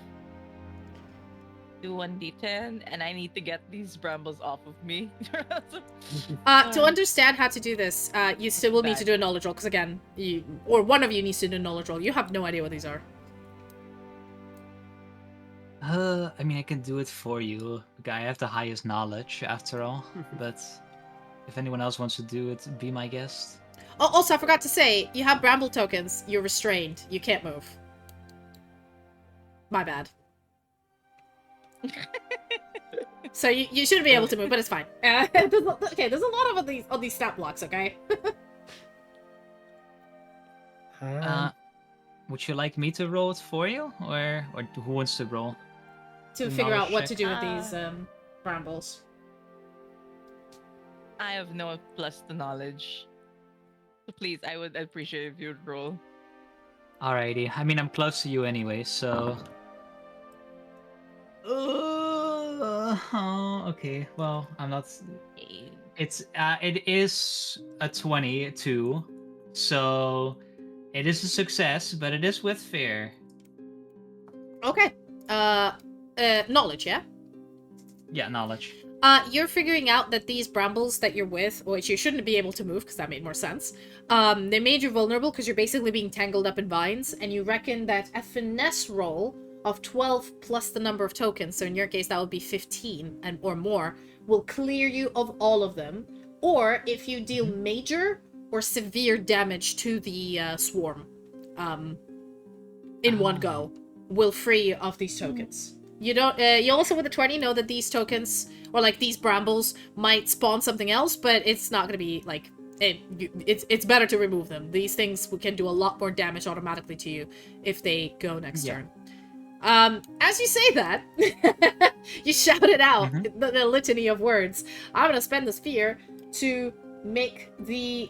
Do 1d10, and I need to get these brambles off of me. To understand how to do this, you still will need to do a knowledge roll, because again, one of you needs to do a knowledge roll. You have no idea what these are. I mean, I can do it for you. I have the highest knowledge, after all. But if anyone else wants to do it, be my guest. Oh, also, I forgot to say, you have bramble tokens. You're restrained. You can't move. My bad. So you shouldn't be able to move, but it's fine. Okay, there's a lot of these stat blocks. Okay. Would you like me to roll it for you, or who wants to roll? To figure out what Knowledge to do with these brambles. I have no plus to knowledge. So please, I would appreciate if you'd roll. Alrighty. I mean, I'm close to you anyway, so. Okay. Well, I'm not. It is a 22, so it is a success, but it is with fear. Okay. Knowledge, yeah? Yeah, knowledge. You're figuring out that these brambles that you're with, which you shouldn't be able to move because that made more sense, they made you vulnerable because you're basically being tangled up in vines, and you reckon that a finesse roll of 12 plus the number of tokens, so in your case that would be 15 and or more, will clear you of all of them. Or if you deal major or severe damage to the swarm in one go, will free you of these tokens. You don't. You also with the 20 know that these tokens or like these brambles might spawn something else, but it's not gonna be like it's better to remove them. These things can do a lot more damage automatically to you if they go next turn. As you say that, you shout it out, the litany of words. I'm gonna spend the sphere to make the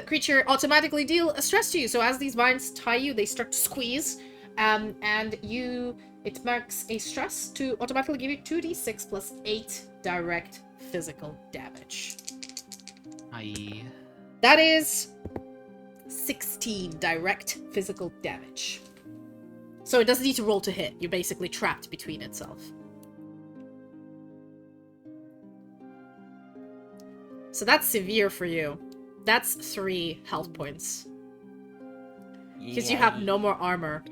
creature automatically deal a stress to you. So as these vines tie you, they start to squeeze, and it marks a stress to automatically give you 2d6 plus 8 direct physical damage. Aye. That is 16 direct physical damage. So it doesn't need to roll to hit. You're basically trapped between itself. So that's severe for you. That's 3 health points. Because you have no more armor.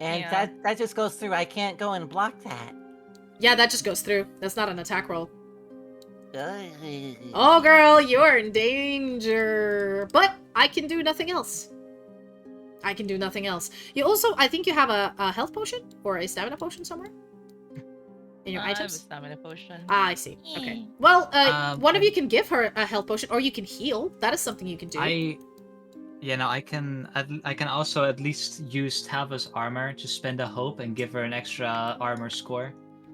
And that just goes through. I can't go and block that. Yeah, that just goes through. That's not an attack roll. Ugh. Oh, girl, you're in danger. But I can do nothing else. I can do nothing else. You also, I think you have a health potion or a stamina potion somewhere in your I have a items. stamina potion. Ah, I see. Okay. Well, one of you can give her a health potion, or you can heal. That is something you can do. I can also at least use Tava's armor to spend a hope and give her an extra armor score.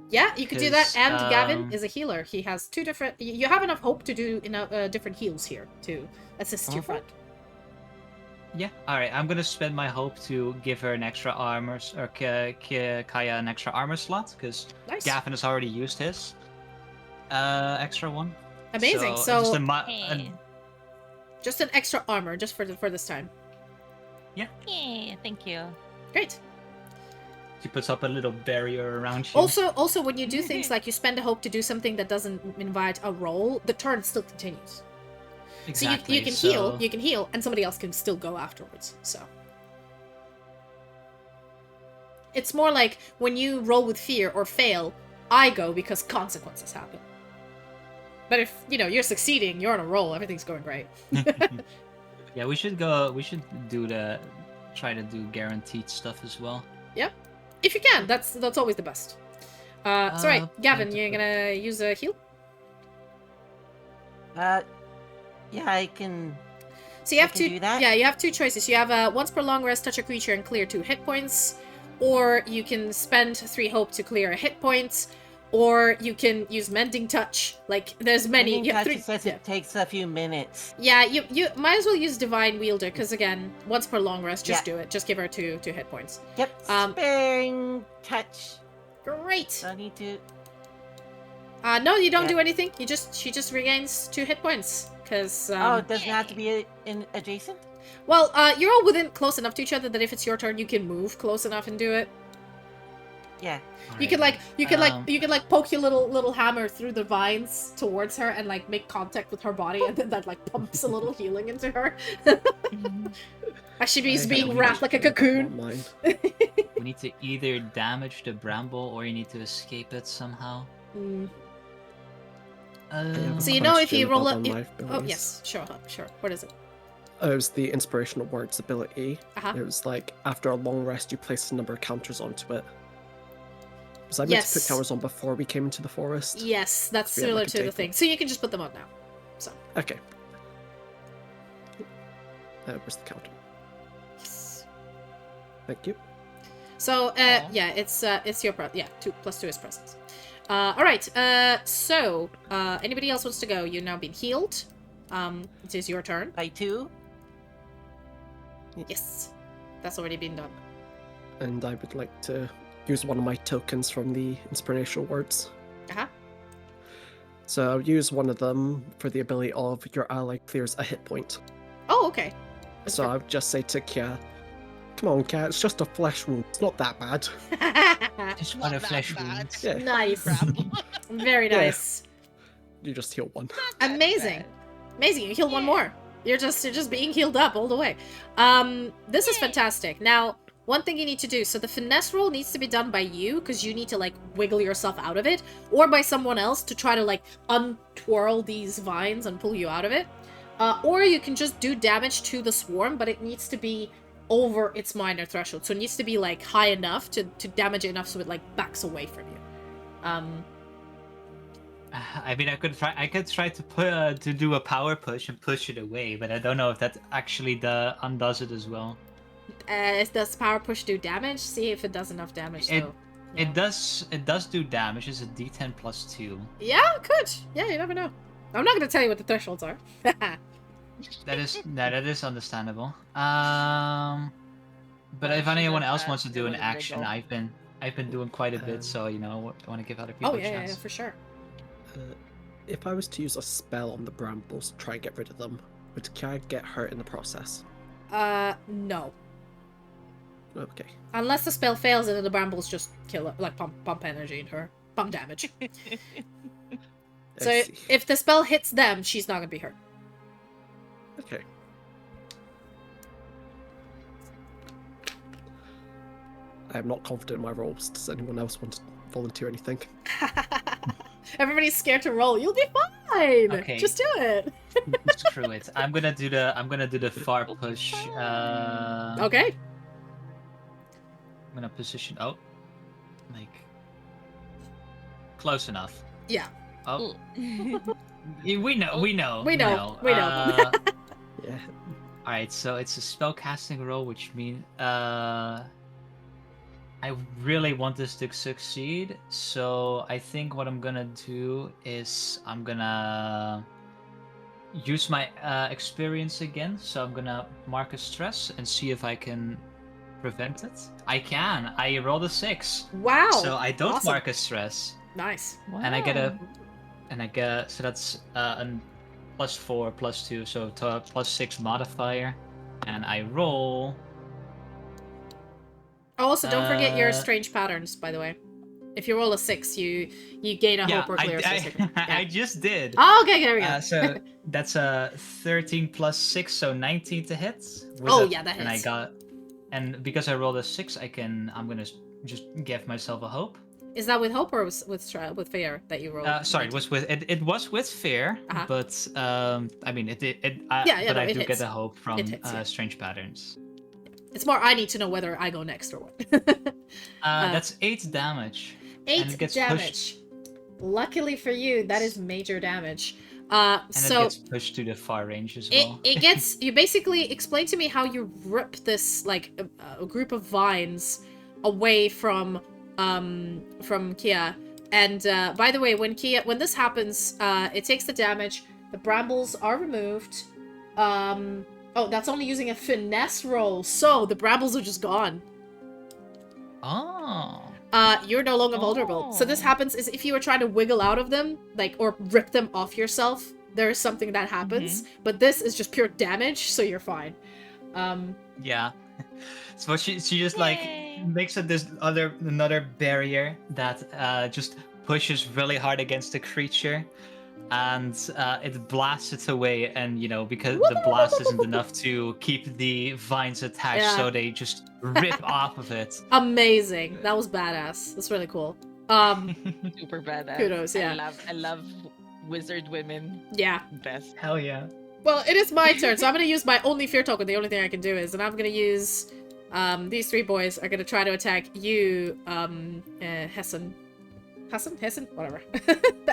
Yeah, you could do that. 'Cause, And Gavin is a healer. He has 2 different. You have enough hope to do different heals here to assist your friend. Yeah, alright, I'm gonna spend my hope to give her an extra armor, or Kaya an extra armor slot, because Nice. Gavin has already used his extra one. Amazing. just, So just an extra armor, just for this time. Yeah, thank you. Great. she puts up a little barrier around you. Also, when you do things like you spend a hope to do something that doesn't invite a roll, the turn still continues. Exactly. So you can heal, and somebody else can still go afterwards. So it's more like when you roll with fear or fail, I go because consequences happen. But if you're succeeding, you're on a roll, everything's going great. Yeah, we should try to do guaranteed stuff as well. Yep, if you can, that's always the best. So right, Gavin, you're gonna use a heal. Yeah, I can. So you have I can two. do that? Yeah, you have 2 choices. You have once per long rest, touch a creature and clear 2 hit points, or you can spend 3 hope to clear a hit point, or you can use mending touch. Like there's many. Mending You have touch 3. says it takes a few minutes. Yeah, you might as well use divine wielder because again, once per long rest, just do it. Just give her 2 hit points. Yep. Sparing touch. Great. I need to. No, you don't Yeah. do anything. She just regains 2 hit points because. It doesn't have to be in adjacent. Well, you're all within close enough to each other that if it's your turn, you can move close enough and do it. Yeah. You can like poke your little hammer through the vines towards her and like make contact with her body, and then that like pumps a little healing into her. As she's being wrapped like a cocoon. We need to either damage the bramble or you need to escape it somehow. So if you roll up. Oh yes, sure. What is it? It was the inspirational words ability. Uh-huh. It was like after a long rest, you place a number of counters onto it. Was I meant Yes. to put counters on before we came into the forest? Yes, that's We had, similar like, a to the table. thing. So you can just put them on now. So. Okay. Where's the counter? Thank you. So yeah, it's your 2 + 2 is presence. All right. So anybody else wants to go? You've now been healed. It is your turn. By 2. Yes, that's already been done. And I would like to use one of my tokens from the inspirational words. Uh-huh. So I'll use one of them for the ability of your ally clears a hit point. Oh, okay. So I would just say to Kia, come on, Kia, it's just a flesh wound. It's not that bad. Just Not one of that flesh bad. wounds. Yeah. Nice. Very Yeah. nice. You just heal one. Amazing. Amazing. You heal one more. You're just being healed up all the way. This is fantastic. Now, one thing you need to do. So the finesse roll needs to be done by you, because you need to, like, wiggle yourself out of it, or by someone else to try to, like, untwirl these vines and pull you out of it. Or you can just do damage to the swarm, but it needs to be over its minor threshold. So it needs to be, like, high enough to damage it enough so it, like, backs away from you. I mean, I could try to do a power push and push it away, but I don't know if that actually undoes it as well. Does power push do damage? See if it does enough damage, though. Yeah. It does do damage. It's a D10 plus 2. Yeah, it could. Yeah, you never know. I'm not gonna tell you what the thresholds are. That is understandable. But if anyone else wants to do an action, I've been doing quite a bit, so I want to give other people a chance. Yeah, for sure. If I was to use a spell on the brambles to try and get rid of them, can I get hurt in the process? No. Okay. Unless the spell fails and then the brambles just kill her, like pump energy in her. Pump damage. So if the spell hits them, she's not gonna be hurt. Okay. I am not confident in my rolls. Does anyone else want to volunteer anything? Everybody's scared to roll. You'll be fine. Okay. Just do it. Screw it. I'm gonna do the far push. Okay. I'm gonna position. Oh, like close enough. Yeah. Oh. We know. Yeah. All right. So it's a spell casting roll, which means I really want this to succeed, so I think what I'm gonna do is I'm gonna use my experience again. So I'm gonna mark a stress and see if I can prevent it. I can. I rolled a 6. Wow. So I don't Awesome. mark a stress, Nice. and I get so that's a +4 +2, so to a +6 modifier, and I roll. Also, don't forget your strange patterns, by the way. If you roll a 6, you gain a hope or clear. I just did. Oh, okay, there we go. So that's a 13 plus 6, so 19 to hit. Yeah, that hits. And I got, and because I rolled a 6, I'm gonna just give myself a hope. Is that with hope or with fear that you rolled? Sorry, it was with fear, but I mean it but I do hits. get a hope from Hits, yeah. strange patterns. It's more I need to know whether I go next or what. That's 8 damage. 8 and it gets damage. Pushed, Luckily for you, that is major damage. and So it gets pushed to the far range as well. it gets you basically explain to me how you rip this like a group of vines away from Kia. And by the way, when this happens, it takes the damage. The brambles are removed. Oh, that's only using a finesse roll, so the brambles are just gone. Oh. You're no longer vulnerable. So this happens is if you were trying to wiggle out of them, like, or rip them off yourself, there's something that happens. But this is just pure damage, so you're fine. Yeah. So she just like makes another barrier that just pushes really hard against the creature, and it blasts it away. And because the blast isn't enough to keep the vines attached, so they just rip off of it. Amazing. That was badass. That's really cool. Super badass. Kudos, yeah. I love wizard women. Yeah. Best. Hell yeah. Well, it is my turn, so I'm gonna use my only fear token. The only thing I can do is, and I'm gonna use these 3 boys are gonna try to attack you, Hessen, whatever.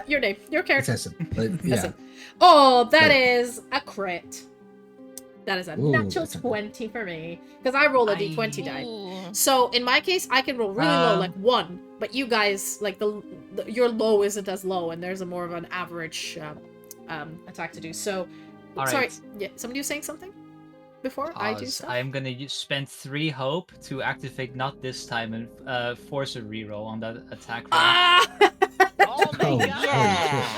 Your name, your character. It's Hessen. But, yeah. Hessen. Oh, that is a crit. That is a Ooh, natural that's a- 20 for me, because I roll a d20 die. Ooh. So in my case, I can roll really low, like 1. But you guys, like your low isn't as low, and there's a more of an average attack to do. So, All sorry, right. yeah, somebody was saying something before I do stuff. I'm gonna spend 3 hope to activate not this time and force a reroll on that attack roll. Ah! Oh my Oh, god.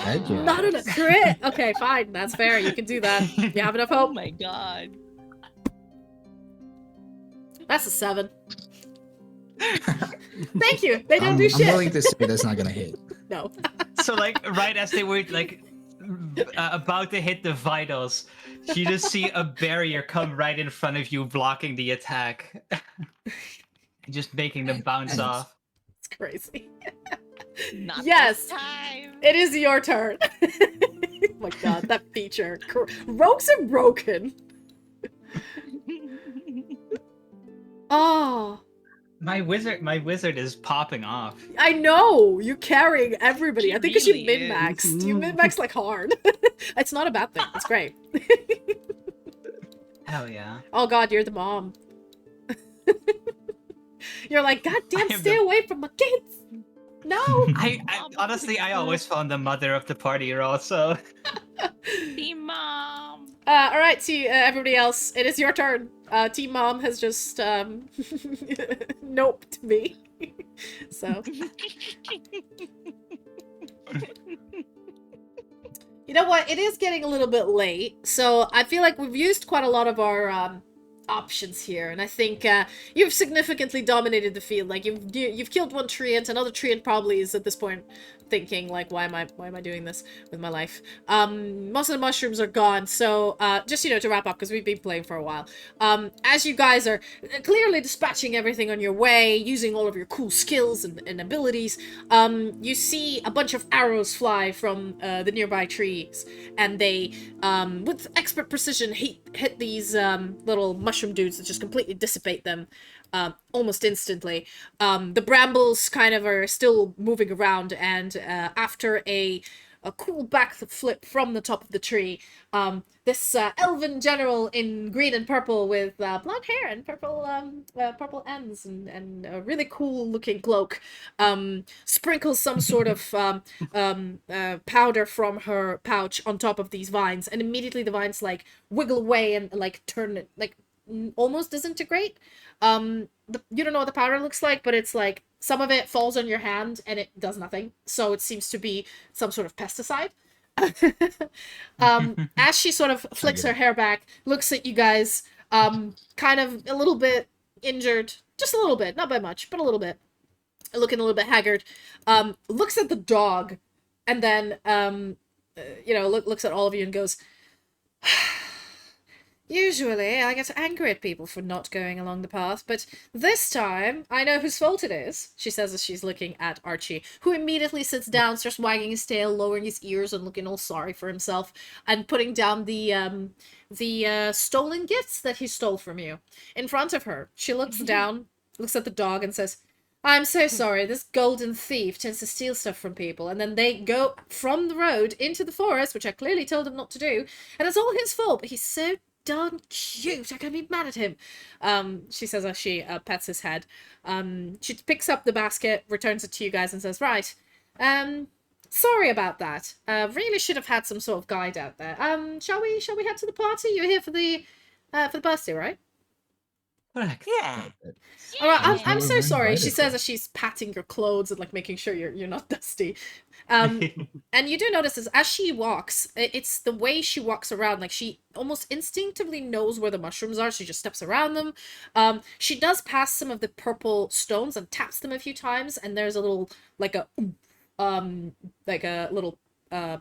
holy shit, Not on a crit. Okay, fine, that's fair. You can do that. You have enough Oh hope. my god. That's a 7. Thank you. They don't I'm do shit. willing to say that's not gonna hit. No. So like right as they were like about to hit the vitals, you just see a barrier come right in front of you, blocking the attack. just making them bounce And- off. It's crazy. Not Yes. this time. It is your turn. Oh my god, that feature. Rogues are broken. Oh, My wizard is popping off. I know. You're carrying everybody. She I think because you really min-maxed. You min-maxed like hard. It's not a bad thing. It's great. Hell yeah. Oh god, you're the mom. You're like, god damn, I am stay the- away from my kids. No. I honestly, I always found the mother of the party role, so Team mom. All right, to everybody else, it is your turn. Team Mom has just noped me. So you know what? It is getting a little bit late, so I feel like we've used quite a lot of our options here, and I think you've significantly dominated the field. Like you've killed one treant, another treant probably is at this point thinking like, why am I doing this with my life? Most of the mushrooms are gone, so just to wrap up because we've been playing for a while. As you guys are clearly dispatching everything on your way, using all of your cool skills and abilities, you see a bunch of arrows fly from the nearby trees, and they with expert precision hit these little mushroom dudes that just completely dissipate them almost instantly. The brambles kind of are still moving around, and after a cool backflip from the top of the tree, this elven general in green and purple with blonde hair and purple ends and a really cool looking cloak sprinkles some sort of powder from her pouch on top of these vines, and immediately the vines like wiggle away and like turn it like almost disintegrate. You don't know what the powder looks like, but it's like some of it falls on your hand and it does nothing, so it seems to be some sort of pesticide. As she sort of flicks her hair back, looks at you guys, kind of a little bit injured, just a little bit, not by much, but a little bit, looking a little bit haggard, looks at the dog, and then looks at all of you and goes, usually, I get angry at people for not going along the path, but this time, I know whose fault it is, she says as she's looking at Archie, who immediately sits down, starts wagging his tail, lowering his ears, and looking all sorry for himself, and putting down the stolen gifts that he stole from you. In front of her, she looks down, looks at the dog, and says, I'm so sorry, this golden thief tends to steal stuff from people, and then they go from the road into the forest, which I clearly told him not to do, and it's all his fault, but he's so darn cute, I can't be mad at him. She says as she pets his head. She picks up the basket, returns it to you guys, and says, right, sorry about that. Really should have had some sort of guide out there. Shall we head to the party? You're here for the birthday, right? correct. Yeah. All right, Yes, I'm we're so sorry. She invited. says as she's patting your clothes and like making sure you're not dusty. And you do notice this as she walks. It's the way she walks around. Like she almost instinctively knows where the mushrooms are. She just steps around them. She does pass some of the purple stones and taps them a few times. And there's a little like a little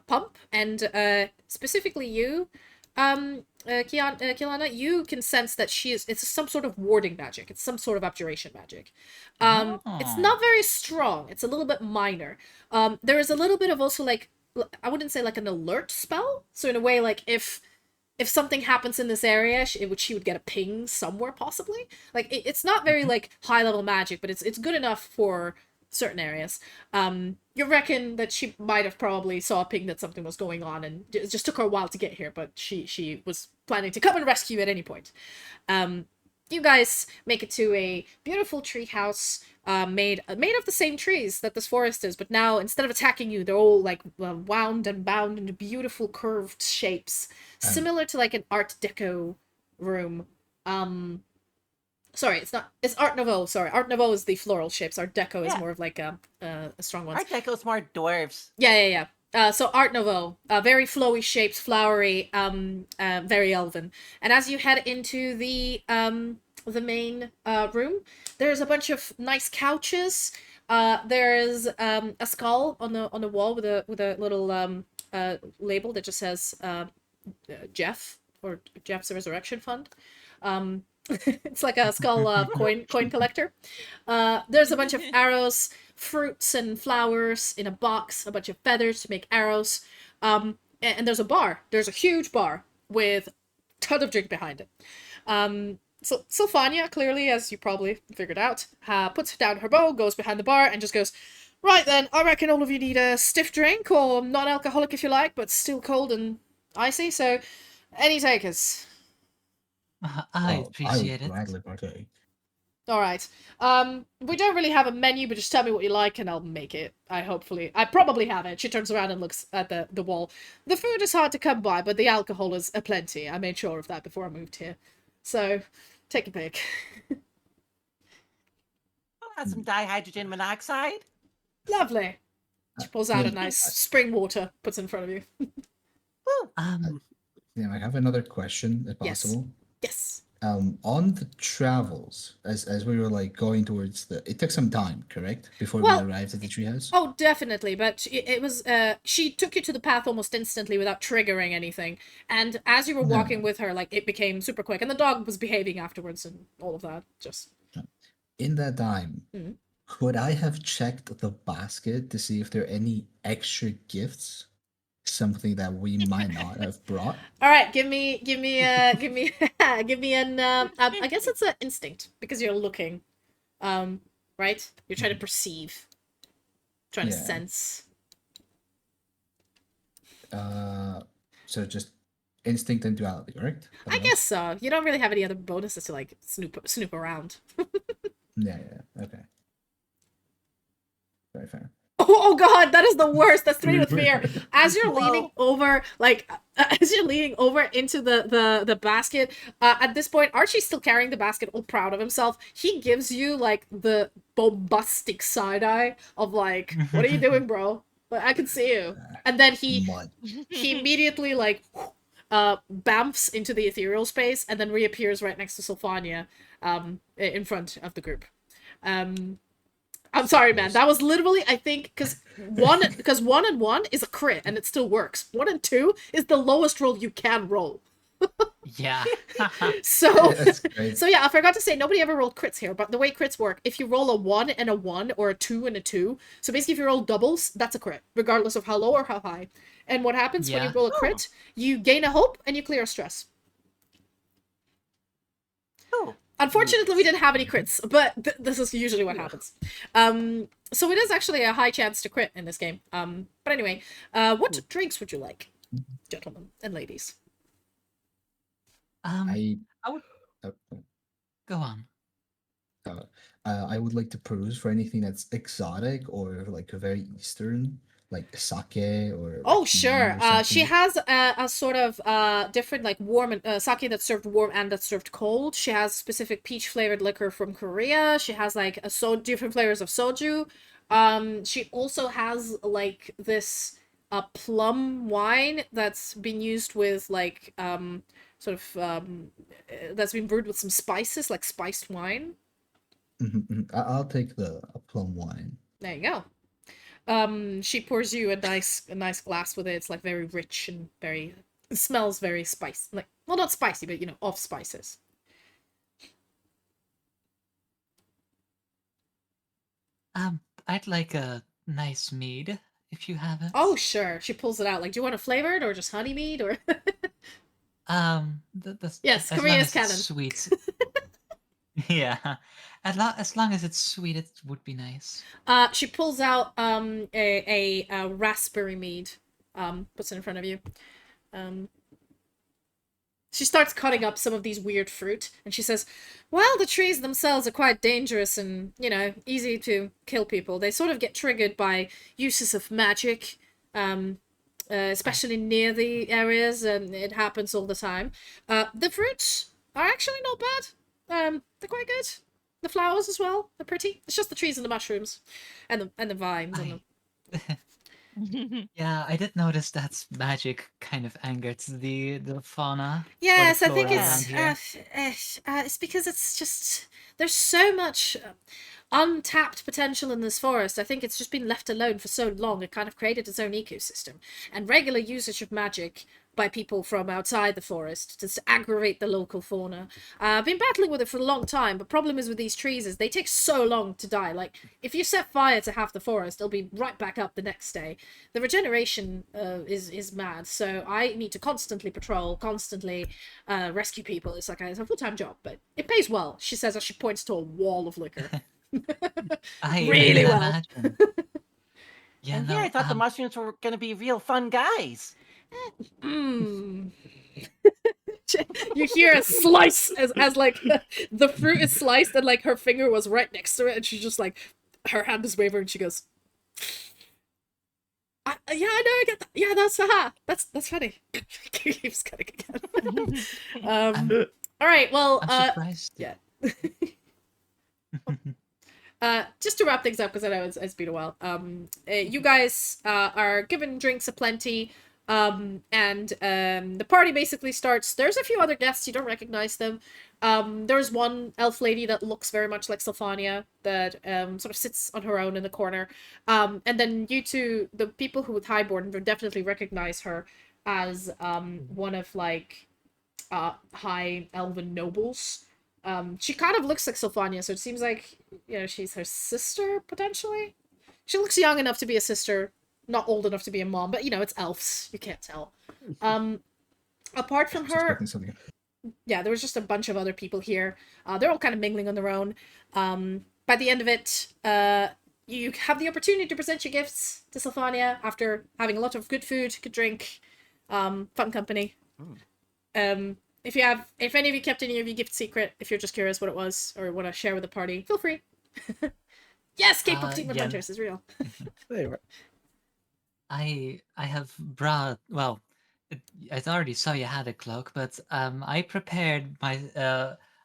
pump. And specifically you, Kiana, you can sense that it's some sort of warding magic. It's some sort of abjuration magic. It's not very strong. It's a little bit minor. There is a little bit of also like, I wouldn't say like an alert spell. So in a way, like if something happens in this area, she would get a ping somewhere possibly. Like it's not very like high level magic, but it's good enough for certain areas. You reckon that she might have probably saw a ping that something was going on, and it just took her a while to get here, but she was planning to come and rescue at any point. You guys make it to a beautiful tree house made of the same trees that this forest is, but now instead of attacking you, they're all like wound and bound into beautiful curved shapes, similar to like an Art Deco room. Sorry, it's not. It's Art Nouveau. Sorry, Art Nouveau is the floral shapes. Art Deco is Yeah. more of like a strong one. Art Deco's more dwarves. Yeah. So Art Nouveau, very flowy shapes, flowery, very elven. And as you head into the main room, there's a bunch of nice couches. There's a skull on the wall with a little label that just says Jeff or Jeff's Resurrection Fund. It's like a skull coin collector. There's a bunch of arrows, fruits and flowers in a box, a bunch of feathers to make arrows. And there's a bar. There's a huge bar with a ton of drink behind it. So Sylfania, clearly, as you probably figured out, puts down her bow, goes behind the bar, and just goes, right then, I reckon all of you need a stiff drink, or non-alcoholic if you like, but still cold and icy, so any takers? I Oh, appreciate I it. would gladly partake. Alright. We don't really have a menu, but just tell me what you like and I'll make it. I probably have it. She turns around and looks at the wall. The food is hard to come by, but the alcohol is aplenty. I made sure of that before I moved here. So, take a pick. I'll have some dihydrogen monoxide. Lovely. She pulls out a Yeah, nice spring water, puts in front of you. Woo. Yeah, I have another question, if Yes. possible. Yes. On the travels, as we were like going towards it took some time, correct, before Well, we arrived at the treehouse. Oh, definitely, but it was, she took you to the path almost instantly without triggering anything, and as you were No. walking with her, like, it became super quick, and the dog was behaving afterwards and all of that, just... In that time, Mhm. could I have checked the basket to see if there are any extra gifts? Something that we might not have brought. Alright, give me an, I guess it's an instinct, because you're looking, right? You're trying to perceive. Trying to Yeah. sense. So just instinct and duality, correct? I guess so. You don't really have any other bonuses to, like, snoop around. Yeah, okay. Very fair. Oh god, that is the worst. That's 3 with fear. As you're Whoa. leaning over, like, as you're leaning over into the basket, at this point, Archie's still carrying the basket, all proud of himself. He gives you, like, the bombastic side-eye of, like, what are you doing, bro? Like, I can see you. And then he Mud. immediately, like, bamfs into the ethereal space and then reappears right next to Sylfania, in front of the group. I'm sorry, man. That was literally, I think, because 1 and 1 is a crit and it still works. 1 and 2 is the lowest roll you can roll. Yeah. So, That's great. so yeah, I forgot to say, nobody ever rolled crits here, but the way crits work, if you roll a 1 and a 1, or a 2 and a 2, so basically if you roll doubles, that's a crit, regardless of how low or how high. And what happens when you Yeah. roll a crit, you gain a hope and you clear a stress. Oh. Unfortunately, we didn't have any crits, but this is usually what happens. So it is actually a high chance to crit in this game. But anyway, what drinks would you like, gentlemen and ladies? I would- uh, Go on. I would like to peruse for anything that's exotic or like a very Eastern, like sake or. Oh, like tea sure. or She something. has a sort of different, like, warm and sake that's served warm and that's served cold. She has specific peach flavored liquor from Korea. She has like different flavors of soju. She also has like this plum wine that's been used with like that's been brewed with some spices, like spiced wine. I'll take the plum wine. There you go. She pours you a nice glass with it. It's like very rich and it smells very spicy. Like, well, not spicy, but of spices. I'd like a nice mead if you have it. Oh, sure. She pulls it out. Like, do you want it flavored or just honey mead or? Yes, as Korea long is as canon. it's sweet. Yeah, as long as it's sweet, it would be nice. She pulls out a raspberry mead. Puts it in front of you. She starts cutting up some of these weird fruit, and she says, "While the trees themselves are quite dangerous and easy to kill people, they sort of get triggered by uses of magic, especially near the areas, and it happens all the time. The fruits are actually not bad. They're quite good. The flowers as well. They're pretty. It's just the trees and the mushrooms, and the vines. Yeah, I did notice that magic kind of angered the fauna. or the Yes, I think flora it's around here. it's because it's just there's so much untapped potential in this forest. I think it's just been left alone for so long. It kind of created its own ecosystem, and regular usage of magic by people from outside the forest to aggravate the local fauna. I've been battling with it for a long time, but problem is with these trees is they take so long to die. Like, if you set fire to half the forest, it'll be right back up the next day. The regeneration is mad, so I need to constantly patrol, constantly rescue people. It's like it's a full-time job, but it pays well, she says as she points to a wall of liquor. I Really can well. imagine. Yeah, And no, here I thought the mushrooms were going to be real fun guys. Mm. You hear a slice as like the fruit is sliced and like her finger was right next to it and she's just like her hand is wavering and she goes, yeah, I know, I get that. Yeah, that's funny. Keeps cutting again. All right, well, I'm surprised. yeah. Just to wrap things up, because I know it's been a while. You guys are given drinks aplenty, and the party basically starts. There's a few other guests, you don't recognize them. There's one elf lady that looks very much like Sylfania that sort of sits on her own in the corner. And then you two, the people who with Highborn, would definitely recognize her as one of like high elven nobles. She kind of looks like Sylfania, so it seems like, you know, she's her sister, potentially? She looks young enough to be a sister, not old enough to be a mom, but, you know, it's elves. You can't tell. Apart from her, yeah, there was just a bunch of other people here. They're all kind of mingling on their own. By the end of it, you have the opportunity to present your gifts to Sylfania after having a lot of good food, good drink, fun company. If any of you kept any of your gift secret, if you're just curious what it was or want to share with the party, feel free. Yes, K-pop Team yeah. Hunters is real. Anyway, I have brought, well, I already saw you had a cloak, but I prepared my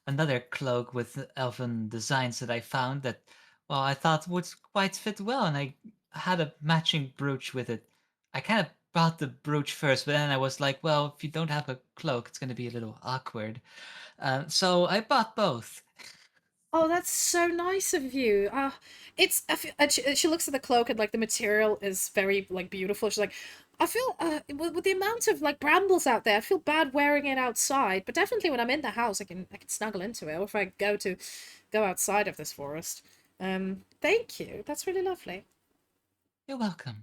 another cloak with elven designs that I found that, well, I thought would quite fit well, and I had a matching brooch with it. I kind of bought the brooch first, but then I was like, well, if you don't have a cloak, it's going to be a little awkward. So I bought both. Oh, that's so nice of you. She looks at the cloak and like the material is very like beautiful. She's like, I feel with the amount of like brambles out there, I feel bad wearing it outside. But definitely when I'm in the house, I can snuggle into it. Or if I go outside of this forest. Thank you. That's really lovely. You're welcome.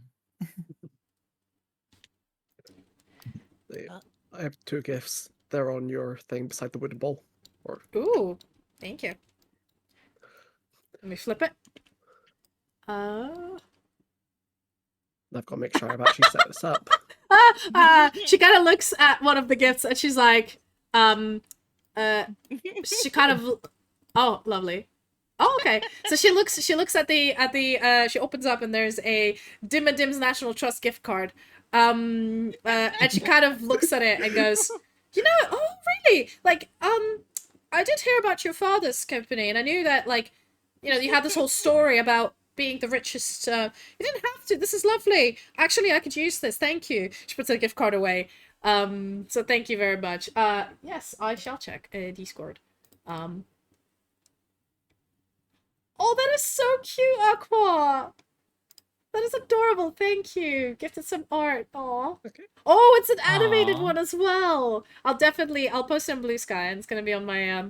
I have 2 gifts. They're on your thing beside the wooden bowl. Or Ooh, thank you. Let me flip it. I've got to make sure I've actually set this up. She kind of looks at one of the gifts and she's like, she kind of, oh, lovely. Oh, okay. So she looks at the she opens up and there's a Dim's National Trust gift card. And she kind of looks at it and goes, you know, oh, really? Like, I did hear about your father's company and I knew that, like, you know, you had this whole story about being the richest. You didn't have to. This is lovely. Actually, I could use this. Thank you. She puts a gift card away. So thank you very much. Yes, I shall check Discord. Oh, that is so cute, Aqua. That is adorable. Thank you. Gifted some art. Aw. Okay. Oh, it's an animated Aw. one as well. I'll post it on Blue Sky and it's gonna be on my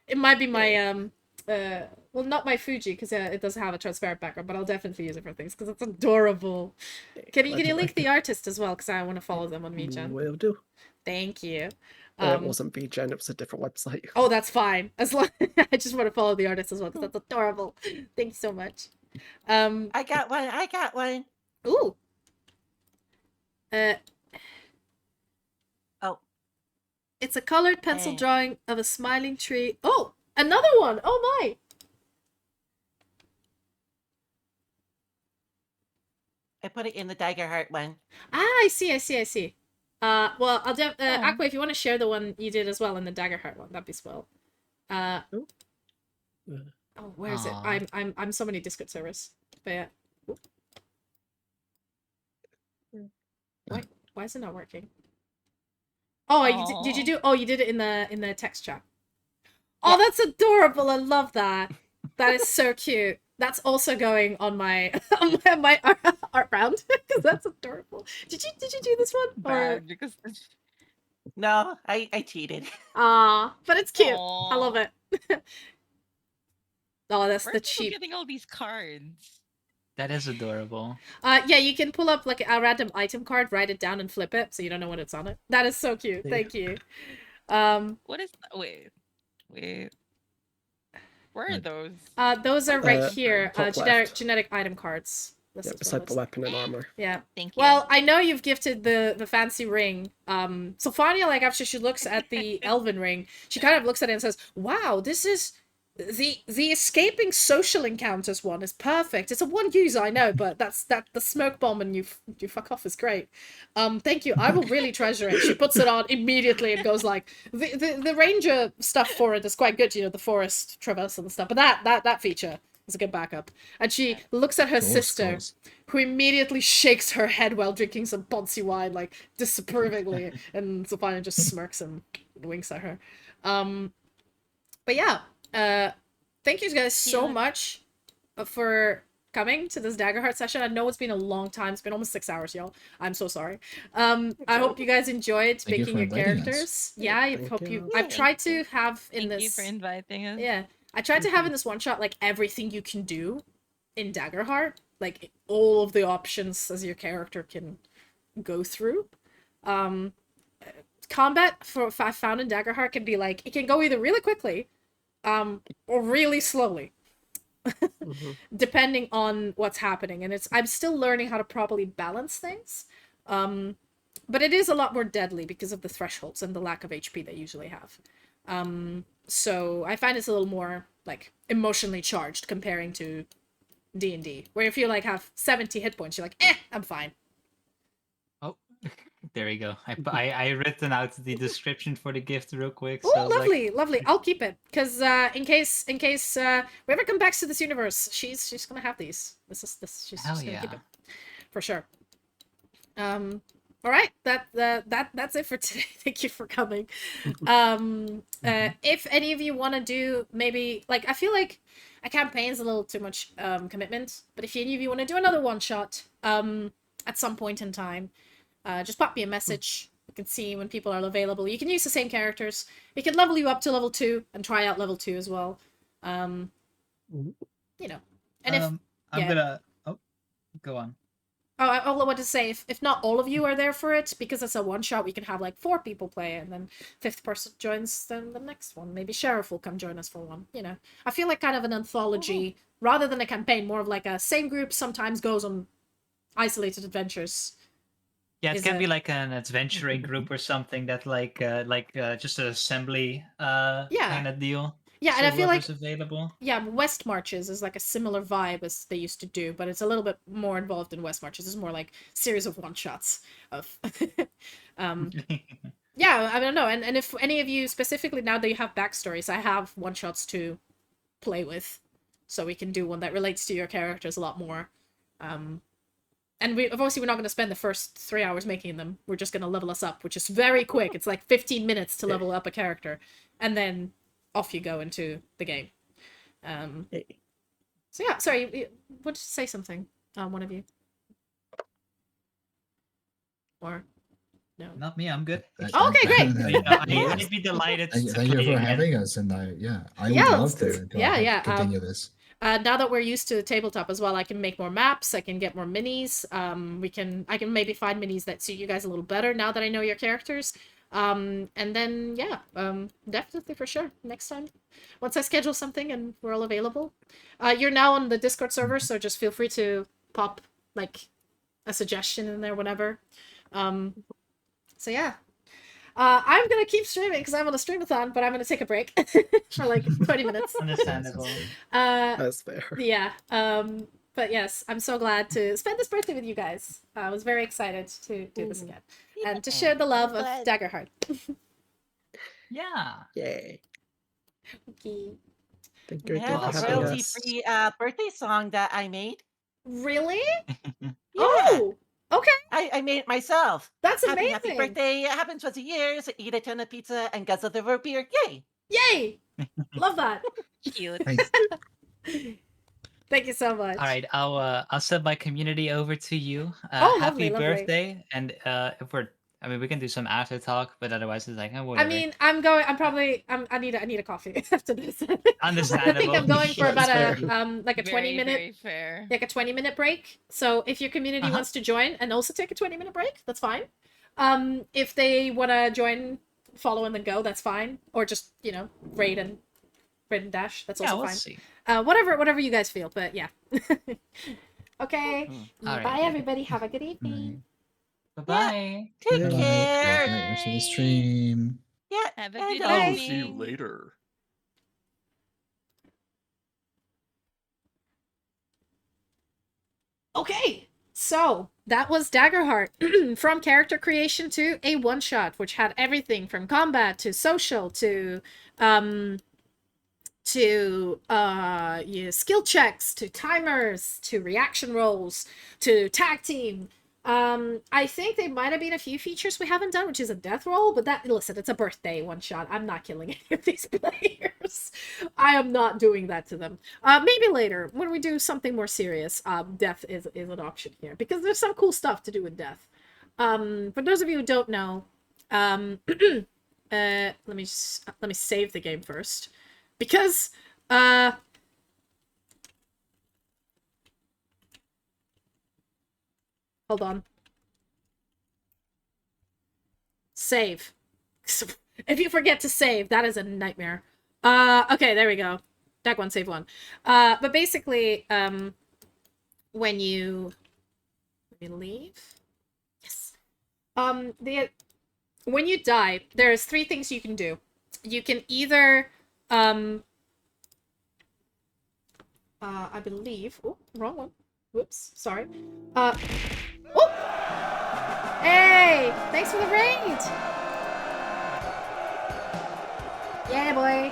it might be my well, not my Fuji because it does have a transparent background, but I'll definitely use it for things because it's adorable. Can you link the artist as well because I want to follow them on VGen? Will do. Thank you. It wasn't VGen, it was a different website. Oh, that's fine. As long I just want to follow the artist as well because that's adorable. Thank you so much. I got one. Ooh. Oh. It's a colored pencil Hey. drawing of a smiling tree. Oh, another one. Oh my. I put it in the Daggerheart one. Ah, I see. Well, I'll Aqua, if you want to share the one you did as well in the Daggerheart one, that'd be swell. Oh. Oh, where is it? Aw. I'm so many Discord servers. But yeah. Why is it not working? Oh, did you do? Oh, you did it in the text chat. Oh, that's adorable! I love that. That is so cute. That's also going on my my art round because that's adorable. Did you do this one? Or... Bad, because No, I cheated. But it's cute. I love Aw. it. Oh, that's Where the are people cheap. getting all these cards? That is adorable. Yeah, you can pull up like a random item card, write it down, and flip it, so you don't know what it's on it. That is so cute. Yeah. Thank you. Um, What is wait. Where are Right. those? those are right Uh, here. top Generic left. genetic item cards. Yeah, Listed beside the playlists. weapon and armor. Yeah. Thank you. Well, I know you've gifted the fancy ring. Sylfania, like after she looks at the elven ring, she kind of looks at it and says, "Wow, this is the escaping social encounters one is perfect. It's a one use, I know, but that the smoke bomb and you fuck off is great. Thank you. I will really treasure it." She puts it on immediately and goes like, the ranger stuff for it is quite good, you know, the forest traversal and stuff. But that feature is a good backup. And she looks at her Cool sister, scores. who immediately shakes her head while drinking some Ponzi wine, like disapprovingly, and Sylfania just smirks and winks at her. But yeah, thank you guys so Yeah. much for coming to this Daggerheart session. I know it's been a long time. It's been almost 6 hours, y'all. I'm so sorry. I hope you guys enjoyed Thank you making for your inviting us. characters. Yeah, I Thank hope you. you. I've Yeah, tried thank to have in Thank you this. for inviting us. Yeah, I tried to have in this one shot like everything you can do in Daggerheart, like all of the options as your character can go through. Um, combat for I found in Daggerheart can be like it can go either really quickly, or really slowly, Mhm. depending on what's happening. And I'm still learning how to properly balance things. But it is a lot more deadly because of the thresholds and the lack of HP they usually have. So I find it's a little more like emotionally charged comparing to D&D, where if you like have 70 hit points, you're like, I'm fine. Oh, there we go. I written out the description for the gift real quick. Oh, So like, lovely, lovely. I'll keep it because in case we ever come back to this universe, she's gonna have these. She's hell just gonna keep yeah. it for sure. All right, that's it for today. Thank you for coming. If any of you want to do maybe like I feel like a campaign's a little too much commitment, but if any of you want to do another one shot at some point in time, just pop me a message. You can see when people are available. You can use the same characters. We can level you up to level 2 and try out level 2 as well. You know, and if I'm yeah. gonna. Oh, go on. Oh, all I want to say, if not all of you are there for it, because it's a one shot, we can have like 4 people play, and then 5th person joins then the next one. Maybe Sheriff will come join us for one. You know, I feel like kind of an anthology rather than a campaign, more of like a same group sometimes goes on isolated adventures. Yeah, it Is can it- be like an adventuring group or something that like just an assembly Yeah. kind of deal. Yeah, So and I feel like whoever's available. yeah, West Marches is like a similar vibe as they used to do, but it's a little bit more involved in West Marches. It's more like series of one shots of yeah, I don't know. And if any of you specifically now that you have backstories, I have one shots to play with. So we can do one that relates to your characters a lot more. And obviously we're not going to spend the first 3 hours making them. We're just going to level us up, which is very quick. It's like 15 minutes to level up a character. And then off you go into the game. So yeah, sorry, you wanted to say something, one of you? Or no? Not me. I'm good. Oh, okay, great. I'd be delighted to Thank you play for again. having us, and I would Yeah, love let's to continue this. Now that we're used to tabletop as well, I can make more maps. I can get more minis. I can maybe find minis that suit you guys a little better now that I know your characters. And then yeah, definitely for sure next time, once I schedule something and we're all available. You're now on the Discord server, so just feel free to pop like a suggestion in there whenever. So yeah. I'm gonna keep streaming because I'm on a streamathon, but I'm gonna take a break for like 20 minutes. Understandable. That's fair. Yeah. But yes, I'm so glad to spend this birthday with you guys. I was very excited to do this again and to share the love of Glad. Daggerheart. Yeah. Yay. Okay. Thank I you again have for a Awesome. having us. royalty-free birthday song that I made. Really? Yeah. Oh, okay. I made it myself. That's Happy, amazing. happy birthday. It happens once a year. So eat a ton of pizza and guzzle the root beer. Yay! Yay! Love that. Cute. Thanks. Thank you so much. All right, I'll send my community over to you. Oh, Happy lovely, lovely. birthday, and if we're I mean, we can do some after talk, but otherwise it's like, I whatever. mean, I need a coffee after this. I think Understandable. I'm going for That's about fair. like a 20-minute Very fair. like a 20-minute break. So if your community Uh-huh. wants to join and also take a 20-minute break, that's fine. If they want to join, follow and then go, that's fine. Or just, you know, raid and dash, that's Yeah, also we'll fine. see. Whatever you guys feel, but yeah. Okay. Alright. Bye everybody. Have a good evening. Bye-bye. Take Bye-bye. care. Bye. Rest of the stream. Yeah. Have a and, good uh, I will evening. see you later. Okay, so that was Daggerheart. From character creation to a one-shot, which had everything from combat to social to skill checks to timers to reaction rolls to tag team. I think there might have been a few features we haven't done, which is a death roll, but that, listen, it's a birthday one shot. I'm not killing any of these players. I am not doing that to them. Maybe later when we do something more serious, death is an option here because there's some cool stuff to do with death. For those of you who don't know, let me save the game first because hold on. Save. If you forget to save, that is a nightmare. Okay, there we go. Deck one, save one. But basically, when you let me leave. Yes. When you die, there's 3 things you can do. You can either I believe. Oh, wrong one. Whoops, sorry. Oh! Hey! Thanks for the raid! Yeah, boy!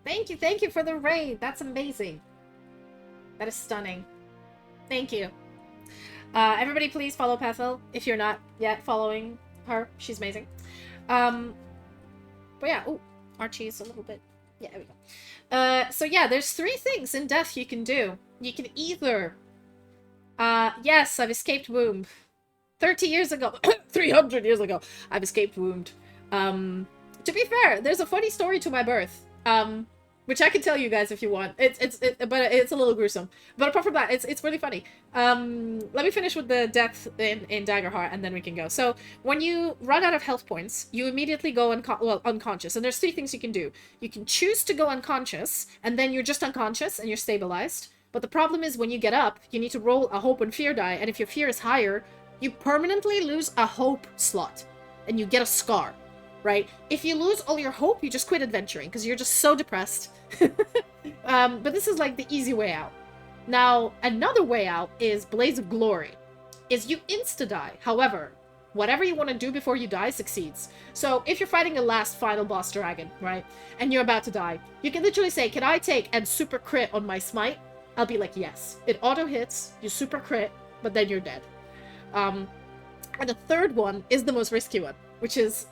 Thank you for the raid! That's amazing. That is stunning. Thank you. Everybody please follow Pethel if you're not yet following her. She's amazing. But yeah, oh, Archie's a little bit... Yeah, there we go. So yeah, there's 3 things in death you can do. You can either... yes, I've escaped womb. 30 years ago, 300 years ago, I've escaped wound. To be fair, there's a funny story to my birth. Which I can tell you guys if you want. But it's a little gruesome. But apart from that, it's really funny. Let me finish with the death in Daggerheart, and then we can go. So when you run out of health points, you immediately go unconscious. And there's 3 things you can do. You can choose to go unconscious, and then you're just unconscious and you're stabilized. But the problem is when you get up, you need to roll a hope and fear die, and if your fear is higher, you permanently lose a hope slot, and you get a scar. Right? If you lose all your hope, you just quit adventuring because you're just so depressed. But this is like the easy way out. Now, another way out is Blaze of Glory. Is you insta-die. However, whatever you want to do before you die succeeds. So if you're fighting a last final boss dragon, right, and you're about to die, you can literally say, can I take and super crit on my smite? I'll be like, yes. It auto hits, you super crit, but then you're dead. And the third one is the most risky one, which is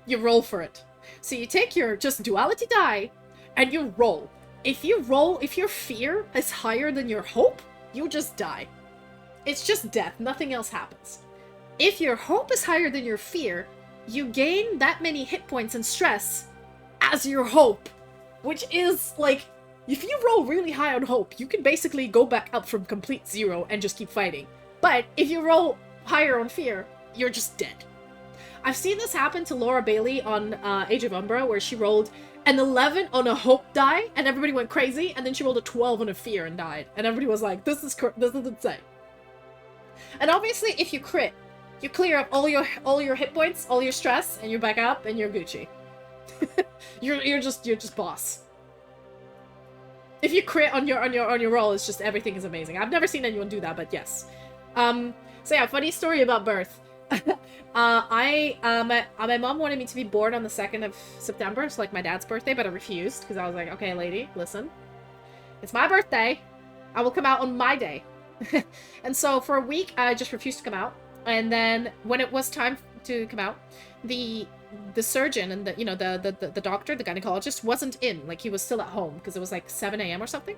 you roll for it. So you take your just duality die and you roll. If your fear is higher than your hope, you just die. It's just death, nothing else happens. If your hope is higher than your fear, you gain that many hit points and stress as your hope, which is like, if you roll really high on hope, you can basically go back up from complete 0 and just keep fighting. But if you roll higher on fear, you're just dead. I've seen this happen to Laura Bailey on Age of Umbra, where she rolled an 11 on a hope die, and everybody went crazy, and then she rolled a 12 on a fear and died, and everybody was like, this is insane. And obviously, if you crit, you clear up all your hit points, all your stress, and you're back up, and you're Gucci. you're just boss. If you crit on your roll, it's just everything is amazing. I've never seen anyone do that, but yes. So yeah, funny story about birth. My mom wanted me to be born on the 2nd of September, so like my dad's birthday, but I refused because I was like, okay, lady, listen, it's my birthday. I will come out on my day. And so for a week, I just refused to come out. And then when it was time to come out, the surgeon and the doctor, the gynecologist, wasn't in. Like, he was still at home because it was like 7 a.m. or something.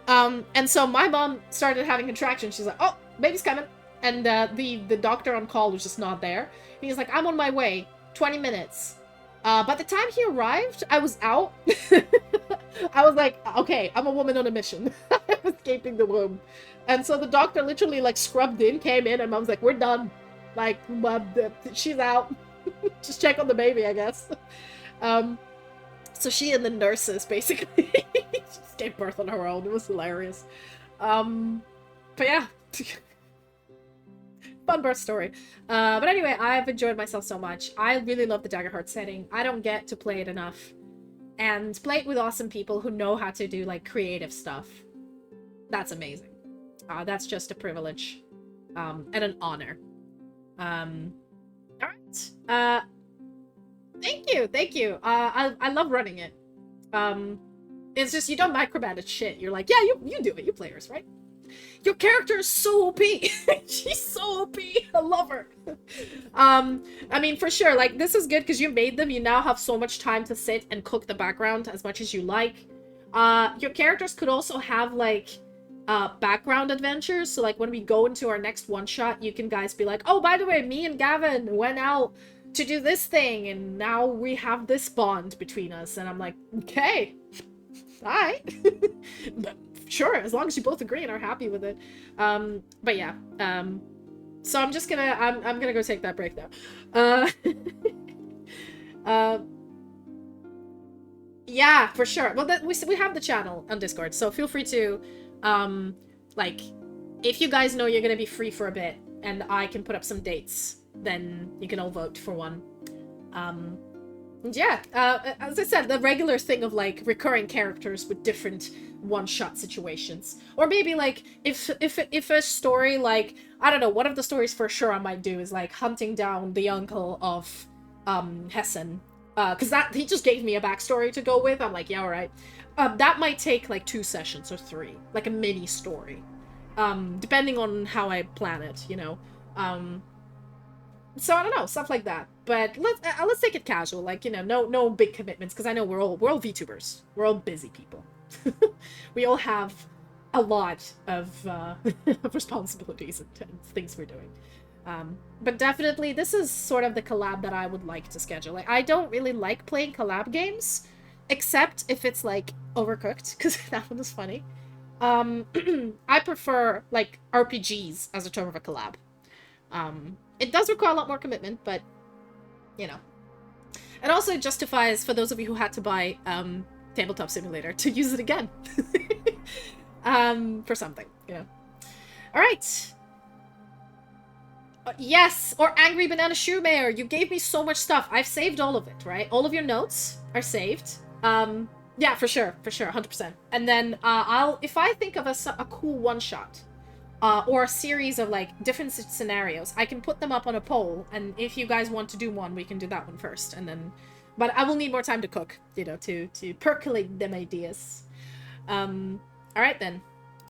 And so my mom started having contractions. She's like, oh, baby's coming. and the doctor on call was just not there. And he's like, I'm on my way, 20 minutes. By the time he arrived, I was out. I was like, okay, I'm a woman on a mission. I'm escaping the womb. And so the doctor literally like scrubbed in, came in, and I was like, we're done. Like, she's out. Just check on the baby, I guess. So she and the nurses basically just gave birth on her own. It was hilarious. But yeah. Fun birth story. But anyway, I've enjoyed myself so much. I really love the Daggerheart setting. I don't get to play it enough. And play it with awesome people who know how to do like creative stuff. That's amazing. That's just a privilege. And an honor. Alright. Thank you. I love running it. It's just you don't micromanage shit. You're like, yeah, you do it. You players, right? Your character is so OP. She's so OP. I love her. I mean, for sure, like, this is good because you made them. You now have so much time to sit and cook the background as much as you like. Your characters could also have, like, background adventures. So, like, when we go into our next one-shot, you can guys be like, oh, by the way, me and Gavin went out to do this thing, and now we have this bond between us. And I'm like, okay. Alright. Sure, as long as you both agree and are happy with it. But yeah. So I'm just gonna I'm gonna go take that break now. Yeah, for sure. Well, we have the channel on Discord, so feel free to like, if you guys know you're gonna be free for a bit and I can put up some dates, then you can all vote for one. Yeah, as I said, the regular thing of like recurring characters with different one-shot situations, or maybe like if a story, like, I don't know, one of the stories for sure I might do is like hunting down the uncle of Hessen, because that he just gave me a backstory to go with. I'm like, yeah, all right. That might take like 2 sessions or 3, like a mini story, depending on how I plan it, you know. So I don't know, stuff like that. But let's take it casual, like, you know, no big commitments, because I know we're all VTubers. We're all busy people. We all have a lot of responsibilities and things we're doing. But definitely, this is sort of the collab that I would like to schedule. Like, I don't really like playing collab games, except if it's like Overcooked, because that one is funny. I prefer like RPGs as a term of a collab. It does require a lot more commitment, but, you know. And also it justifies, for those of you who had to buy Tabletop Simulator, to use it again. For something, you know. Alright. Yes, or Angry Banana Shoe Mayor, you gave me so much stuff. I've saved all of it, right? All of your notes are saved. Yeah, for sure, 100%. And then if I think of a cool one-shot, or a series of like different scenarios, I can put them up on a poll, and if you guys want to do one, we can do that one first, and then, but I will need more time to cook, you know, to percolate them ideas. All right then.